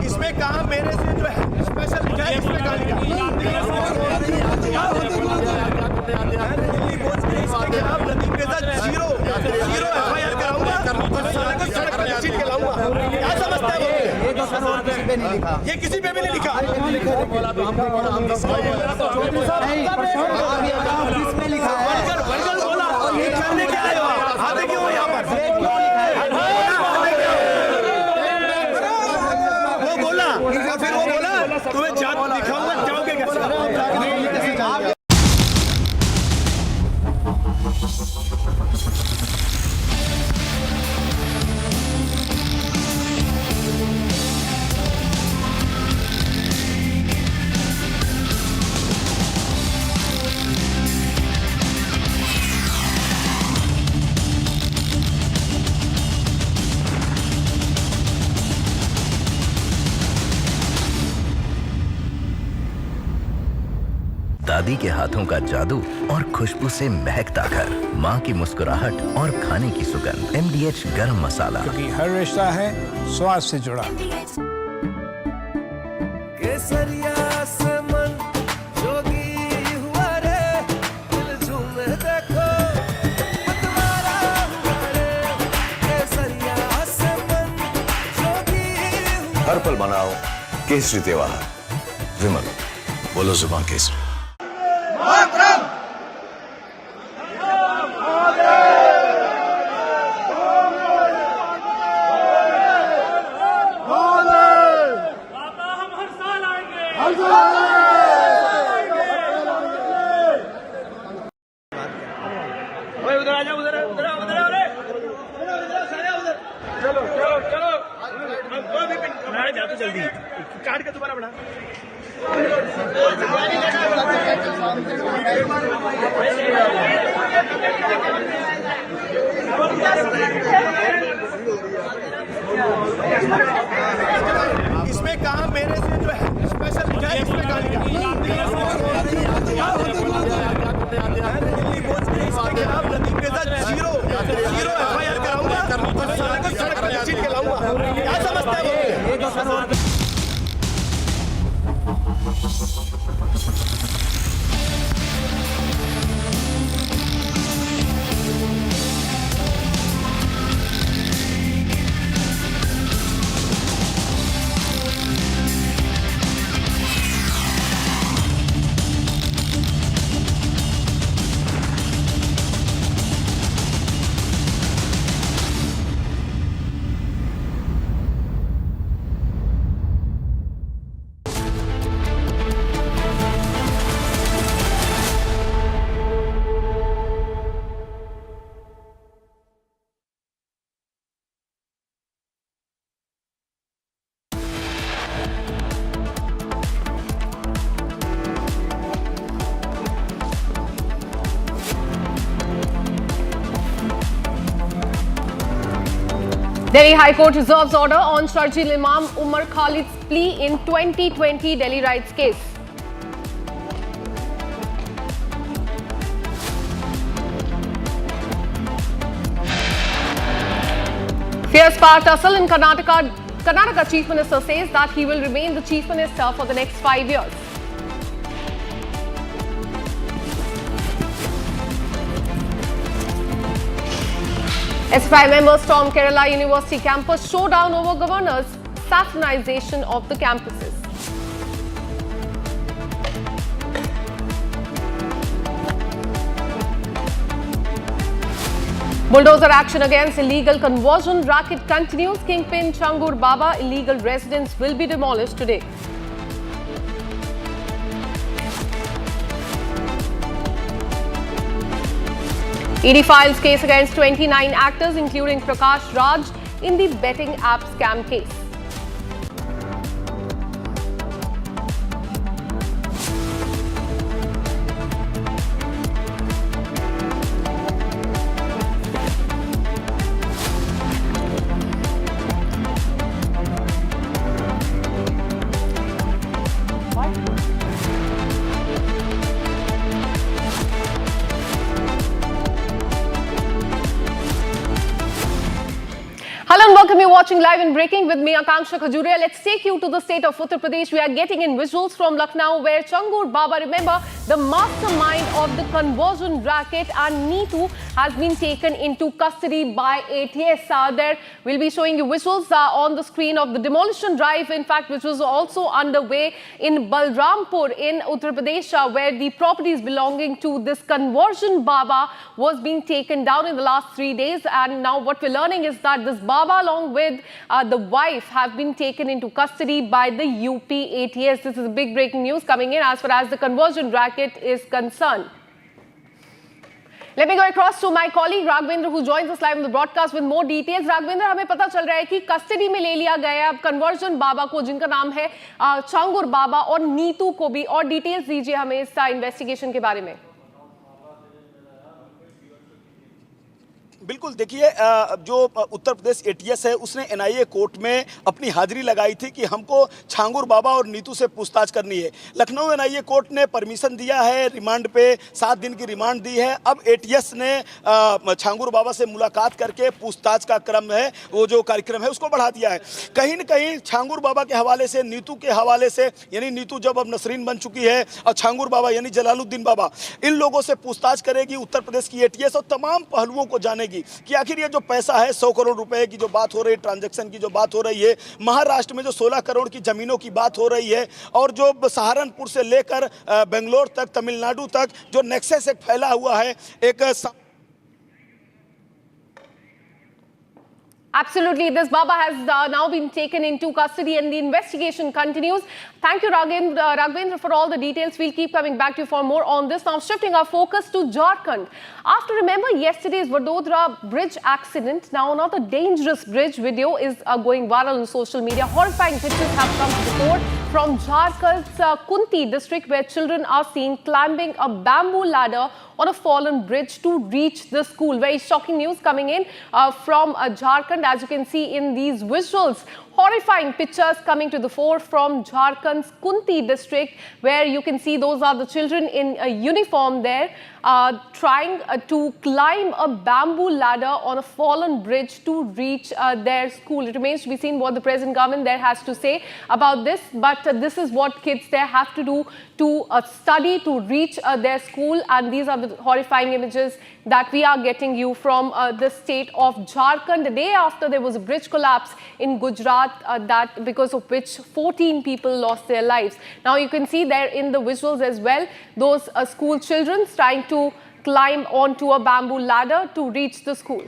इसमें कहा मेरे से जो है स्पेशल क्या है, इसमें कहा लिखा जीरो FIR कराऊंगा, सड़क पर घसीट के लाऊंगा। क्या समझता है ये किसी पे भी नहीं लिखा। करने क्या आए हो, आते क्यों हो यहाँ पर? वो बोला और फिर वो बोला तुम्हें जात दिखाऊंगा, जाओगे कैसे? दादी के हाथों का जादू और खुशबू से महकता घर, माँ की मुस्कुराहट और खाने की सुगंध। MDH गरम मसाला, क्योंकि हर रिश्ता है स्वाद से जुड़ा। केसरिया से मन जोगी हुआ रे, दिल झूमे देखो मतवारा हुआ रे। केसरिया से मन सफल बनाओ केसरी त्योहार। विमल, बोलो जुबान केसरी। इसमें कहा मेरे से जो है स्पेशल लिखा है, इसमें कहा लिखा जीरो FIR कराऊंगा, सड़क पर छीन के लाऊंगा। क्या समझते हैं? Delhi High Court reserves order on Sharjil Imam Umar Khalid's plea in 2020 Delhi riots case. Fierce power tussle in Karnataka. Karnataka Chief Minister says that he will remain the Chief Minister for the next 5 years. SFI members storm Kerala University campus, showdown over governors, saffronization of the campuses. Bulldozer action against illegal conversion racket continues. Kingpin Changur Baba illegal residence will be demolished today. ED files case against 29 actors, including Prakash Raj, in the betting app scam case. Hello and welcome. You're watching Live and Breaking with me, Akanksha Khajuria. Let's take you to the state of Uttar Pradesh. We are getting in visuals from Lucknow, where Changur Baba, remember, the mastermind of the conversion racket, and Neetu has been taken into custody by ATS. There we'll be showing you visuals on the screen of the demolition drive, in fact, which was also underway in Balrampur in Uttar Pradesh, where the properties belonging to this conversion Baba was being taken down in the last 3 days. And now what we're learning is that this Baba, along with the wife, have been taken into custody by the UP ATS. This is big breaking news coming in as far as the conversion racket is concerned. Let me go across to my colleague Raghvendra, who joins us live on the broadcast with more details. Raghvendra, हमें पता चल रहा है कि custody में ले लिया गया है अब कन्वर्जन बाबा को, जिनका नाम है चांगुर बाबा, और नीतू को भी, और डिटेल्स दीजिए हमें इस इन्वेस्टिगेशन के बारे में। बिल्कुल, देखिए, जो उत्तर प्रदेश ATS है उसने NIA कोर्ट में अपनी हाजिरी लगाई थी कि हमको छांगुर बाबा और नीतू से पूछताछ करनी है। लखनऊ NIA कोर्ट ने परमिशन दिया है, रिमांड पे 7 दिन की रिमांड दी है। अब ATS ने छांगुर बाबा से मुलाकात करके पूछताछ का क्रम है, वो जो कार्यक्रम है उसको बढ़ा दिया है। कहीं न कहीं छांगुर बाबा के हवाले से, नीतू के हवाले से, यानी नीतू जब अब नसरीन बन चुकी है और छांगुर बाबा यानी जलालुद्दीन बाबा, इन लोगों से पूछताछ करेगी उत्तर प्रदेश की ATS और तमाम पहलुओं को जानेगी। जाएगी कि आखिर ये जो पैसा है 100 करोड़ रुपए की जो बात हो रही है, ट्रांजैक्शन की जो बात हो रही है, महाराष्ट्र में जो 16 करोड़ की ज़मीनों की बात हो रही है, और जो सहारनपुर से लेकर बेंगलोर तक, तमिलनाडु तक जो नेक्सस एक फैला हुआ है, एक Absolutely. This Baba has now been taken into custody and the investigation continues. Thank you, Raghvendra, for all the details. We'll keep coming back to you for more on this. Now, shifting our focus to Jharkhand. After, remember, yesterday's Vadodara bridge accident, now another dangerous bridge video is going viral on social media. Horrifying pictures have come to the fore from Jharkhand's Kunti district, where children are seen climbing a bamboo ladder on a fallen bridge to reach the school. Very shocking news coming in from Jharkhand, as you can see in these visuals. Horrifying pictures coming to the fore from Jharkhand's Kunti district, where you can see those are the children in a uniform there trying to climb a bamboo ladder on a fallen bridge to reach their school. It remains to be seen what the present government there has to say about this, but this is what kids there have to do to study to reach their school, and these are the horrifying images that we are getting you from the state of Jharkhand. The day after there was a bridge collapse in Gujarat, that because of which 14 people lost their lives. Now you can see there in the visuals as well, those school children trying to climb onto a bamboo ladder to reach the school.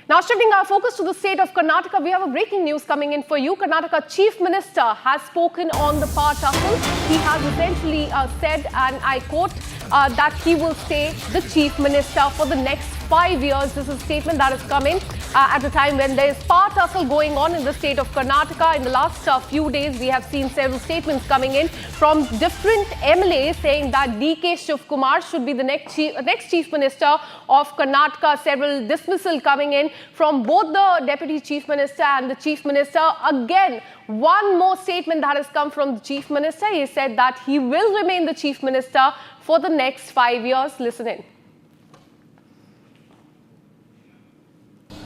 Now, shifting our focus to the state of Karnataka, we have a breaking news coming in for you. Karnataka Chief Minister has spoken on the power tussle. He has essentially said, and I quote, that he will stay the Chief Minister for the next 5 years. This is a statement that is coming at a time when there is power tussle going on in the state of Karnataka. In the last few days, we have seen several statements coming in from different MLAs saying that DK Shivkumar should be the next Chief Minister of Karnataka. Several dismissal coming in from both the Deputy Chief Minister and the Chief Minister. Again, one more statement that has come from the Chief Minister. He said that he will remain the Chief Minister for the next 5 years. Listen in.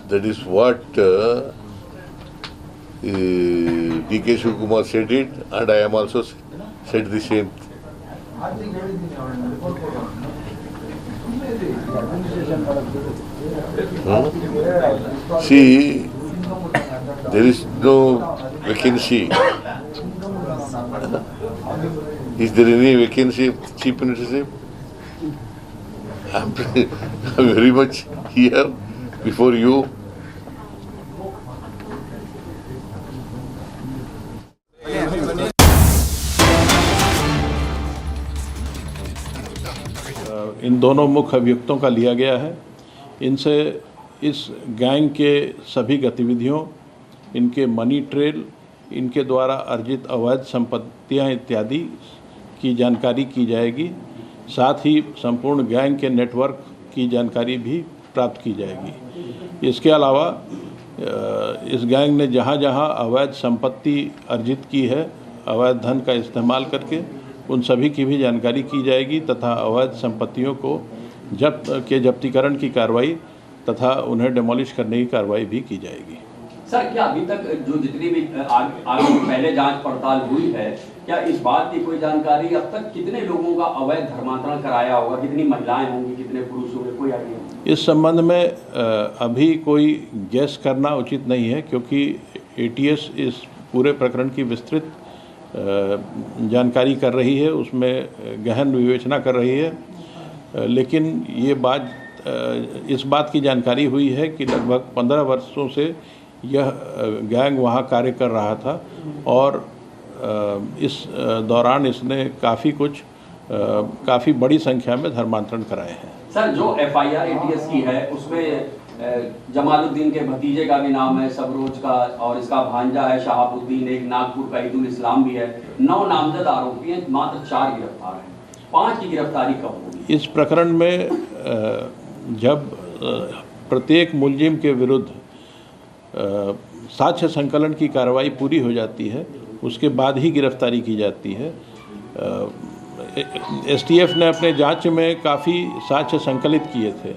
That is what DK Shivkumar said it, and I am also said the same. See, there is no vacancy. Is there any vacancy of Chief Ministership? I am very much here before you. इन दोनों मुख्य अभियुक्तों का लिया गया है। इनसे इस gang के सभी गतिविधियों, इनके मनी ट्रेल, इनके द्वारा अर्जित अवैध संपत्तियां इत्यादि की जानकारी की जाएगी। साथ ही संपूर्ण गैंग के नेटवर्क की जानकारी भी प्राप्त की जाएगी। इसके अलावा इस गैंग ने जहां जहां अवैध संपत्ति अर्जित की है, अवैध धन का इस्तेमाल करके, उन सभी की भी जानकारी की जाएगी तथा अवैध संपत्तियों को जब्तीकरण की कार्रवाई तथा उन्हें डिमोलिश करने की कार्रवाई भी की जाएगी। सर, क्या अभी तक जो जितनी भी आगे पहले जांच पड़ताल हुई है, क्या इस बात की कोई जानकारी अब तक कितने लोगों का अवैध धर्मांतरण कराया होगा, कितनी महिलाएं होंगी, कितने पुरुष होंगे, कोई आइडिया? इस संबंध में अभी कोई गैस करना उचित नहीं है, क्योंकि एटीएस इस पूरे प्रकरण की विस्तृत जानकारी कर रही है, उसमें गहन विवेचना कर रही है। लेकिन ये इस बात की जानकारी हुई है कि लगभग 15 वर्षों से यह गैंग वहाँ कार्य कर रहा था और इस दौरान इसने काफ़ी बड़ी संख्या में धर्मांतरण कराए हैं। सर, जो FIR एटीएस की है उसमें जमालुद्दीन के भतीजे का भी नाम है, सबरोज का, और इसका भांजा है शहाबुद्दीन, एक नागपुर का ईदुल इस्लाम भी है। 9 नामजद आरोपी हैं, मात्र 4 गिरफ्तार हैं। 5 की गिरफ्तारी कब होगी? इस प्रकरण में जब प्रत्येक मुलजिम के विरुद्ध साक्ष्य संकलन की कार्रवाई पूरी हो जाती है, उसके बाद ही गिरफ्तारी की जाती है। STF ने अपने जांच में काफ़ी साक्ष्य संकलित किए थे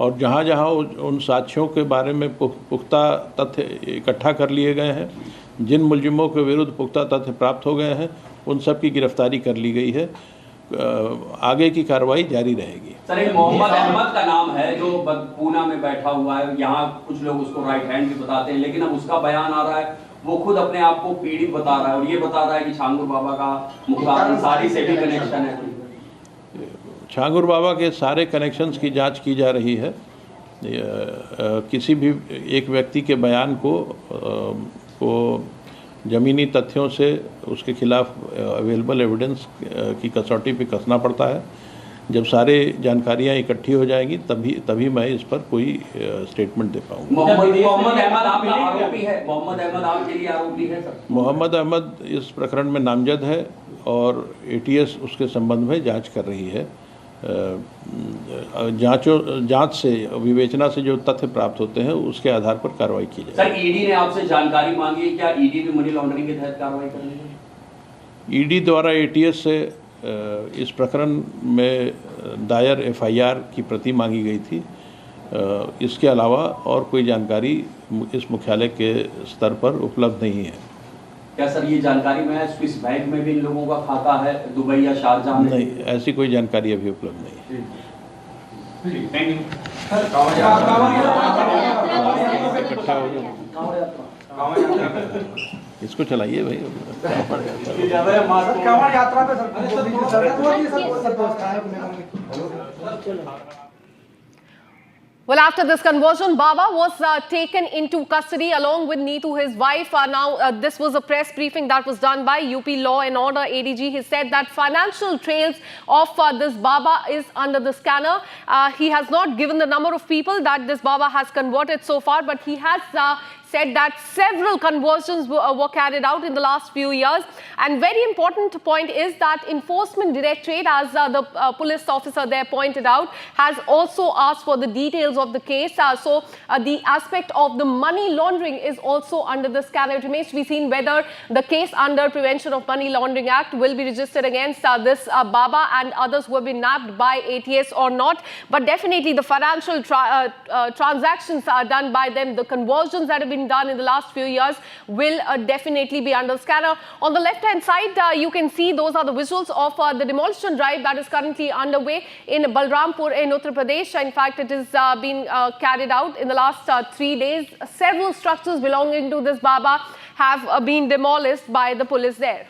और जहाँ जहाँ उन साक्ष्यों के बारे में पुख्ता तथ्य इकट्ठा कर लिए गए हैं, जिन मुलजिमों के विरुद्ध पुख्ता तथ्य प्राप्त हो गए हैं, उन सब की गिरफ्तारी कर ली गई है। आगे की कार्रवाई जारी रहेगी। सर, एक मोहम्मद अहमद का नाम है जो पूना में बैठा हुआ है, यहाँ कुछ लोग उसको राइट हैंड भी बताते हैं, लेकिन अब उसका बयान आ रहा है, वो खुद अपने आप को पीड़ित बता रहा है और ये बता रहा है कि छांगुर बाबा का मुख्तार अंसारी से भी कनेक्शन है। छांगुर बाबा के सारे कनेक्शंस की जांच की जा रही है। किसी भी एक व्यक्ति के बयान को ज़मीनी तथ्यों से उसके खिलाफ अवेलेबल एविडेंस की कसौटी पे कसना पड़ता है। जब सारे जानकारियां इकट्ठी हो जाएंगी तभी मैं इस पर कोई स्टेटमेंट दे पाऊंगा। मोहम्मद अहमद आपका आरोपी है? मोहम्मद अहमद आपके लिए आरोपी है सर? मोहम्मद अहमद इस प्रकरण में नामजद है और एटीएस उसके संबंध में जांच कर रही है। जांच से विवेचना से जो तथ्य प्राप्त होते हैं उसके आधार पर कार्रवाई की जाए। सर, ईडी ने आपसे जानकारी मांगी है, क्या ईडी भी मनी लॉन्ड्रिंग के तहत कार्रवाई कर रही है? ईडी द्वारा एटीएस से इस प्रकरण में दायर एफआईआर की प्रति मांगी गई थी। इसके अलावा और कोई जानकारी इस मुख्यालय के स्तर पर उपलब्ध नहीं है। क्या सर ये जानकारी में है स्विस बैंक में भी इन लोगों का खाता है, दुबई या शारजाह में? नहीं, ऐसी कोई जानकारी अभी उपलब्ध नहीं है। इसको चलाइए भाई। Well, after this conversion, Baba was taken into custody along with Neetu, his wife. This was a press briefing that was done by UP Law and Order ADG. He said that financial trails of this Baba is under the scanner. He has not given the number of people that this Baba has converted so far, but he has said that several conversions were carried out in the last few years. And very important point is that Enforcement Directorate, as the police officer there pointed out, has also asked for the details of the case. So the aspect of the money laundering is also under the scanner. It remains to be seen whether the case under Prevention of Money Laundering Act will be registered against this Baba and others who have been nabbed by ATS or not. But definitely the financial transactions are done by them, the conversions that have been done in the last few years will definitely be under scanner. On the left hand side, you can see those are the visuals of the demolition drive that is currently underway in Balrampur in Uttar Pradesh. In fact, it is being carried out in the last 3 days. Several structures belonging to this Baba have been demolished by the police there.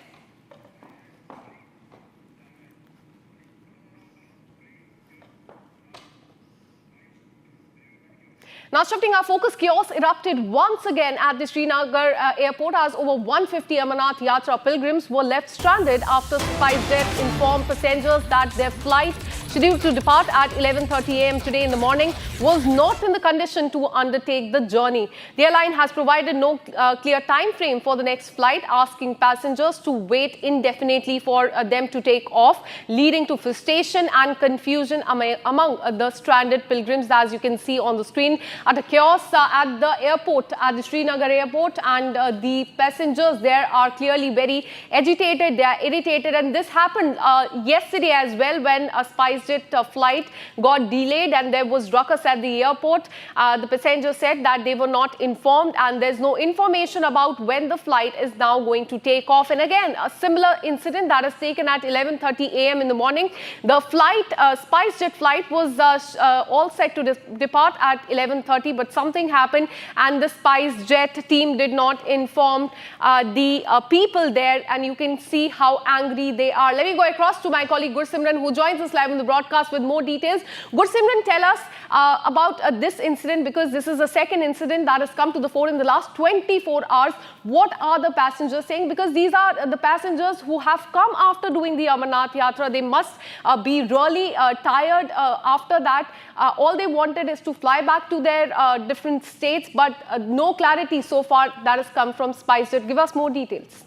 Now shifting our focus, chaos erupted once again at the Srinagar airport as over 150 Amarnath Yatra pilgrims were left stranded after SpiceJet informed passengers that their flight scheduled to depart at 11:30 a.m. today in the morning was not in the condition to undertake the journey. The airline has provided no clear time frame for the next flight, asking passengers to wait indefinitely for them to take off, leading to frustration and confusion among the stranded pilgrims, as you can see on the screen. At a chaos at the airport, at the Srinagar airport, and the passengers there are clearly very agitated, they are irritated, and this happened yesterday as well when a SpiceJet flight got delayed and there was ruckus at the airport. The passengers said that they were not informed and there's no information about when the flight is now going to take off. And again, a similar incident that is taken at 11:30 a.m. in the morning. The flight, SpiceJet flight was all set to depart at 11:30, but something happened and the SpiceJet team did not inform the people there, and you can see how angry they are. Let me go across to my colleague Gursimran, who joins us live on the broadcast with more details. Gursimran, tell us about this incident, because this is the second incident that has come to the fore in the last 24 hours. What are the passengers saying? Because these are the passengers who have come after doing the Amarnath Yatra. They must be really tired after that. All they wanted is to fly back to their different states, but no clarity so far that has come from SpiceJet. Give us more details.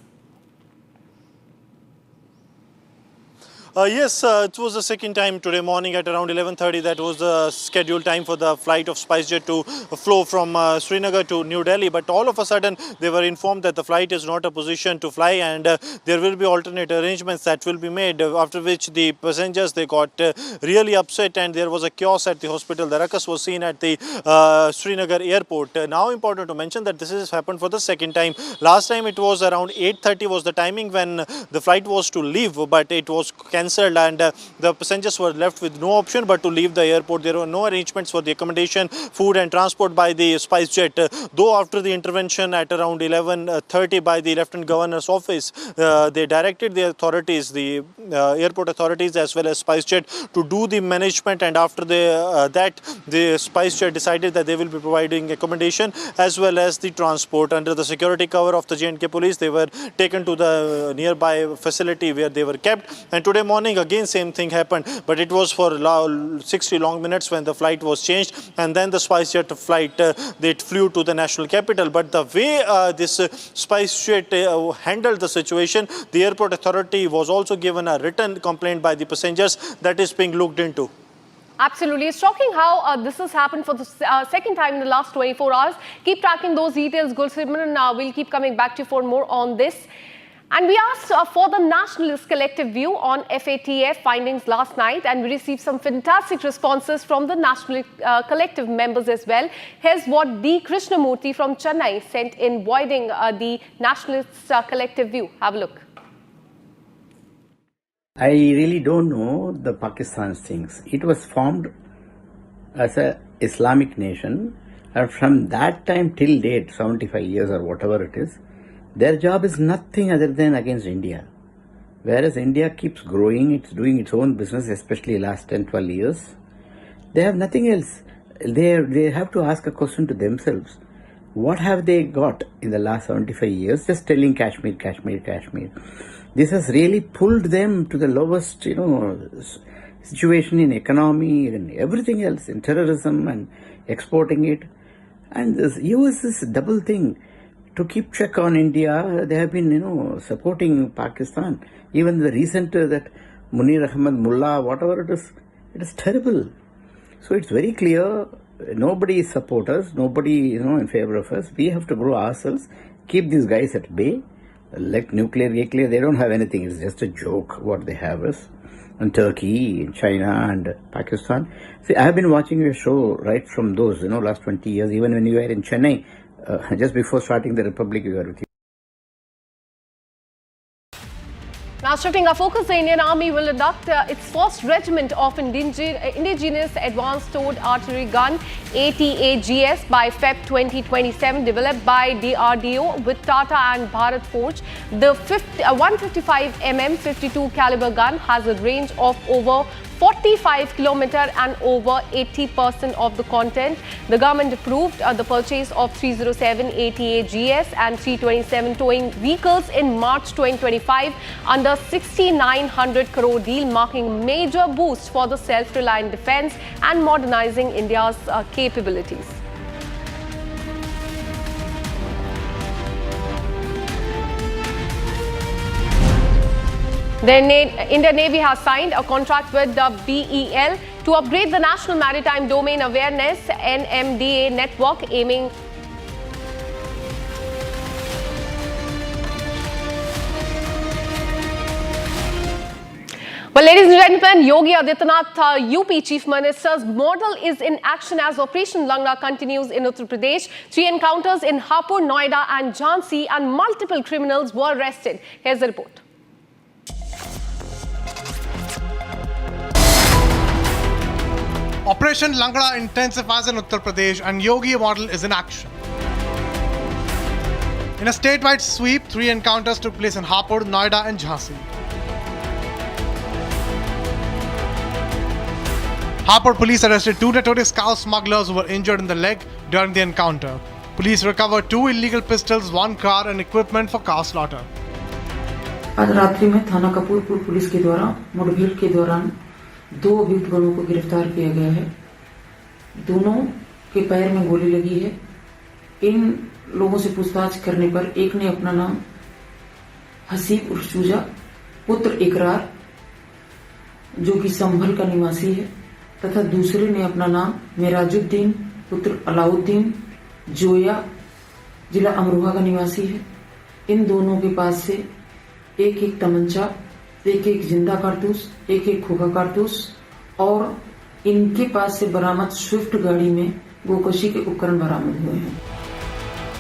Yes, it was the second time today morning at around 11:30. That was the scheduled time for the flight of SpiceJet to flow from Srinagar to New Delhi. But all of a sudden, they were informed that the flight is not a position to fly, and there will be alternate arrangements that will be made. After which the passengers, they got really upset, and there was a chaos at the hospital. The ruckus was seen at the Srinagar airport. Now, important to mention that this has happened for the second time. Last time it was around 8:30 was the timing when the flight was to leave, but it was cancelled cancelled, and the passengers were left with no option but to leave the airport. There were no arrangements for the accommodation, food and transport by the SpiceJet. Though after the intervention at around 11:30 by the Lieutenant Governor's office, they directed the authorities, the airport authorities as well as SpiceJet to do the management, and after that the SpiceJet decided that they will be providing accommodation as well as the transport. Under the security cover of the J&K police, they were taken to the nearby facility where they were kept, and today morning again same thing happened, but it was for 60 long minutes when the flight was changed, and then the SpiceJet flight they flew to the national capital. But the way this SpiceJet handled the situation, the airport authority was also given a written complaint by the passengers that is being looked into. Absolutely. It's shocking how this has happened for the second time in the last 24 hours. Keep tracking those details, Gulsimran. We'll keep coming back to you for more on this. And we asked for the nationalist collective view on FATF findings last night, and we received some fantastic responses from the national collective members as well. Here's what D. Krishnamurthy from Chennai sent in voiding the nationalist collective view. Have a look. I really don't know the Pakistan's things. It was formed as an Islamic nation, and from that time till date, 75 years or whatever it is, their job is nothing other than against India. Whereas India keeps growing, it's doing its own business, especially last 10-12 years. They have nothing else. They have to ask a question to themselves. What have they got in the last 75 years? Just telling Kashmir, Kashmir, Kashmir. This has really pulled them to the lowest, situation in economy and everything else, in terrorism and exporting it. And this US is double thing. To keep check on India, they have been, supporting Pakistan. Even the recent that Munir Ahmad Mullah, whatever it is terrible. So it's very clear, nobody support us, nobody, in favor of us. We have to grow ourselves, keep these guys at bay. Like nuclear, they don't have anything. It's just a joke what they have is. And Turkey, China and Pakistan. See, I have been watching your show right from those, last 20 years. Even when you were in Chennai, just before starting the Republic, you were with you. Now shifting our focus, the Indian Army will induct its first regiment of indigenous advanced towed artillery gun ATAGS by Feb 2027, developed by DRDO with Tata and Bharat Forge. The 155mm 52 caliber gun has a range of over 45 kilometers and over 80% of the content. The government approved the purchase of 307 ATAGS and 327 towing vehicles in March 2025 under 6,900 crore deal, marking a major boost for the self-reliant defense and modernizing India's capabilities. The Indian Navy has signed a contract with the BEL to upgrade the National Maritime Domain Awareness NMDA network, aiming Well, ladies and gentlemen, Yogi Adityanath, UP Chief Minister's model is in action as Operation Langra continues in Uttar Pradesh. 3 encounters in Hapur, Noida and Jhansi, and multiple criminals were arrested. Here's the report. Operation Langra intensifies in Uttar Pradesh and Yogi model is in action. In a statewide sweep, 3 encounters took place in Hapur, Noida and Jhansi. Hapur police arrested 2 notorious cow smugglers who were injured in the leg during the encounter. Police recovered 2 illegal pistols, 1 car and equipment for cow slaughter. आज रात्रि में थाना Kapurpur police के द्वारा मुठभेड़ के दौरान 2 अभियुक्त गणों को गिरफ्तार किया गया है। दोनों के पैर में गोली लगी है। इन लोगों से पूछताछ करने पर एक ने अपना नाम हसीब उर्फ चूजा पुत्र इकरार जो कि संभल का निवासी है तथा दूसरे ने अपना नाम मेराजुद्दीन पुत्र अलाउद्दीन जोया जिला अमरोहा का निवासी है। इन दोनों के पास से एक तमंचा, एक जिंदा कारतूस, एक खोखा कारतूस और इनके पास से बरामद स्विफ्ट गाड़ी में गोकशी के उपकरण बरामद हुए हैं।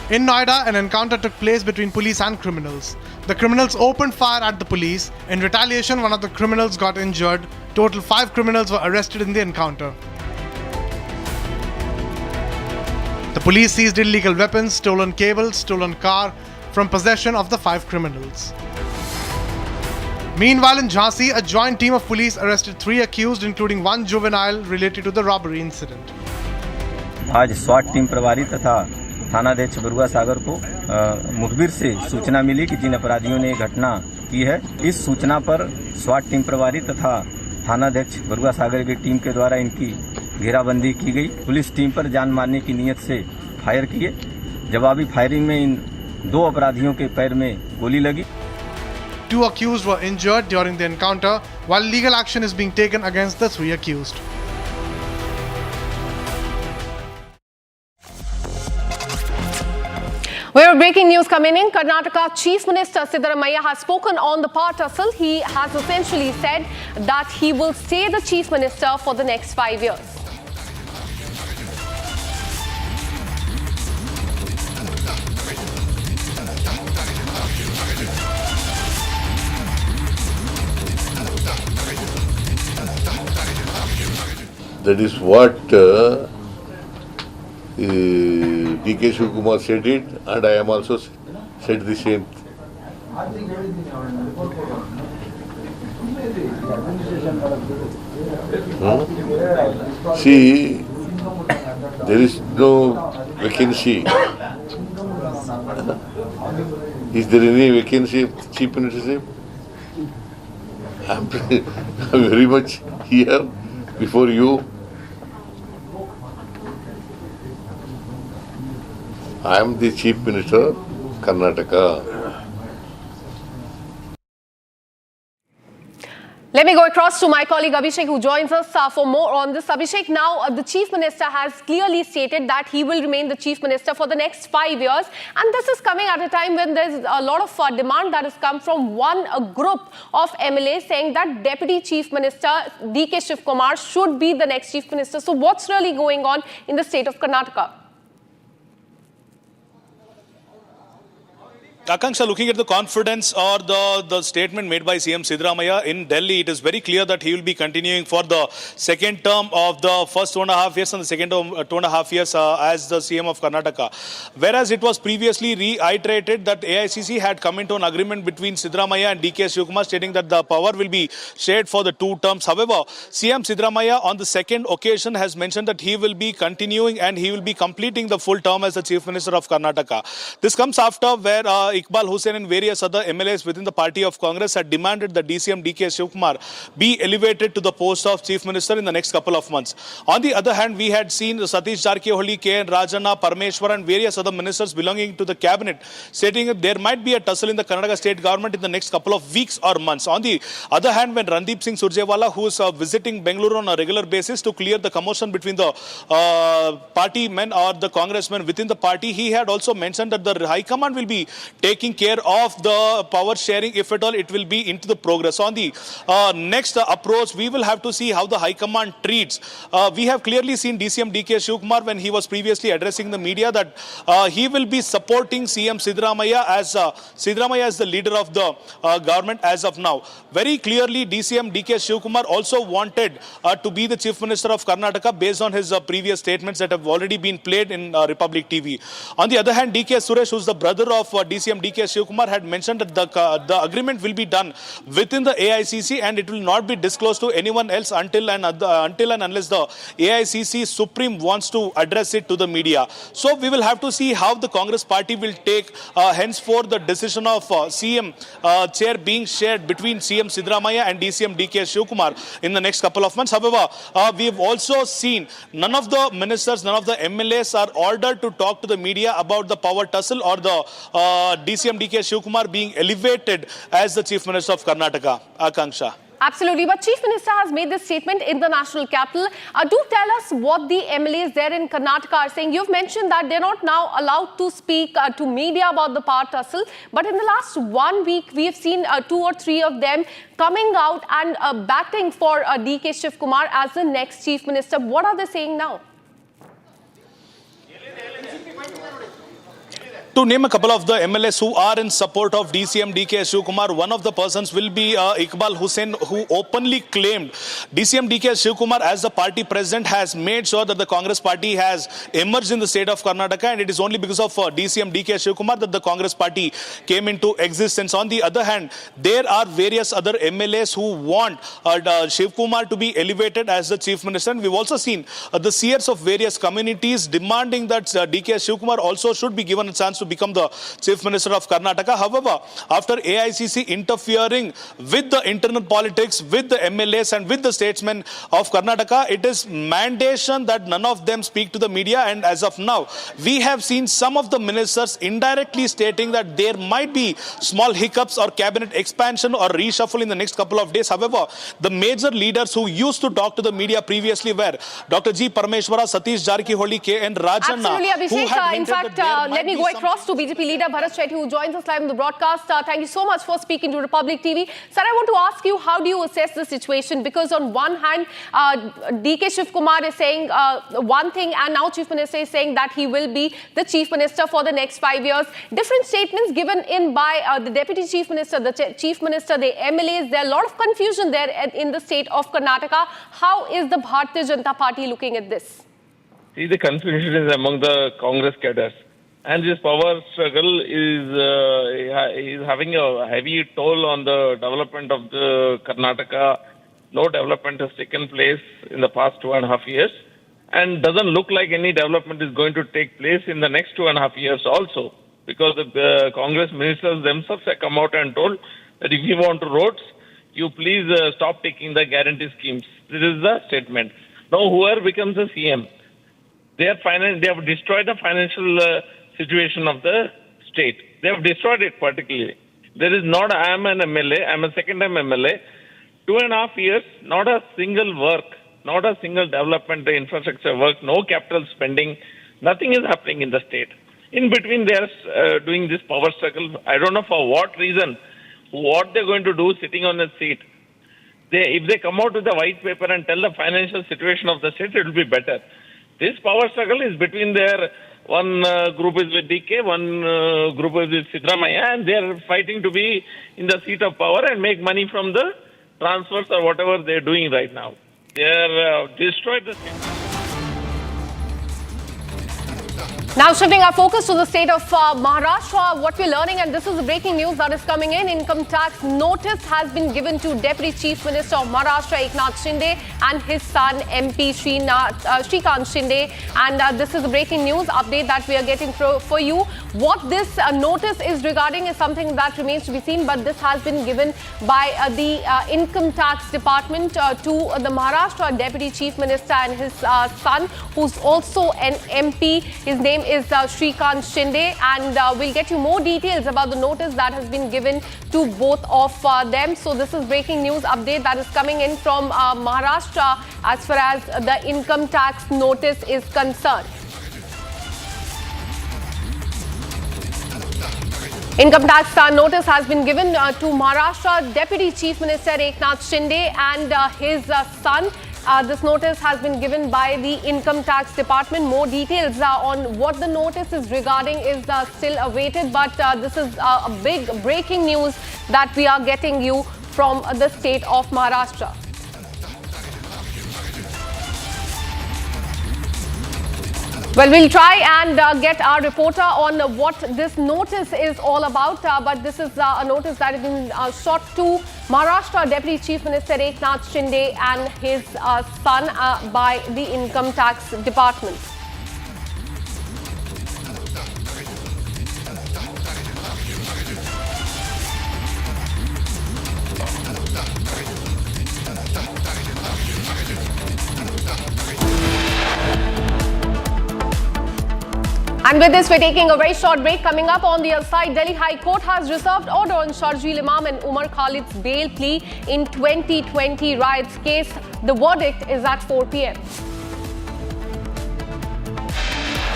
In Noida, an encounter took place between police and criminals. The criminals opened fire at the police. In retaliation, one of the criminals got injured. Total 5 criminals were arrested in the encounter. The police seized illegal weapons, stolen cables, stolen car from possession of the 5 criminals. Meanwhile, in Jhansi, a joint team of police arrested 3 accused, including 1 juvenile related to the robbery incident. आज स्वाट team प्रभारी तथा थानाध्यक्ष बरुआ सागर को मुखबिर से सूचना मिली कि जिन अपराधियों ने घटना की है, इस सूचना पर स्वाट टीम प्रभारी तथा थानाध्यक्ष बरुआ सागर की टीम के द्वारा इनकी घेराबंदी की गई। पुलिस टीम पर जान मारने की नीयत से फायर किए। जवाबी फायरिंग में इन 2 अपराधियों के पैर में गोली लगी। 2 accused were injured during the encounter, while legal action is being taken against the 3 accused. We have breaking news coming in. Karnataka Chief Minister Siddaramaiah has spoken on the power tussle. He has essentially said that he will stay the Chief Minister for the next 5 years. That is what D.K. Shivakumar said it, and I am also said the same. See, there is no vacancy. Is there any vacancy of Chief Ministership? I am very much here before you. I am the Chief Minister of Karnataka. Let me go across to my colleague Abhishek, who joins us for more on this. Abhishek, now the Chief Minister has clearly stated that he will remain the Chief Minister for the next 5 years. And this is coming at a time when there's a lot of demand that has come from a group of MLAs saying that Deputy Chief Minister D.K. Shivakumar should be the next Chief Minister. So what's really going on in the state of Karnataka? Akanksha, looking at the confidence or the statement made by CM Siddaramaiah in Delhi, it is very clear that he will be continuing for the second term of the first 2.5 years and the second 2.5 years as the CM of Karnataka. Whereas it was previously reiterated that AICC had come into an agreement between Siddaramaiah and D.K. Shivakumar stating that the power will be shared for the 2 terms. However, CM Siddaramaiah on the second occasion has mentioned that he will be continuing and he will be completing the full term as the Chief Minister of Karnataka. This comes after where Iqbal Hussain and various other MLAs within the party of Congress had demanded that DCM D.K. Shivakumar be elevated to the post of Chief Minister in the next couple of months. On the other hand, we had seen Satish Jarkiholy, K.N. Rajana, Parmeshwar and various other ministers belonging to the cabinet stating that there might be a tussle in the Karnataka state government in the next couple of weeks or months. On the other hand, when Randeep Singh Surjewala, who is visiting Bengaluru on a regular basis to clear the commotion between the party men or the congressmen within the party, he had also mentioned that the High Command will be taking care of the power sharing, if at all it will be into the progress. On the next approach, we will have to see how the High Command treats. We have clearly seen DCM D.K. Shivakumar when he was previously addressing the media that he will be supporting CM Siddaramaiah as the leader of the government as of now. Very clearly, DCM D.K. Shivakumar also wanted to be the Chief Minister of Karnataka based on his previous statements that have already been played in Republic TV. On the other hand, D.K. Suresh, who is the brother of DCM D.K. Shivakumar, had mentioned that the agreement will be done within the AICC and it will not be disclosed to anyone else until and unless the AICC Supreme wants to address it to the media. So we will have to see how the Congress party will take henceforth the decision of CM chair being shared between CM Siddaramaiah and DCM D.K. Shivakumar in the next couple of months. However, we have also seen none of the ministers, none of the MLAs are ordered to talk to the media about the power tussle or the DCM D.K. Shivakumar being elevated as the Chief Minister of Karnataka. Akanksha. Absolutely. But Chief Minister has made this statement in the national capital. Do tell us what the MLAs there in Karnataka are saying. You've mentioned that they're not now allowed to speak to media about the power tussle. But in the last 1 week, we have seen 2 or 3 of them coming out and batting for D.K. Shivakumar as the next Chief Minister. What are they saying now? to name a couple of the MLAs who are in support of DCM DK Shivkumar, one of the persons will be Iqbal Hussain, who openly claimed DCM DK Shivkumar as the party president has made sure that the Congress party has emerged in the state of Karnataka, and it is only because of DCM DK Shivkumar that the Congress party came into existence. On the other hand, there are various other MLAs who want Shivkumar to be elevated as the chief minister. And we've also seen the seers of various communities demanding that DK Shivkumar also should be given a chance to become the chief minister of Karnataka. However, after AICC interfering with the internal politics, with the MLAs and with the statesmen of Karnataka, it is mandation that none of them speak to the media. And as of now, we have seen some of the ministers indirectly stating that there might be small hiccups or cabinet expansion or reshuffle in the next couple of days. However, the major leaders who used to talk to the media previously were Dr. G. Parameshwara, Satish Jarkiholi, K.N. Rajanna. Absolutely, Abhishek. In fact, let me go across to BJP leader Bharat Shetty, who joins us live on the broadcast. Thank you so much for speaking to Republic TV. Sir, I want to ask you, how do you assess the situation? Because on one hand, DK Shivkumar is saying one thing, and now Chief Minister is saying that he will be the Chief Minister for the next 5 years. Different statements given in by the Deputy Chief Minister, the Chief Minister, the MLAs. There are a lot of confusion there in the state of Karnataka. How is the Bharatiya Janata Party looking at this? See, the confusion is among the Congress cadres. And this power struggle is having a heavy toll on the development of the Karnataka. No development has taken place in the past 2.5 years. And doesn't look like any development is going to take place in the next 2.5 years also. Because the Congress ministers themselves have come out and told that if you want roads, you please stop taking the guarantee schemes. This is the statement. Now, whoever becomes the CM, they have destroyed the financial situation of the state. They have destroyed it particularly. There is not, I am an MLA, I am a second-time MLA. 2.5 years, not a single work, not a single development, infrastructure work, no capital spending, nothing is happening in the state. In between, they are doing this power struggle. I don't know for what reason, what they're going to do sitting on a seat. If they come out with a white paper and tell the financial situation of the state, it will be better. This power struggle is between their one group is with DK, one group is with Sidramaya, and they are fighting to be in the seat of power and make money from the transfers or whatever they are doing right now. They are destroyed the state. Now shifting our focus to the state of Maharashtra, what we're learning, and this is the breaking news that is coming in, income tax notice has been given to Deputy Chief Minister of Maharashtra Eknath Shinde and his son MP Shrikant Shinde, and this is the breaking news update that we are getting for you. What this notice is regarding is something that remains to be seen, but this has been given by the income tax department to the Maharashtra Deputy Chief Minister and his son, who's also an MP. His name is Shrikant Shinde, and we'll get you more details about the notice that has been given to both of them. So this is breaking news update that is coming in from Maharashtra as far as the income tax notice is concerned. Income tax notice has been given to Maharashtra Deputy Chief Minister Eknath Shinde and his son. This notice has been given by the Income Tax Department. More details on what the notice is regarding is still awaited, but this is a big breaking news that we are getting you from the state of Maharashtra. Well, we'll try and get our reporter on what this notice is all about, but this is a notice that has been shot to Maharashtra Deputy Chief Minister Eknath Shinde and his son by the Income Tax Department. And with this, we're taking a very short break. Coming up on the other side, Delhi High Court has reserved order on Sharjeel Imam and Umar Khalid's bail plea in 2020 riots case. The verdict is at 4 p.m.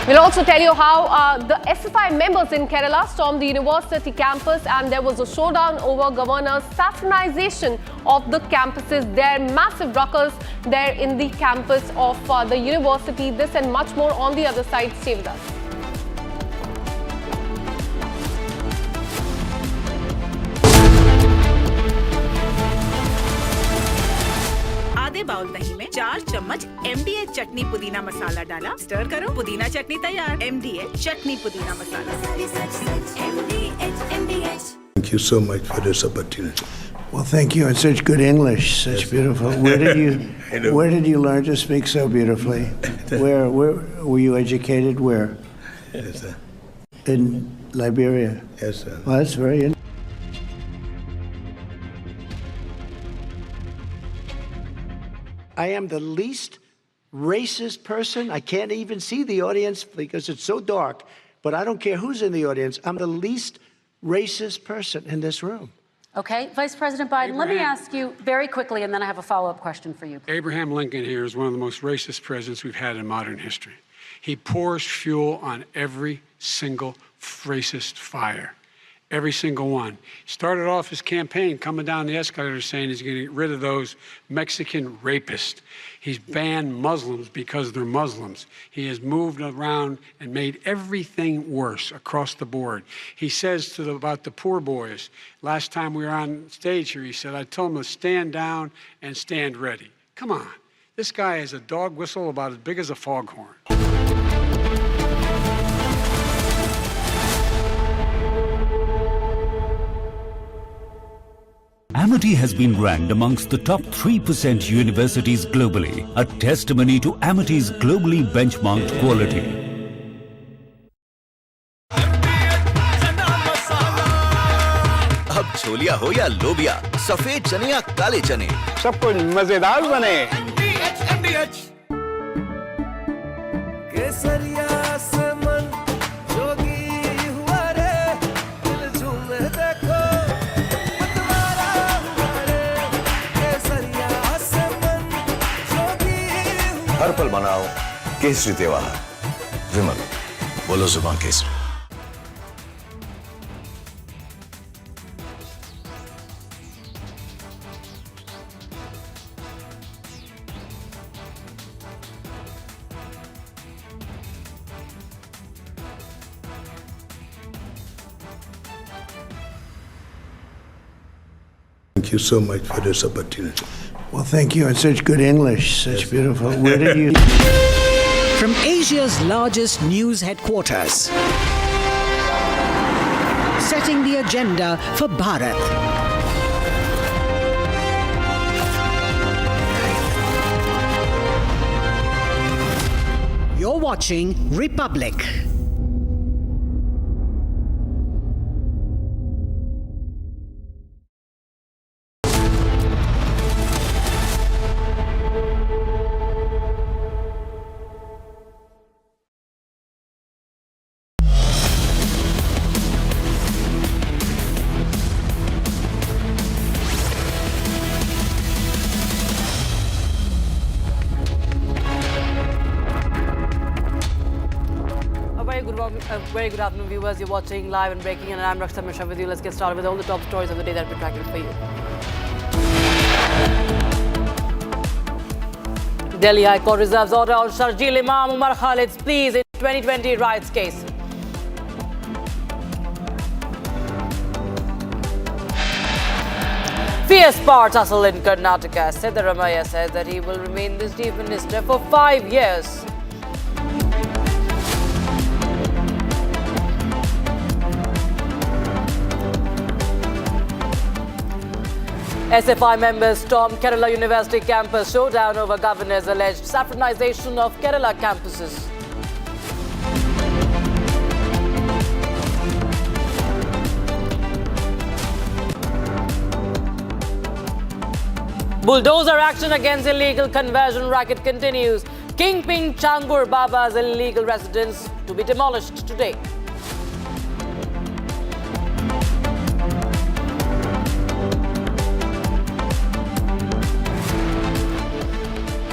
We'll also tell you how the SFI members in Kerala stormed the university campus and there was a showdown over Governor's saffronization of the campuses. There are massive ruckus there in the campus of the university. This and much more on the other side. Stay with us. आधे bowl दही में 4 चम्मच MDH चटनी पुदीना मसाला डाला, stir करो, पुदीना चटनी तैयार। MDH चटनी पुदीना मसाला। Thank you so much for this opportunity. Well, thank you. And such good English, such beautiful. Where did you learn to speak so beautifully? Where were you educated? Where? Yes, sir. In Liberia. Yes, sir. Well, that's very. I am the least racist person. I can't even see the audience because it's so dark. But I don't care who's in the audience. I'm the least racist person in this room. Okay, Vice President Biden, let me ask you very quickly, and then I have a follow-up question for you. Abraham Lincoln here is one of the most racist presidents we've had in modern history. He pours fuel on every single racist fire. Every single one. He started off his campaign coming down the escalator saying he's going to get rid of those Mexican rapists. He's banned Muslims because they're Muslims. He has moved around and made everything worse across the board. He says about the poor boys, last time we were on stage here, he said, I told them to stand down and stand ready. Come on. This guy has a dog whistle about as big as a foghorn. Amity has been ranked amongst the top 3% universities globally, a testimony to Amity's globally benchmarked quality. अब छोलिया हो या लोबिया, सफेद चने या काले चने, सब कुछ मजेदार बने। केसरिया से मन जोगी हुआ रे, दिल झूमे देखो मतवारा हुआ रे। केसरिया से मन जोगी हुआ। हर पल मनाओ केसरी त्योहार। विमल, बोलो जुबान Kesari. Thank you so much for this opportunity. Well, thank you. And such good English, such beautiful. Where did you? From Asia's largest news headquarters, setting the agenda for Bharat. You're watching Republic. Very good afternoon, viewers. You're watching Live and Breaking, and I'm Rakshita Mishra with you. Let's get started with all the top stories of the day that we're tracking for you. Delhi High Court reserves order on Sharjeel Imam Umar Khalid's pleas in 2020 riots case. Fierce power tussle in Karnataka. Siddaramaiah says that he will remain the chief minister for 5 years. SFI members stormed Kerala University campus, showdown over governor's alleged saffronization of Kerala campuses. Bulldozer action against illegal conversion racket continues. Kingpin Changur Baba's illegal residence to be demolished today.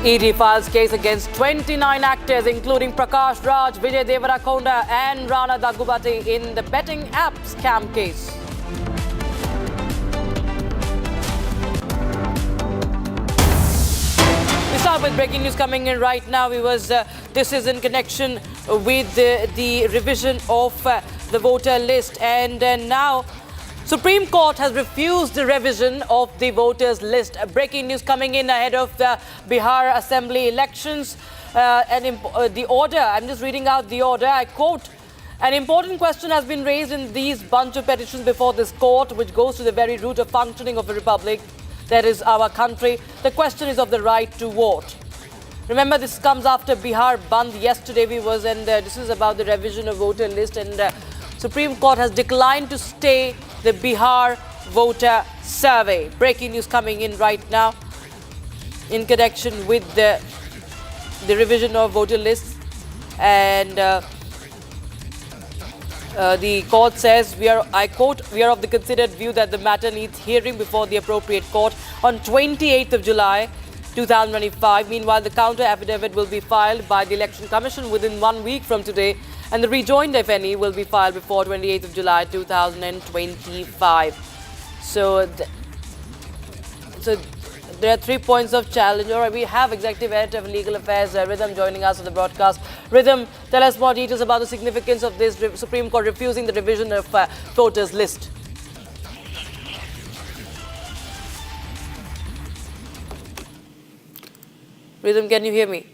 ED files case against 29 actors, including Prakash Raj, Vijay Devarakonda and Rana Daggubati in the betting app scam case. We start with breaking news coming in right now. This is in connection with the revision of the voter list, and now Supreme Court has refused the revision of the voters list. Breaking news coming in ahead of the Bihar Assembly elections. The order, I'm just reading out the order, I quote, "An important question has been raised in these bunch of petitions before this court, which goes to the very root of functioning of a republic, that is our country. The question is of the right to vote." Remember, this comes after Bihar Bandh yesterday. This is about the revision of voter list, and Supreme Court has declined to stay the Bihar voter survey. Breaking news coming in right now in connection with the revision of voter lists, and the court says, I quote, "We are of the considered view that the matter needs hearing before the appropriate court on 28th of July 2025. Meanwhile, the counter affidavit will be filed by the Election Commission within 1 week from today, and the rejoined, if any, will be filed before 28th of July 2025. So there are 3 points of challenge. All right, we have Executive Editor of Legal Affairs, Rhythm, joining us on the broadcast. Rhythm, tell us more details about the significance of this Supreme Court refusing the revision of voters list. Rhythm, can you hear me?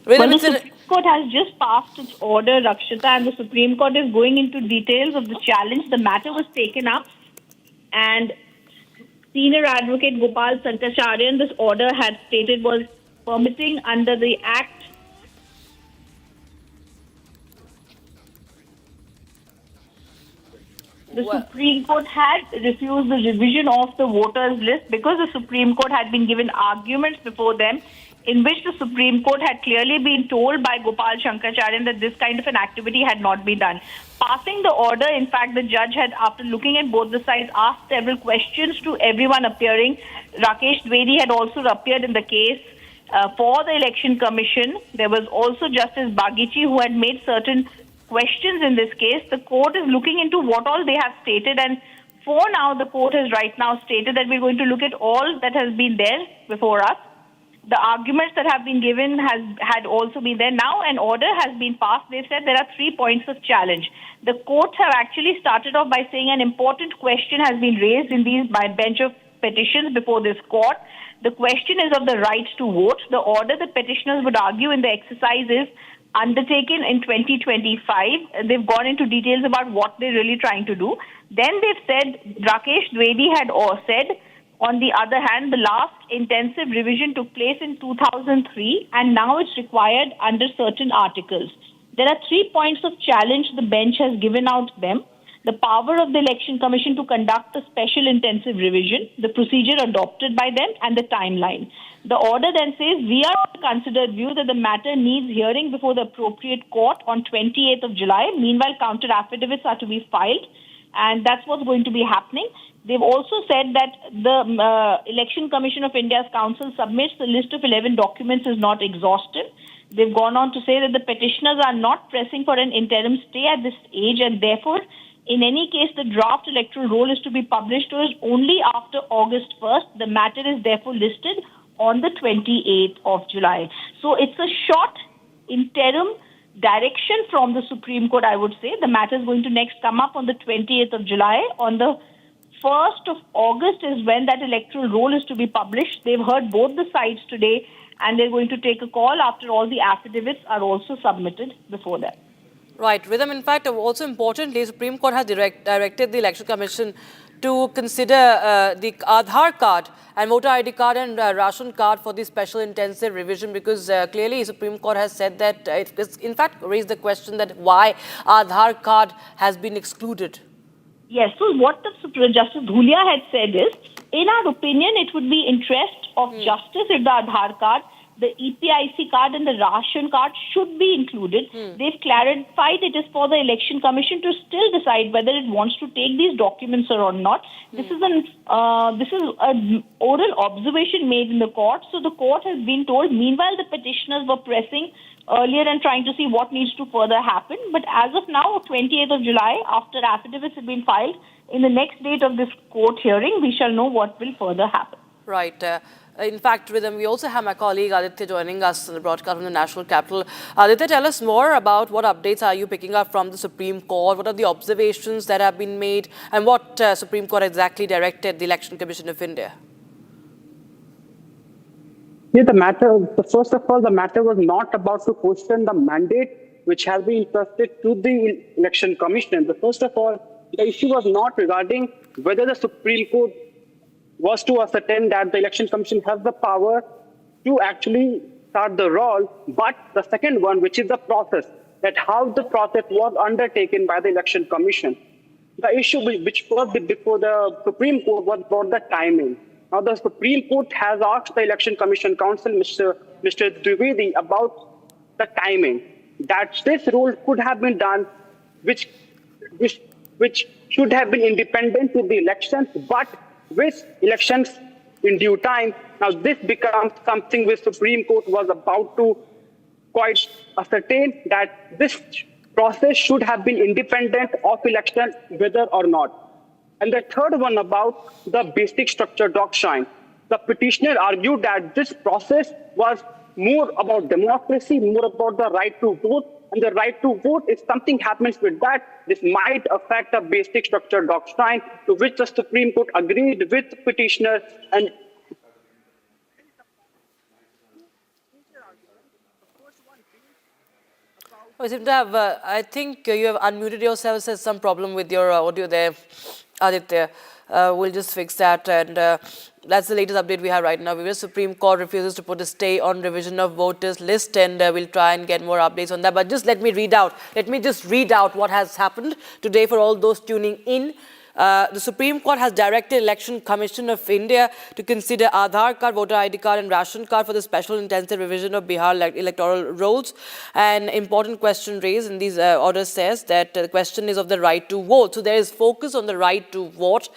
Rhythm, well, the Supreme Court has just passed its order, Rakshita, and the Supreme Court is going into details of the challenge. The matter was taken up, and Senior Advocate Gopal Sankacharyan, this order had stated was permitting under the Act. The Supreme Court had refused the revision of the voters list because the Supreme Court had been given arguments before them in which the Supreme Court had clearly been told by Gopal Sankacharyan that this kind of an activity had not been done. Passing the order, in fact, the judge had, after looking at both the sides, asked several questions to everyone appearing. Rakesh Dwivedi had also appeared in the case for the Election Commission. There was also Justice Bagichi who had made certain questions in this case. The court is looking into what all they have stated, and for now, the court has right now stated that we're going to look at all that has been there before us. The arguments that have been given had also been there. Now an order has been passed. They've said there are 3 points of challenge. The courts have actually started off by saying an important question has been raised in these by bench of petitions before this court. The question is of the right to vote. The order the petitioners would argue in the exercise is undertaken in 2025. They've gone into details about what they're really trying to do. Then they've said, Rakesh Dwivedi had said, on the other hand, the last intensive revision took place in 2003 and now it's required under certain articles. There are 3 points of challenge the bench has given out them. The power of the Election Commission to conduct a special intensive revision, the procedure adopted by them, and the timeline. The order then says, we are of the considered view that the matter needs hearing before the appropriate court on 28th of July. Meanwhile, counter affidavits are to be filed, and that's what's going to be happening. They've also said that the Election Commission of India's counsel submits the list of 11 documents is not exhaustive. They've gone on to say that the petitioners are not pressing for an interim stay at this age, and therefore, in any case, the draft electoral roll is to be published only after August 1st. The matter is therefore listed on the 28th of July. So it's a short interim direction from the Supreme Court, I would say. The matter is going to next come up on the 28th of July. On the 1st of August is when that electoral roll is to be published. They've heard both the sides today, and they're going to take a call after all the affidavits are also submitted before that. Right. Rhythm, in fact, also importantly, Supreme Court has directed the Election Commission to consider the Aadhaar card and voter ID card and ration card for the special intensive revision, because clearly Supreme Court has said that it's in fact raised the question that why Aadhaar card has been excluded. Yes, so what the Justice Dhulia had said is, in our opinion, it would be interest of justice if the Aadhaar card, the EPIC card and the ration card should be included. They've clarified it is for the Election Commission to still decide whether it wants to take these documents or not. This is an oral observation made in the court. So the court has been told, meanwhile the petitioners were pressing earlier and trying to see what needs to further happen. But as of now, 28th of July, after affidavits have been filed, in the next date of this court hearing, we shall know what will further happen. Right. In fact, we also have my colleague Aditya joining us on the broadcast from the national capital. Aditya, tell us more about what updates are you picking up from the Supreme Court? What are the observations that have been made, and what Supreme Court exactly directed the Election Commission of India? Yeah, first of all, the matter was not about to question the mandate which has been entrusted to the Election Commission. First of all, the issue was not regarding whether the Supreme Court was to ascertain that the Election Commission has the power to actually start the roll, but the second one, which is the process, that how the process was undertaken by the Election Commission. The issue which was before the Supreme Court was about the timing. Now, the Supreme Court has asked the Election Commission Counsel, Mr. Dwivedi, about the timing, that this role could have been done, which should have been independent with the elections, but with elections in due time. Now, this becomes something which Supreme Court was about to quite ascertain, that this process should have been independent of election, whether or not. And the third one about the basic structure doctrine. The petitioner argued that this process was more about democracy, more about the right to vote, and the right to vote, if something happens with that, this might affect the basic structure doctrine, to which the Supreme Court agreed with the petitioner. And I seem to have, I think you have unmuted yourself. There's some problem with your audio there, Aditya. We'll just fix that, and that's the latest update we have right now. The Supreme Court refuses to put a stay on revision of voters list, and we'll try and get more updates on that. But just let me just read out what has happened today for all those tuning in. The Supreme Court has directed Election Commission of India to consider Aadhaar card, voter ID card and ration card for the special intensive revision of Bihar electoral rolls. An important question raised in these orders says that the question is of the right to vote. So there is focus on the right to vote.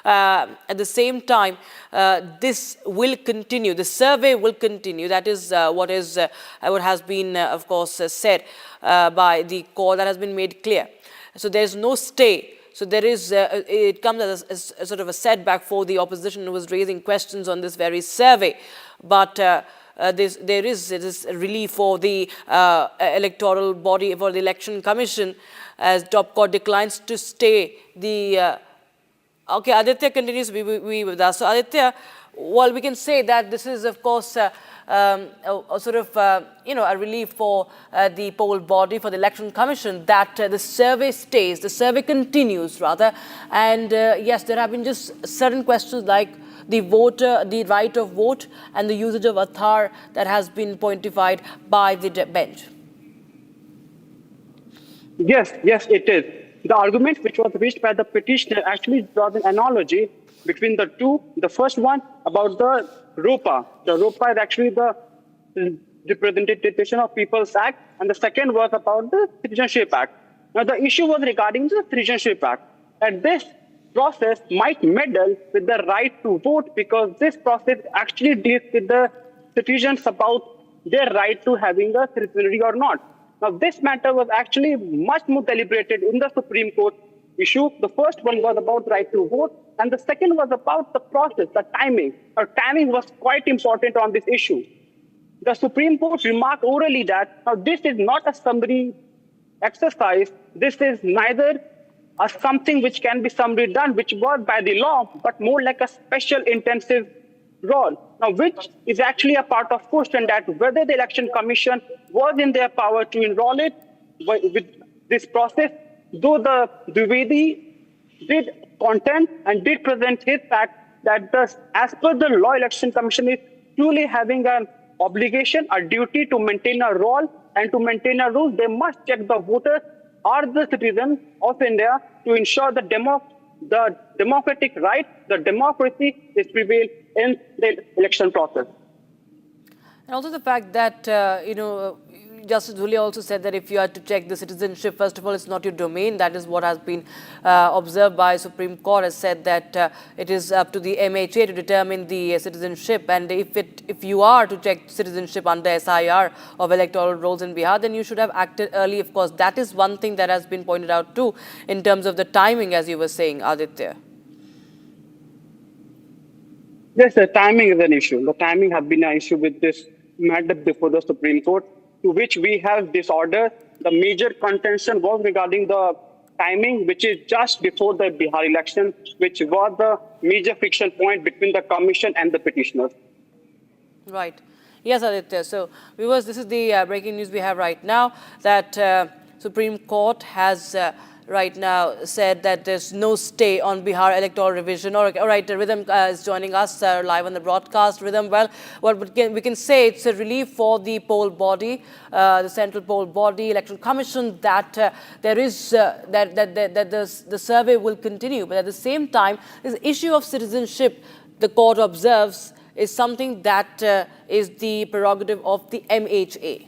At the same time, this will continue. The survey will continue. That is what has been, of course, said by the court. That has been made clear. So there is no stay. So there is, it comes as a sort of a setback for the opposition who was raising questions on this very survey. But there is relief for the electoral body, for the Election Commission, as top court declines to stay the. Okay, Aditya continues to be with us. So Aditya, well, we can say that this is, of course, a sort of, a relief for the poll body, for the Election Commission, that the survey stays, the survey continues, rather. And yes, there have been just certain questions like the right of vote and the usage of Aadhaar that has been pointified by the bench. Yes, it is. The argument which was reached by the petitioner actually draws an analogy between the two. The first one about the ROPA. The ROPA is actually the Representation of People's Act, and the second was about the Citizenship Act. Now, the issue was regarding the Citizenship Act. And this process might meddle with the right to vote, because this process actually deals with the citizens about their right to having a citizenry or not. Now, this matter was actually much more deliberated in the Supreme Court issue. The first one was about right to vote, and the second was about the process, the timing. Timing was quite important on this issue. The Supreme Court remarked orally that now this is not a summary exercise. This is neither something which can be summary done, which was by the law, but more like a special intensive role. Now, which is actually a part of question that whether the Election Commission was in their power to enroll it with this process, though the Dwivedi did contend and did present his fact that as per the law, Election Commission is truly having an obligation, a duty to maintain a role and to maintain a rule. They must check the voters or the citizens of India to ensure the democratic right, the democracy is prevailed in the election process. And also the fact that, Justice Dhulia also said that if you are to check the citizenship, first of all, it's not your domain. That is what has been observed by Supreme Court, has said that it is up to the MHA to determine the citizenship. And if you are to check citizenship under SIR of electoral rolls in Bihar, then you should have acted early. Of course, that is one thing that has been pointed out too, in terms of the timing, as you were saying, Aditya. Yes, the timing is an issue. The timing has been an issue with this matter before the Supreme Court, to which we have disorder. The major contention was regarding the timing, which is just before the Bihar election, which was the major friction point between the commission and the petitioners. Right. Yes, Aditya. So, viewers, this is the breaking news we have right now, that Supreme Court has right now said that there's no stay on Bihar electoral revision. All right, Rhythm is joining us live on the broadcast. Rhythm, well, what we can say, it's a relief for the poll body, the central poll body, election commission, that there is that the survey will continue. But at the same time, this issue of citizenship, the court observes, is something that is the prerogative of the MHA.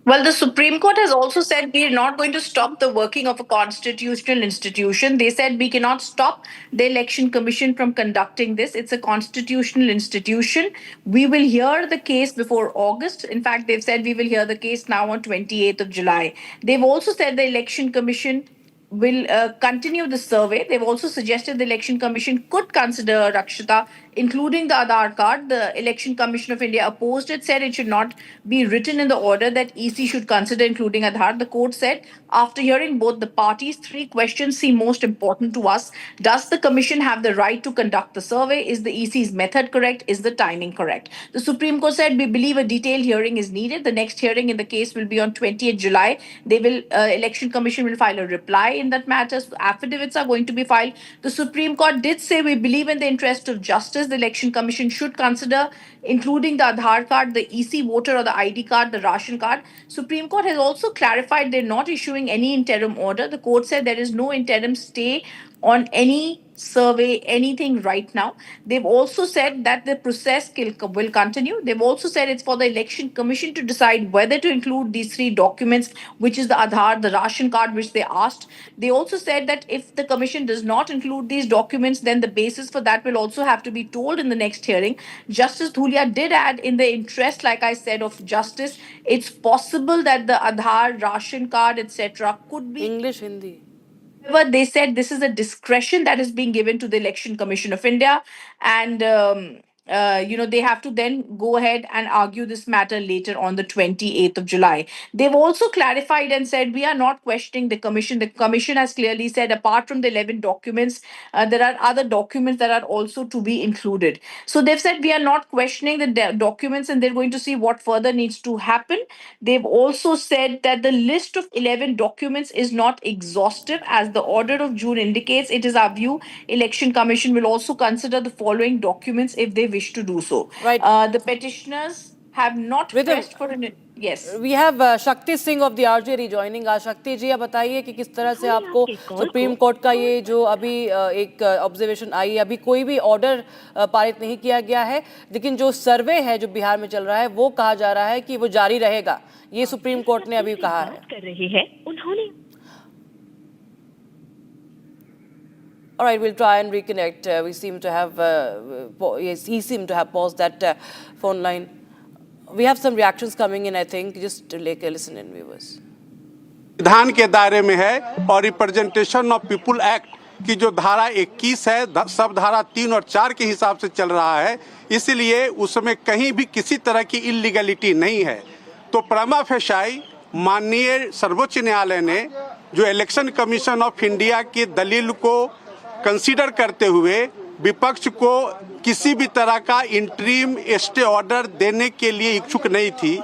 Well, the Supreme Court has also said we are not going to stop the working of a constitutional institution. They said we cannot stop the Election Commission from conducting this. It's a constitutional institution. We will hear the case before August. In fact, they've said we will hear the case now on 28th of July. They've also said the Election Commission will continue the survey. They've also suggested the Election Commission could consider Rakshita, including the Aadhaar card. The Election Commission of India opposed it, said it should not be written in the order that EC should consider including Aadhaar. The court said, after hearing both the parties, 3 questions seem most important to us. Does the Commission have the right to conduct the survey? Is the EC's method correct? Is the timing correct? The Supreme Court said, we believe a detailed hearing is needed. The next hearing in the case will be on 20th July. They will, Election Commission will file a reply in that matter. So affidavits are going to be filed. The Supreme Court did say, we believe in the interest of justice, the Election Commission should consider including the Aadhaar card, the EC voter or the ID card, the ration card. Supreme Court has also clarified they're not issuing any interim order. The court said there is no interim stay on any survey, anything right now. They've also said that the process will continue. They've also said it's for the Election Commission to decide whether to include these 3 documents, which is the Aadhaar, the ration card, which they asked. They also said that if the Commission does not include these documents, then the basis for that will also have to be told in the next hearing. Justice Dhulia did add, in the interest, like I said, of justice, it's possible that the Aadhaar, ration card, etc. could be English, Hindi. However, they said this is a discretion that is being given to the Election Commission of India, and they have to then go ahead and argue this matter later on the 28th of July. They've also clarified and said we are not questioning the commission. The commission has clearly said, apart from the 11 documents, there are other documents that are also to be included. So they've said we are not questioning the documents, and they're going to see what further needs to happen. They've also said that the list of 11 documents is not exhaustive. As the order of June indicates, it is our view Election Commission will also consider the following documents if they wish to do so. Right. The petitioners have not pressed for an... Yes. We have Shakti Singh of the RJ rejoining us. Shakti जी, आप बताइए कि किस तरह से आपको supreme court का ये जो अभी एक ऑब्जर्वेशन आई है, अभी कोई भी ऑर्डर पारित नहीं किया गया है, लेकिन जो सर्वे है जो बिहार में चल रहा है वो कहा जा रहा है कि वो जारी रहेगा, ये सुप्रीम कोर्ट ने अभी कहा है. कर रहे हैं उन्होंने. All right, we'll try and reconnect. We seem to have, yes, he seemed to have paused that phone line. We have some reactions coming in, I think. Just to listen in, viewers. विधान के दायरे में है और representation of people act की जो धारा 21 है, सब धारा 3 और 4 के हिसाब से चल रहा है, इसलिए उसमें कहीं भी किसी तरह की इलीगलिटी नहीं है. तो प्रमा फेसाई माननीय सर्वोच्च न्यायालय ने जो इलेक्शन कमीशन ऑफ इंडिया की दलील को कंसीडर करते हुए विपक्ष को किसी भी तरह का इंटरिम स्टे ऑर्डर देने के लिए इच्छुक नहीं थी.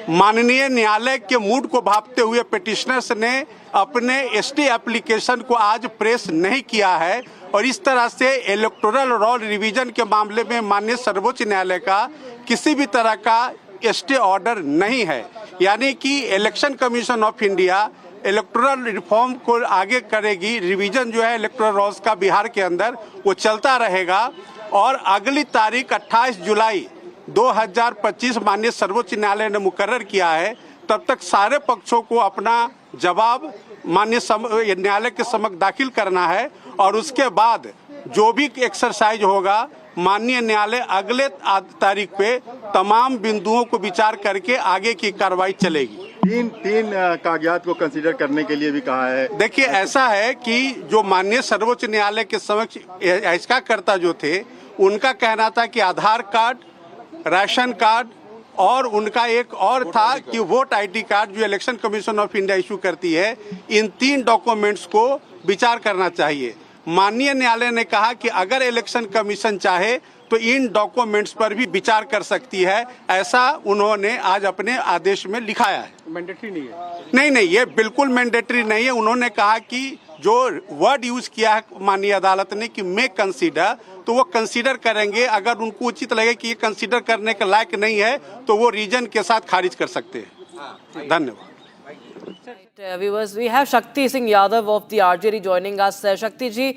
माननीय न्यायालय के मूड को भांपते हुए पिटिशनर्स ने अपने स्टे एप्लीकेशन को आज प्रेस नहीं किया है और इस तरह से इलेक्टोरल रॉल रिवीजन के मामले में माननीय सर्वोच्च न्यायालय का किसी भी तरह का स्टे ऑर्डर नहीं है. यानी कि election commission of India electoral reform को आगे करेगी. रिवीजन जो है इलेक्टोरल रॉल्स का बिहार के अंदर वो चलता रहेगा और अगली तारीख 28 जुलाई 2025 माननीय सर्वोच्च न्यायालय ने मुकर्रर किया है. तब तक सारे पक्षों को अपना जवाब माननीय न्यायालय के समक्ष दाखिल करना है और उसके बाद जो भी एक्सरसाइज होगा माननीय न्यायालय अगले तारीख पे तमाम बिंदुओं को विचार करके आगे की कार्रवाई चलेगी. तीन कागजात को कंसीडर करने के लिए भी कहा है. देखिए, ऐसा है कि जो माननीय सर्वोच्च न्यायालय के समक्ष याचिकाकर्ता जो थे उनका कहना था कि आधार कार्ड, राशन कार्ड और उनका एक और था कि वोट आईडी कार्ड जो election commission of India issue करती है, इन 3 डॉक्यूमेंट्स को विचार करना चाहिए। माननीय न्यायालय ने कहा कि अगर इलेक्शन कमीशन चाहे तो इन डॉक्यूमेंट्स पर भी विचार कर सकती है, ऐसा उन्होंने आज अपने आदेश में लिखाया है। मैंडेटरी नहीं है? नहीं, ये बिल्कुल मैंडेटरी नहीं है। उन्होंने कहा कि जो वर्ड यूज किया है माननीय अदालत ने कि मे कंसीडर, तो वो कंसीडर करेंगे। अगर उनको उचित लगे कि ये कंसीडर करने के लायक नहीं है तो वो रीजन के साथ खारिज कर सकते हैं। धन्यवाद। Viewers, we have Shakti Singh Yadav of the RJD joining us. Shakti ji,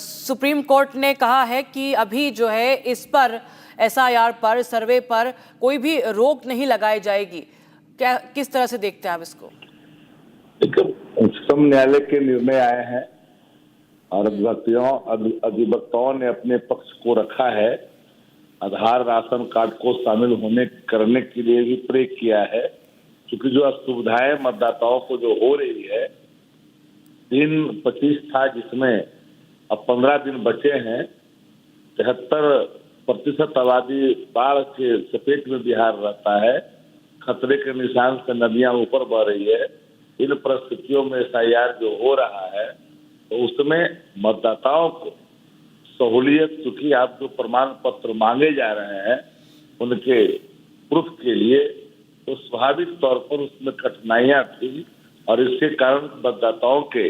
supreme court ने कहा है कि अभी जो है इस पर SIR पर, सर्वे पर कोई भी रोक नहीं लगाई जाएगी। क्या, किस तरह से देखते हैं आप इसको? उच्चतम न्यायालय के निर्णय आए हैं और अधिवक्ताओं ने अपने पक्ष को रखा है। आधार, राशन कार्ड को शामिल करने के लिए भी प्रे किया है, क्योंकि जो असुविधाएं मतदाताओं को जो हो रही है, दिन 25 था जिसमें अब 15 दिन बचे हैं। 73% आबादी बाढ़ के चपेट में बिहार रहता है। खतरे के निशान से नदियां ऊपर बह रही है। इन परिस्थितियों में SIR जो हो रहा है तो उसमें मतदाताओं को सहूलियत, चूंकि आप जो प्रमाण पत्र मांगे जा रहे हैं उनके प्रूफ के लिए, तो स्वाभाविक तौर पर उसमें कठिनाइयां थी और इसके कारण मतदाताओं के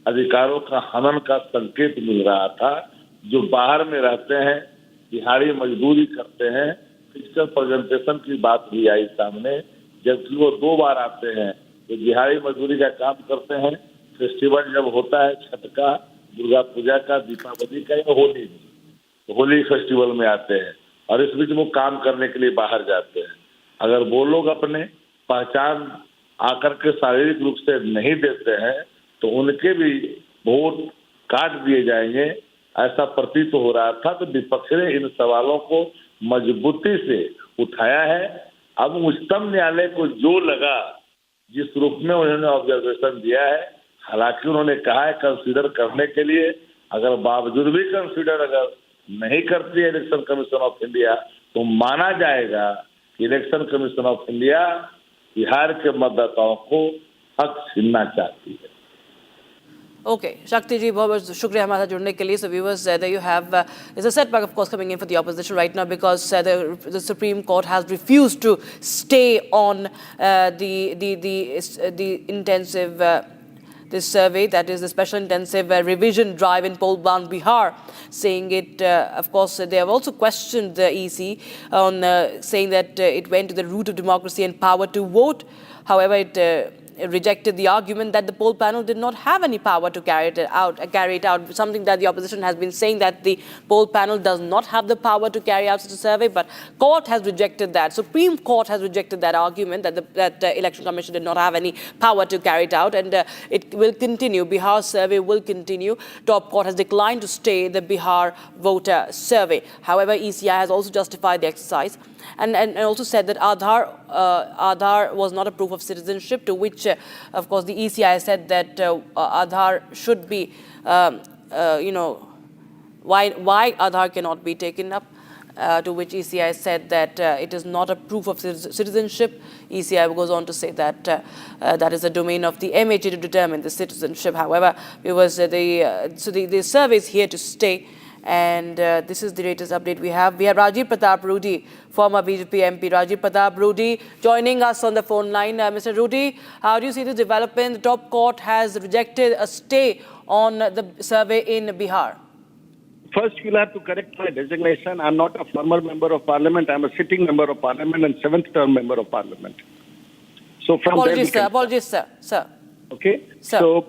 अधिकारों का हनन का संकेत मिल रहा था। जो बाहर में रहते हैं, दिहाड़ी मजदूरी करते हैं, फिजिकल प्रेजेंटेशन की बात भी आई सामने, जबकि वो 2 बार आते हैं। जो दिहाड़ी मजदूरी का काम करते हैं, फेस्टिवल जब होता है छठ का, दुर्गा पूजा का, दीपावली का या होली, तो होली फेस्टिवल में आते हैं और इस बीच वो काम करने के लिए बाहर जाते हैं। अगर वो लोग अपने पहचान आकर के शारीरिक रूप से नहीं देते हैं तो उनके भी वोट काट दिए जाएंगे, ऐसा प्रतीत हो रहा था। तो विपक्ष ने इन सवालों को मजबूती से उठाया है। अब उच्चतम न्यायालय को जो लगा, जिस रूप में उन्होंने ऑब्जर्वेशन दिया है, हालांकि उन्होंने कहा है कंसीडर करने के लिए, अगर बावजूद भी कंसीडर अगर नहीं करती है इलेक्शन कमीशन ऑफ इंडिया तो माना जाएगा कि election commission of India Bihar के मतदाताओं को हक छीनना चाहती है। Okay, Shakti ji, बहुत बहुत शुक्रिया हमारे साथ जुड़ने के लिए. So viewers, there you have there's a setback of course coming in for the opposition right now because the Supreme Court has refused to stay on the intensive this survey, that is the special intensive revision drive in poll-bound Bihar, saying it, of course, they have also questioned the EC on saying that it went to the root of democracy and power to vote. However, it rejected the argument that the poll panel did not have any power to carry it out, something that the opposition has been saying, that the poll panel does not have the power to carry out such a survey, but court has rejected that. Supreme Court has rejected that argument that the Election Commission did not have any power to carry it out, and it will continue. Bihar survey will continue. Top court has declined to stay the Bihar voter survey. However, ECI has also justified the exercise and also said that Aadhaar was not a proof of citizenship, to which, of course, the ECI said that Aadhaar should be, why Aadhaar cannot be taken up, to which ECI said that it is not a proof of citizenship. ECI goes on to say that that is a domain of the MHA to determine the citizenship. However, the survey is here to stay. And this is the latest update we have. We have Rajiv Pratap Rudy, former BJP MP. Rajiv Pratap Rudy joining us on the phone line. Mr. Rudy, how do you see this development? The top court has rejected a stay on the survey in Bihar. First, you'll have to correct my designation. I'm not a former member of parliament. I'm a sitting member of parliament and 7th term member of parliament. So from apologies, sir. Apologies, sir. Okay. So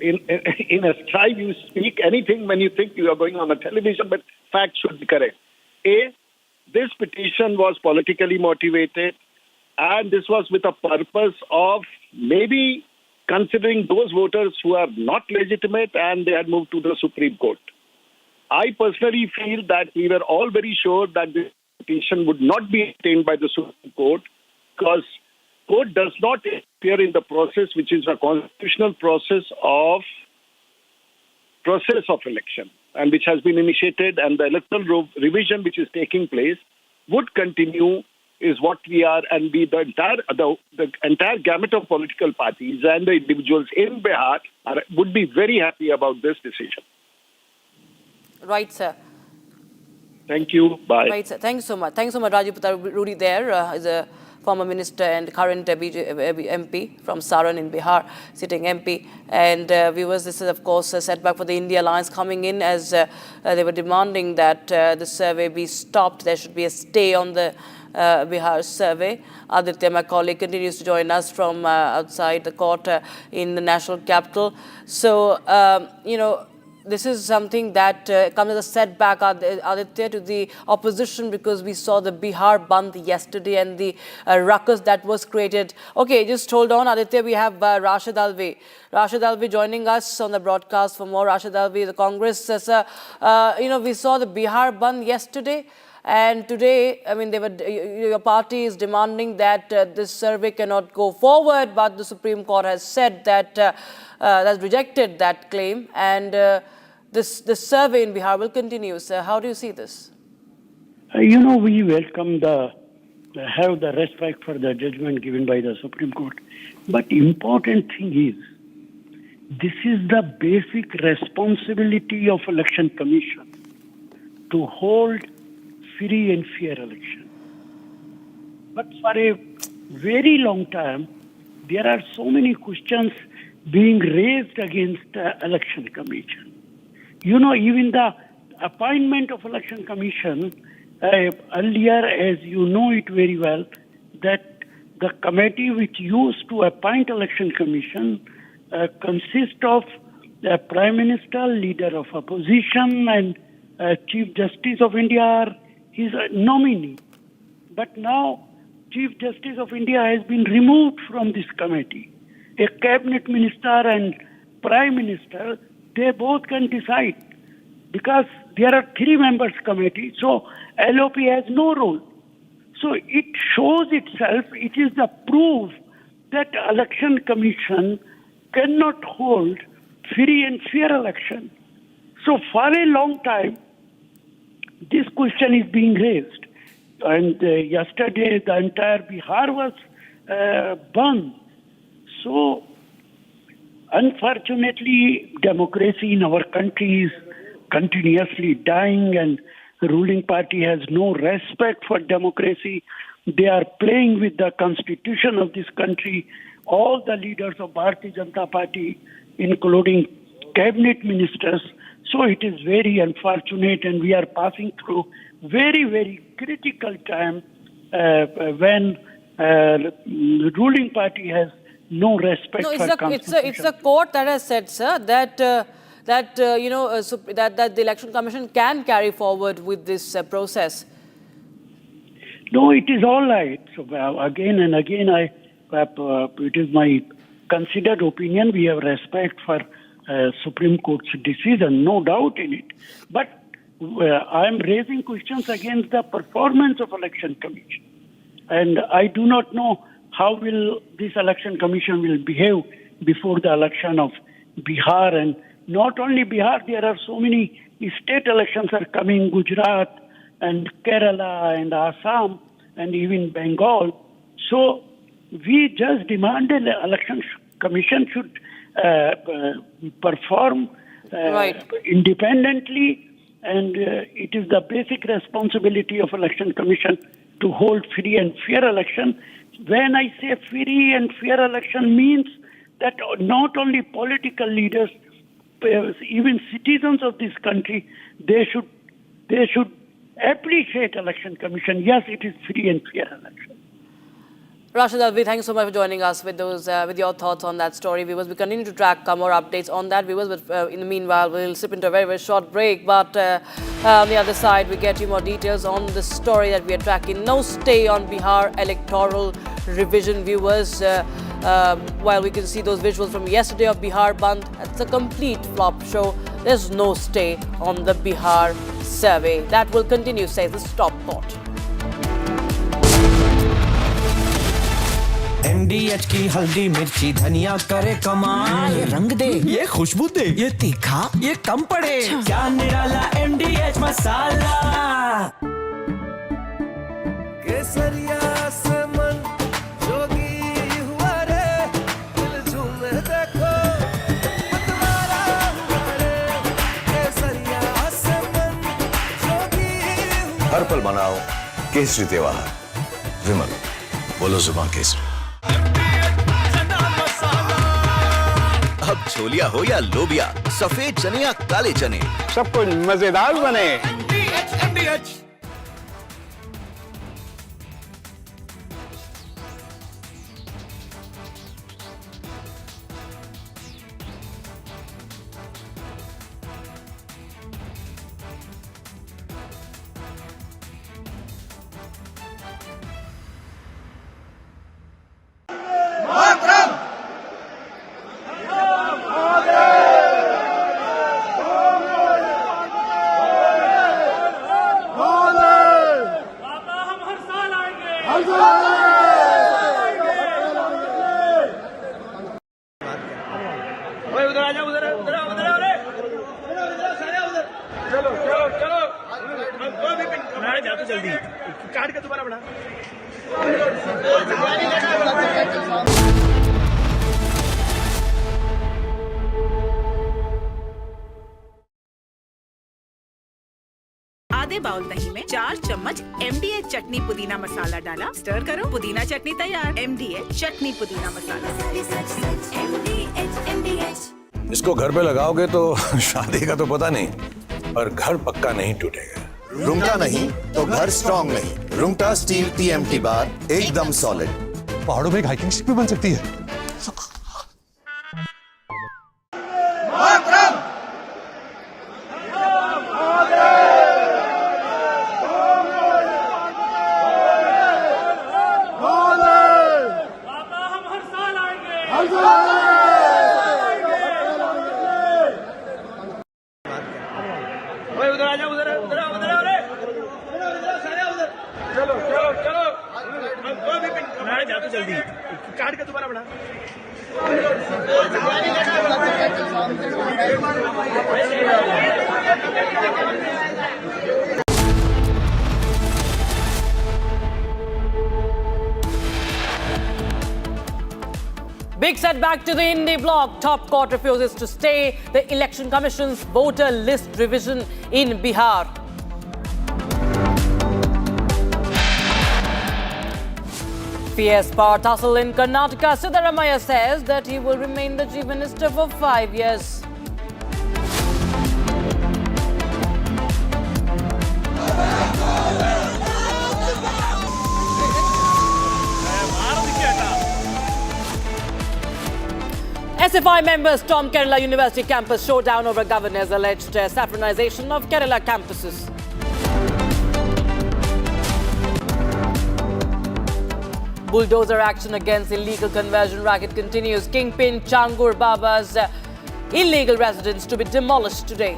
in a style, you speak anything when you think you are going on a television, but facts should be correct. A, this petition was politically motivated, and this was with a purpose of maybe considering those voters who are not legitimate and they had moved to the Supreme Court. I personally feel that we were all very sure that this petition would not be obtained by the Supreme Court because court does not interfere in the process, which is a constitutional process of election. and which has been initiated, and the electoral revision which is taking place would continue, is what we are, and the entire gamut of political parties and the individuals in Bihar would be very happy about this decision. Right, sir. Thank you. Bye. Right, sir. Thank you so much. Thanks so much, Rajiv Rudy there is a former minister and current MP from Saran in Bihar, sitting MP. And viewers, this is, of course, a setback for the India Alliance coming in as they were demanding that the survey be stopped. There should be a stay on the Bihar survey. Aditya, my colleague, continues to join us from outside the court in the national capital. So, this is something that comes as a setback, Aditya, to the opposition, because we saw the Bihar Bandh yesterday and the ruckus that was created. Okay, just hold on, Aditya. We have Rashid Alvi. Rashid Alvi joining us on the broadcast for more. Rashid Alvi, the Congress says, we saw the Bihar Bandh yesterday. And today, I mean, your party is demanding that this survey cannot go forward, but the Supreme Court has said that has rejected that claim, and this survey in Bihar will continue. So how do you see this? We welcome have the respect for the judgment given by the Supreme Court. But important thing is, this is the basic responsibility of Election Commission to hold free and fair election. But for a very long time, there are so many questions being raised against the Election Commission. Even the appointment of Election Commission, earlier, as you know it very well, that the committee which used to appoint Election Commission consists of the Prime Minister, Leader of Opposition, and Chief Justice of India, his nominee. But now, Chief Justice of India has been removed from this committee. A cabinet minister and Prime Minister, they both can decide, because there are 3 members committee, so LOP has no role. So it shows itself, it is the proof that Election Commission cannot hold free and fair election. So for a long time, this question is being raised. And yesterday, the entire Bihar was burned. So, unfortunately, democracy in our country is continuously dying, and the ruling party has no respect for democracy. They are playing with the constitution of this country. All the leaders of Bharatiya Janata Party, including cabinet ministers. So it is very unfortunate, and we are passing through very, very critical time when the ruling party has no respect for constitution. It's a court that has said, sir, that the Election Commission can carry forward with this process. No, it is all right. So again and again, it is my considered opinion. We have respect for Supreme Court's decision, no doubt in it. But I am raising questions against the performance of Election Commission. And I do not know how will this Election Commission will behave before the election of Bihar. And not only Bihar, there are so many state elections are coming, Gujarat and Kerala and Assam and even Bengal. So we just demanded the Election Commission should perform independently, and it is the basic responsibility of Election Commission to hold free and fair election. When I say free and fair election means that not only political leaders, even citizens of this country, they should appreciate Election Commission. Yes, it is free and fair election. Rashid Alvi, thank you so much for joining us with your thoughts on that story. Viewers, we continue to track more updates on that, viewers, but in the meanwhile, we'll slip into a very, very short break. But on the other side, we get you more details on the story that we are tracking. No stay on Bihar electoral revision, viewers. While we can see those visuals from yesterday of Bihar Bandh, it's a complete flop show. There's no stay on the Bihar survey. That will continue, says the stop court. MDH की हल्दी मिर्ची धनिया करे कमाल, ये रंग दे, ये खुशबू दे, ये तीखा, ये कम पड़े, क्या निराला MDH मसाला। केसरिया से मन जोगी हुआ रे, दिल झूमे देखो मतवारा हुआ रे, केसरिया से मन जोगी हुआ। हर पल मनाओ केसरी त्योहार। विमल, बोलो जुबान केसरी। अब छोलिया हो या लोबिया, सफेद चने या काले चने, सब कुछ मजेदार बने। आधे बाउल दही में 4 चम्मच MDH चटनी पुदीना मसाला डाला, स्टर करो, पुदीना चटनी तैयार। MDH चटनी पुदीना मसाला। इसको घर पे लगाओगे तो शादी का तो पता नहीं, पर घर पक्का नहीं टूटेगा। रुंगटा नहीं तो घर स्ट्रॉन्ग नहीं। रुंगटा स्टील TMT बार एकदम सॉलिड। पहाड़ों में एक हाइकिंग स्टिक भी बन सकती है। Big setback to the Indie bloc. Top court refuses to stay the Election Commission's voter list revision in Bihar. Fierce power tussle in Karnataka. Siddaramaiah says that he will remain the chief minister for 5 years. SFI members storm Kerala University campus, showdown over governor's alleged saffronization of Kerala campuses. Bulldozer action against illegal conversion racket continues. Kingpin Changur Baba's illegal residence to be demolished today.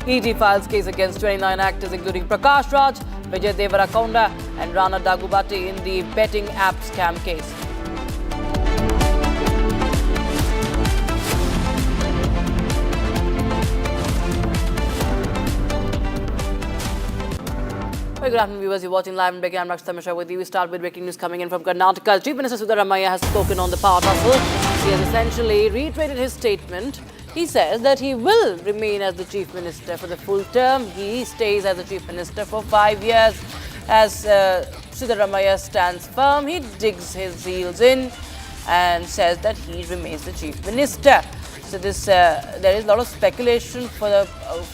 ED files case against 29 actors including Prakash Raj, Vijay Devarakonda and Rana Dagubati in the betting app scam case. Very good afternoon, viewers. You're watching live and breaking. I'm Rakshita Mishra with you. We start with breaking news coming in from Karnataka. Chief Minister Siddaramaiah has spoken on the power tussle. He has essentially reiterated his statement. He says that he will remain as the chief minister for the full term. He stays as the chief minister for 5 years. As Siddaramaiah stands firm, he digs his heels in and says that he remains the chief minister. So this there is a lot of speculation for the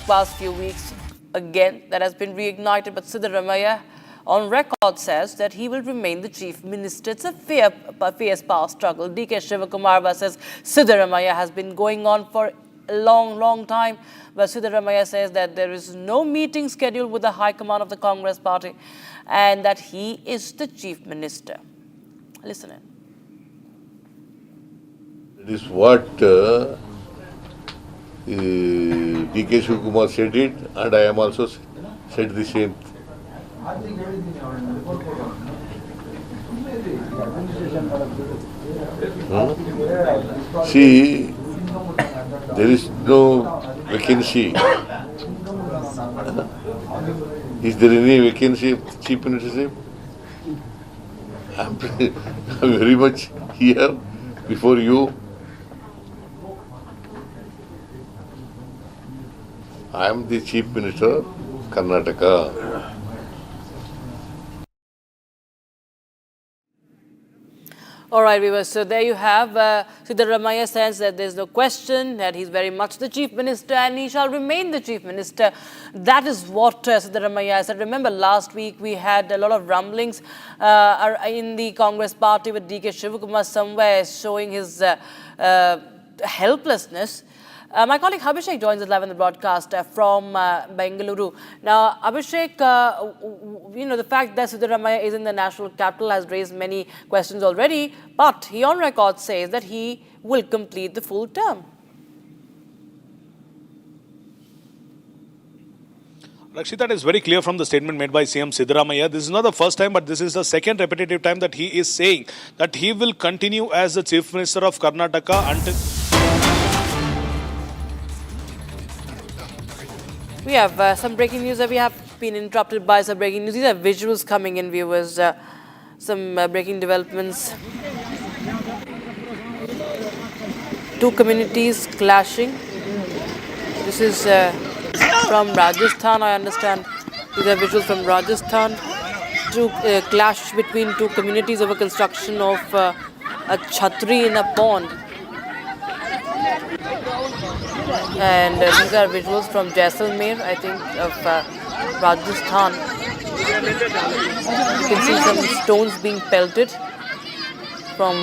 past few weeks again that has been reignited, but Siddaramaiah on record says that he will remain the chief minister. It's a fierce power struggle. DK Shivakumar says Siddaramaiah has been going on for a long time, but Siddaramaiah says that there is no meeting scheduled with the high command of the Congress party and that he is the chief minister. Listen in. It is what DK Shivakumar said it, and I am also said the same See, there is no vacancy. Is there any vacancy of chief ministership? I'm very much here before you. I am the chief minister of Karnataka. All right, viewers. So there you have Siddaramaiah says that there's no question that he's very much the chief minister and he shall remain the chief minister. That is what Siddaramaiah said. Remember, last week we had a lot of rumblings in the Congress party with DK Shivakumar somewhere showing his helplessness. My colleague Abhishek joins us live on the broadcast from Bengaluru. Now, Abhishek, the fact that Siddaramaiah is in the national capital has raised many questions already, but he on record says that he will complete the full term. Rakshita, it is very clear from the statement made by CM Siddaramaiah. This is not the first time, but this is the second repetitive time that he is saying that he will continue as the Chief Minister of Karnataka until... We have some breaking news. We have been interrupted by some breaking news. These are visuals coming in, viewers. Some breaking developments. Two communities clashing. This is from Rajasthan, I understand. These are visuals from Rajasthan. Clash between two communities over construction of a chhatri in a pond. And these are visuals from Jaisalmer, I think, of Rajasthan. You can see some stones being pelted from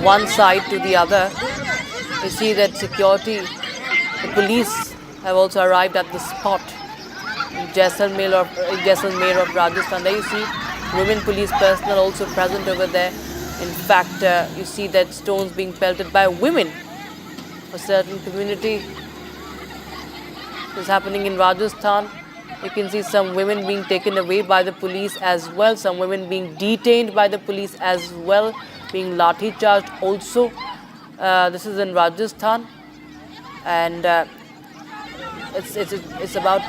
one side to the other. You see that security, the police have also arrived at the spot in Jaisalmer of Rajasthan. There you see women police personnel also present over there. In fact, you see that stones being pelted by women. A certain community is happening in Rajasthan. You can see some women being taken away by the police as well. Some women being detained by the police as well, being lathi charged also. This is in Rajasthan, and it's about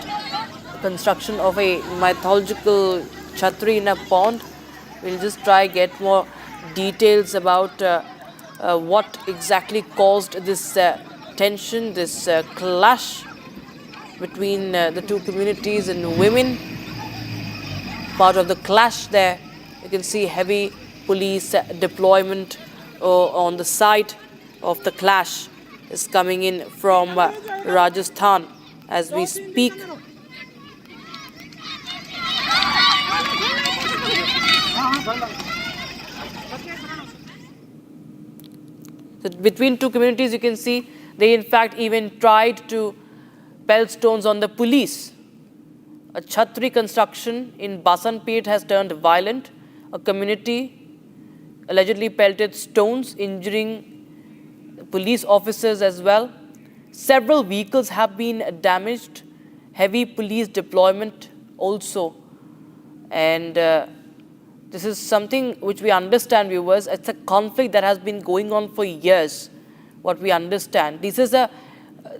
construction of a mythological chhatri in a pond. We'll just try get more details about what exactly caused this tension, this clash between the two communities and women. Part of the clash there, you can see heavy police deployment on the site of the clash is coming in from Rajasthan as we speak. So between two communities, you can see they in fact even tried to pelt stones on the police. A chhatri construction in Basanpet has turned violent. A community allegedly pelted stones, injuring police officers as well. Several vehicles have been damaged. Heavy police deployment also. And this is something which we understand, viewers. It's a conflict that has been going on for years, what we understand. This is a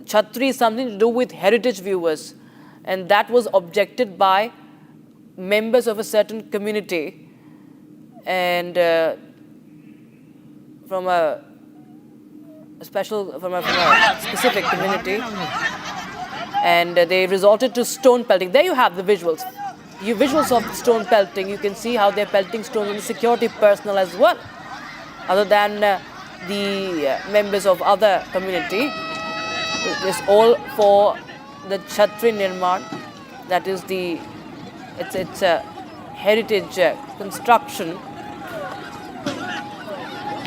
chhatri, something to do with heritage, viewers. And that was objected by members of a certain community and from a specific community. And they resorted to stone pelting. There you have the visuals. Visuals of the stone pelting. You can see how they're pelting stones on the security personnel as well, other than the members of other community. It's all for the Chhatri Nirman. That is it's a heritage construction.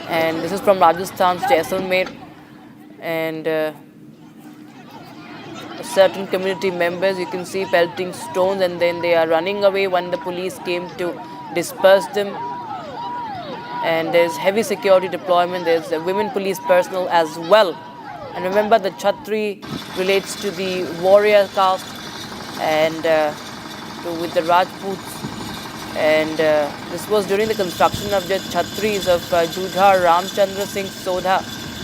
And this is from Rajasthan's Jaisalmer. And certain community members, you can see pelting stones, and then they are running away when the police came to disperse them. And there's heavy security deployment. There's women police personnel as well. And remember, the chhatri relates to the warrior caste, and with the Rajputs. And this was during the construction of the Chhatris of Jujhar Ramchandra Singh Sodha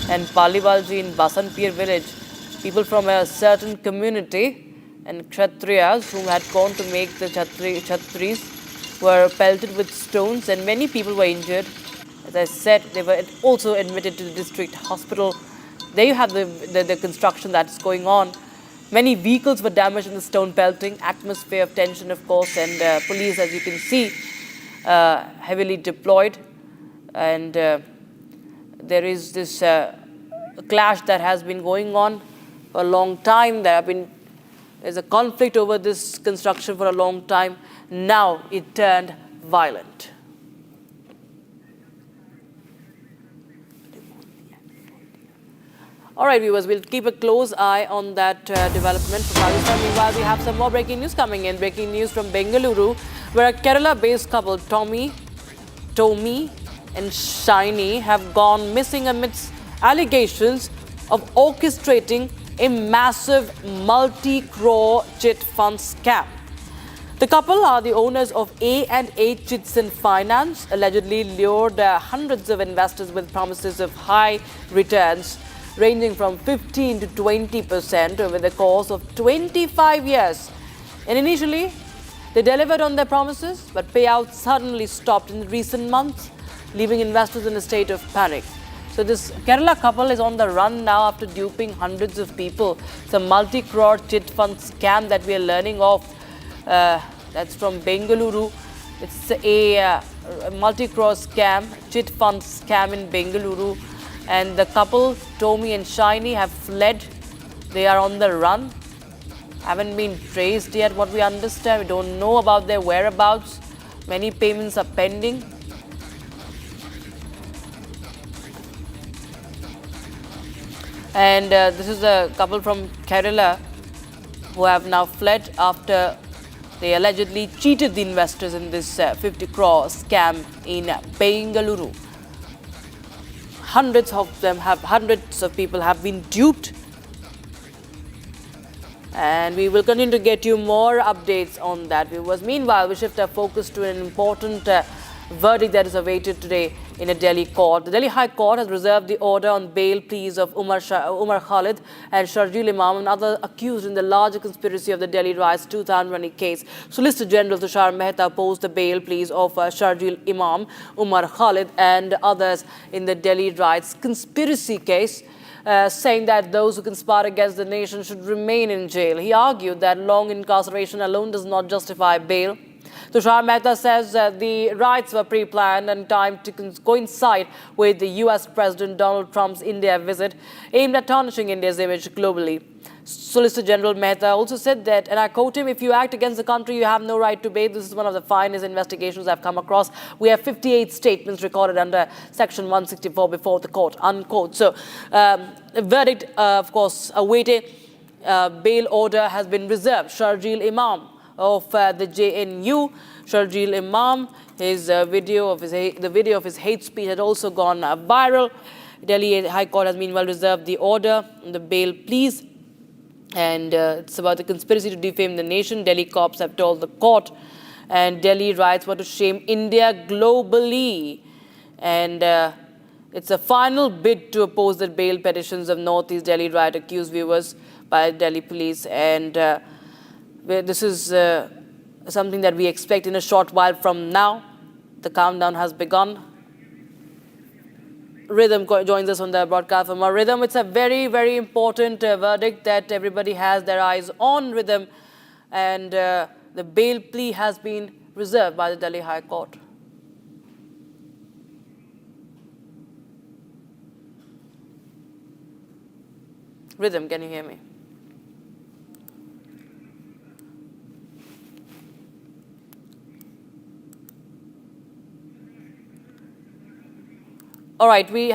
and Paliwalji in Basanpir village. People from a certain community and Kshatriyas who had gone to make the Chhatris were pelted with stones and many people were injured. As I said, they were also admitted to the district hospital. There you have the construction that's going on. Many vehicles were damaged in the stone pelting, atmosphere of tension, of course, and police, as you can see, heavily deployed. And there is this clash that has been going on for a long time. There's a conflict over this construction for a long time. Now it turned violent. All right, viewers, we'll keep a close eye on that development from Pakistan. Meanwhile, we have some more breaking news coming in. Breaking news from Bengaluru, where a Kerala-based couple, Tommy and Shiny, have gone missing amidst allegations of orchestrating a massive multi-crore chit fund scam. The couple are the owners of A&A Chits and Finance, allegedly lured hundreds of investors with promises of high returns, ranging from 15 to 20% over the course of 25 years. And initially, they delivered on their promises, but payouts suddenly stopped in recent months, leaving investors in a state of panic. So this Kerala couple is on the run now after duping hundreds of people. It's a multi-crore chit fund scam that we are learning of. That's from Bengaluru. It's a multi-crore scam, chit fund scam in Bengaluru. And the couple, Tommy and Shiny, have fled. They are on the run. Haven't been traced yet, what we understand. We don't know about their whereabouts. Many payments are pending. And this is a couple from Kerala who have now fled after they allegedly cheated the investors in this 50 crore scam in Bengaluru. Hundreds of people have been duped. And we will continue to get you more updates on that, viewers. Meanwhile, we shift our focus to an important verdict that is awaited today in a Delhi court. The Delhi High Court has reserved the order on bail pleas of Umar Khalid and Sharjeel Imam, another accused in the larger conspiracy of the Delhi riots 2020 case. Solicitor General Tushar Mehta opposed the bail pleas of Sharjeel Imam, Umar Khalid and others in the Delhi riots conspiracy case, saying that those who conspire against the nation should remain in jail. He argued that long incarceration alone does not justify bail. Tushar Mehta says the riots were pre-planned and timed to coincide with the US President Donald Trump's India visit, aimed at tarnishing India's image globally. Solicitor General Mehta also said that, and I quote him, "If you act against the country, you have no right to bail. This is one of the finest investigations I've come across. We have 58 statements recorded under Section 164 before the court," unquote. So, the verdict, of course, awaited. Bail order has been reserved. Sharjeel Imam of the JNU, Sharjeel Imam, the video of his hate speech had also gone viral. Delhi High Court has meanwhile reserved the order on the bail pleas, and it's about the conspiracy to defame the nation. Delhi cops have told the court, and Delhi riots were to shame India globally. And it's a final bid to oppose the bail petitions of Northeast Delhi riot accused viewers by Delhi police, and this is something that we expect in a short while from now. The countdown has begun. Rhythm joins us on the broadcast from our Rhythm. It's a very, very important verdict that everybody has their eyes on, Rhythm. And the bail plea has been reserved by the Delhi High Court. Rhythm, can you hear me? All right, we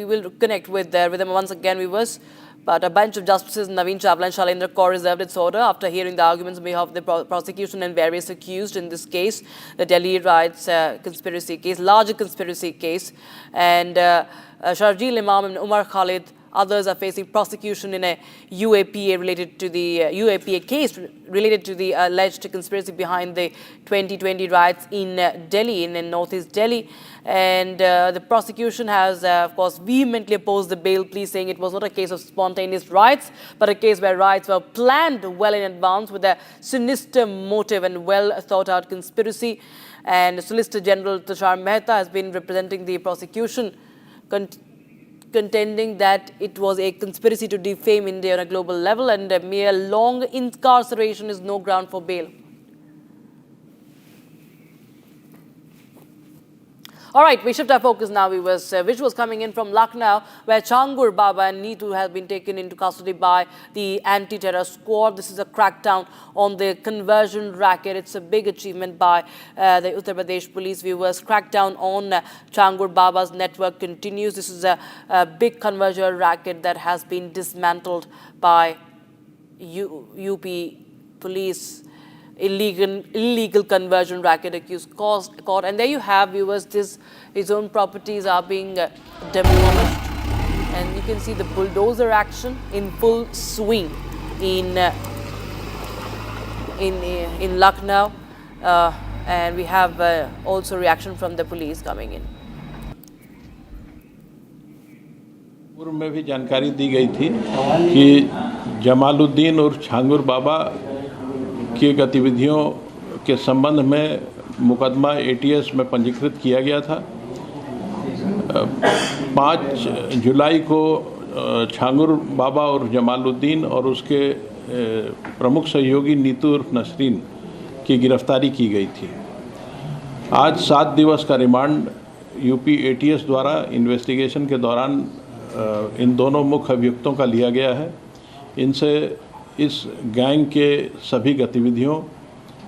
will connect with them once again, viewers. But a bench of justices Naveen Chawla and Shailendra Kaur reserved its order after hearing the arguments on behalf of the prosecution and various accused in this case, the Delhi riots conspiracy case, larger conspiracy case. And Sharjeel Imam and Umar Khalid Others are facing prosecution in a UAPA related to the UAPA case related to the alleged conspiracy behind the 2020 riots in Delhi, in northeast Delhi. And the prosecution has, of course, vehemently opposed the bail plea, saying it was not a case of spontaneous riots, but a case where riots were planned well in advance with a sinister motive and well thought out conspiracy. And Solicitor General Tushar Mehta has been representing the prosecution, contending that it was a conspiracy to defame India on a global level, and a mere long incarceration is no ground for bail. All right, we shift our focus now, viewers. Visuals coming in from Lucknow, where Changur Baba and Neetu have been taken into custody by the anti-terror squad. This is a crackdown on the conversion racket. It's a big achievement by the Uttar Pradesh police, viewers. Crackdown on Changur Baba's network continues. This is a big conversion racket that has been dismantled by UP police. Illegal conversion racket accused caught. And there you have, viewers, his own properties are being demolished. And you can see the bulldozer action in full swing in Lucknow. And we have also reaction from the police coming in. पूर्व में भी जानकारी दी गई थी कि जमालुद्दीन और छांगुर बाबा की गतिविधियों के संबंध में मुकदमा एटीएस में पंजीकृत किया गया था। 5 जुलाई को छांगुर बाबा और जमालुद्दीन और उसके प्रमुख सहयोगी नीतू उर्फ नसरीन की गिरफ्तारी की गई थी। आज 7 दिवस का रिमांड यूपी एटीएस द्वारा इन्वेस्टिगेशन के दौरान इन दोनों मुख्य अभियुक्तों का लिया गया है। इनसे इस गैंग के सभी गतिविधियों,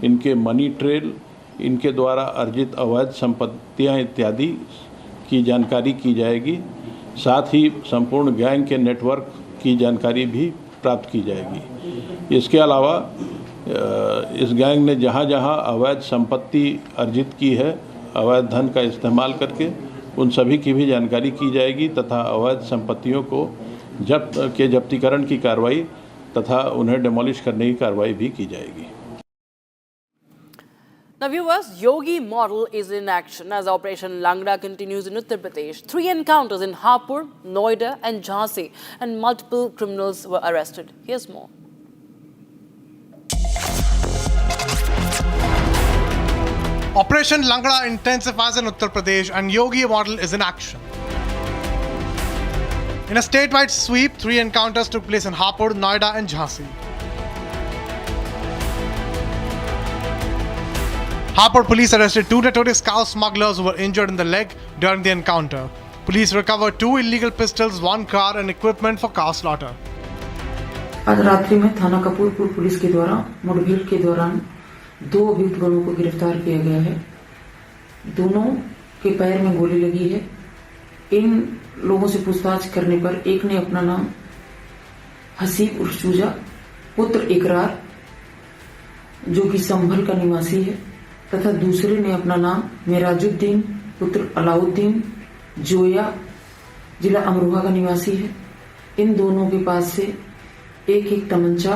इनके मनी ट्रेल, इनके द्वारा अर्जित अवैध संपत्तियां इत्यादि की जानकारी की जाएगी। साथ ही संपूर्ण गैंग के नेटवर्क की जानकारी भी प्राप्त की जाएगी। इसके अलावा इस गैंग ने जहां जहां अवैध संपत्ति अर्जित की है, अवैध धन का इस्तेमाल करके, उन सभी की भी जानकारी की जाएगी तथा अवैध संपत्तियों को जब्तीकरण की कार्रवाई तथा उन्हें डेमोलिश करने की कार्रवाई भी की जाएगी। Now viewers, Yogi model is in action as Operation Langra continues in Uttar Pradesh. 3 encounters in Hapur, Noida and Jhansi, and multiple criminals were arrested. Here's more. Operation Langra intensifies in Uttar Pradesh and Yogi model is in action. In a statewide sweep, 3 encounters took place in Hapur, Noida and Jhansi. Hapur police arrested 2 notorious cow smugglers who were injured in the leg during the encounter. Police recovered 2 illegal pistols, 1 car and equipment for cow slaughter. आज रात्रि में थाना Kapurpur police के द्वारा मुठभेड़ के दौरान 2 अभियुक्त लोगों को गिरफ्तार किया गया है। दोनों के पैर में गोली लगी है। इन लोगों से पूछताछ करने पर एक ने अपना नाम हसीब उर्फ चूजा पुत्र इकरार जो कि संभल का निवासी है तथा दूसरे ने अपना नाम मेराजुद्दीन पुत्र अलाउद्दीन जोया जिला अमरोहा का निवासी है। इन दोनों के पास से एक तमंचा,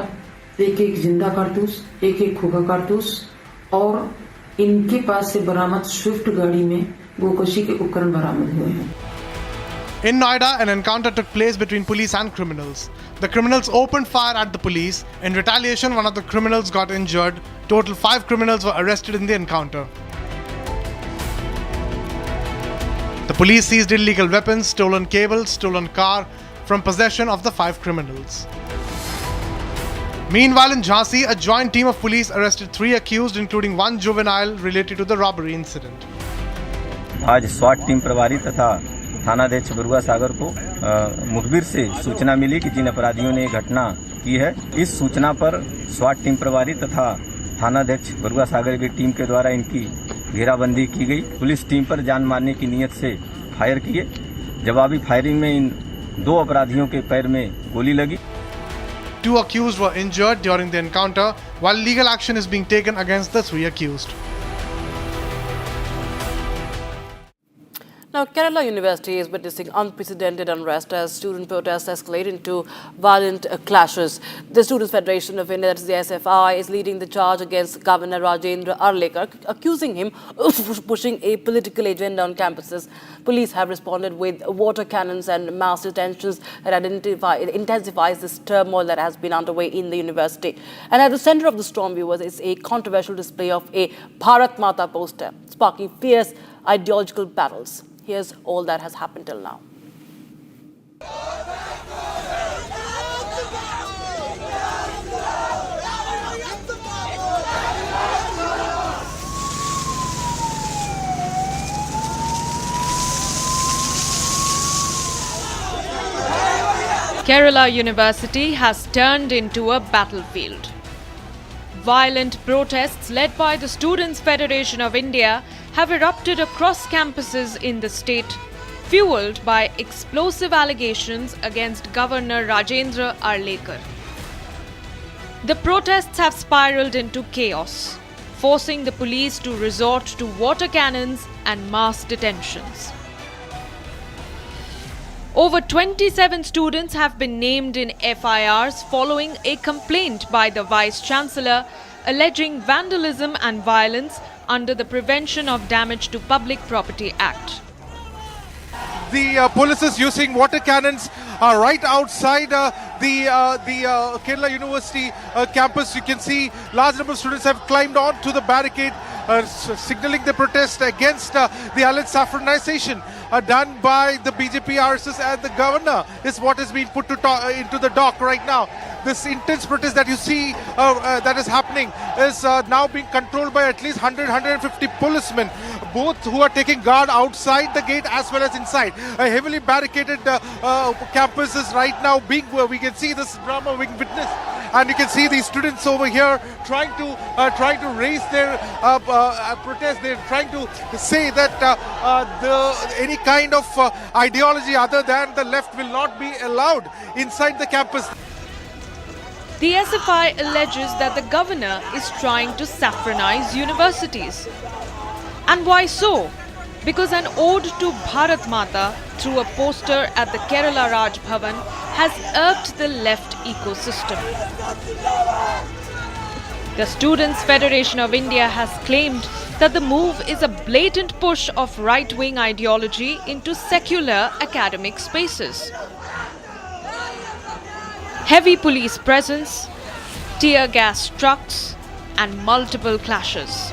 एक जिंदा कारतूस, एक खोखा कारतूस और इनके पास से बरामद स्विफ्ट गाड़ी में गोकशी के उपकरण बरामद हुए हैं। In Noida, an encounter took place between police and criminals. The criminals opened fire at the police. In retaliation, one of the criminals got injured. Total 5 criminals were arrested in the encounter. The police seized illegal weapons, stolen cables, stolen car from possession of the 5 criminals. Meanwhile, in Jhansi, a joint team of police arrested 3 accused, including 1 juvenile related to the robbery incident. आज स्वाट team प्रभारी तथा थानाध्यक्ष बरुआ सागर को मुखबिर से सूचना मिली कि जिन अपराधियों ने घटना की है, इस सूचना पर स्वाट टीम प्रभारी तथा थानाध्यक्ष बरुआ सागर की टीम के द्वारा इनकी घेराबंदी की गई। पुलिस टीम पर जान मारने की नीयत से फायर किए। जवाबी फायरिंग में इन 2 अपराधियों के पैर में गोली लगी। 2 accused were injured during the encounter, while legal action is being taken against the 3 accused. Now Now, Kerala University is witnessing unprecedented unrest as student protests escalate into violent clashes. The Students' Federation of India, that is the SFI, is leading the charge against Governor Rajendra Arlekar, accusing him of pushing a political agenda on campuses. Police have responded with water cannons and mass detentions that intensifies this turmoil that has been underway in the university. And at the center of the storm, viewers, is a controversial display of a Bharat Mata poster, sparking fierce ideological battles. Here's all that has happened till now. Kerala University has turned into a battlefield. Violent protests led by the Students' Federation of India have erupted across campuses in the state, fueled by explosive allegations against Governor Rajendra Arlekar. The protests have spiraled into chaos, forcing the police to resort to water cannons and mass detentions. Over 27 students have been named in FIRs following a complaint by the Vice-Chancellor alleging vandalism and violence under the Prevention of Damage to Public Property Act. The police is using water cannons right outside the Kerala University campus. You can see large number of students have climbed on to the barricade, signaling the protest against the alleged saffronization done by the BJP, RSS and the governor is what is being put into the dock right now. This intense protest that you see that is happening is now being controlled by at least 100-150 policemen, both who are taking guard outside the gate as well as inside. A heavily barricaded campus is right now being, we can see this drama being witnessed, and you can see these students over here trying to raise their protest. They're trying to say that any kind of ideology other than the left will not be allowed inside the campus. The SFI alleges that the governor is trying to saffronize universities. And why so? Because an ode to Bharat Mata through a poster at the Kerala Raj Bhavan has irked the left ecosystem. The Students' Federation of India has claimed that the move is a blatant push of right-wing ideology into secular academic spaces. Heavy police presence, tear gas trucks, and multiple clashes.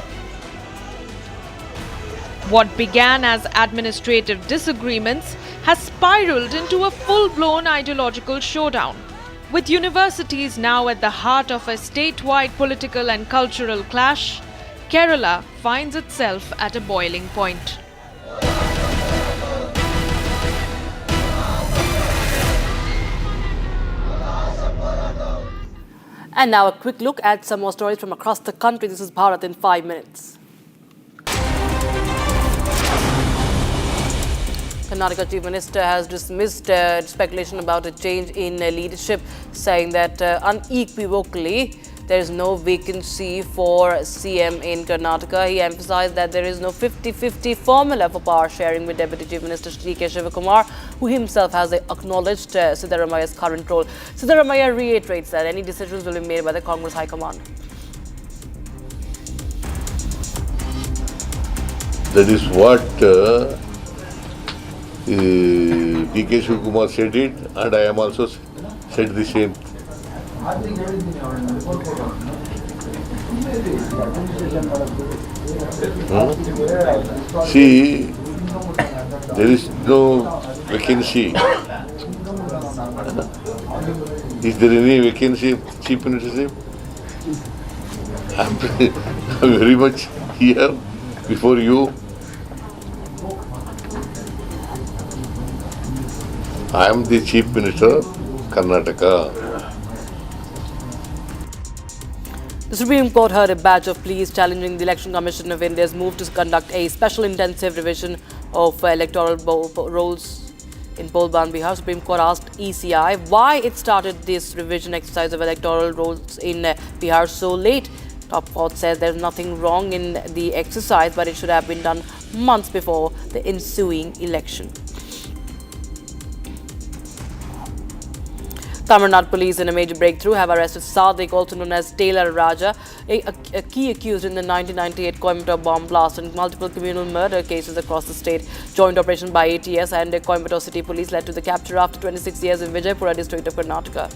What began as administrative disagreements has spiraled into a full-blown ideological showdown. With universities now at the heart of a statewide political and cultural clash, Kerala finds itself at a boiling point. And now a quick look at some more stories from across the country. This is Bharat in 5 minutes. Karnataka Chief Minister has dismissed speculation about a change in leadership, saying that unequivocally there is no vacancy for CM in Karnataka. He emphasized that there is no 50-50 formula for power sharing with Deputy Chief Minister D.K. Shivakumar, who himself has acknowledged Siddaramaia's current role. Siddaramaiah reiterates that any decisions will be made by the Congress High Command. That is what D.K. Shivakumar said it, and I am also said the same. See, there is no vacancy. Is there any vacancy, Chief Minister? I'm very much here before you. I am the Chief Minister, Karnataka. The Supreme Court heard a batch of pleas challenging the Election Commission of India's move to conduct a special intensive revision of electoral rolls in Bolban, Bihar. Supreme Court asked ECI why it started this revision exercise of electoral rolls in Bihar so late. Top court says there's nothing wrong in the exercise, but it should have been done months before the ensuing election. Amarnath police, in a major breakthrough, have arrested Sadiq, also known as Taylor Raja, a key accused in the 1998 Coimbatore bomb blast and multiple communal murder cases across the state. Joint operation by ATS and Coimbatore City Police led to the capture after 26 years in Vijaypura district of Karnataka.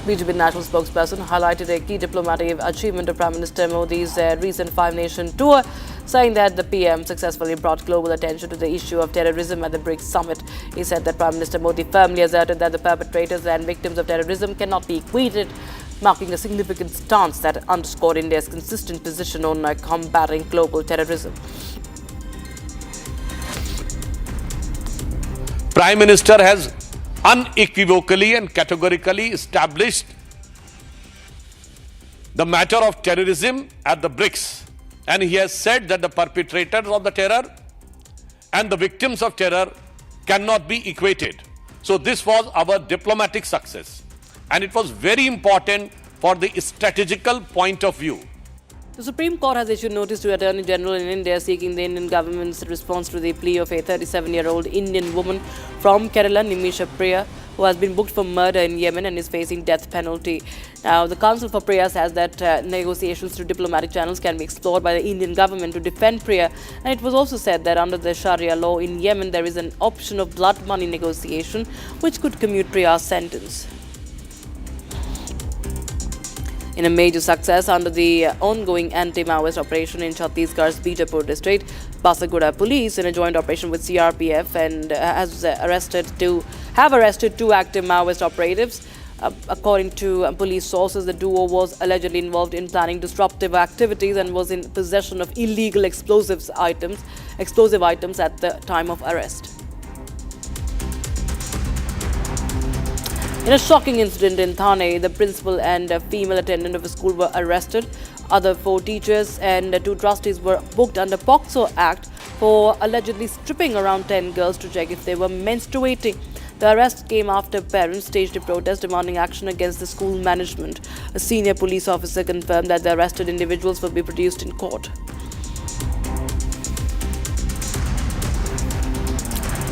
BJP national spokesperson highlighted a key diplomatic achievement of Prime Minister Modi's recent five-nation tour, saying that the PM successfully brought global attention to the issue of terrorism at the BRICS summit. He said that Prime Minister Modi firmly asserted that the perpetrators and victims of terrorism cannot be equated, marking a significant stance that underscored India's consistent position on combating global terrorism. Prime Minister has unequivocally and categorically established the matter of terrorism at the BRICS, and he has said that the perpetrators of the terror and the victims of terror cannot be equated. So this was our diplomatic success, and it was very important for the strategical point of view. The Supreme Court has issued notice to Attorney General in India seeking the Indian government's response to the plea of a 37-year-old Indian woman from Kerala, Nimisha Priya, who has been booked for murder in Yemen and is facing death penalty. Now, the Council for Priya says that negotiations through diplomatic channels can be explored by the Indian government to defend Priya, and it was also said that under the Sharia law in Yemen, there is an option of blood money negotiation which could commute Priya's sentence. In a major success under the ongoing anti-Maoist operation in Chhattisgarh's Bijapur district, Basaguda police, in a joint operation with CRPF, and have arrested two active Maoist operatives. According to police sources, the duo was allegedly involved in planning disruptive activities and was in possession of illegal explosive items at the time of arrest. In a shocking incident in Thane, the principal and a female attendant of a school were arrested. Other 4 teachers and 2 trustees were booked under POCSO Act for allegedly stripping around 10 girls to check if they were menstruating. The arrest came after parents staged a protest demanding action against the school management. A senior police officer confirmed that the arrested individuals will be produced in court.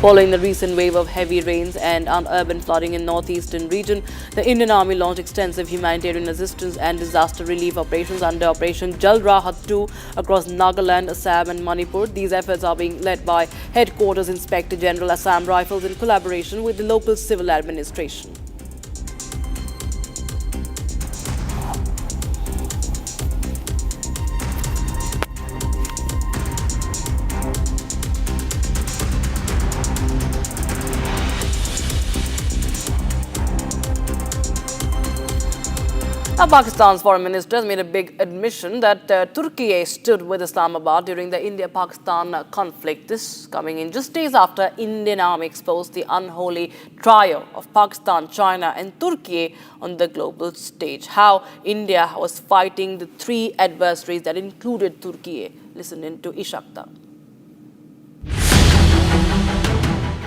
Following the recent wave of heavy rains and urban flooding in northeastern region, the Indian Army launched extensive humanitarian assistance and disaster relief operations under Operation Jal Rahat 2 across Nagaland, Assam and Manipur. These efforts are being led by Headquarters Inspector General Assam Rifles in collaboration with the local civil administration. Now, Pakistan's foreign minister has made a big admission that Turkey stood with Islamabad during the India-Pakistan conflict. This coming in just days after Indian army exposed the unholy trio of Pakistan, China and Turkey on the global stage. How India was fighting the 3 adversaries that included Turkey. Listen in to Ishakta.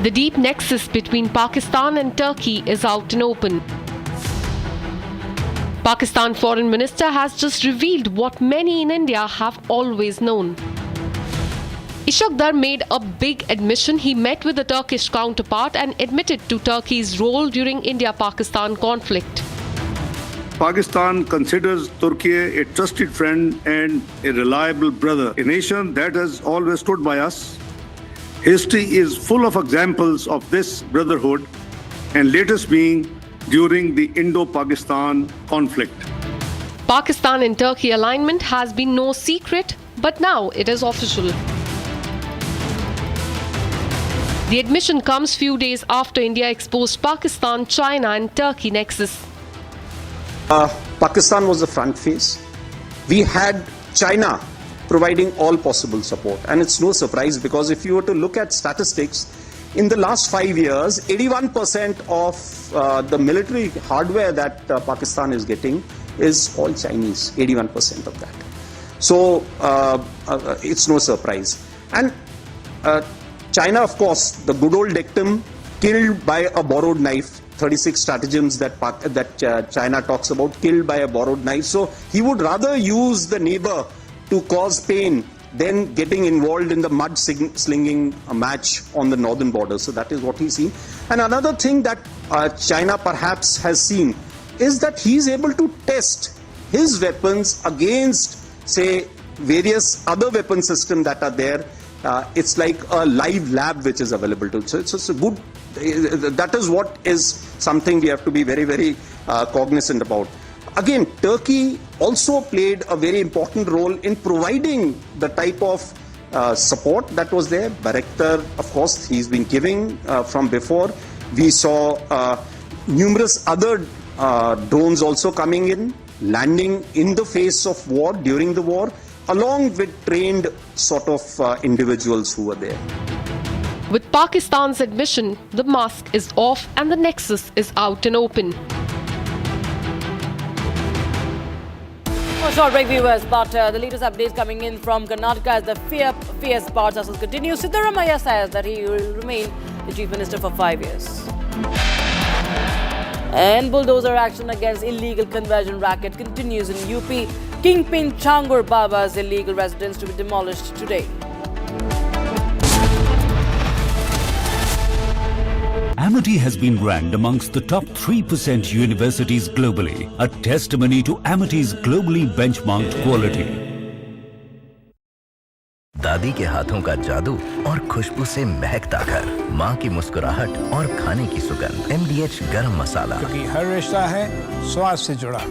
The deep nexus between Pakistan and Turkey is out and open. Pakistan Foreign Minister has just revealed what many in India have always known. Ishakdar made a big admission. He met with the Turkish counterpart and admitted to Turkey's role during India-Pakistan conflict. Pakistan considers Turkey a trusted friend and a reliable brother, a nation that has always stood by us. History is full of examples of this brotherhood, and latest being during the Indo-Pakistan conflict. Pakistan and Turkey alignment has been no secret, but now it is official. The admission comes few days after India exposed Pakistan, China and Turkey nexus. Pakistan was the front face. We had China providing all possible support, and it's no surprise because if you were to look at statistics, in the last 5 years, 81% of the military hardware that Pakistan is getting is all Chinese, 81% of that. So it's no surprise. And China, of course, the good old dictum, killed by a borrowed knife. 36 stratagems that China talks about, killed by a borrowed knife. So he would rather use the neighbor to cause pain than getting involved in the mud slinging match on the northern border. So that is what he's seen. And another thing that China perhaps has seen is that he's able to test his weapons against, say, various other weapon systems that are there. It's like a live lab which is available to. So it's a good. That is what is something we have to be very, very cognizant about. Again, Turkey also played a very important role in providing the type of support that was there. Bayraktar, of course, he's been giving from before. We saw numerous other drones also coming in, landing in the face of war, during the war, along with trained sort of individuals who were there. With Pakistan's admission, the mask is off and the nexus is out and open. Short break, viewers, but the latest updates coming in from Karnataka as the fierce power tussles continue. Siddaramaiah says that he will remain the Chief Minister for 5 years. And bulldozer action against illegal conversion racket continues in UP. Kingpin Changur Baba's illegal residence to be demolished today. Amity has been ranked amongst the top 3% universities globally, a testimony to Amity's globally benchmarked quality. दादी के हाथों का जादू और खुशबू से महकता घर, माँ की मुस्कुराहट और खाने की सुगंध। MDH गरम मसाला, क्योंकि हर रिश्ता है स्वाद से जुड़ा।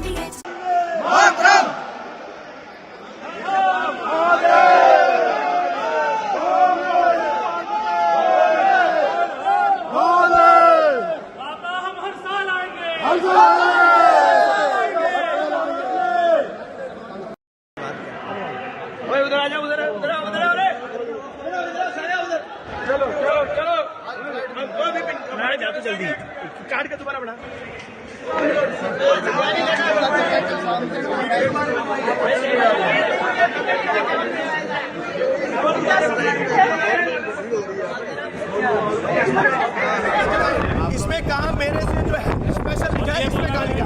इसमें कहा मेरे से जो है स्पेशल लिखा है, इसमें कहा लिखा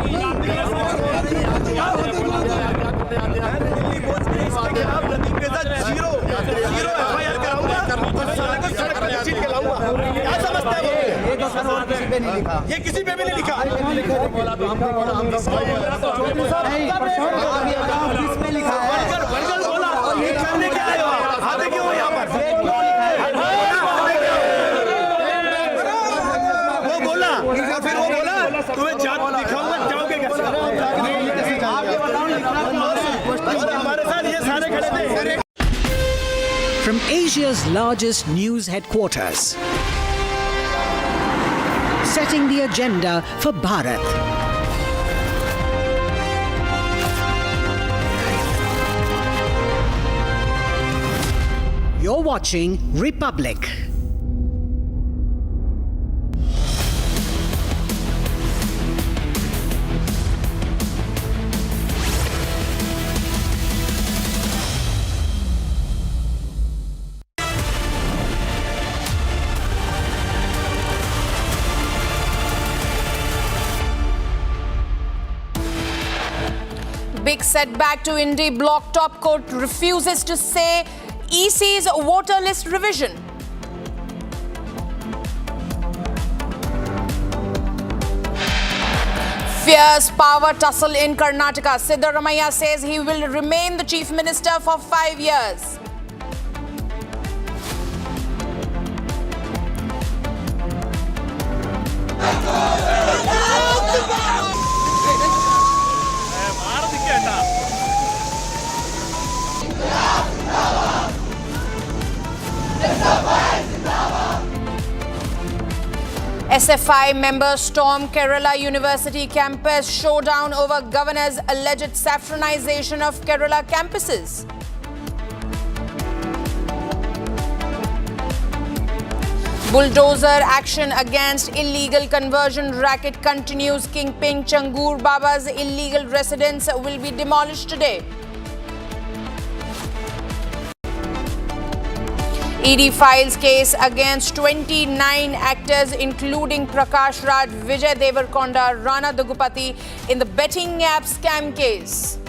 जीरो FIR कराऊंगा, सड़क पर चीट के लाऊंगा। क्या समझते हैं ये किसी पे भी नहीं लिखा। बोला ये करने क्या आए हो, आते क्यों हो यहाँ पर? फिर वो बोला तुम्हें जात दिखाऊंगा, जाओगे कैसे? हमारे साथ ये सारे खड़े थे। From Asia's largest news headquarters, setting the agenda for Bharat. You're watching Republic. Big setback to Indy block. Top court refuses to say EC's voter list revision. Fierce power tussle in Karnataka. Siddaramaiah says he will remain the Chief Minister for 5 years. SFI members storm Kerala University campus. Showdown over governor's alleged saffronization of Kerala campuses. Bulldozer action against illegal conversion racket continues. Kingpin Changur Baba's illegal residence will be demolished today. ED files case against 29 actors including Prakash Raj, Vijay Deverakonda, Rana Dagupati in the betting app scam case.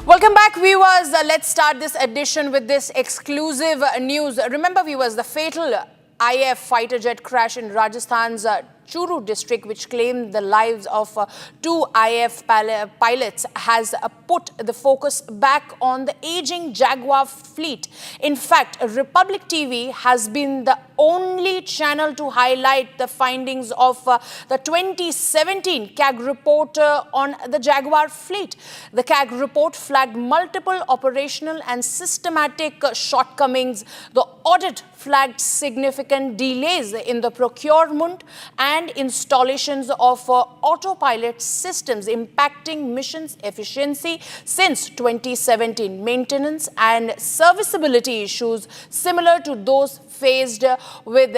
Welcome back, viewers. Let's start this edition with this exclusive news. Remember, viewers, the fatal IAF fighter jet crash in Rajasthan's Churu district, which claimed the lives of two IAF pilots, has put the focus back on the aging Jaguar fleet. In fact, Republic TV has been the only channel to highlight the findings of the 2017 CAG report on the Jaguar fleet. The CAG report flagged multiple operational and systematic shortcomings. The audit flagged significant delays in the procurement and installations of autopilot systems, impacting missions efficiency since 2017. Maintenance and serviceability issues similar to those faced with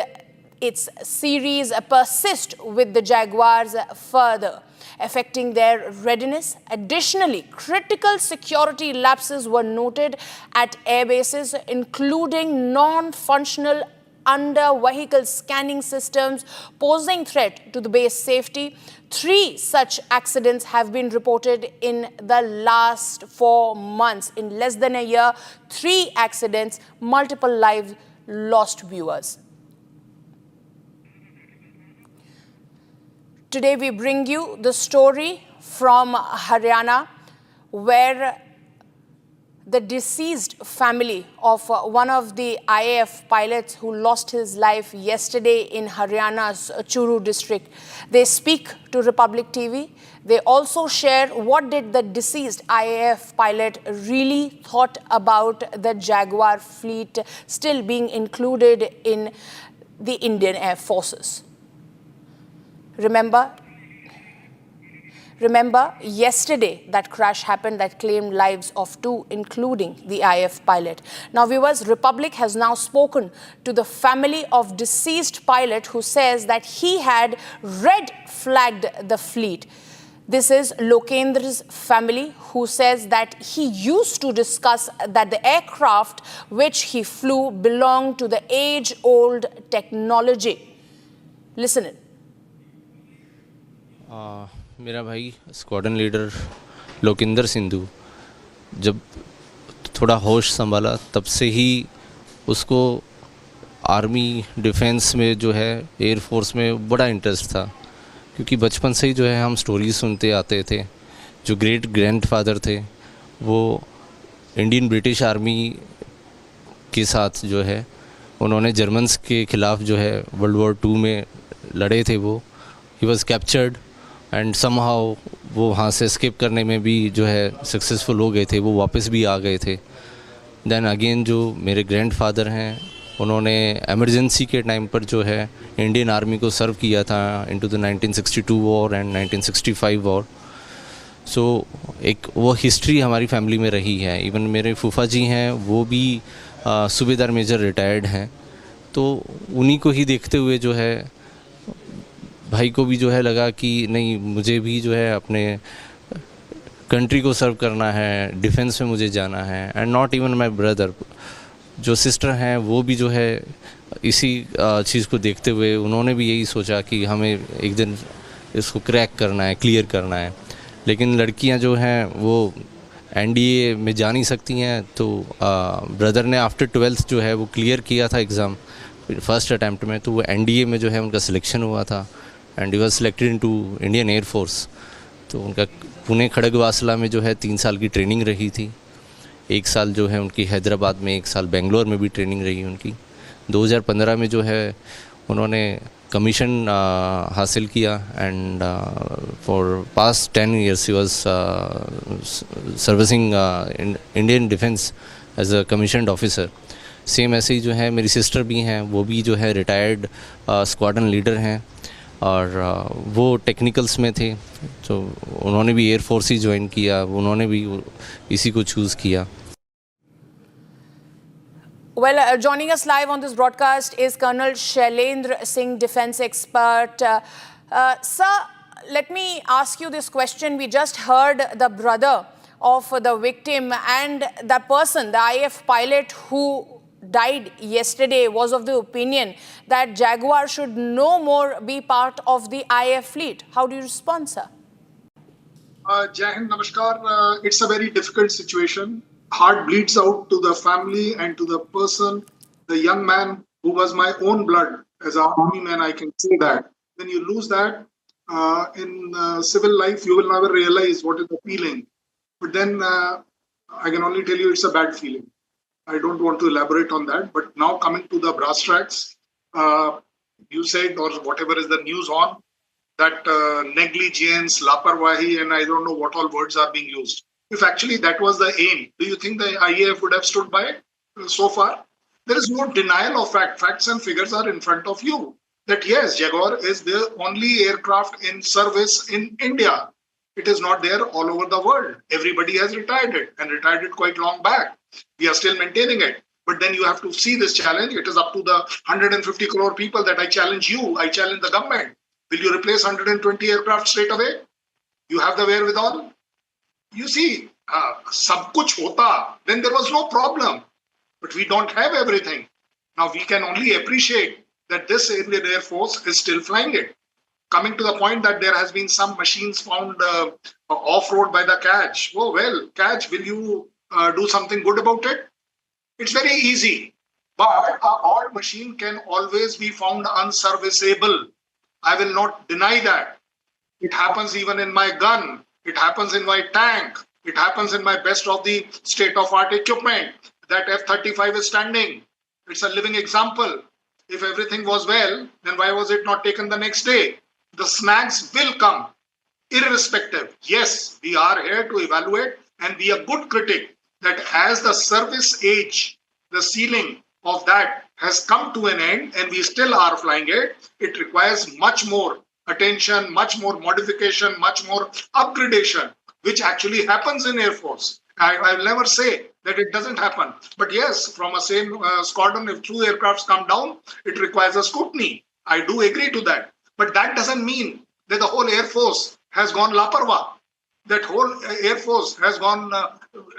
its series persist with the Jaguars further, affecting their readiness. Additionally, critical security lapses were noted at airbases, including non-functional under-vehicle scanning systems, posing threat to the base safety. 3 such accidents have been reported in the last 4 months. In less than a year, 3 accidents, multiple lives lost, viewers. Today we bring you the story from Haryana, where the deceased family of one of the IAF pilots who lost his life yesterday in Haryana's Churu district. They speak to Republic TV. They also share what did the deceased IAF pilot really thought about the Jaguar fleet still being included in the Indian Air Forces. Remember, yesterday that crash happened that claimed lives of 2, including the IAF pilot. Now, viewers, Republic has now spoken to the family of deceased pilot who says that he had red flagged the fleet. This is Lokendra's family, who says that he used to discuss that the aircraft which he flew belonged to the age-old technology. Listen in. मेरा भाई squadron leader Lokendra Sindhu जब थोड़ा होश संभाला तब से ही उसको army defence में जो है एयर फोर्स में बड़ा इंटरेस्ट था, क्योंकि बचपन से ही जो है हम स्टोरी सुनते आते थे। जो ग्रेट ग्रैंडफादर थे वो इंडियन ब्रिटिश आर्मी के साथ जो है उन्होंने जर्मन्स के ख़िलाफ़ जो है वर्ल्ड वॉर 2 में लड़े थे। वो he was captured and somehow वो वहाँ से एस्केप करने में भी जो है सक्सेसफुल हो गए थे, वो वापस भी आ गए थे। देन अगेन जो मेरे ग्रैंडफादर हैं उन्होंने एमरजेंसी के टाइम पर जो है इंडियन आर्मी को सर्व किया था into the 1962 war and 1965 war. So एक वो हिस्ट्री हमारी फैमिली में रही है। इवन मेरे फूफा जी हैं वो भी सूबेदार मेजर रिटायर्ड हैं, तो उन्हीं को ही देखते हुए जो है भाई को भी जो है लगा कि नहीं, मुझे भी जो है अपने कंट्री को सर्व करना है, डिफेंस में मुझे जाना है। And not even my brother, जो सिस्टर हैं वो भी जो है इसी चीज़ को देखते हुए उन्होंने भी यही सोचा कि हमें एक दिन इसको क्रैक करना है, क्लियर करना है। लेकिन लड़कियां जो हैं वो एनडीए में जा नहीं सकती हैं, तो ब्रदर ने आफ्टर 12th जो है वो क्लियर किया था एग्ज़ाम फर्स्ट अटैम्प्ट में, तो वो एनडीए में जो है उनका सिलेक्शन हुआ था and he was selected into Indian air force. तो उनका पुणे खड़गवासला में जो है 3 साल की ट्रेनिंग रही थी। 1 साल जो है उनकी हैदराबाद में, 1 साल बेंगलोर में भी ट्रेनिंग रही उनकी। 2015 में जो है उन्होंने कमीशन हासिल किया and for past 10 years he was servicing Indian defence as a commissioned officer. Same ऐसे ही जो है मेरी सिस्टर भी हैं, वो भी जो है रिटायर्ड स्क्वाड्रन लीडर हैं और वो टेक्निकल्स में थे, तो उन्होंने भी एयर फोर्स ही ज्वाइन किया, उन्होंने भी इसी को चूज़ किया। Well, joining us live on this broadcast is Colonel Shailendra Singh, defense expert. Sir, let me ask you this question. We just heard the brother of the victim, and the person, the IAF pilot who died yesterday, was of the opinion that Jaguar should no more be part of the IAF fleet. How do you respond, sir? Jai Hind, Namaskar. It's a very difficult situation. Heart bleeds out to the family and to the person, the young man who was my own blood. As an army man, I can say that. When you lose that in civil life, you will never realize what is the feeling. But then I can only tell you it's a bad feeling. I don't want to elaborate on that. But now coming to the brass tracks, you said, or whatever is the news on, that negligence, laparwahi, and I don't know what all words are being used. If actually that was the aim, do you think the IAF would have stood by it so far? There is no denial of fact. Facts and figures are in front of you. That yes, Jaguar is the only aircraft in service in India. It is not there all over the world. Everybody has retired it and retired it quite long back. We are still maintaining it. But then you have to see this challenge. It is up to the 150 crore people that I challenge you. I challenge the government. Will you replace 120 aircraft straight away? You have the wherewithal? You see, sab kuch hota, then there was no problem. But we don't have everything. Now we can only appreciate that this Indian Air Force is still flying it. Coming to the point that there has been some machines found off-road by the catch. Oh well, catch, will you do something good about it? It's very easy. But an odd machine can always be found unserviceable. I will not deny that. It happens even in my gun. It happens in my tank. It happens in my best of the state-of-art equipment. That F-35 is standing. It's a living example. If everything was well, then why was it not taken the next day? The snags will come, irrespective. Yes, we are here to evaluate and be a good critic that as the service age, the ceiling of that has come to an end and we still are flying it, it requires much more attention, much more modification, much more upgradation, which actually happens in Air Force. I will never say that it doesn't happen. But yes, from a same squadron, if 2 aircrafts come down, it requires a scrutiny. I do agree to that. But that doesn't mean that the whole Air Force has gone laparwa. That whole Air Force has gone,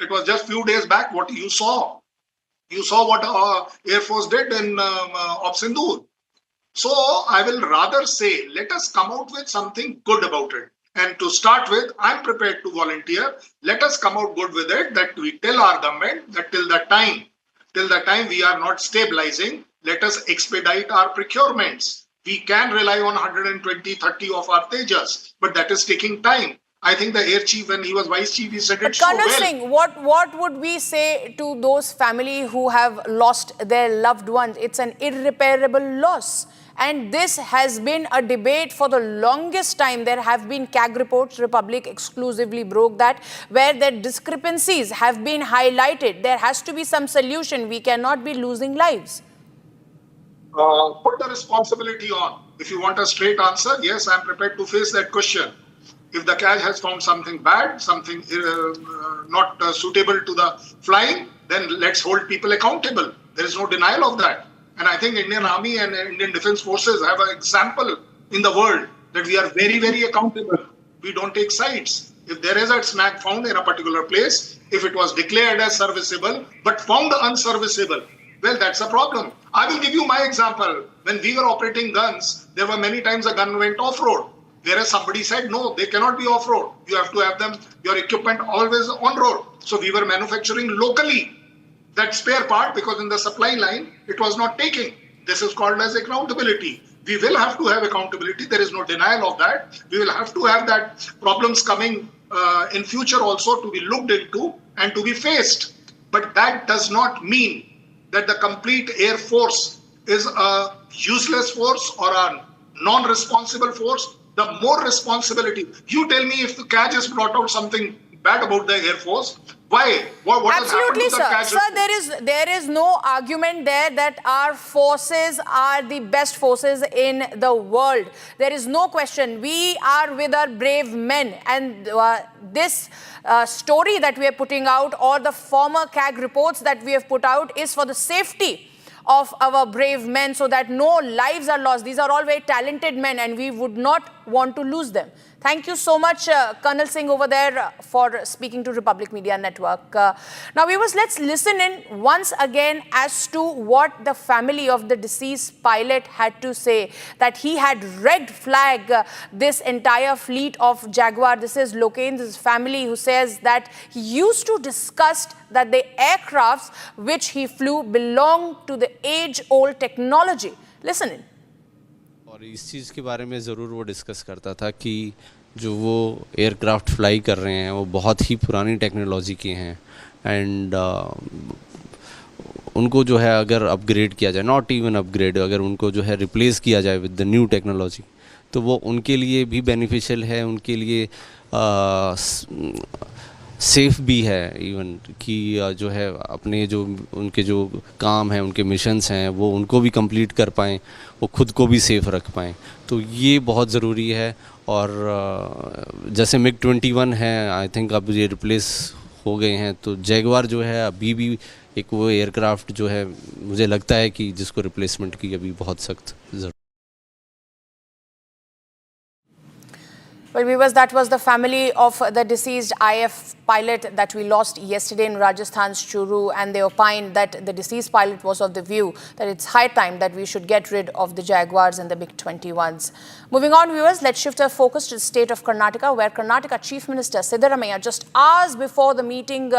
it was just few days back what you saw. You saw what Air Force did in Op Sindoor. So I will rather say, let us come out with something good about it. And to start with, I'm prepared to volunteer. Let us come out good with it, that we tell our government that till the time we are not stabilizing, let us expedite our procurements. We can rely on 120, 30 of our Tejas, but that is taking time. I think the Air Chief, when he was Vice Chief, he said it so well. Colonel Singh, what would we say to those families who have lost their loved ones? It's an irreparable loss. And this has been a debate for the longest time. There have been CAG reports, Republic exclusively broke that, where the discrepancies have been highlighted. There has to be some solution. We cannot be losing lives. Put the responsibility on. If you want a straight answer, yes, I'm prepared to face that question. If the CAG has found something bad, something not suitable to the flying, then let's hold people accountable. There is no denial of that. And I think Indian Army and Indian Defence Forces have an example in the world that we are very, very accountable. We don't take sides. If there is a snag found in a particular place, if it was declared as serviceable but found unserviceable, well, that's a problem. I will give you my example. When we were operating guns, there were many times a gun went off-road. Whereas somebody said, no, they cannot be off-road. You have to have them, your equipment always on-road. So we were manufacturing locally that spare part because in the supply line, it was not taking. This is called as accountability. We will have to have accountability. There is no denial of that. We will have to have that problems coming in future also to be looked into and to be faced. But that does not mean that the complete Air Force is a useless force or a non-responsible force. The more responsibility. You tell me if the CAG has brought out something bad about the Air Force. Why? What has happened Absolutely, to the sir. casualties? Sir, there is no argument there that our forces are the best forces in the world. There is no question. We are with our brave men, and this story that we are putting out, or the former CAG reports that we have put out, is for the safety of our brave men, so that no lives are lost. These are all very talented men, and we would not want to lose them. Thank you so much, Colonel Singh over there, for speaking to Republic Media Network. Now, viewers, let's listen in once again as to what the family of the deceased pilot had to say, that he had red flagged this entire fleet of Jaguar. This is Loken's family, who says that he used to discuss that the aircrafts which he flew belonged to the age-old technology. Listen in. और इस चीज़ के बारे में ज़रूर वो discuss करता था कि जो वो एयरक्राफ्ट फ्लाई कर रहे हैं वो बहुत ही पुरानी टेक्नोलॉजी के हैं, एंड उनको जो है अगर अपग्रेड किया जाए, नॉट इवन अपग्रेड, अगर उनको जो है रिप्लेस किया जाए विद द न्यू टेक्नोलॉजी, तो वो उनके लिए भी बेनिफिशियल है, उनके लिए सेफ़ भी है, इवन कि जो है अपने जो उनके जो काम हैं, उनके मिशंस हैं, वो उनको भी कंप्लीट कर पाएँ, वो खुद को भी सेफ़ रख पाएँ। तो ये बहुत ज़रूरी है। और जैसे MiG-21 है, आई थिंक अब ये रिप्लेस हो गए हैं, तो जैगवार जो है अभी भी एक वो एयरक्राफ्ट जो है, मुझे लगता है कि जिसको रिप्लेसमेंट की अभी बहुत सख्त ज़रूरत। Well, viewers, that was the family of the deceased IAF pilot that we lost yesterday in Rajasthan's Churu, and they opined that the deceased pilot was of the view that it's high time that we should get rid of the Jaguars and the MiG-21s. Moving on, viewers, let's shift our focus to the state of Karnataka, where Karnataka Chief Minister Siddaramaiah, just hours before the meeting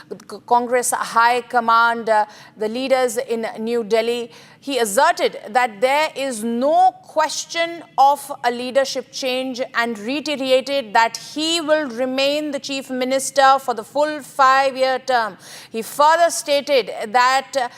with Congress High Command, the leaders in New Delhi, he asserted that there is no question of a leadership change and reiterated that he will remain the Chief Minister for the full 5-year term. He further stated that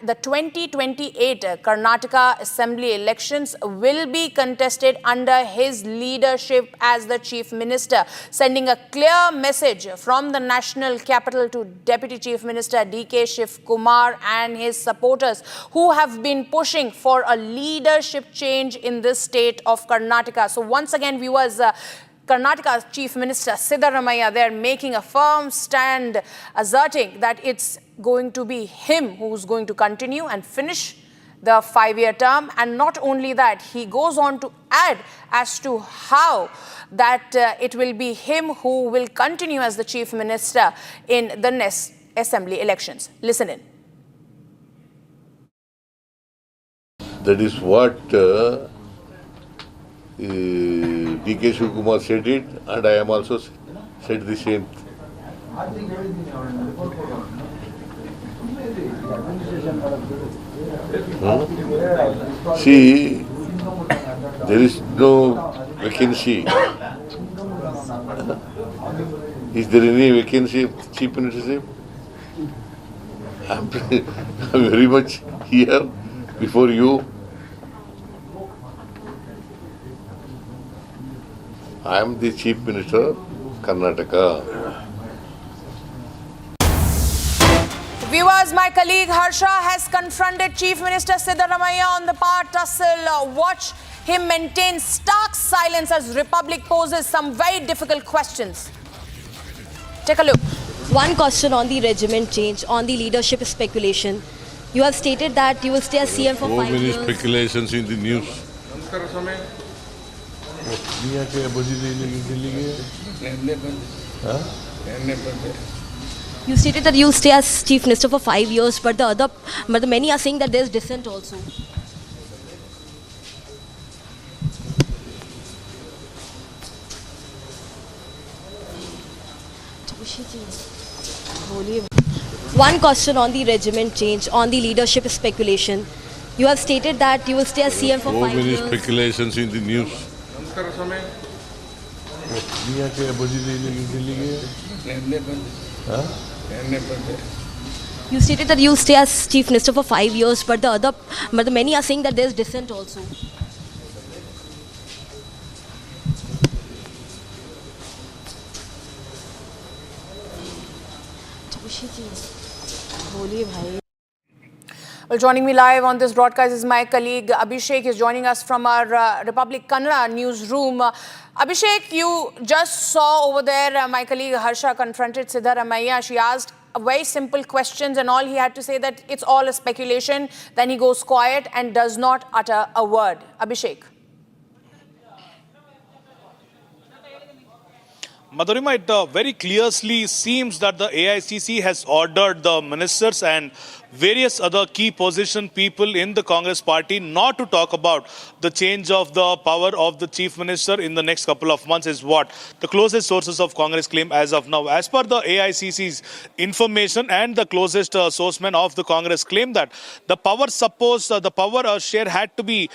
the 2028 Karnataka Assembly elections will be contested under his leadership as the Chief Minister, sending a clear message from the national capital to Deputy Chief Minister D.K. Shiv Kumar and his supporters, who have been pushing for a leadership change in this state of Karnataka. So once again, viewers, Karnataka Chief Minister Siddaramaiah, they're making a firm stand, asserting that it's going to be him who's going to continue and finish the 5-year term. And not only that, he goes on to add as to how that it will be him who will continue as the Chief Minister in the next Assembly elections. Listen in. That is what D.K. Shiv Kumar said it, and I am also said the same. See, there is no vacancy. Is there any vacancy of Chief Ministership? I'm very much here before you. I am the Chief Minister of Karnataka. Viewers, my colleague Harsha has confronted Chief Minister Siddaramaiah on the power tussle. Watch him maintain stark silence as Republic poses some very difficult questions. Take a look. One question on the regiment change, on the leadership speculation. You have stated that you will stay as CM for 5 years. So many speculations in the news. You stated that you will stay as Chief Minister for 5 years, but many are saying that there is dissent also. One question on the regiment change, on the leadership speculation. You have stated that you will stay as CM for 5 years. So many speculations in the news. You stated that you will stay as Chief Minister for 5 years, but many are saying that there is dissent also. Well, joining me live on this broadcast is my colleague Abhishek. Is joining us from our Republic Kannada newsroom. Abhishek, you just saw over there my colleague Harsha confronted Siddaramaiah. She asked very simple questions and all he had to say that it's all a speculation. Then he goes quiet and does not utter a word. Abhishek. Madhurima, it very clearly seems that the AICC has ordered the ministers and various other key position people in the Congress party not to talk about the change of the power of the chief minister in the next couple of months is what the closest sources of Congress claim as of now. As per the AICC's information and the closest sourcemen of the Congress claim that the power share had to be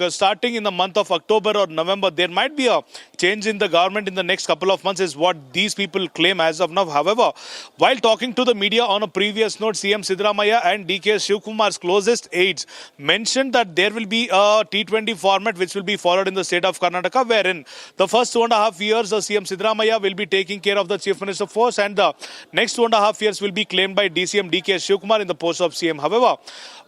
starting in the month of October or November. There might be a change in the government in the next couple of months is what these people claim as of now. However, while talking to the media on a previous note, CM Siddaramaiah and DK Shivkumar's closest aides mentioned that there will be a T20 format which will be followed in the state of Karnataka, wherein the first 2.5 years CM Siddaramaiah will be taking care of the Chief Minister post and the next 2.5 years will be claimed by DCM DK Shivkumar in the post of CM. However,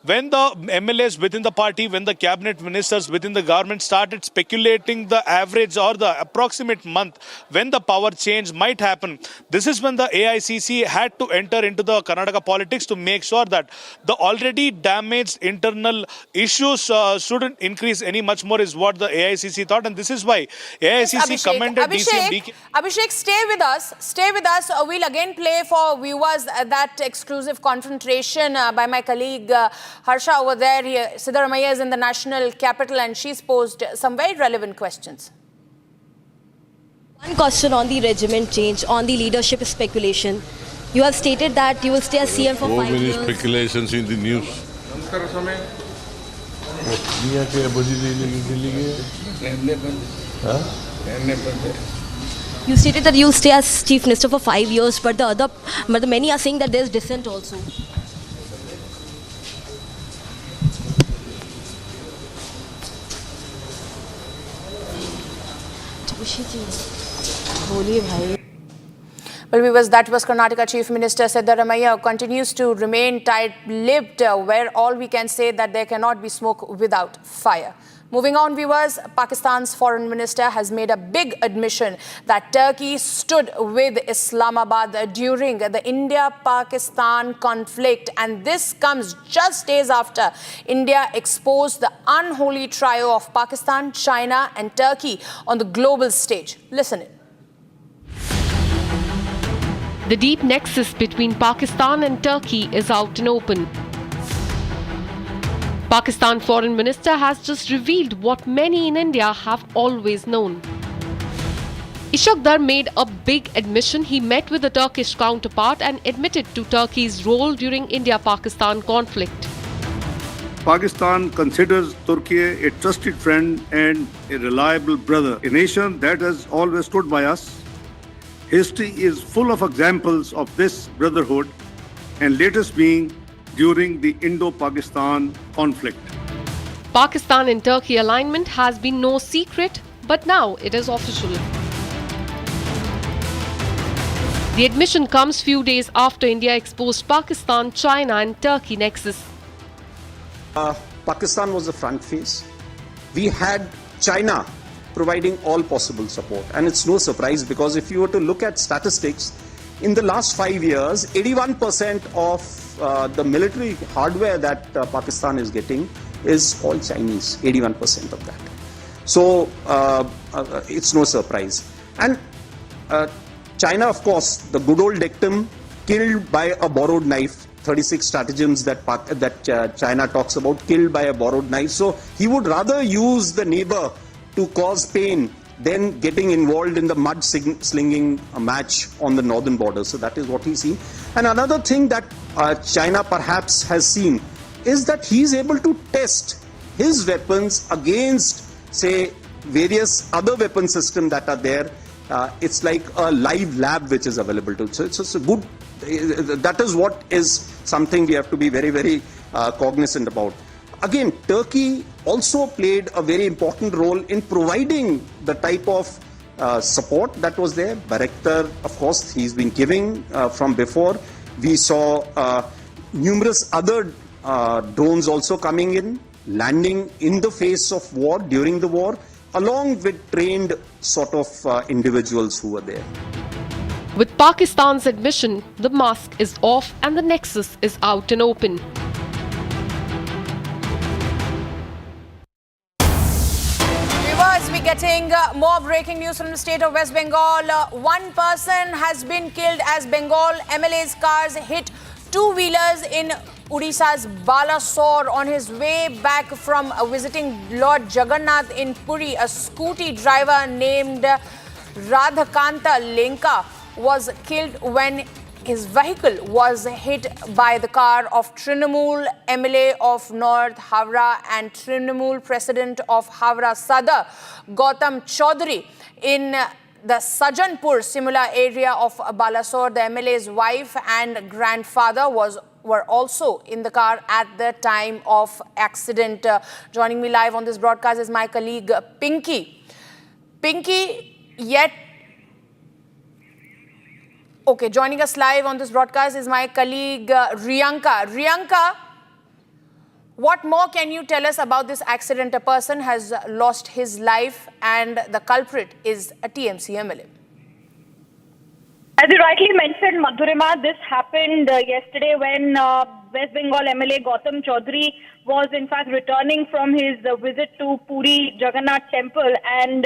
when the MLAs within the party, when the cabinet ministers within the government started speculating the average or the approximate month when the power change might happen, this is when the AICC had to enter into the Karnataka politics to make sure that the already damaged internal issues shouldn't increase any much more is what the AICC thought, and this is why AICC commended DCM DK. Abhishek, stay with us. Stay with us. We'll again play for viewers that exclusive confrontation by my colleague Harsha over there. Siddaramaiah is in the national capital and she's posed some very relevant questions. One question on the regiment change, on the leadership speculation. You have stated that you will stay as CM for 5 years. So many speculations in the news. You stated that you will stay as Chief Minister for 5 years, but many are saying that there is dissent also. Well, that was Karnataka Chief Minister Siddaramaiah continues to remain tight-lipped, where all we can say that there cannot be smoke without fire. Moving on, viewers, Pakistan's foreign minister has made a big admission that Turkey stood with Islamabad during the India-Pakistan conflict. And this comes just days after India exposed the unholy trio of Pakistan, China and Turkey on the global stage. Listen in. The deep nexus between Pakistan and Turkey is out and open. Pakistan Foreign Minister has just revealed what many in India have always known. Ishaq Dar made a big admission. He met with a Turkish counterpart and admitted to Turkey's role during India-Pakistan conflict. Pakistan considers Turkey a trusted friend and a reliable brother, a nation that has always stood by us. History is full of examples of this brotherhood, and latest being during the Indo-Pakistan conflict. Pakistan and Turkey alignment has been no secret, but now it is official. The admission comes few days after India exposed Pakistan, China and Turkey nexus. Pakistan was the front face. We had China providing all possible support. And it's no surprise because if you were to look at statistics, in the last 5 years, 81% of the military hardware that Pakistan is getting is all Chinese, 81% of that. So it's no surprise. And China, of course, the good old dictum, killed by a borrowed knife, 36 stratagems that China talks about, killed by a borrowed knife. So he would rather use the neighbor to cause pain than getting involved in the mud slinging match on the northern border. So that is what he's seen. And another thing that China perhaps has seen is that he's able to test his weapons against, say, various other weapon systems that are there. It's like a live lab which is available to. So it's a good, that is what is something we have to be very, very cognizant about. Again, Turkey also played a very important role in providing the type of support that was there. Bayraktar, of course, he's been giving from before. We saw numerous other drones also coming in, landing in the face of war, during the war, along with trained sort of individuals who were there. With Pakistan's admission, the mask is off and the nexus is out and open. Viewers, we're getting more breaking news from the state of West Bengal. One person has been killed as Bengal MLA's cars hit two-wheelers in Odisha's Balasore on his way back from visiting Lord Jagannath in Puri. A scooty driver named Radhakanta Langra was killed when his vehicle was hit by the car of Trinamool MLA of North Havra and Trinamool President of Havra Sadar, Gautam Chaudhary, in the Sajanpur Simula area of Balasore. The MLA's wife and grandfather were also in the car at the time of accident. Joining me live on this broadcast is my colleague Pinky. Joining us live on this broadcast is my colleague Riyanka. Riyanka, what more can you tell us about this accident? A person has lost his life and the culprit is a TMC MLA. As you rightly mentioned, Madhurima, this happened yesterday when West Bengal MLA Gautam Chaudhary was in fact returning from his visit to Puri Jagannath Temple, and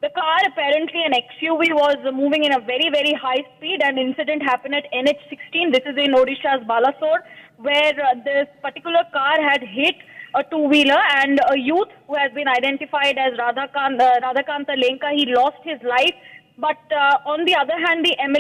the car, apparently an XUV, was moving in a very, very high speed. An incident happened at NH16. This is in Odisha's Balasore, where this particular car had hit a two-wheeler, and a youth who has been identified as Radhakanta Langra, he lost his life. But on the other hand, the MLA